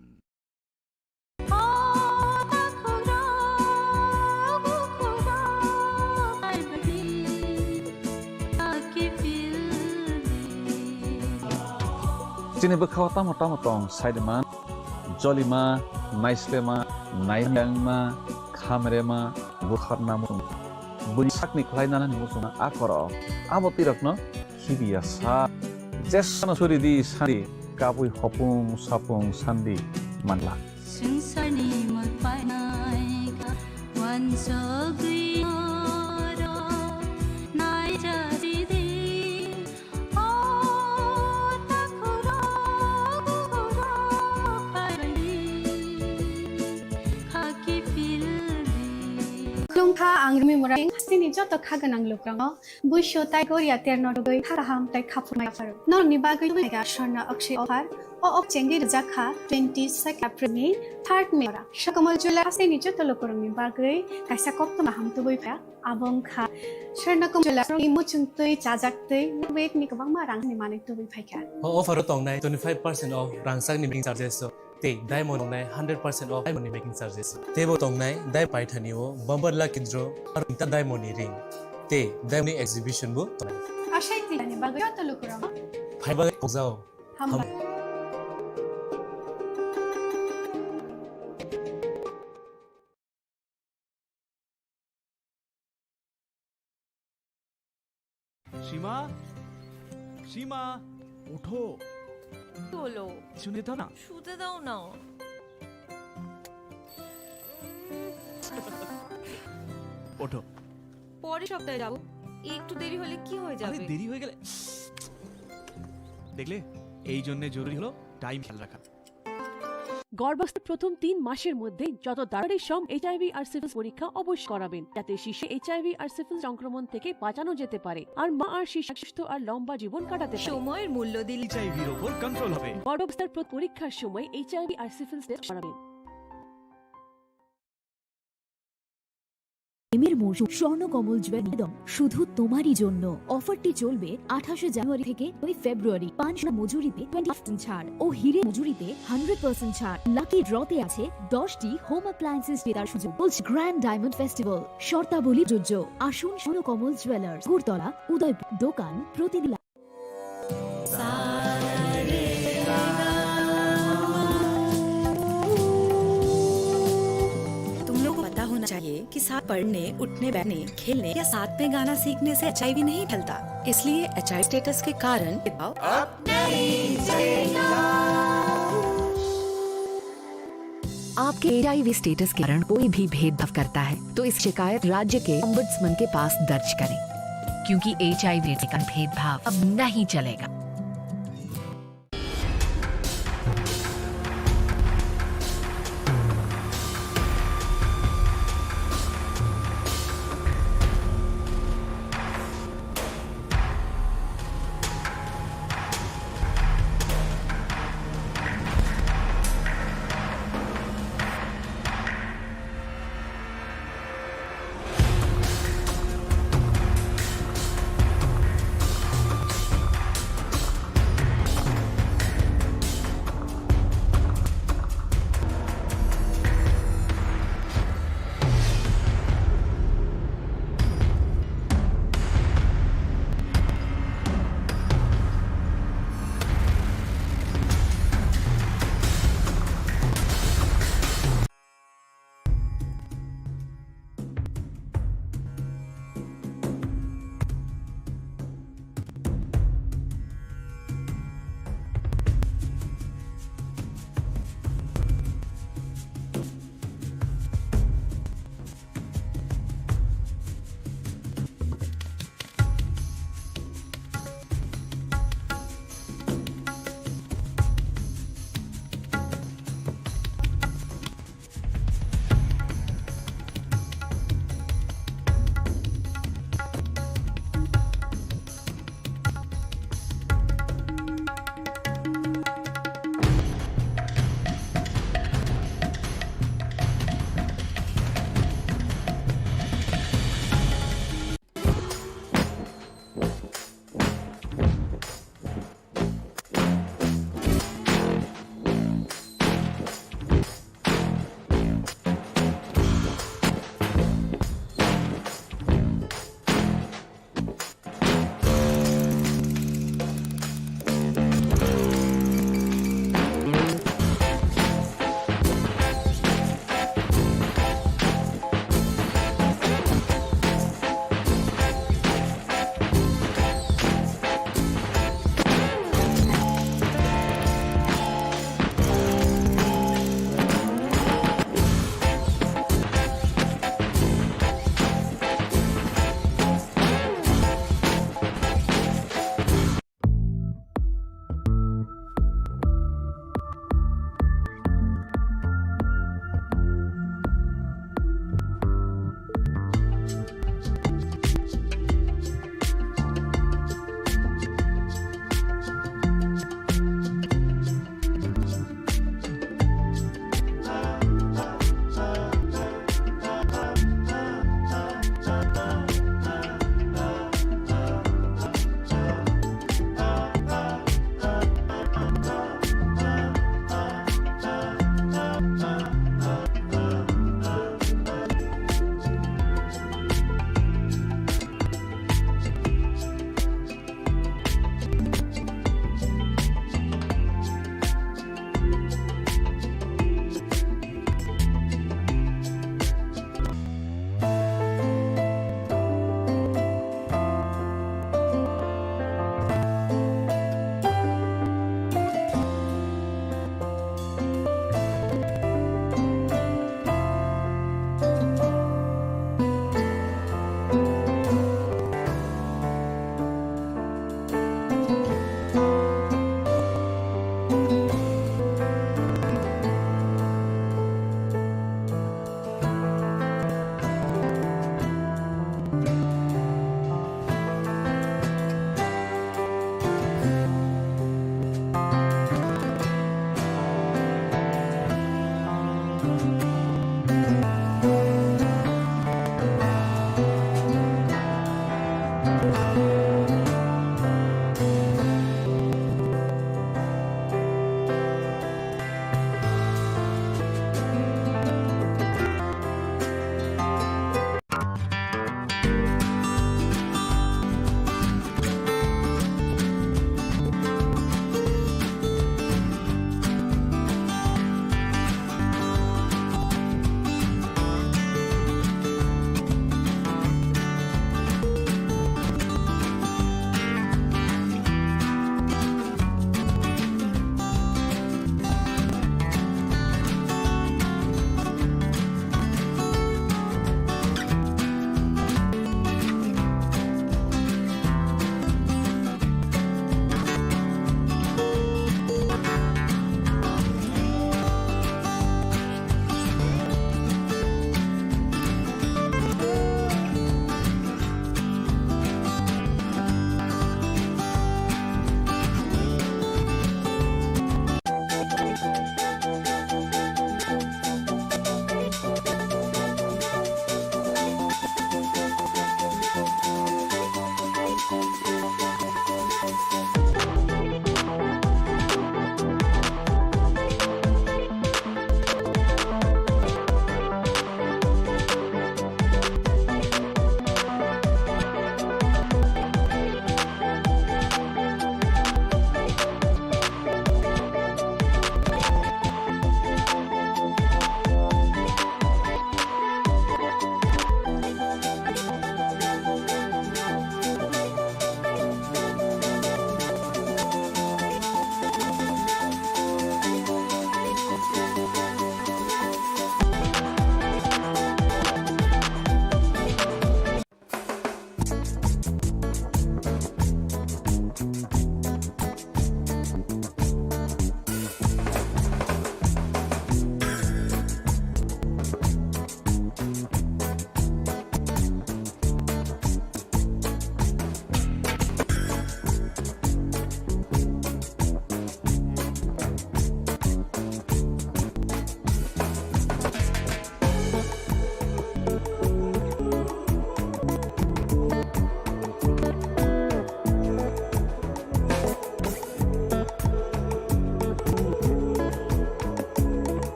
Chini bekhaw tamo-tong saidema, jolima, naislema, naiyangma, khamrema, bukharna musung. Buni sakni khlainana ni musung akoro. Abo tirakno hibiya sa jesana suridi sandi kapui hopung sapung sandi manla. Sungsani magpainay ka wansogri oro nai jadidi o takuro parali khaki pilbi lungkha angmi murang sini joto khaganang lukrang buisho tai goria terno doi khaham tai khapumai faru norni bagai mega shorna akshay ofar o chengi jakha 22 April ni 3rd May ra shakamal jula ase ni joto lokorongni bagai kaisa kopto maham tuboi pha abong kha sharnakom jula ri muchungtoi chajaktoi wait ni kabang ma rang ni mane tuboi phaikha offer tong nai 25% off rangsak ni making charges so te diamond nai 100% off diamond ni making charges tebo tong nai dai paithani o bumper la kidro ar ta diamond ni ring te diamond ni exhibition bu ashai ti ni bagai joto lokorong phaiba pojao ham सीमा सीमा उठो হলো শুনে দাও না শুতে দাও না ওঠো পরের সপ্তাহে যাব একটু দেরি হলে কি হয়ে যাবে আরে দেরি হয়ে গেলে দেখলে এই জন্য জরুরি হলো টাইম খেয়াল রাখা গর্ভাবস্থার প্রথম 3 মাসের মধ্যে যত তাড়াতাড়ি সম্ভব এইচআইভি আর সিফিলিস পরীক্ষা অবশ্যই করাবেন যাতে শিশু এইচআইভি আর সিফিলিস সংক্রমণ থেকে বাঁচানো যেতে পারে আর মা আর শিশু সুস্থ আর লম্বা জীবন কাটাতে পারে সময়ের মূল্য দিলে এইচআইভির উপর কন্ট্রোল হবে গর্ভাবস্থার পরীক্ষার সময় এইচআইভি আর সিফিলিস টেস্ট করাবেন প্রেমের মৌসুম স্বর্ণকমল জুয়েলারি একদম শুধু তোমারই জন্য অফারটি চলবে 28 জানুয়ারি থেকে 2 ফেব্রুয়ারি পাঁচনা মজুরিতে 20% ছাড় ও হিরে মজুরিতে 100% ছাড় লাকি ড্রতে আছে 10টি হোম অ্যাপ্লায়েন্সেস জেতার সুযোগ বলছে গ্র্যান্ড ডায়মন্ড ফেস্টিভ্যাল শর্তাবলী যোজ্য আসুন স্বর্ণকমল জুয়েলার্স গুরতলা উদয়পুর দোকান প্রতিদিন चाहिए कि साथ पढ़ने उठने बैठने खेलने या साथ में गाना सीखने से एचआईवी नहीं फैलता इसलिए एचआईवी स्टेटस के कारण आपके एचआईवी स्टेटस के कारण कोई भी भेदभाव करता है तो इस शिकायत राज्य के ओम्बुड्समैन के पास दर्ज करें क्योंकि एचआईवी का भेदभाव अब नहीं चलेगा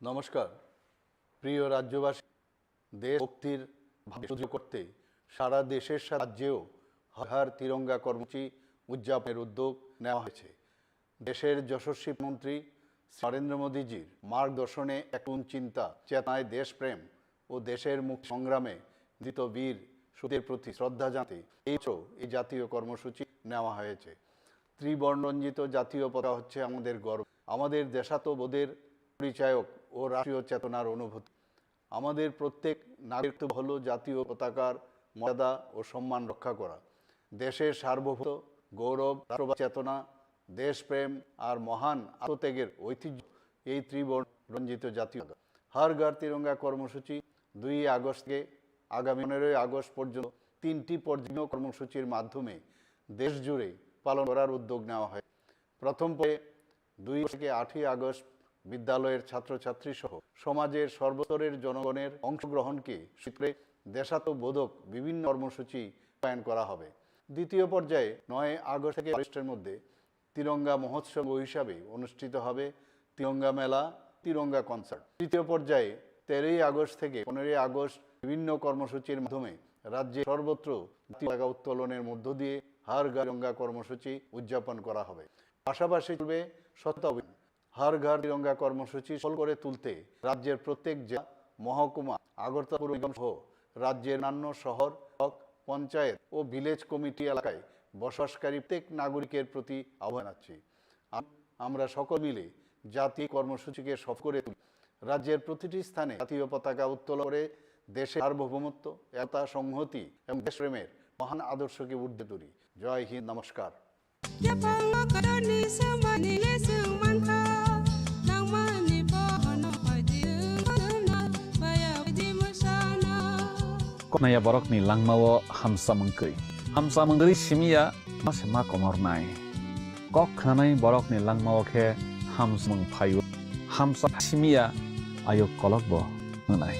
নমস্কার প্রিয় রাজ্যবাসী, দেশ ভক্তির ভাবে সুযোগ করতে সারা দেশের রাজ্যেও হর তিরঙ্গা কর্মসূচি উদযাপনের উদ্যোগ নেওয়া হয়েছে। দেশের যশস্বী মন্ত্রী নরেন্দ্র মোদীজির মার্গদর্শনে এখন চিন্তা চেতনায় দেশপ্রেম ও দেশের মুক্তি সংগ্রামে মৃত বীর শহীদদের প্রতি শ্রদ্ধা জানাতে এই জাতীয় কর্মসূচি নেওয়া হয়েছে। ত্রিবর্ণরঞ্জিত জাতীয় পতাকা হচ্ছে আমাদের গর্ব, আমাদের দেশাত্মবোধের পরিচায়ক ও রাষ্ট্রীয় চেতনার অনুভূতি। আমাদের প্রত্যেক নাগরিক হল জাতীয় পতাকার মর্যাদা ও সম্মান রক্ষা করা। দেশের সার্বভৌম গৌরব, রাষ্ট্রবাদ চেতনা, দেশপ্রেম আর মহান আত্মত্যাগের ঐতিহ্য এই ত্রিবর্ণরঞ্জিত জাতীয় হর ঘর তিরঙ্গা কর্মসূচি 2 আগস্ট থেকে আগামী 15 আগস্ট পর্যন্ত 3টি পর্যায় কর্মসূচির মাধ্যমে দেশ জুড়ে পালন করার উদ্যোগ নেওয়া হয়। প্রথম পর্যায়ে 2 থেকে 8 আগস্ট বিদ্যালয়ের ছাত্রছাত্রী সহ সমাজের সর্বস্তরের জনগণের অংশগ্রহণকে স্বীকৃতি দেশাত্মবোধক বিভিন্ন কর্মসূচি রূপায়ণ করা হবে। দ্বিতীয় পর্যায়ে 9 আগস্ট থেকে আগস্টের মধ্যে তিরঙ্গা মহোৎসব হিসাবে অনুষ্ঠিত হবে তিরঙ্গা মেলা, তিরঙ্গা কনসার্ট। তৃতীয় পর্যায়ে 13 আগস্ট থেকে 15 আগস্ট বিভিন্ন কর্মসূচির মাধ্যমে রাজ্যে সর্বত্র জাতীয় পতাকা উত্তোলনের মধ্য দিয়ে হর ঘর তিরঙ্গা কর্মসূচি উদযাপন করা হবে। পাশাপাশি চলবে স্বচ্ছতা অভিযান। হর ঘর তিরঙ্গা কর্মসূচি সফল করে তুলতে রাজ্যের প্রত্যেক জেলা, মহকুমা, আগরতলা পৌর নিগম সহ রাজ্যের অন্যান্য শহর, পঞ্চায়েত ও ভিলেজ কমিটি এলাকায় বসবাসকারী প্রত্যেক নাগরিকের প্রতি আহ্বান জানাচ্ছি, আমরা সকল মিলে জাতীয় কর্মসূচিকে সফল করে তুলি। রাজ্যের প্রতিটি স্থানে জাতীয় পতাকা উত্তোলন করে দেশের সার্বভৌমত্ব, একতা, সংহতি এবং দেশপ্রেমের মহান আদর্শকে ঊর্ধ্বে তুলি। জয় হিন্দ, নমস্কার। Naya borok ni langmawo hamsa mengkei simia masema komornai kok khanai borok ni langmawo khe hamsa mengphayu hamsa simia ayo kolok bo nai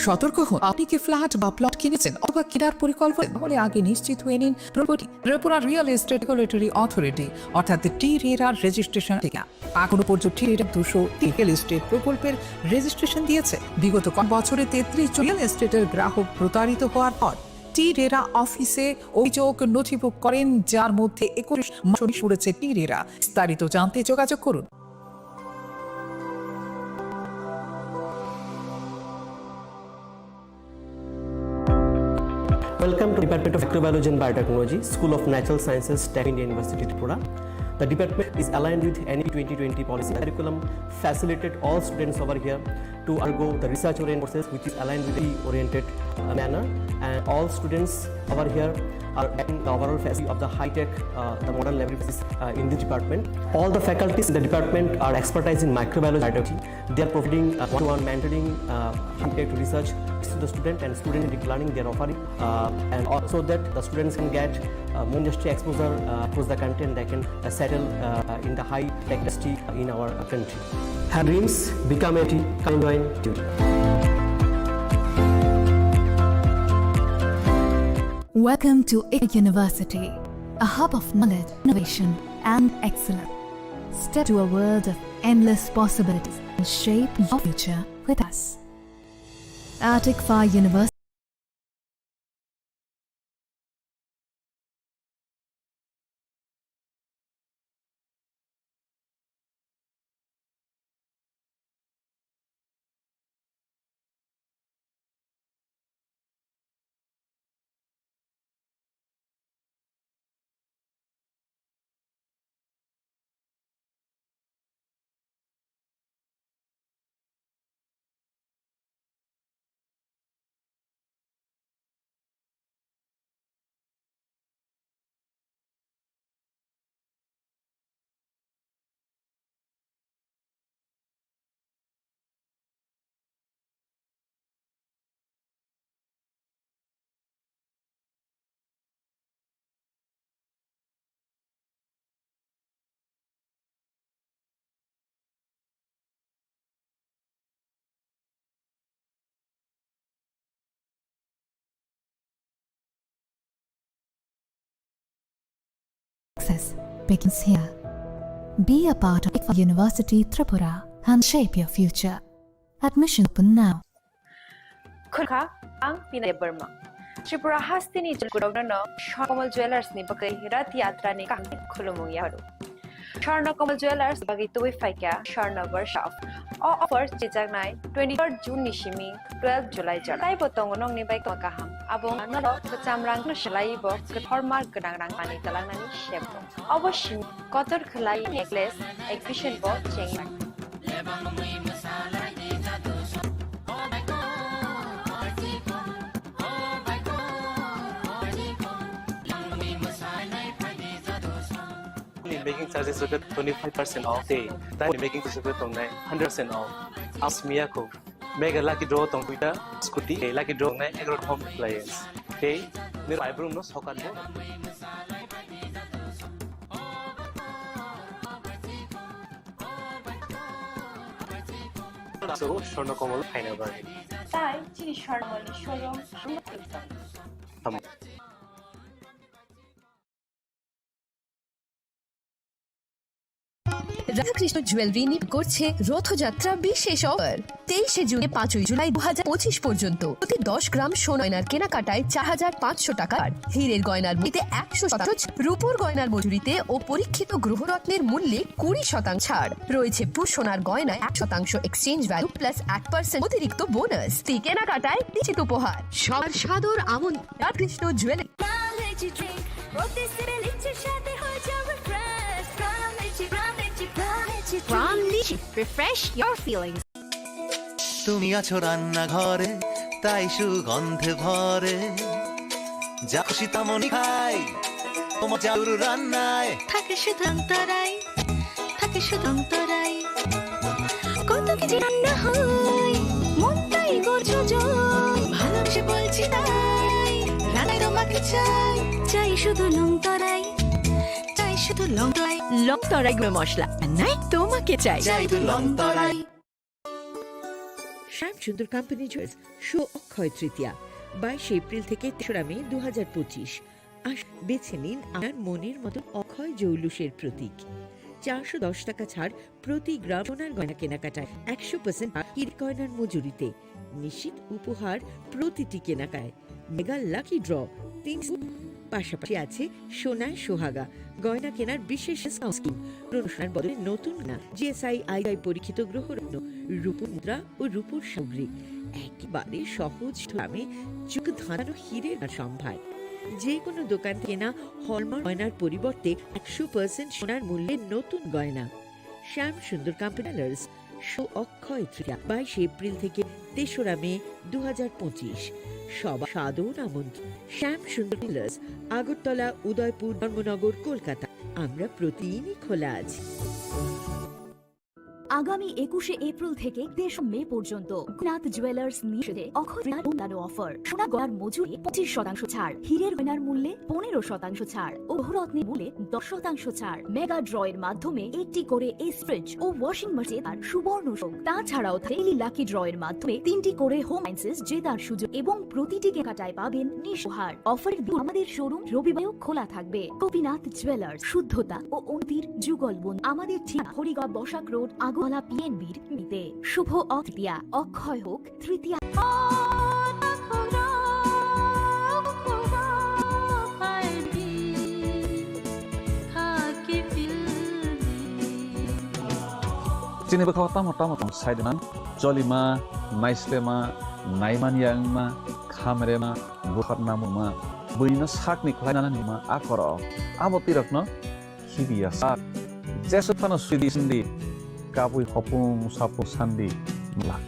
সতর্ক হন, আপনি কি ফ্ল্যাট বা প্লট কিনেছেন অথবা কেনার পরিকল্পনা তাহলে আগে নিশ্চিত হয়ে নিন Tripura real estate regulatory authority অর্থাৎ টি-রেরার রেজিস্ট্রেশন থেকে। এখনো পর্যন্ত টি-রেরা 200 রিয়েল এস্টেট প্রকল্পের রেজিস্ট্রেশন দিয়েছে। বিগত কয়েক বছরে 33 রিয়েল এস্টেটের গ্রাহক প্রতারিত হওয়ার পর টি-রেরা অফিসে অভিযোগ নথিভুক্ত করেন, যার মধ্যে 21 মাস পড়েছে টি-রেরা। বিস্তারিত জানতে যোগাযোগ করুন। Welcome to Department of Microbiology and Biotechnology, School of Natural Sciences, Tech India University, Tripura. The department is aligned with NE 2020 policy. The curriculum facilitated all students over here to undergo the research-oriented courses, which is aligned with the oriented manner. And all students over here are getting the overall facility of the high-tech, the modern laboratories in this department. All the faculties in the department are expertise in microbiology and biotechnology. They are providing one-to-one mentoring, high-tech research to the student, and student learning they are offering, and also that the students can get more industry exposure across the country, and they can settle in the high-tech industry in our country. Her dreams become a kind duty. Welcome to University, a hub of knowledge, innovation, and excellence. Step to a world of endless possibilities and shape your future with us. At ICFA University. Success begins here. Be a part of University Tripura and shape your future. Admission open now. Khurkha ang Pinay Burma. Tripura Hastini Jurgurogno, Sharnakomal Jewelers ni Bagai Rat Yatra ni Kahit Khulumung Yaru. Sharnakomal Jewelers Bagitui Faika, Sharna Workshop. All offers Chijagnai, 23rd June Nishimi, 12 July Jar. Tai Botongonong ni Baik Makaham. Abong Noro, the Tamrang Shalai box, the Hormark Ganang Mani Talanani Shepo. Oboshim, Kotor Kalai necklace, exhibition box, Cheng. Making charges with 25% off. Day, making charges with 100% off. Ask Miyako. Mega lucky draw tong kuita scooty. Lucky draw na agro home appliance. Day, near my room no socket mo. So, Sharnakomal final bargain. Tai, Chini Khorang showroom. Radhakrishna jewellery করছে রথযাত্রা বিশেষ offer 23 June 5 July 2025 পর্যন্ত প্রতি 10 গ্রাম সোনার কেনাকাটায় 4500 টাকা হীরের গয়নার মূল্যে 100%, রূপোর গয়নার মজুরিতে ও পরীক্ষিত গ্রহরত্নের মূল্যে 20% ছাড় রয়েছে। সোনার গয়নায় 1% এক্সচেঞ্জ ভ্যালু প্লাস 8% অতিরিক্ত বোনাস। কেনাকাটায় নিশ্চিত উপহার। সবার সাদর আমন্ত্রণ Radhakrishna jewellery. From Lychee, refresh your feelings. তুমি আছো রান্না ঘরে তাই সুগন্ধে ভরে যা খুশি তেমনই খাই তোমার জাদুর রান্নায় থাকে শুধু অন্তরাই, থাকে শুধু অন্তরাই। কত কিছু রান্না হয় মনটাই গর্জে জয়, ভালোবেসে বলছি তাই রান্নায় তোমাকে চাই, চাই শুধু লংতরাই, চাই শুধু লংতরাই। লংতরাই গুঁড়ো মশলা নাই তোমাকে চাই, চাই শুধু লংতরাই। শ্যাম সুন্দর কোম্পানি জুয়েলার্স শুভ অক্ষয় তৃতীয়া 22 এপ্রিল থেকে 3রা মে 2025। বেছে নিন আপনার মনের মতো অক্ষয় জৌলুসের প্রতীক। 410 টাকা ছাড় প্রতি গ্রাম সোনার গয়না কেনাকাটায়, 100% হীরের গয়নার মজুরিতে, নিশ্চিত উপহার প্রতিটি কেনাকাটায়। মেগা লাকি ড্র 3 পাশাপাশি আছে সোনায় সোহাগা গয়না কেনার বিশেষ স্কিম। পুরনো সোনার বদলে নতুন না GSI পরীক্ষিত গ্রহরত্ন, রূপোর মুদ্রা ও রূপোর সামগ্রী একেবারে সহজ দামে চোখ ধাঁধানো হীরের সম্ভার। যে কোনো দোকান কেনা হলমার্ক গয়নার পরিবর্তে 100% সোনার মূল্যে নতুন গয়না। শ্যাম সুন্দর company jewellers show Akshaya Tritiya 22 April থেকে 3রা মে 2025। সবার সাদর আমন্ত্রণ। শ্যাম সুন্দর জুয়েলার্স, আগরতলা, উদয়পুর, ধর্মনগর, কলকাতা। আমরা প্রতিদিনই খোলা আছি। আগামী 21শে এপ্রিল থেকে 3 মে পর্যন্ত নাথ জুয়েলার্স নিয়ে অক্ষয় অফার। সোনা গয়নার মজুরি 25% ছাড়, হীরের গয়নার মূল্যে 15% ছাড় ও গ্রহরত্নের মূল্যে 10% ছাড়। মেগা ড্রয়ের মাধ্যমে একটি করে এসি ফ্রিজ ও ওয়াশিং মেশিন আর সুবর্ণ সুযোগ। তাছাড়াও ডেইলি লাকি ড্রয়ের মাধ্যমে 3টি করে হোম অ্যাপ্লায়েন্সেস জেতার সুযোগ এবং প্রতিটি কেনাকাটায় পাবেন নিঃসহার। অফারের দিন আমাদের শোরুম রবিবারও খোলা থাকবে। গোপীনাথ জুয়েলার্স, শুদ্ধতা ও অন্তির যুগলবন্ধু। আমাদের ঠিকানা হরিগড় বসাক রোড, আগরতলা PNBর নিতে। শুভ তৃতীয়া, অক্ষয় হোক তৃতীয়া। Sini bakal tamu side man, jolima, naislema, naiman yang ma, kamera buhat namu ma, buina sak ni kelainan ni ma, akoro, abo tirak no, hibiasa, jesu pano sudi sindi, kapui hopung sapu sandi, lah.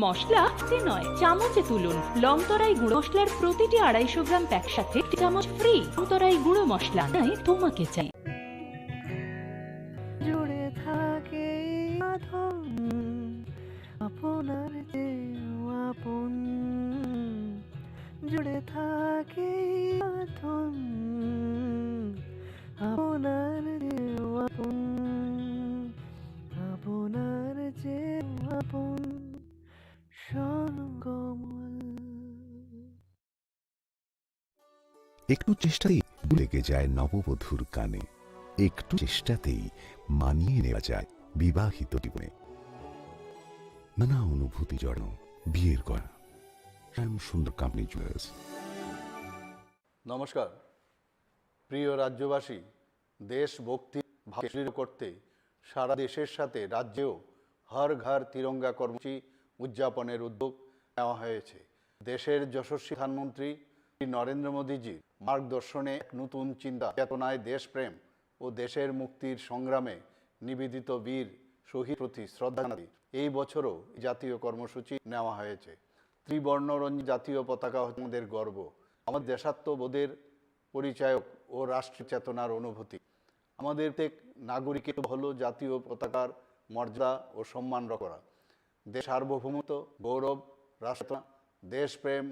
মশলা নয়, চামচে তুলুন। লংতরাই গুঁড়ো মশলার প্রতিটি 250 গ্রাম pack সাথে চামচ free. লংতরাই গুঁড়ো মশলা নাই তোমাকে চাই। জুড়ে থাকে আপনার আপন জুড়ে থাকে বাঁধন আপনার যে আপন আপনার যে আপন সনকমল। একটু চেষ্টাতেই লেগে যায় নববধূর কানে, একটু চেষ্টাতেই মানিয়ে নেওয়া যায় বিবাহিত জীবনে। নানা অনুভূতি জড়ানো বিয়ের গড়া। শ্যাম সুন্দর কোম্পানি জুয়েলার্স। নমস্কার প্রিয় রাজ্যবাসী, দেশভক্তি ভাব দৃঢ় করতে সারা দেশের সাথে রাজ্যেও হর ঘর তিরঙ্গা কর্মসূচি উদযাপনের উদ্যোগ নেওয়া হয়েছে। দেশের যশস্বী প্রধানমন্ত্রী নরেন্দ্র মোদীজির মার্গদর্শনে এক নতুন চিন্তা চেতনায় দেশপ্রেম ও দেশের মুক্তির সংগ্রামে নিবেদিত বীর শহীদ প্রতি শ্রদ্ধা জানাতে এই বছরও জাতীয় কর্মসূচি নেওয়া হয়েছে। ত্রিবর্ণরঞ্জিত জাতীয় পতাকা হচ্ছে আমাদের গর্ব, আমাদের দেশাত্মবোধের পরিচায়ক ও রাষ্ট্রীয় চেতনার অনুভূতি। আমাদের প্রত্যেক নাগরিকের হলো জাতীয় পতাকার মর্যাদা ও সম্মান করা। দেশ সার্বভৌমত্ব, গৌরব, রাষ্ট্র, দেশপ্রেম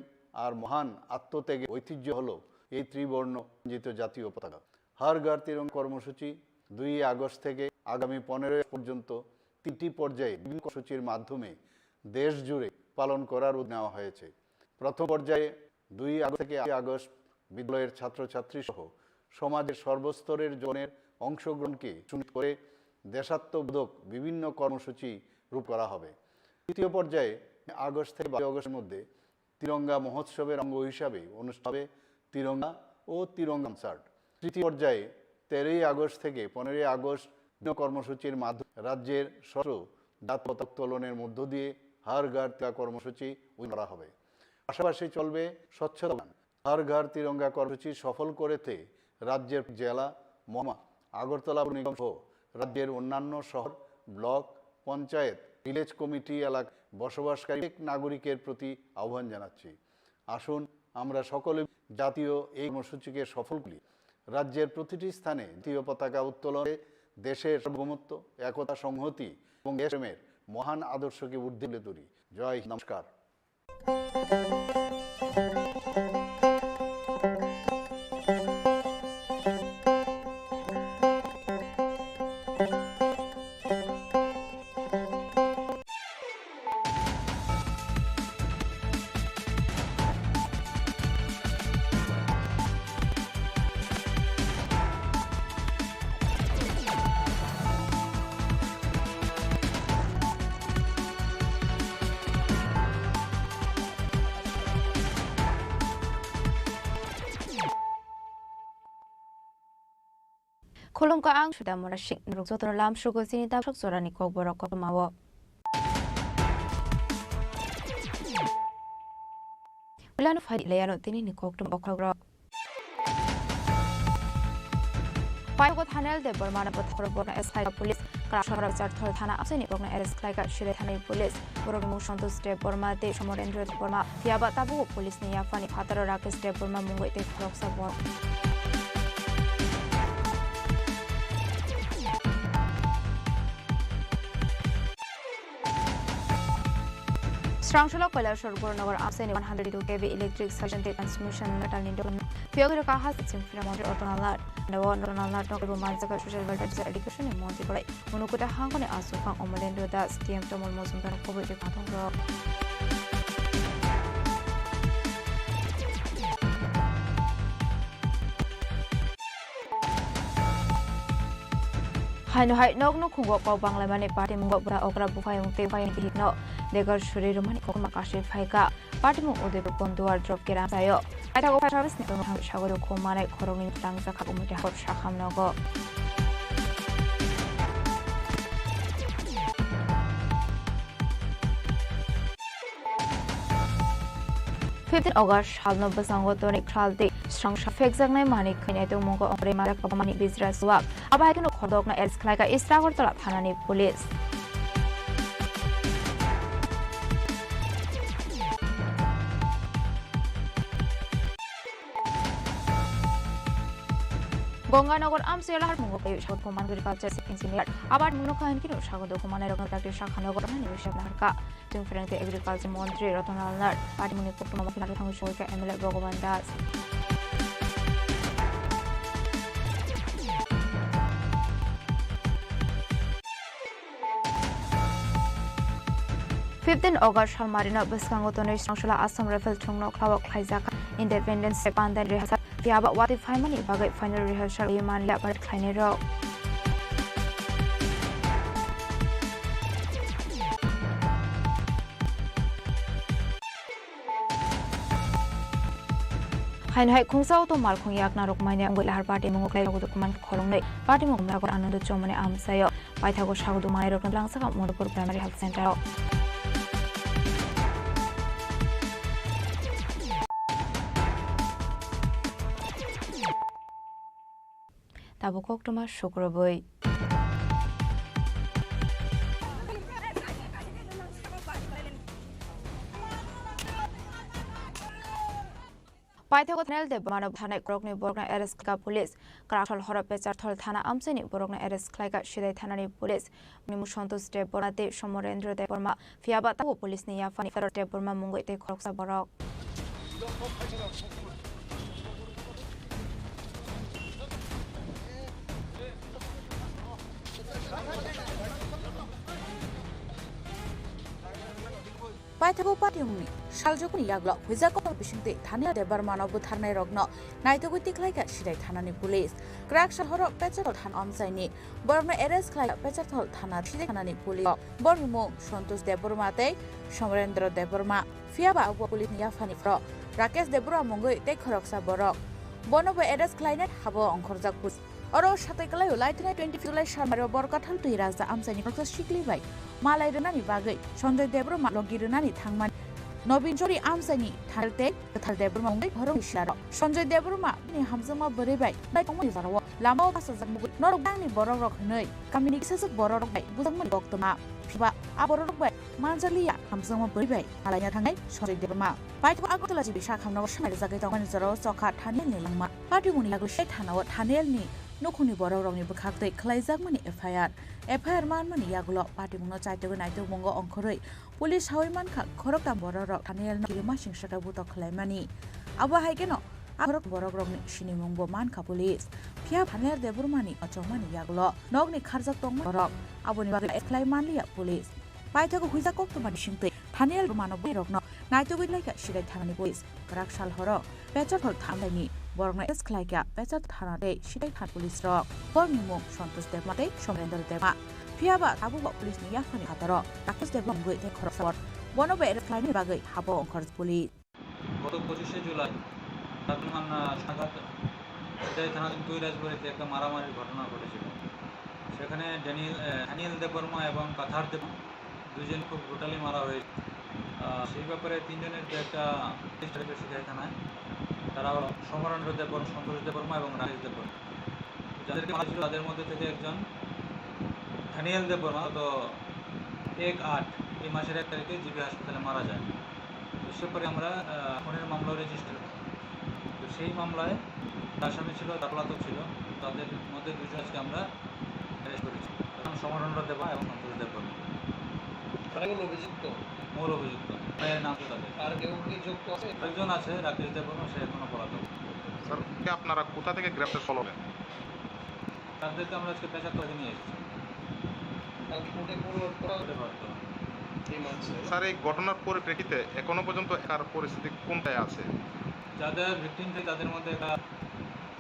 আর মহান আত্মত্যাগের ঐতিহ্য হলো এই ত্রিবর্ণরঞ্জিত জাতীয় পতাকা। হর ঘর তিরঙ্গা কর্মসূচি 2 আগস্ট থেকে আগামী 15 পর্যন্ত 3টি পর্যায়ে বিভিন্ন কর্মসূচির মাধ্যমে দেশ জুড়ে পালন করার উদ্যোগ নেওয়া হয়েছে। প্রথম পর্যায়ে 2 আগস্ট থেকে 8 আগস্ট বিদ্যালয়ের ছাত্রছাত্রী সহ সমাজের সর্বস্তরের জনের অংশগ্রহণকে সুনিশ্চিত করে দেশাত্মবোধক বিভিন্ন কর্মসূচি রূপ করা হবে। তৃতীয় পর্যায়ে আগস্ট থেকে 22 আগস্টের মধ্যে তিরঙ্গা মহোৎসবের অঙ্গ হিসাবে অনুষ্ঠিত হবে তিরঙ্গা ও তিরঙ্গা কনসার্ট। তৃতীয় পর্যায়ে 13 আগস্ট থেকে 15 আগস্ট বিভিন্ন কর্মসূচির মাধ্যমে রাজ্যের সশস্ত্র জাতীয় পতাকা উত্তোলনের মধ্য দিয়ে হর ঘর তিরঙ্গা কর্মসূচি করা হবে। পাশাপাশি চলবে স্বচ্ছতা অভিযান। হর ঘর তিরঙ্গা কর্মসূচি সফল করতে রাজ্যের জেলা, মহকুমা, আগরতলা পৌর নিগম সহ রাজ্যের অন্যান্য শহর, ব্লক, পঞ্চায়েত, ভিলেজ কমিটি এলাকায় বসবাসকারী নাগরিকের প্রতি আহ্বান জানাচ্ছি, আসুন আমরা সকলে জাতীয় এই কর্মসূচিকে সফল করি। রাজ্যের প্রতিটি স্থানে জাতীয় পতাকা উত্তোলনে দেশের সার্বভৌমত্ব, একতা, সংহতি এবং দেশপ্রেমের মহান আদর্শকে ঊর্ধ্বে তুলে ধরি। জয় হিন্দ। নমস্কার। Khulum ka ang sudah mula sing rukso terlam suku sini tak sok suara nikok borok kok mawo. Ulan fadi layano tini nikok tum okra. Payo ko thanel de Burma na pothor borna SI police krashar char thor thana apse nikok na arrest kai ka shire thane police borok motion to step Burma te somorendra Burma fiaba tabu police ni yafani khatar rakesh step Burma mungoi te kroksa bor. Strangsholo Koilashore Gornagar Absent 102 kV electric suction transmission metal Nindon. Fiogre Kahas it's in Fremont Ortonal, the one Ronald Romanza social welfare education in Monticola. Unukuta Hangone Asufa Omolendo das TM Tomol Mosum Public Patongo. Hai no hai nok no khungok ko bangla mane party mungok bra okra bufai mungte pai hit no degar shuri romani ko makashi phai ka party mung ode bonduar drop kera sayo aita ko service ne ko shagoro ko mane khorongin tangsa ka umute hor shakham no go 15 August halno basango toni khalti strangsha fekjaknai mani khine to mongo ore mara ko mani bizra suwa aba kino khodok na els khlai ka istragor tola thanani police Ganganagar আমসেলাহার মুঙ্গকে স্বাগত কুমান agriculture engineer আবার মুনখান কিনো স্বাগত কুমানের রকম তাকে শাখানগর নিবেশক নারকা जों फोरोंगिरि agriculture मन्त्री रतनलाल नार पार्टीमुनि कुटुम्ब माफिनारि थांगु सौका एमएलए भगवान दास August Halmarina Biskangotonai Sangshala Assam Rifle Tungno Klawak Klaizaka Independence Pandan Rehearsal Fiaba Wati Faimani Bagai Final Rehearsal Yaman Labat Klainero Hai khungsau to mal khungyak na rokmaine angoi lahar party mongoklai lagu kuman khorongnei party mongla kor anand chomane amsayo paithago sagudu mai rokna langsaka modupur primary health center tabukok toma shukroboi Paithagot nel de manav thana krokni borgna arrest ka police Karakal hora pechar thol thana amseni borgna arrest khlaiga shidai thana ni police nimu santos de borate somorendra de borma fiaba ta police ni yafani ferot de borma mungoi te khoroksa borok Paithago Patiumni, Shaljokuni Yaglo, Wizako Bishinte, Tania de Barmano Butane Rogno, Naitogu Tiklaika, Shide Tanani Police, Crack Shahoro, Petro Tan Omsani, Burma Eres Klai, Petro Tana, Tanani Police, Bormo, Shontos de Burmate, Shomrendro de Burma, Fiaba Police Yafani Fro, Rakes de Bura Mongo, Dekoroksa Borok, Bonobo Eres Klainet, Habo on Korzakus. Oro Shatakala, Lighten 20 July Shamaro Borkatal to Iraza Amsani Rokas Shikli Bay. Malay Renani Bagay, Sonda Debro Malogi Renani Tangman, Nobin Jori Amsani, Talte, the Taldebro, Horom Sharo, Sonda Debroma, Hamzama Buribay, like Omizaro, Lamo Passazamu, not Bani Borok Noi, Communications of Borok by Buzaman Goktoma, Piba, Aborok by Manzalia, Hamzama Buribay, Malaya Tangai, Sonda Debroma, Fight for Agotalaji Bishak Hamno Shamar Zagaton Zero, Soka, Tanel Lama, Party Muniago Shetana, Tanel Ni. Nokuni borok ni bkhakte khlaijak mani FIR man mani yagulo party mungno chaito naito mongo onkhoroi police hawai man kha khorokta borok thanel no kirima singsaka buto khlaimani abo haigeno aborok borok rokni sini mungbo man kha police phia thanel deburmani achomani yagulo nogni kharjak tong borok aboni bagai khlaiman liya police paithago huijak to mani singte thanel mano borokno naito gilai ka shirai thanani police karak sal horo pechor hol thamlaini Borgna es Klaika, Pechat Hanade, Shidai Hat Police Rock, Bornimo, Santos de Mate, Somrender de Ma, Piaba, Abu Police Yafani Hataro, Rakas de Bongo, the Corosor, one of the Klein Bagay, Habo on Corps Police. গত 25শে জুলাই রাতমান সাগাত এটাই থানাধীন কৈলাসবাড়িতে একটা মারামারির ঘটনা ঘটেছিল সেখানে Daniel Debbarma এবং কাথার দেব দুজন খুব ব্রুটালি মারা হয়েছে সেই ব্যাপারে তিনজনের একটা শিকারি থানায় তারা হলো সমরেন্দ্র দেববর্মা সন্তোষ দেববর্মা এবং রাকেশ দেববর্মা যাদেরকে মারা ছিল তাদের মধ্যে থেকে একজন ড্যানিয়েল দেববর্মা তো 1/8 এই মাসের 1 তারিখে জিবি হাসপাতালে মারা যায় সে পরে আমরা খুনের মামলা রেজিস্টার তো সেই মামলায় আসামি ছিল পলাতক ছিল তাদের মধ্যে দুজন আজকে আমরা অ্যারেস্ট করেছি সমরেন্দ্র দেববর্মা এবং সন্তোষ দেববর্মা তারা কোন অভিযুক্ত মূল অভিযুক্ত এর নাম তো তাদের আর কেউ কি যুক্ত আছে একজন আছে রাকেশ দেববর্মা সে এখনো পলাতক স্যার আপনারা কোথা থেকে গ্রেফতার করলেন তাদেরকে আমরা আজকে পেশা করে নিয়ে এসেছি কালকে কোর্টে করতে স্যার এই ঘটনার পরিপ্রেক্ষিতে এখনো পর্যন্ত একার পরিস্থিতি কোনটায় আছে যাদের ভিকটিম থেকে তাদের মধ্যে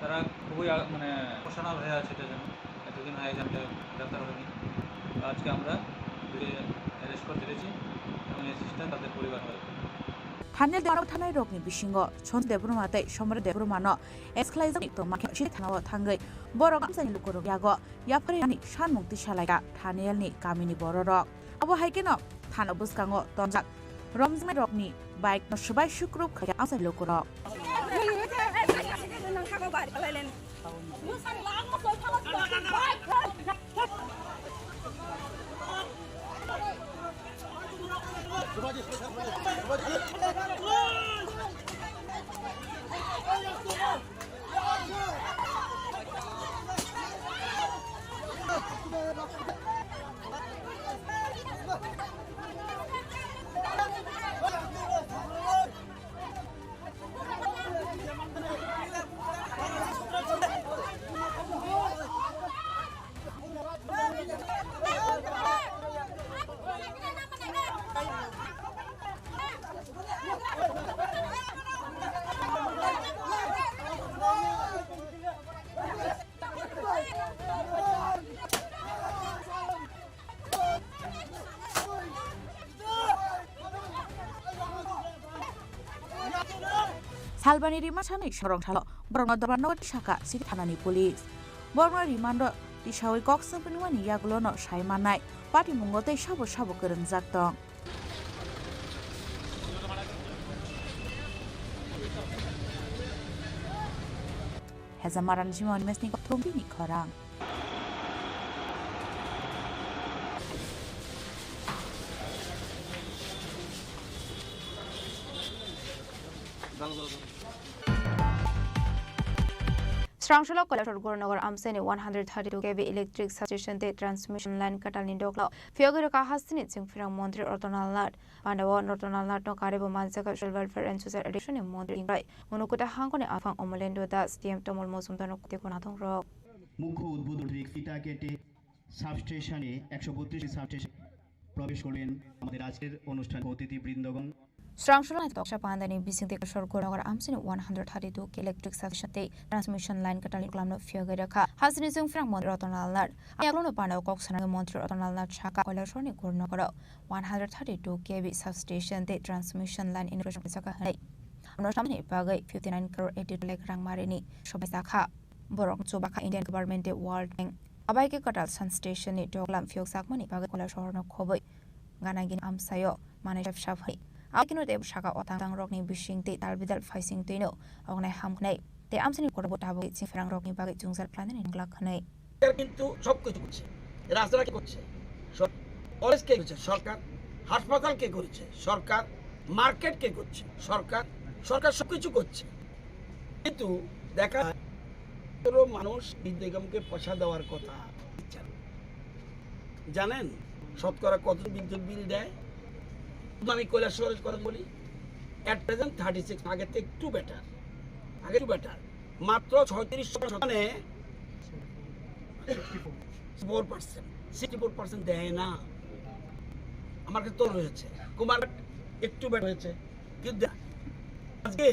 তারা খুবই মানে ইমোশনাল হয়ে আছে এটা যেন এতদিন হয়ে যাবে গ্রেফতার হয়নি আজকে আমরা অ্যারেস্ট করতে পেরেছি এবং এই সিস্টেম তাদের পরিবার হয় Thanel de Arab Thanai Rokni Bishingo, Chons de Brumate, Shomer de Brumano, Esclaizan to Maki Shitano Tangai, Borok Amsan Lukoro Yago, Yapari, Shan Mukti Shalaga, Thanel ni Kamini Borok. Abo Haikeno, Tana Buskango, Donjak, Romsme Rokni, Bike no Shubai Shukrup, Amsan Lukoro. 살바니 리마찬의 서렁탈러 버렁어 더반노 샤카 시티 타나니 폴리스 버렁어 리만도 디샤오이 곡승 뿐이와니 야글로노 샤이마나이 파티 몽고테 샤보 그런 작동 해자마란 지원 메스니가 통비니 커랑 Srangshalo Collector Gornagar Amseni 132 kV electric substation te transmission line katalin dokla Fiogoro ka hasini Singfirang Montri Ortonal Lat Pandawa Ortonal Lat no Karibo Mansaka Social Welfare and Social Edition in Montri Ingrai Unukuta Hangone Afang Omolendo das TM Tomol Mosumdano Tekonatong Rock মুখ্য উদ্বোধন রিক্সিটা কেটে সাবস্টেশনে 132 substation প্রবেশ করলেন আমাদের আজকের অনুষ্ঠান অতিথি বৃন্দগণ Srangshalo Toksha Pandani Bising the Kashor Gornagar Amseni 132 kV electric substation te transmission line katalin klamno Fiogoro ka hasini Singfirang Montri Ortonal Lat Ayaglono Pandawa Koksana Montri Ortonal Lat Chaka Collector ni Gornagar 132 kV substation te transmission line integration saka hai Amnoshamni bagai 59 crore 82 lakh rang marini shobai sakha Borok Chobaka Indian government World Bank Abai ke katal sun station ni Doglam Fiog Sakmani bagai Collector no khoboi ganagin amsayo manajab shafhai Akino de Shaka Otang Rockney Bishing Tate Albidal Facing Tino, Ogne Hamkney, the Amsini Korabotabo, Sifrang Rockney Baggy Junzel Planet in Glackney. কিন্তু সব কিছু করছে রাস্তাটা কে করছে college কে করছে সরকার হাসপাতাল কে করছে সরকার market কে করছে সরকার সবকিছু করছে কিন্তু দেখা মানুষ বিদ্যুৎ নিগমকে পয়সা দেওয়ার কথা জানেন শতকরা কত বিদ্যুৎ বিল দেয় আমি কৈলাসহরের কথা বলি এট প্রেজেন্ট 36 আগে থেকে একটু বেটার মাত্র 36% মানে 64% দেয় না আমার কাছে তো রয়েছে কুমার একটু বেটার হয়েছে কিন্তু আজকে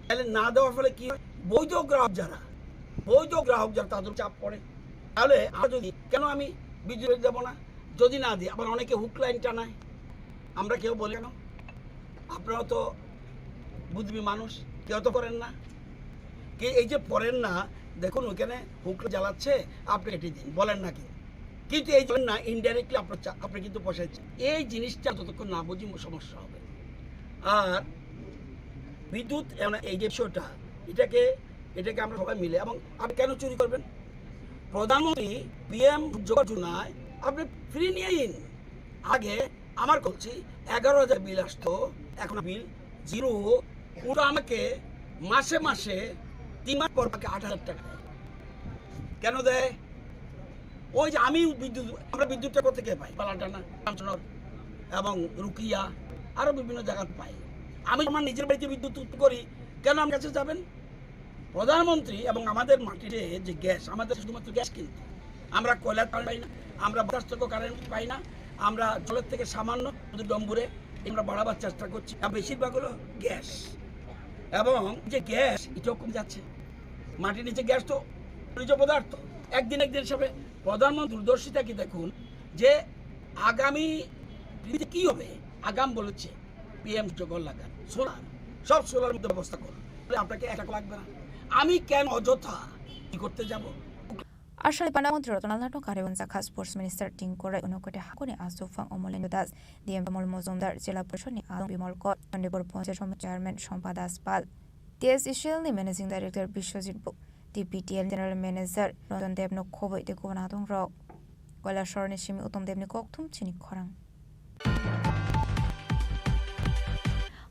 তাহলে না দেওয়ার ফলে কি বৈধ গ্রাহক যারা তাদের চাপ পড়ে তাহলে আর যদি কেন আমি বিদ্যুৎ দেবো না যদি না দিই আবার অনেকে হুক লাইন টানায় আমরা কেউ বলি না আপনারা তো বুদ্ধি মানুষ কেউ তো করেন না কে এই যে পড়েন না দেখুন ওখানে হুক জ্বালাচ্ছে আপনি এটি দিন বলেন না কিন্তু এই জন্য না ইনডাইরেক্টলি আপনি কিন্তু পয়সা দিচ্ছেন এই জিনিসটা যতক্ষণ না বুঝি সমস্যা হবে আর বিদ্যুৎ এই যে বিষয়টা এটাকে আমরা সবাই মিলে এবং আপনি কেন চুরি করবেন প্রধানমন্ত্রী PM যোজনায় আপনি ফ্রি নিয়ে নিন আগে আমার বলছি 11,000 বিল আসতো এখন বিল জিরো ওটা আমাকে মাসে 3 মাস পর আমাকে 8,000 টাকা কেন দেয় ওই যে আমি আমরা বিদ্যুৎটা কোথা থেকে পাই পালাটানা কাঞ্চনর এবং রুকিয়া আরও বিভিন্ন জায়গাতে পাই আমি আমার নিজের বাড়িতে বিদ্যুৎ উৎপন্ন করি কেন আমার কাছে যাবেন প্রধানমন্ত্রী এবং আমাদের মাটিতে যে গ্যাস আমাদের শুধুমাত্র গ্যাস কিনতে আমরা কয়লা পাই না আমরা বাতাস থেকে কারেন্ট পাই না আমরা জলের থেকে সামান্য ডম্বুরে আমরা বাড়াবার চেষ্টা করছি আর বেশিরভাগ হলো গ্যাস এবং যে গ্যাস এটাও কমে যাচ্ছে মাটির নিচে গ্যাস তো খনিজ পদার্থ একদিন হিসাবে প্রধানমন্ত্রী দূরদর্শিতা কি দেখুন যে আগামী পৃথিবীতে কি হবে আগাম বলেছে PM জগল লাগান সব সোলার মধ্যে ব্যবস্থা করুন আপনাকে 1 টাকা লাগবে না আমি কেন অযথা কি করতে যাব Ashali Panamantri Rotonalnato Kariwan Zakha Sports Minister Tinkore Unokote Hakone Asufang Omolendo Das DM Mol Mozumdar Jila Prashoni Along Bimol Court Pandebor Ponce Chairman Shompadas Pal TS Ishilni Managing Director Bishojit DPTL General Manager Roton Debno Kobo de Governadong Rock Gola Shorni Shimi Utom Debni Koktum Chini Khorang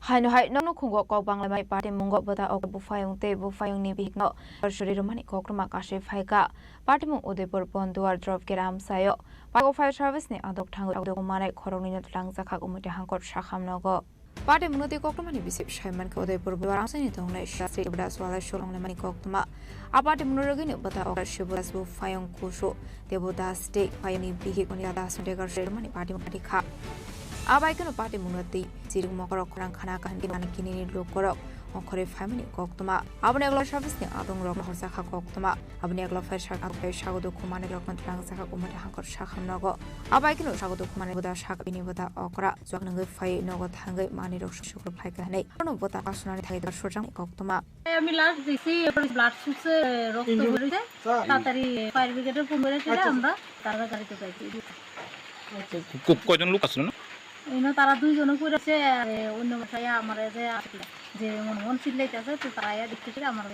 Haino hai no khungo ko bangla mai party mungo bata ok bufayong ni bihno shuri romani kokruma kashe phaika party mung Udaipur Bonduar drop keram sayo pago fire service ni adok thang adok mane khorong ni tlang jakha umute hangkot shakham nogo party munoti kokruma ni bisip shaiman ko Udaipur barang sini dongle shastri bras wala sholong le mani kokruma apati munorogi ni bata ok shibras bufayong kusho debudas day payani bihi koni ada sundegar shermani party mati kha abai kono party munoti sirung mokorok khorang khana kan kini ni lokorok okhore family koktuma abne aglo service ni adong rok horsa kha koktuma abne aglo fire shak abai shagodo kumane rok tlang sakha kumate hangkor shakham nogo abai kono shagodo kumane boda shak bini boda okra jok nangai fai nogo thangai mani rok shukro phai ka nei kono boda asnani thai dar sojang koktuma আমি last দেখি blood সুসে রক্ত বেরিয়েছে তাড়াতাড়ি fire ব্রিগেডের phone করেছিল আমরা তারা গাড়িতে পাইছি কয়জন লোক আসলো না এনে তারা দুইজন করেছে আর অন্য মশাই আমার যে মন চিল্লাইতেছে তো তারা দেখতেছে আমার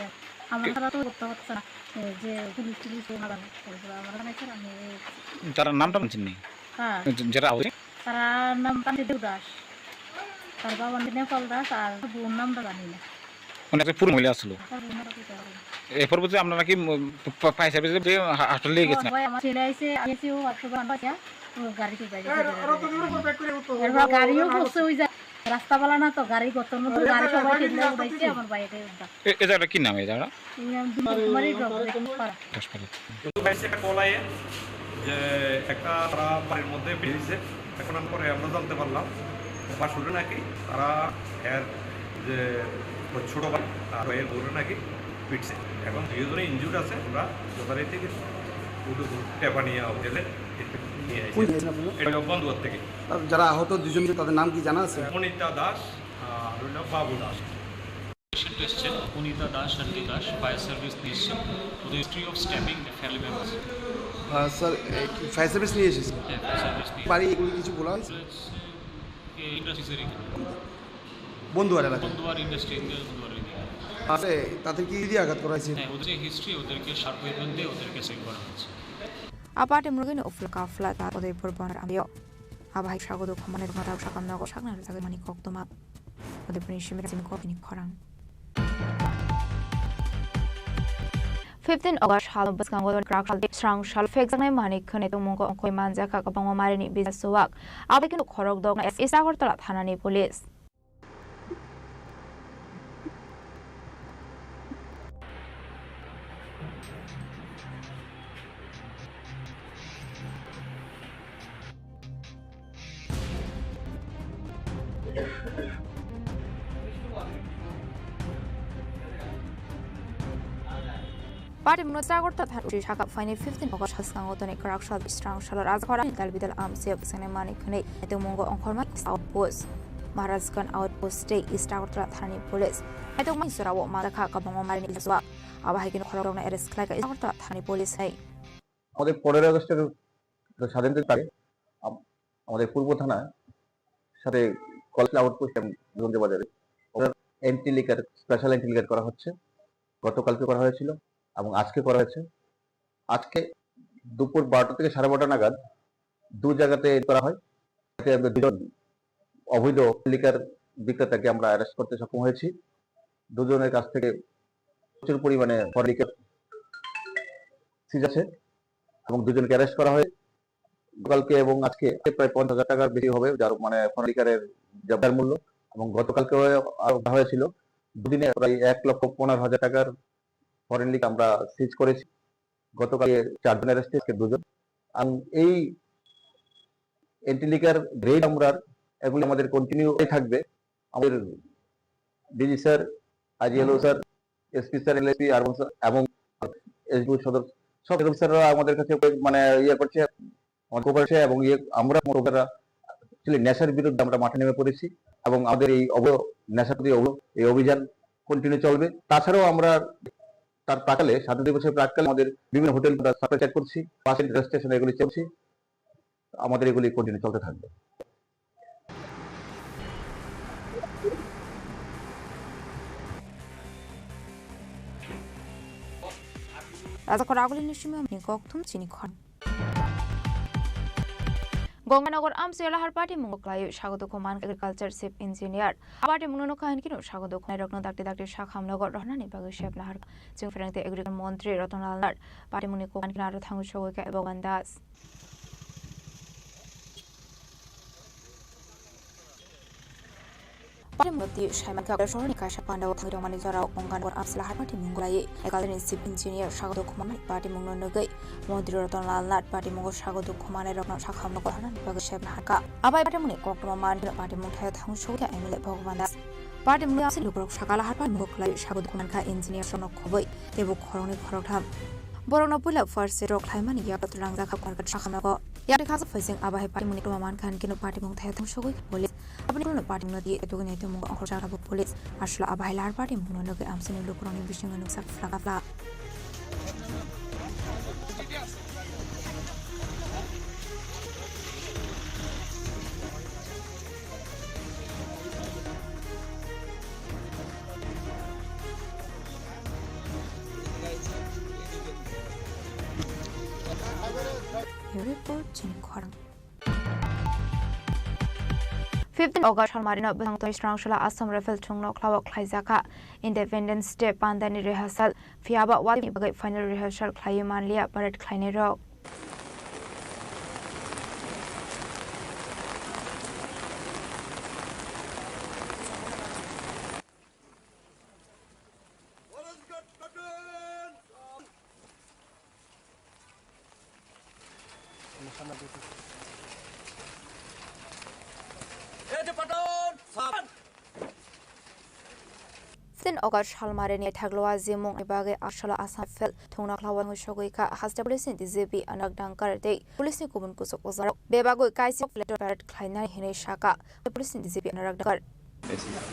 তারা তো করতে হচ্ছে না যে পুলিশ আমার আমি তার নামটা বলছেন নি হ্যাঁ যারা আউছে তারা নাম দেব দাস তার বাবার নাম নেপাল দাস আর বোন নামটা জানি না মানে একটা পুরো মহিলা আসলো এরপর বলতে আপনারা কি ফায়ার সার্ভিসে যে হাসপাতালে গেছেন আমার ছেলে আইছে আইছে ও হাসপাতাল বাঁচা ও গাড়িতে যাইছে এরপর গাড়িও বসে ওই রাস্তা বলা না তো গাড়ি কত মতো গাড়ি সবাই ঠেলে উঠাইছে আমার বাইরে এই জায়গাটা কি নাম এই জায়গা কুমারী ড্রপ হাসপাতাল কিন্তু ভাইসে একটা কল আয়ে যে একটা তারা বাড়ির মধ্যে বেরিয়েছে এখন পরে আমরা জানতে পারলাম বা শুনে নাকি তারা এর যে ছোট ভাই আর এর বউরে নাকি পিটছে এখন দুজনে ইনজুর্ড আছে আমরা যথারীতি টেপানিয়া হোটেলে বন্ধুয়ার থেকে যারা আহত দুজন তাদের নাম কি জানা আছে অনিতা দাস আর বাবু দাস পেশেন্ট এসছেন অনিতা দাস শান্তি দাস ফায়ার সার্ভিস দিয়েছে ওদের history of stabbing family members sir fire service নিয়ে এসেছে হ্যাঁ ফায়ার সার্ভিস নিয়ে বাড়ি এগুলি কিছু বলা হয়েছে ইন্ডাস্ট্রিজের বন্ধুয়ার এলাকা বন্ধুয়ার ইন্ডাস্ট্রি বন্ধুয়ার আছে তাদের কি দিয়ে আঘাত করা হয়েছে হ্যাঁ ওদের যে হিস্ট্রি ওদেরকে শার্প ওয়েপন দিয়ে ওদেরকে সেভ করা হয়েছে aparte murgin ofla kafla ta Udaipur banar amyo abai shagodo khomane mata shakam nago shakna jaga mani koktoma Udaipur shimira Chini Khorang 15 August hal bas gangol krak hal strang shal fek jangai mani khone to mongko koi manja ka ka bangwa mari ni bisawak abai kin khorok dog na isagor tala thanani police Party Munotagor Tatar Shaka Fine 15 August Haskangoton Karakshal Strong Shalar Azhara Dalbidal Amsef Sanemani Kane at the Mongo Onkorma Outpost Marazkan Outpost State East Outer Thani Police. I don't mind Sura Malaka Kabamo Marin is what Abahakin Corona Eres Clack is Outer Thani Police. Hey. আমাদের 15 আগস্টের স্বাধীনতার তারিখ আমাদের পূর্ব থানার সাথে college outpost গঞ্জ বাজারে ওদের entry liquor special entry liquor করা হচ্ছে গতকালকে করা হয়েছিল এবং আজকে করা হয়েছে আজকে দুপুর 12টা থেকে 12:30 নাগাদ দু জায়গাতে করা হয় এতে আমরা দুজন অবৈধ লিকার বিক্রেতাকে আমরা অ্যারেস্ট করতে সক্ষম হয়েছি দুজনের কাছ থেকে প্রচুর পরিমাণে লিকার সিজ আছে এবং দুজনকে অ্যারেস্ট করা হয় গতকালকে এবং আজকে প্রায় 50,000 টাকার বেশি হবে যার মানে লিকারের জব্দের মূল্য এবং গতকালকে হয়েছিল দুদিনে প্রায় 1,15,000 টাকার ফরেন লিক আমরা সিজ করেছি গতকাল 4 জন অ্যারেস্ট হয়েছে 2 জন এই এন্টিলিকার গ্রেড আমরা এগুলো আমাদের কন্টিনিউ থাকবে আমাদের DG sir IGLO sir SP sir এলএসপি আরবন স্যার এবং এসডিও সদর সব অফিসাররা আমাদের কাছে মানে করছে আমাদের এবং আমরা মোটামুটি অ্যাকচুয়ালি নেশার বিরুদ্ধে আমরা মাঠে নেমে পড়েছি এবং আমাদের এই নেশার প্রতি এই অভিযান কন্টিনিউ চলবে তাছাড়াও আমরা তার প্রাকালে 7 দিবসের প্রাককালে আমাদের বিভিন্ন হোটেল সাপ্লাই চেক করছি পাশের রেল স্টেশন এগুলি চলছে আমাদের এগুলি কন্টিনিউ চলতে থাকবে As a Koragoli Nishima Nikoktum Chini Khorang Ganganagar আমসিয়ালাহার পার্টি মুঙ্গক্লাই স্বাগত কুমান এগ্রিকালচার চিফ ইঞ্জিনিয়ার পার্টি মুঙ্গনো কাহিনী কিনো স্বাগত কুমাই রত্ন দাক্তি দাক্তি শাখামনগর রহনানি বাগৈ শেপ নাহার जों ফেরাংতে এগ্রিকালচার মন্ত্রী রতনলাল নাথ পার্টি মুনি কুমান কিনা আরো থাঙ্গু সগৈকা এবগান দাস পার্টি মন্ত্রী সাইমান কাবরা শহরনি কাশা পান্ডাও থাঙ্গিরমানি জরাও গঙ্গানগর আমসিয়ালাহার পার্টি মুঙ্গলাই এগ্রিকালচার চিফ ইঞ্জিনিয়ার স্বাগত কুমান পার্টি মুঙ্গনো নগৈ মন্ত্রী রতনলাল নাথ পার্টি মুঙ্গ স্বাগত কুমানের রত্ন শাখামনগর রহনানি বাগৈ শেপ নাহারকা আবাই পার্টি মুনি কক্টমা মান পার্টি মুংথায় থাঙ্গু সগৈকা এমএলএ ভগবান দাস পার্টি মুনি আছে লুকরক সাকালাহার পার্টি মুঙ্গলাই স্বাগত কুমানকা ইঞ্জিনিয়ার সনক খবৈ তেবু খরংনি খরকথাম বরংনা পুইলা ফার্স্ট রক খাইমানি ইয়াকত রাংজাখা কনকাট শাখামনগর ইয়াতে খাজা ফাইসিং আবাই পার্টি মুনি টমান খান কিনো পার্টি মুংথায় থাঙ্গু সগৈকা পুলিশ আপনি কোনো পার্টি মুনি এতগু নেতে মুঙ্গ অখরজারা পুলিশ আসলে আবাই লার party মুঙ্গনো নগে আমসিনি লুকরংনি বিশিঙ্গ নুকসাক ফ্লাকাফলা report Chini Khorang 15 August Halmarino Bangtoi Strangshala Assam Rifle Chungno Klawak Khlaijaka Independence Day Pandani Rehearsal Fiaba Wadi Bagai Final Rehearsal Khlaimanlia Parade Khlainero Sin August Halmarine Tagloa Zimung Ibage Ashala Assam Fel Tungna Klawan Shogoika Hasta Police in the ZB Anak Dankar Day Police Kubun Kusok Ozaro Bebago Kaisi Letter Parrot Kleiner Hine Shaka the Police in the ZB Anak Dankar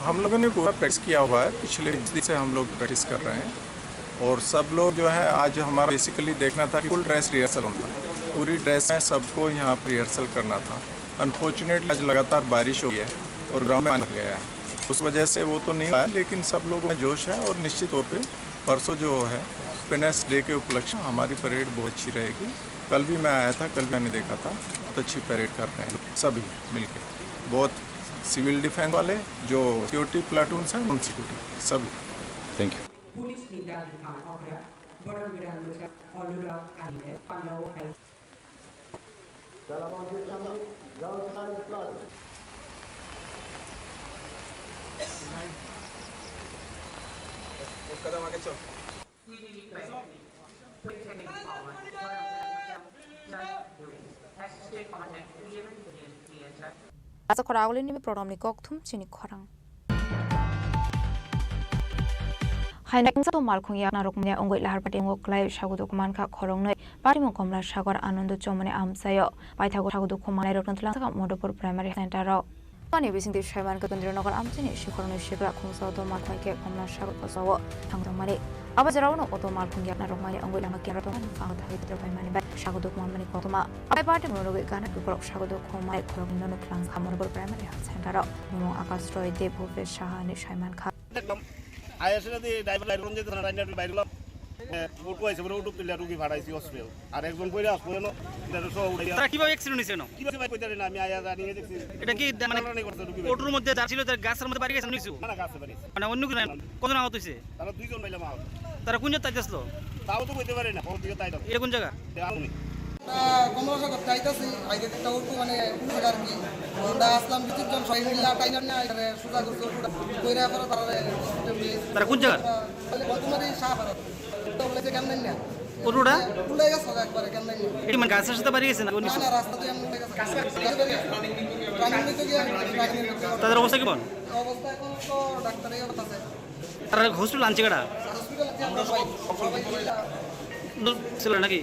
हम लोगों ने पूरा practice किया हुआ है पिछले दिन से हम लोग प्रैक्टिस कर रहे हैं और सब लोग जो है आज हमारा बेसिकली देखना था कि फुल ड्रेस रिहर्सल होता पूरी ड्रेस में सबको यहाँ पर रिहर्सल करना था अनफॉर्चुनेटली आज लगातार बारिश हो गई है और ग्राउंड में लग गया है उस वजह से वो तो नहीं आया लेकिन सब लोगों में जोश है और निश्चित तौर पे परसों जो है इंडिपेंडेंस डे के उपलक्ष्य हमारी परेड बहुत अच्छी रहेगी कल भी मैं आया था कल मैंने देखा था बहुत अच्छी परेड कर रहे हैं सभी मिलकर बहुत सिविल डिफेंस वाले जो सिक्योरिटी प्लाटून्स हैं नॉन सिक्योरिटी सभी thank you Asa Khorang ni program ni Kokthum Chini Khorang Haina Kingsa Malkhung Yak Narokmania Ongoi Lahar Pati Ngoklai Shagudu Kuman Ka Khorong Noi Pari Mokomla Shagor Anando Chomane Amsayo Paithago Shagudu Kumane Rokantlang Modopur Primary Center Ro Pani Bising the Shaman Katundrinagar Amsini Shikorno Shibra Kungsa to Malkhake Komla Shago Kosovo Tangdomari Abazarano Oto Malkhung Yak Narokmani Ongoi Lamakirato found the Pimani by Shagudu Kumani Kotoma I party Monogo Gana to Shagudu Komai Korino Klang Hamorable Primary Center Mo Akastroy De Bufe Shahani Shaman Ka ISA দিয়ে driver line যেতে না রাইনার বাইরে গেলাম ওটু আইছে বড় ওটু তুলে রুগী ভাড়াইছি hospital আর একজন কইরা আসলো এটা তো সব উড়াইয়া তারা কিভাবে অ্যাক্সিডেন্ট হইছে না কিভাবে ভাই কইতারে না আমি আয়া জানি দেখছি এটা কি মানে ওটুর মধ্যে যা ছিল তার গাছের মধ্যে বাড়ি গেছে নিছু না গাছে বাড়ি মানে অন্য কি কতজন আহত হইছে তারা দুইজন মাইলা মাও তারা কোন জায়গায় যাচ্ছিল তাও তো কইতে পারে না কোন দিকে তাইতো এটা কোন জায়গা কমলা সাগর যাইতাছি আইতে একটা ওটু মানে জায়গা আর কি আমরা আসলাম কিছুজন ছয় মিলা টাইনার না এটা সুজা করতে ওটুটা কইরা করে তারা কোন জায়গা তোমারই সাহারা তো বলেছে কেমন না ওটুটা উল্লে গেছে একবারে কেমন না এটা মানে গাছের সাথে বাড়ি গেছে না না রাস্তা দিয়ে উল্লে গেছে রানিং তো গিয়া তাদের অবস্থা কেমন অবস্থা এখন তো ডাক্তারের কথা আছে তারা হসপিটাল আনছে কাটা হসপিটাল আমরা সবাই ছিল নাকি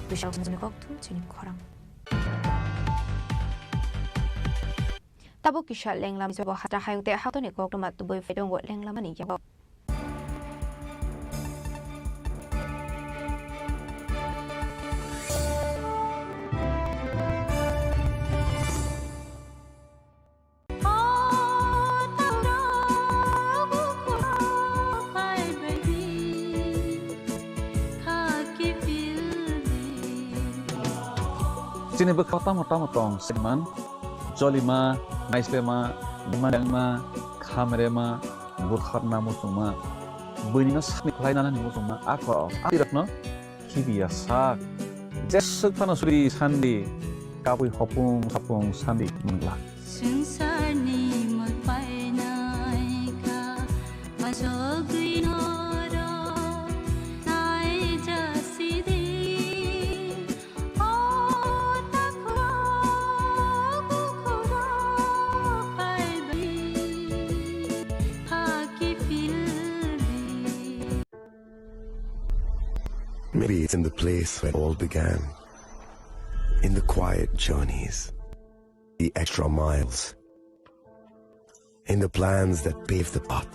Bishal Kumzuni Kokthum Chini Khorang Tabu Kisha Lenglam is about Hata Hayung Te Hatoni Koktumat to Boy Fedongo Lenglamani Yabo Sini berkata motong segmen Jolima, Naislema, Dimadangma, Kamerema, Burkharna Musuma, Bunina Sni Klainana Musuma, Ako, Akirakno, Kibia Sak, Jesuk Panasuri Sandi, Kapui Hopung Sandi Mungla. Sungsarni magpainay ka Masoginoro Nai jasidi O takura Bukura Kalbi Haki filbi Maybe it's in the place where it all began. In the quiet journeys. The extra miles, in the plans that pave the path,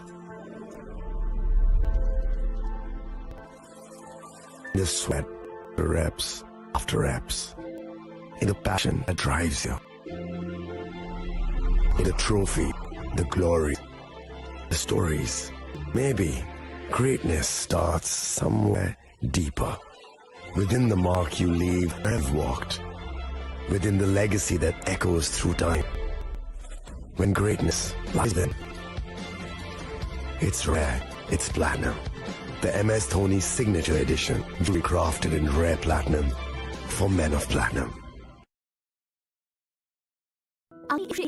in the sweat, the reps after reps, in the passion that drives you, in the trophy, the glory, the stories. Maybe greatness starts somewhere deeper, within the mark you leave where I've walked. Within the legacy that echoes through time. When greatness lies within, it's rare, it's platinum. The MS Dhoni Signature Edition, crafted in rare platinum for men of platinum.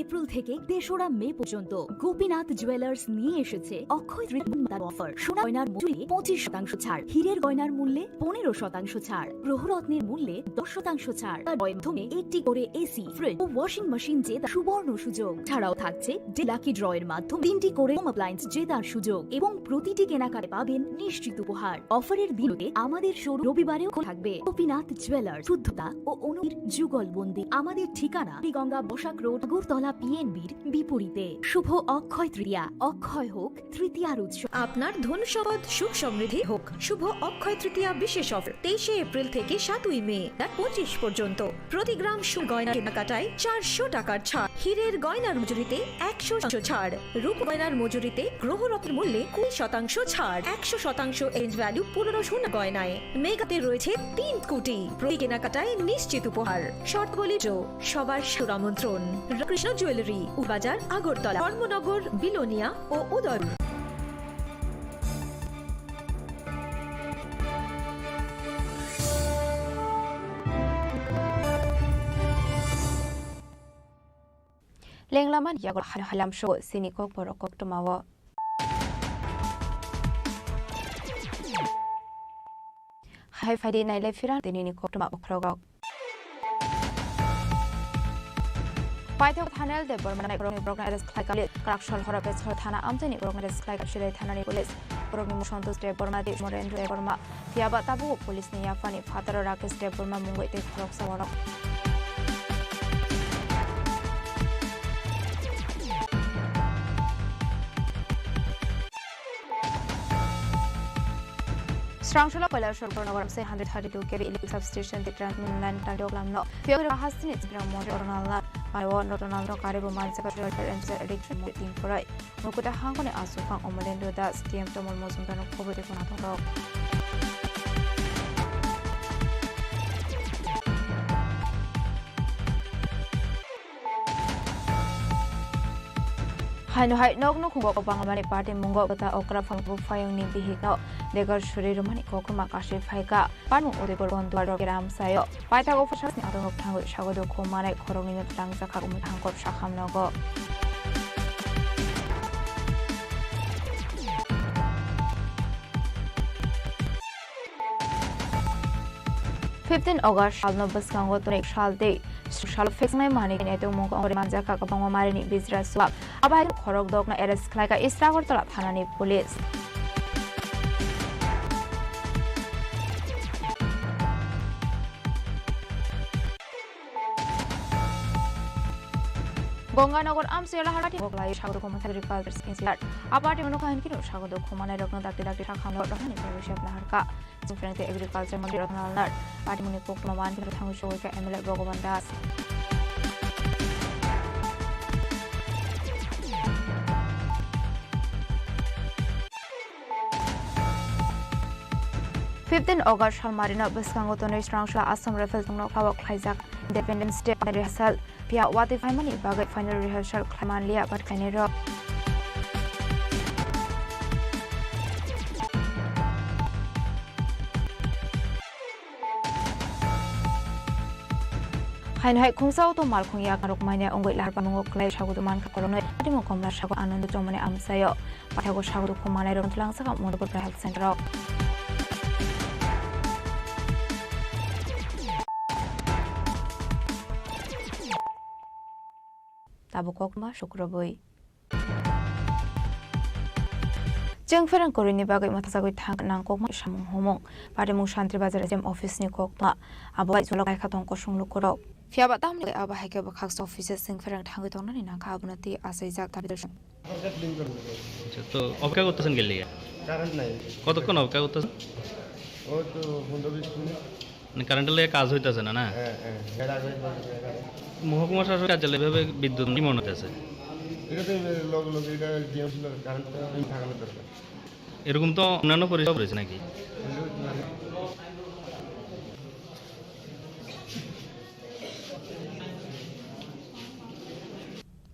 April থেকে ৩রা মে পর্যন্ত Gopinath jewellers নিয়ে এসেছে অক্ষয় তৃতীয়ার offer. সোনা গয়নার মূল্যে 25% ছাড়, হীরের গয়নার মূল্যে 15% ছাড়, গ্রহরত্নের মূল্যে 10% ছাড়। তার মাধ্যমে একটি করে এসি, ফ্রিজ ও ওয়াশিং মেশিন জেতার সুবর্ণ সুযোগ। ছাড়াও থাকছে লাকি ড্রয়ের মাধ্যমে 3টি করে হোম অ্যাপ্লায়েন্স জেতার সুযোগ এবং প্রতিটি কেনাকাটায় পাবেন নিশ্চিত উপহার। অফারের দিনতে আমাদের শোরুম রবিবারেও খোলা থাকবে। গোপীনাথ জুয়েলার্স, শুদ্ধতা ও অনুর যুগলবন্দি। আমাদের ঠিকানা গঙ্গা বসাক রোড, আগরতলা পিএনবির বিপরীতে। শুভ অক্ষয় তৃতীয়া, অক্ষয় হোক তৃতীয়ার উৎসব। আপনার ধন সম্পদ সুখ সমৃদ্ধি হোক। শুভ অক্ষয় তৃতীয়া বিশেষ অফার 23 এপ্রিল থেকে 7 মে 25 পর্যন্ত। প্রতি গ্রাম সোনা গয়না কেনাকাটায় 400 টাকার ছাড়, হীরের গয়নার মজুরিতে 100% ছাড়, রূপ গয়নার মজুরিতে গ্রহরত্নের মূল্যে 20% ছাড়, 100% এক্সচেঞ্জ ভ্যালু পুরনো সোনা গয়নায়। মেগাতে রয়েছে 3 কোটি, প্রতি কেনাকাটায় নিশ্চিত উপহার। শর্তগুলি সবার সুরামন্ত্রণ। কৃষ্ণ জুয়েলারি, বাজার, আগরতলা, ধর্মনগর, বিলোনিয়া ও Udaipur. Lenglaman yagol halam sho sinikok borokok tumawo. Hai fadi naile firan tinini kok tumawo krogok. Paithak Thanel de Burmanai program is like a correctional horrors for Thana Amtani program is like a Shire Thanani police program Shontos de Burma de Moren de Burma Tiabatabu police near Funny Father Rakis de Burma Mungo de Proxawara. Strangshula Palasho Burnavar say 132 kV electric substation the Transmilan Tandoglamno. Fiora Hastin is Modernal. I want not another Karibu Mansaka and addiction team for right. Mukuta Hankone Asufang Omolendo that TM Tomol Mosumban of Poverty for Nato. Haino Hai no Kungo Bangamani Party Mungo Bata Okra from Bufayong Nimbi Hiko, Degar Shuri Romani Kokuma Kashi Faika, Panu Odebor Gondor Gram Sayo, Paita of Shas out of Tango Shagado Komare Koromin Langsaka Hankop Shaham Nogo. August shall no Buskango to make shall day. Shall fix my money in a Mungo or Manzaka Bango Marini Bizra Swap. About Korok Dogna Eres Klaka is Ragotola Hanani police. Gonganagar Amsela Harati Boglai Shago Agriculture Institute. Apart from Kino Shago Komana Dogna Dactyl Hakam or Hani Provision Harka, different agriculture Mondial Nut, Patimuni Pokloman, Tangushka, Emily Bogomandas. 15 August Halmarina Biskango Tony Strangsla Assam Rifle Tungno Kawa Kaizak Independence Day rehearsal Pia Wati Faimani Bagai final rehearsal Klamanlia Bat Kanero Hain hai khungsau to mal khungya karok maine ongoi lar pamungok klai sagu man ka korone adimo komla sagu anand chomane amsayo pathago sagu khumanai ron tlang saka modopur health center tabukok ma shukraboi Jeng ferang korini bagai matasagoi thang nangkok ma samung homong pademung shantri bazar jem office ni kokma abai jolok ai khatong kosung lukoro fiaba tamle aba haike ba khaks office jeng ferang thangoi tongna ni nangka abunati asai jak tabider আচ্ছা তো অপেক্ষা করতেছেন গেলে current নাই কতক্ষণ অপেক্ষা করতেছেন ও তো 15-20 মিনিট মানে কারেন্টের লেগে কাজ হইতেছে না না হ্যাঁ এর আগে মহকুমা শাসক কার্যালয় এভাবে বিদ্যুৎ কি মনে হতেছে এটা তো লোক এটা দিয়ে ছিল কারেন্টটা থাকানোর দরকার এরকম তো অন্যান্য পরিষেবা রয়েছে নাকি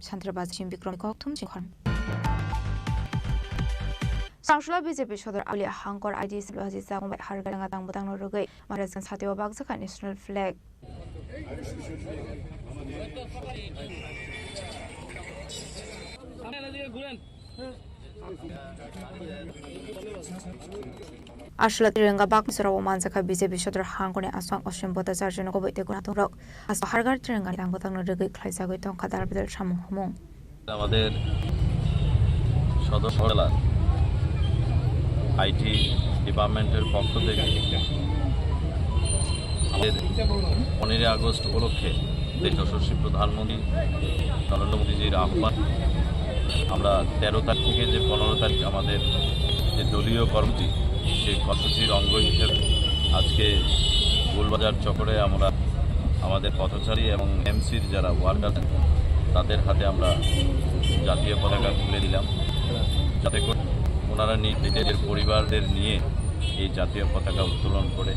Chandrabaz Jim Bikram Koktum Chini Sangsula BJP Shodar Ali Hankor IDC Aziza Mumbai Hargalanga Tang Butang Rogai Marazan Satyo Bagzaka national flag Ashla Tiranga Bak Sura Manzaka BJP Shodar Hankone Aswang Ocean Bota Sarjano Go Bite Gunatung Rock as Hargar Tiranga Tang Butang Rogai Klaisago Tong Kadar Bidal Shamung Homong আমাদের সদস্য জেলা IT ডিপার্টমেন্টের পক্ষ থেকে আমাদের 15 August উপলক্ষে দেশ যশস্বী প্রধানমন্ত্রী নরেন্দ্র মোদীজির আহ্বান আমরা 13 তারিখ থেকে যে 15 তারিখ আমাদের যে দলীয় কর্মসূচি সেই কর্মসূচির অঙ্গ হিসেবে আজকে গোলবাজার চক্করে আমরা আমাদের পথচারী এবং এমসির যারা ওয়ার্কার তাদের হাতে আমরা জাতীয় পতাকা তুলে দিলাম যাতে করে ওনারা নিজেদের পরিবারদের নিয়ে এই জাতীয় পতাকা উত্তোলন করে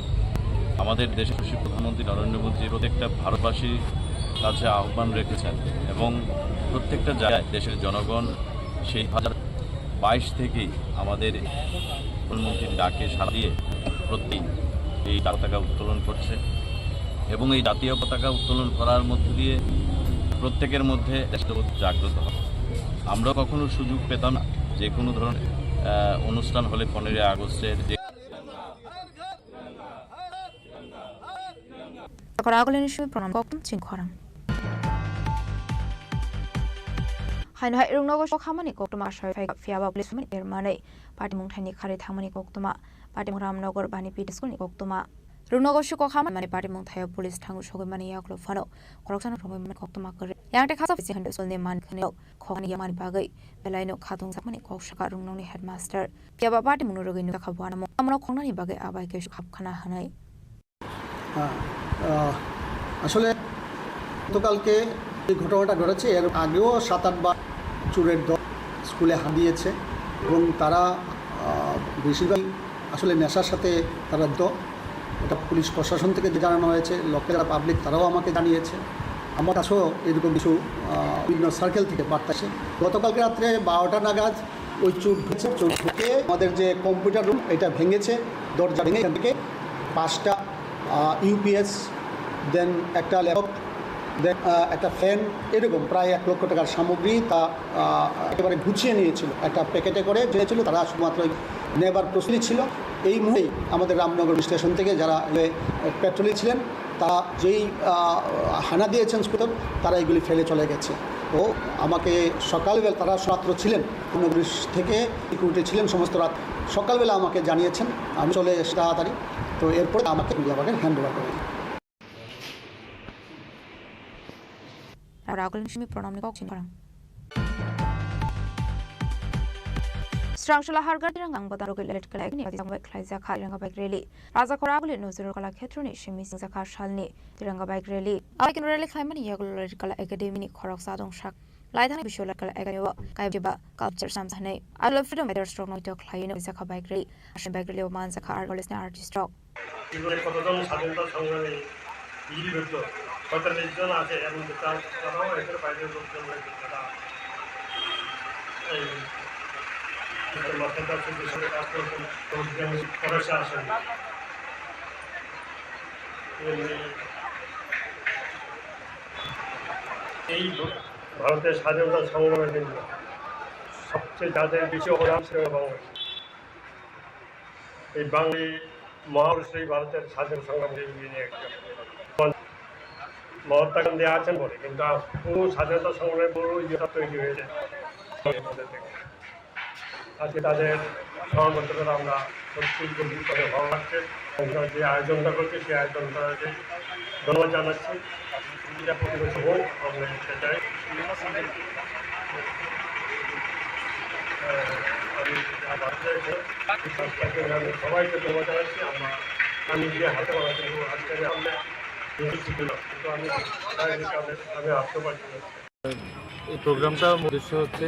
আমাদের দেশের প্রধানমন্ত্রী নরেন্দ্র মোদী প্রত্যেকটা ভারতবাসীর কাছে আহ্বান রেখেছেন এবং প্রত্যেকটা জায়গায় দেশের জনগণ সেই 2022 থেকেই আমাদের প্রধানমন্ত্রীর ডাকে সাড়া দিয়ে প্রতি এই পতাকা উত্তোলন করছে এবং এই জাতীয় পতাকা উত্তোলন করার মধ্য দিয়ে প্রত্যেকের মধ্যে দেশবোধ জাগ্রত হবে আমরা কখনো সুযোগ পেতাম না যে কোনো ধরনের অনুষ্ঠান হলে 15 আগস্টের যে প্রণাম কক্তম Chini Khorang Hain hai rungnogo khamani koktuma shoi fiaba police mani ermanai patimung thani khare thamani koktuma patimung ramnogor bani pitiskulni koktuma rungnogo shuko khamani mani patimung thayo police thangu shogoi mani yaklo phano koroksan robai mani koktuma kore yangte khasa fisi hande solne man khane khogani yamani bagai belaino khatung zakmani kokshaka rungnoni headmaster fiaba patimung rogoi nu khabwana mo amro khongnani bagai abai ke khapkhana hanai আসলে গতকালকে এই ঘটনাটা ঘটেছে এর আগেও 7-8 বার চোরের দল স্কুলে হাঁদিয়েছে এবং তারা বেশিরভাগ আসলে নেশার সাথে তারা এটা পুলিশ প্রশাসন থেকে জানানো হয়েছে লোকের যারা পাবলিক তারাও আমাকে জানিয়েছে আমার কাছেও এরকম কিছু বিভিন্ন সার্কেল থেকে বার্তা আসে গতকালকে রাত্রে 12টা নাগাদ ওই চোর ঢুকে আমাদের যে কম্পিউটার রুম এটা ভেঙেছে দরজা ভেঙে এখান থেকে 5টা ইউপিএস দেন একটা ল্যাপটপ দেন একটা ফ্যান এরকম প্রায় 1 লক্ষ টাকার সামগ্রী তা একেবারে গুছিয়ে নিয়েছিল একটা প্যাকেটে করে জেনেছিল তারা শুধুমাত্র নেবার প্রস্তুতি ছিল এই মুহূর্তে আমাদের রামনগর স্টেশন থেকে যারা পেট্রোলিং ছিলেন তারা যেই হানা দিয়েছেন স্কুটার তারা এগুলি ফেলে চলে গেছে ও আমাকে সকালবেলা তারা ছাত্র ছিলেন রামনগর থেকে সিকিউরিটি ছিলেন সমস্ত রাত সকালবেলা আমাকে জানিয়েছেন আমি চলে এসে তাড়াতাড়ি তো এরপর আমাকে আমাকে হ্যান্ড ওভার করেন প্রণাম Chini Khorang Strangsula Hargar Tirang Bota Rogai Let Kala Agni Adi Klaiza Kha Tiranga Bike Rally Raja Khoraguli Nozur Kala Khetroni Shimi Singsa Kha Shalni Tiranga Bike Rally Akin Rally Khaimani Yagul Let Kala Academy Khorok Sadong Shak Laithani Bishulakal Agayo, Kaiba, Culture Samsane. I love freedom better strong no talk like Zaka Bagri, Ashen Bagri Manzaka Argolis Artist Stroke. জীবনে কতজন স্বাধীনতা সংগ্রামী লিপিবদ্ধ 45 জন আছে এবং তারাও এদের বাইরের লোকজন রয়েছে যারা এই মাথার কাছে দেশের কাজ করছেন পড়াশা আসেন এই ভারতের স্বাধীনতা সংগ্রামের জন্য সবচেয়ে যাদের বেশি অবদান ছিল বাংলাদেশ এই বাঙালি মহাপুরুষই ভারতের স্বাধীনতা সংগ্রামে নিয়ে মহাত্মা গান্ধী আছেন বলে কিন্তু পুরো স্বাধীনতা সংগ্রামের পুরো ইয়েটা তৈরি হয়েছে আজকে তাদের সহমর্যাদা আমরা সত্যি গভীরভাবে ভালো লাগছে যে আয়োজনটা করছে সেই আয়োজনটাকে ধন্যবাদ জানাচ্ছি এটা প্রতিবছর হোক আমরা সেটাই আমি সবাইকে ধন্যবাদ জানাচ্ছি আমি যে হাতে বানাচ্ছি আজকে আমরা কিন্তু আমি আসতে পারছি না এই প্রোগ্রামটার উদ্দেশ্য হচ্ছে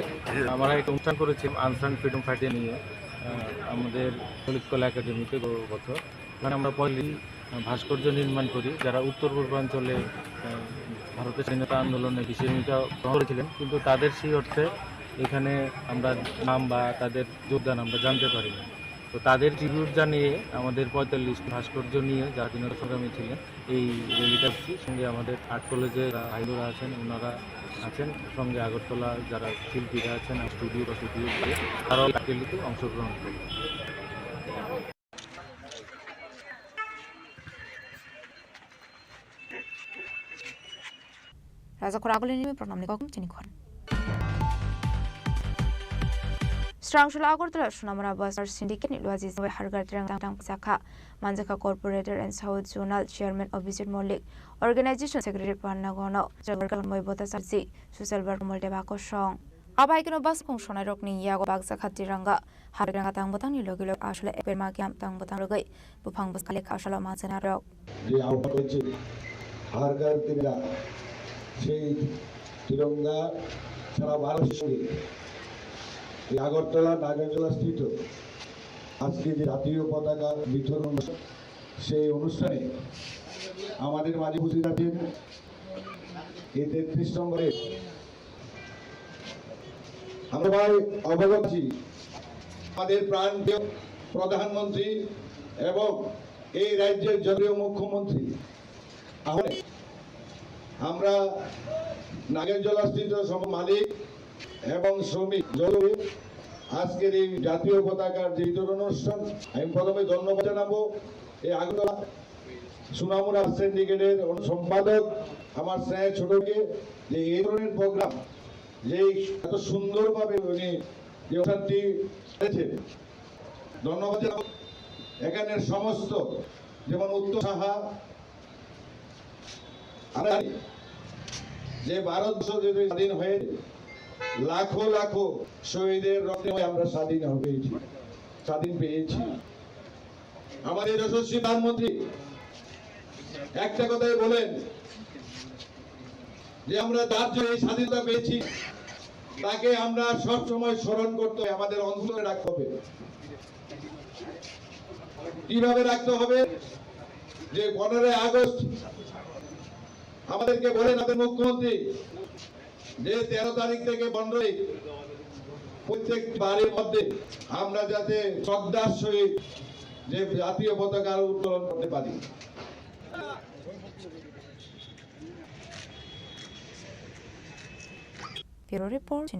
আমরা একটা অনুষ্ঠান করেছি আনসান ফ্রিডম ফাইটে নিয়ে আমাদের দলিত কলা একাডেমিতে গত বছর মানে আমরা পয়লি ভাস্কর্য নির্মাণ করি যারা উত্তর পূর্বাঞ্চলে ভারতের স্বাধীনতা আন্দোলনে বিশেষ ভূমিকা গ্রহণ করেছিলেন কিন্তু তাদের সেই অর্থে এখানে আমরা নাম বা তাদের যোগদান আমরা জানতে পারি না তো তাদের ট্রিবিউট জানিয়ে আমাদের 45 ভাস্কর্য নিয়ে যারা স্বাধীনতা সংগ্রামী ছিলেন এই র্যালিটা সঙ্গে আমাদের আর্ট কলেজে ভাইরা আছেন ওনারা আছেন সঙ্গে আগরতলা যারা শিল্পীরা আছেন স্টুডিও দিয়ে তারাও র্যালিতে অংশগ্রহণ করবেন Raza Koragolini pronamni kokum Chini Khorang. Strangshula Agortala Shunamara Bus Syndicate Nilwazis no Hargar Tang Saka Manzaka Corporator and South Zonal Chairman Abhijit Malik Organization Secretary Panagono Jagarkal Moibota Sazi Suselbar Moldebako Shong Abaikino Bas Kong Shona Rokni Yago Bagsaka Tiranga Haranga Tangbotan Logilo Ashla Epermakiam Tangbotan Rogai Bupang Buskalik Ashala Mansana Rock. Hargar Tira সেই তিরঙ্গা সারা ভারতের সঙ্গে এই আগরতলা নাগারজোলা স্থিত আজকে যে জাতীয় পতাকা বিতরণ সেই অনুষ্ঠানে আমাদের মাঝে উপস্থিত আছেন এই 33 নম্বরে আমরা ভাই অবগত আছি আমাদের প্রাণপ্রিয় প্রধানমন্ত্রী এবং এই রাজ্যের জাতীয় মুখ্যমন্ত্রী আমরা নাগেরজলাস্থিত সব মালিক এবং শ্রমিক জলবে আজকের এই জাতীয় পতাকার যে বিতরণ অনুষ্ঠান আমি প্রথমে ধন্যবাদ জানাবো এই আগরতলা সুনামুরা সিন্ডিকেটের সম্পাদক আমার স্নেহের ছোটকে যে এই ধরনের প্রোগ্রাম যে এত সুন্দরভাবে উনি যে অনুষ্ঠানটি করেছেন ধন্যবাদ জানাবো এখানের সমস্ত যেমন উত্তর সাহা যে ভারতবর্ষ যদি স্বাধীন হয়ে লাখো লাখো শহীদের রক্তে আমরা স্বাধীন পেয়েছি আমাদের যশস্বী প্রধানমন্ত্রী একটা কথাই বলেন যে আমরা তার যে স্বাধীনতা পেয়েছি তাকে আমরা সবসময় স্মরণ করতে হবে আমাদের অন্তরে রাখতে হবে কিভাবে রাখতে হবে যে 15 আগস্ট আমাদেরকে বলেন আমাদের মুখ্যমন্ত্রী যে 13 তারিখ থেকে 15 প্রত্যেক বাড়ির মধ্যে আমরা যাতে শ্রদ্ধার সহিত যে জাতীয় পতাকা উত্তোলন করতে পারি Bureau Report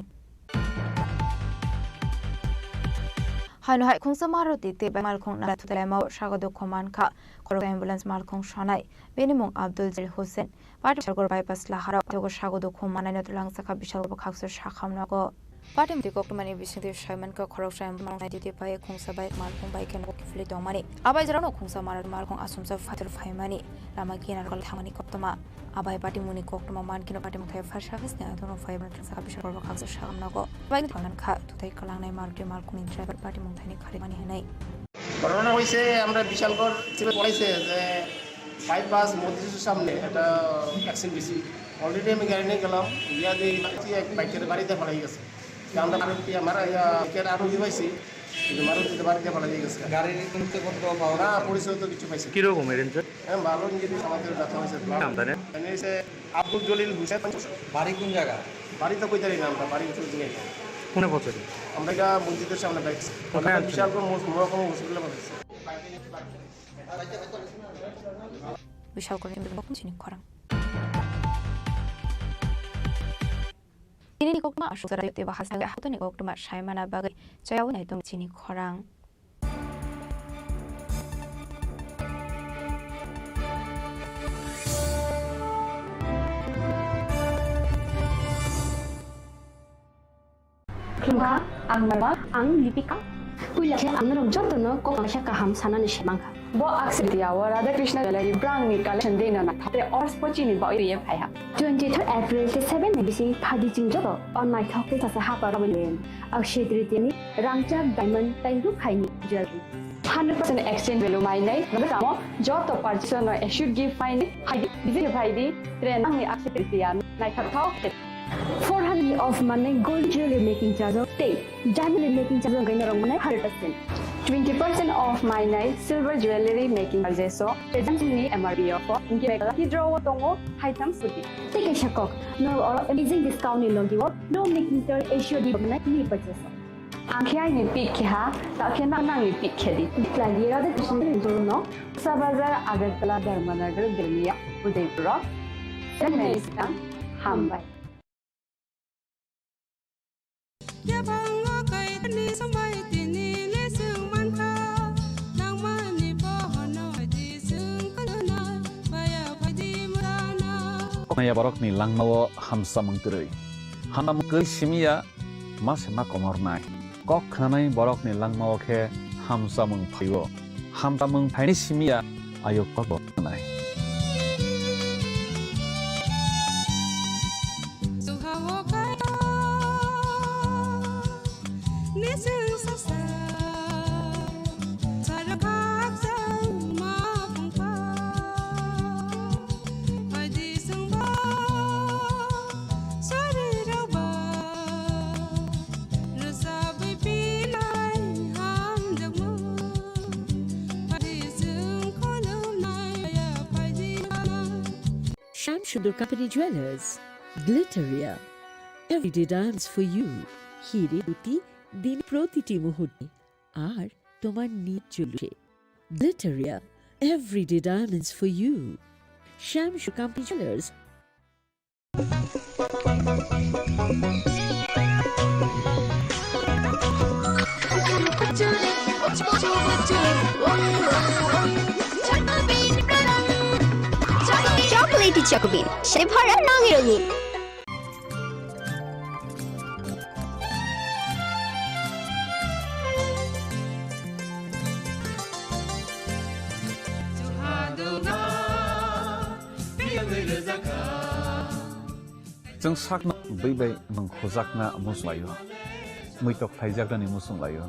Haino Hai Kung Samaro Tite Malkong Natulemo Shagodo Komanka Koro Ambulance Malkong Shanai Benimong Abdul Zil Hussein Part of Shagor Bypass Lahara Togo Shagodo Komana Natulang Saka Bishal Bakakso Shakam Nago Patim the Gokmani Visit Shaman Koroshan Duty by Kung Sabai Malkong Bike and Fleet of money Abajano Kung Samara Malkong Asums of Fatal Faimani Lamakina Hamani Koptoma Abai Pati Muni Koktoma Mankino Patim Fashavis Natono Fiber Sakabishal Bakakso Shakam Nago by the Tonka to take Kalana Marki Malkong in Travel Party Montani Karimani Hanai ঘটনা হয়েছে আমরা বিশালগড় থেকে পড়াইছে যে bypass মসজিদের সামনে একটা accident বেশি already আমি গাড়ি নিয়ে গেলাম গিয়া দিয়ে এক বাইকের বাড়িতে ফেলাই গেছে আমরা আরো পাইছি কিন্তু মারুতিতে বাড়িতে ফেলাই গেছে গাড়ির কিনতে কত পাওয়া না পরিচয় তো কিছু পাইছি কিরকম এরেন স্যার? হ্যাঁ ভালো ইঞ্জিনিয়ার আমাদের ব্যথা হয়েছে আব্দুল জলিল হুসেন বাড়ি কোন জায়গা বাড়ি তো কইতারি না আমরা বাড়ি উঠে দিয়ে কোনে বছরে আমরা এটা মসজিদের সামনে পাইছি বিশাল করে মোরকম হসপিটালে পাইছি বিশাল করে চিনি খরাং ini kokma asukara yote bahasa ga hato ni kokma shaimana bagai chayaw na itom chini khorang Khimka ang mama ang lipika Uila ke ang narong joto no ko masya kaham sana ni shemangka Bo aksitiya wa Radha Krishna Gallery Brang ni collection de na thate or spochi ni ba iri phai ha 23 April te 7 bisi phadi jing joto on my thok te sa ha pa ramen akshay tritiya ni rangchak diamond tai ru khai ni jewelry 100% exchange value mai nai na mo joto purchase no should give fine haidi bizil bhai di train ni akshay tritiya nai thak 400 of money gold jewelry making charge of tay diamond making charge of gaina rong money 100% 20% off my night silver jewelry making charges so present ni MRP of inki mega hidro tongo item suti take a shakok no amazing discount ni logi no making charge issue di money ni purchase angkhai ni pick kha ta khena nang ni pick khedi plagi ra de kishin no sabazar agartala dharmanagar delhiya udaipura sanai hambai Naya borok ni langmawo hamsa mengterui. Hanam ke simia mas ma komor nai. Kok khanai borok ni langmawo ke hamsa mengphayo. Hamsa mengphai simia ayo kok borok nai. Shamsuddin Company Jewelers, Glitteria, everyday diamonds for you. Hiri duti din protiti muhurte, ar tomar neat jewelry. Glitteria, everyday diamonds for you. Shamsuddin Company Jewelers. Chocolatey চকবিন সে ভরা রঙের রঙিন Jeng sakna beibai mengkhojakna muslayo. Muitok phaijakna muslayo.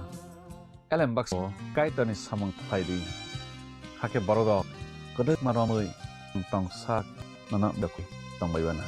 Elem bakso kaitani samang phaidi. Hake borodo kodek maramui tong sak nana dakui tong baiwana.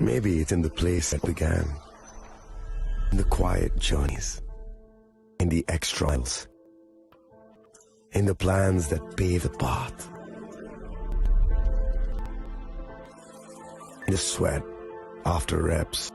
Maybe it's in the place that began, in the quiet journeys, in the extra miles, in the plans that pave the path, in the sweat after reps.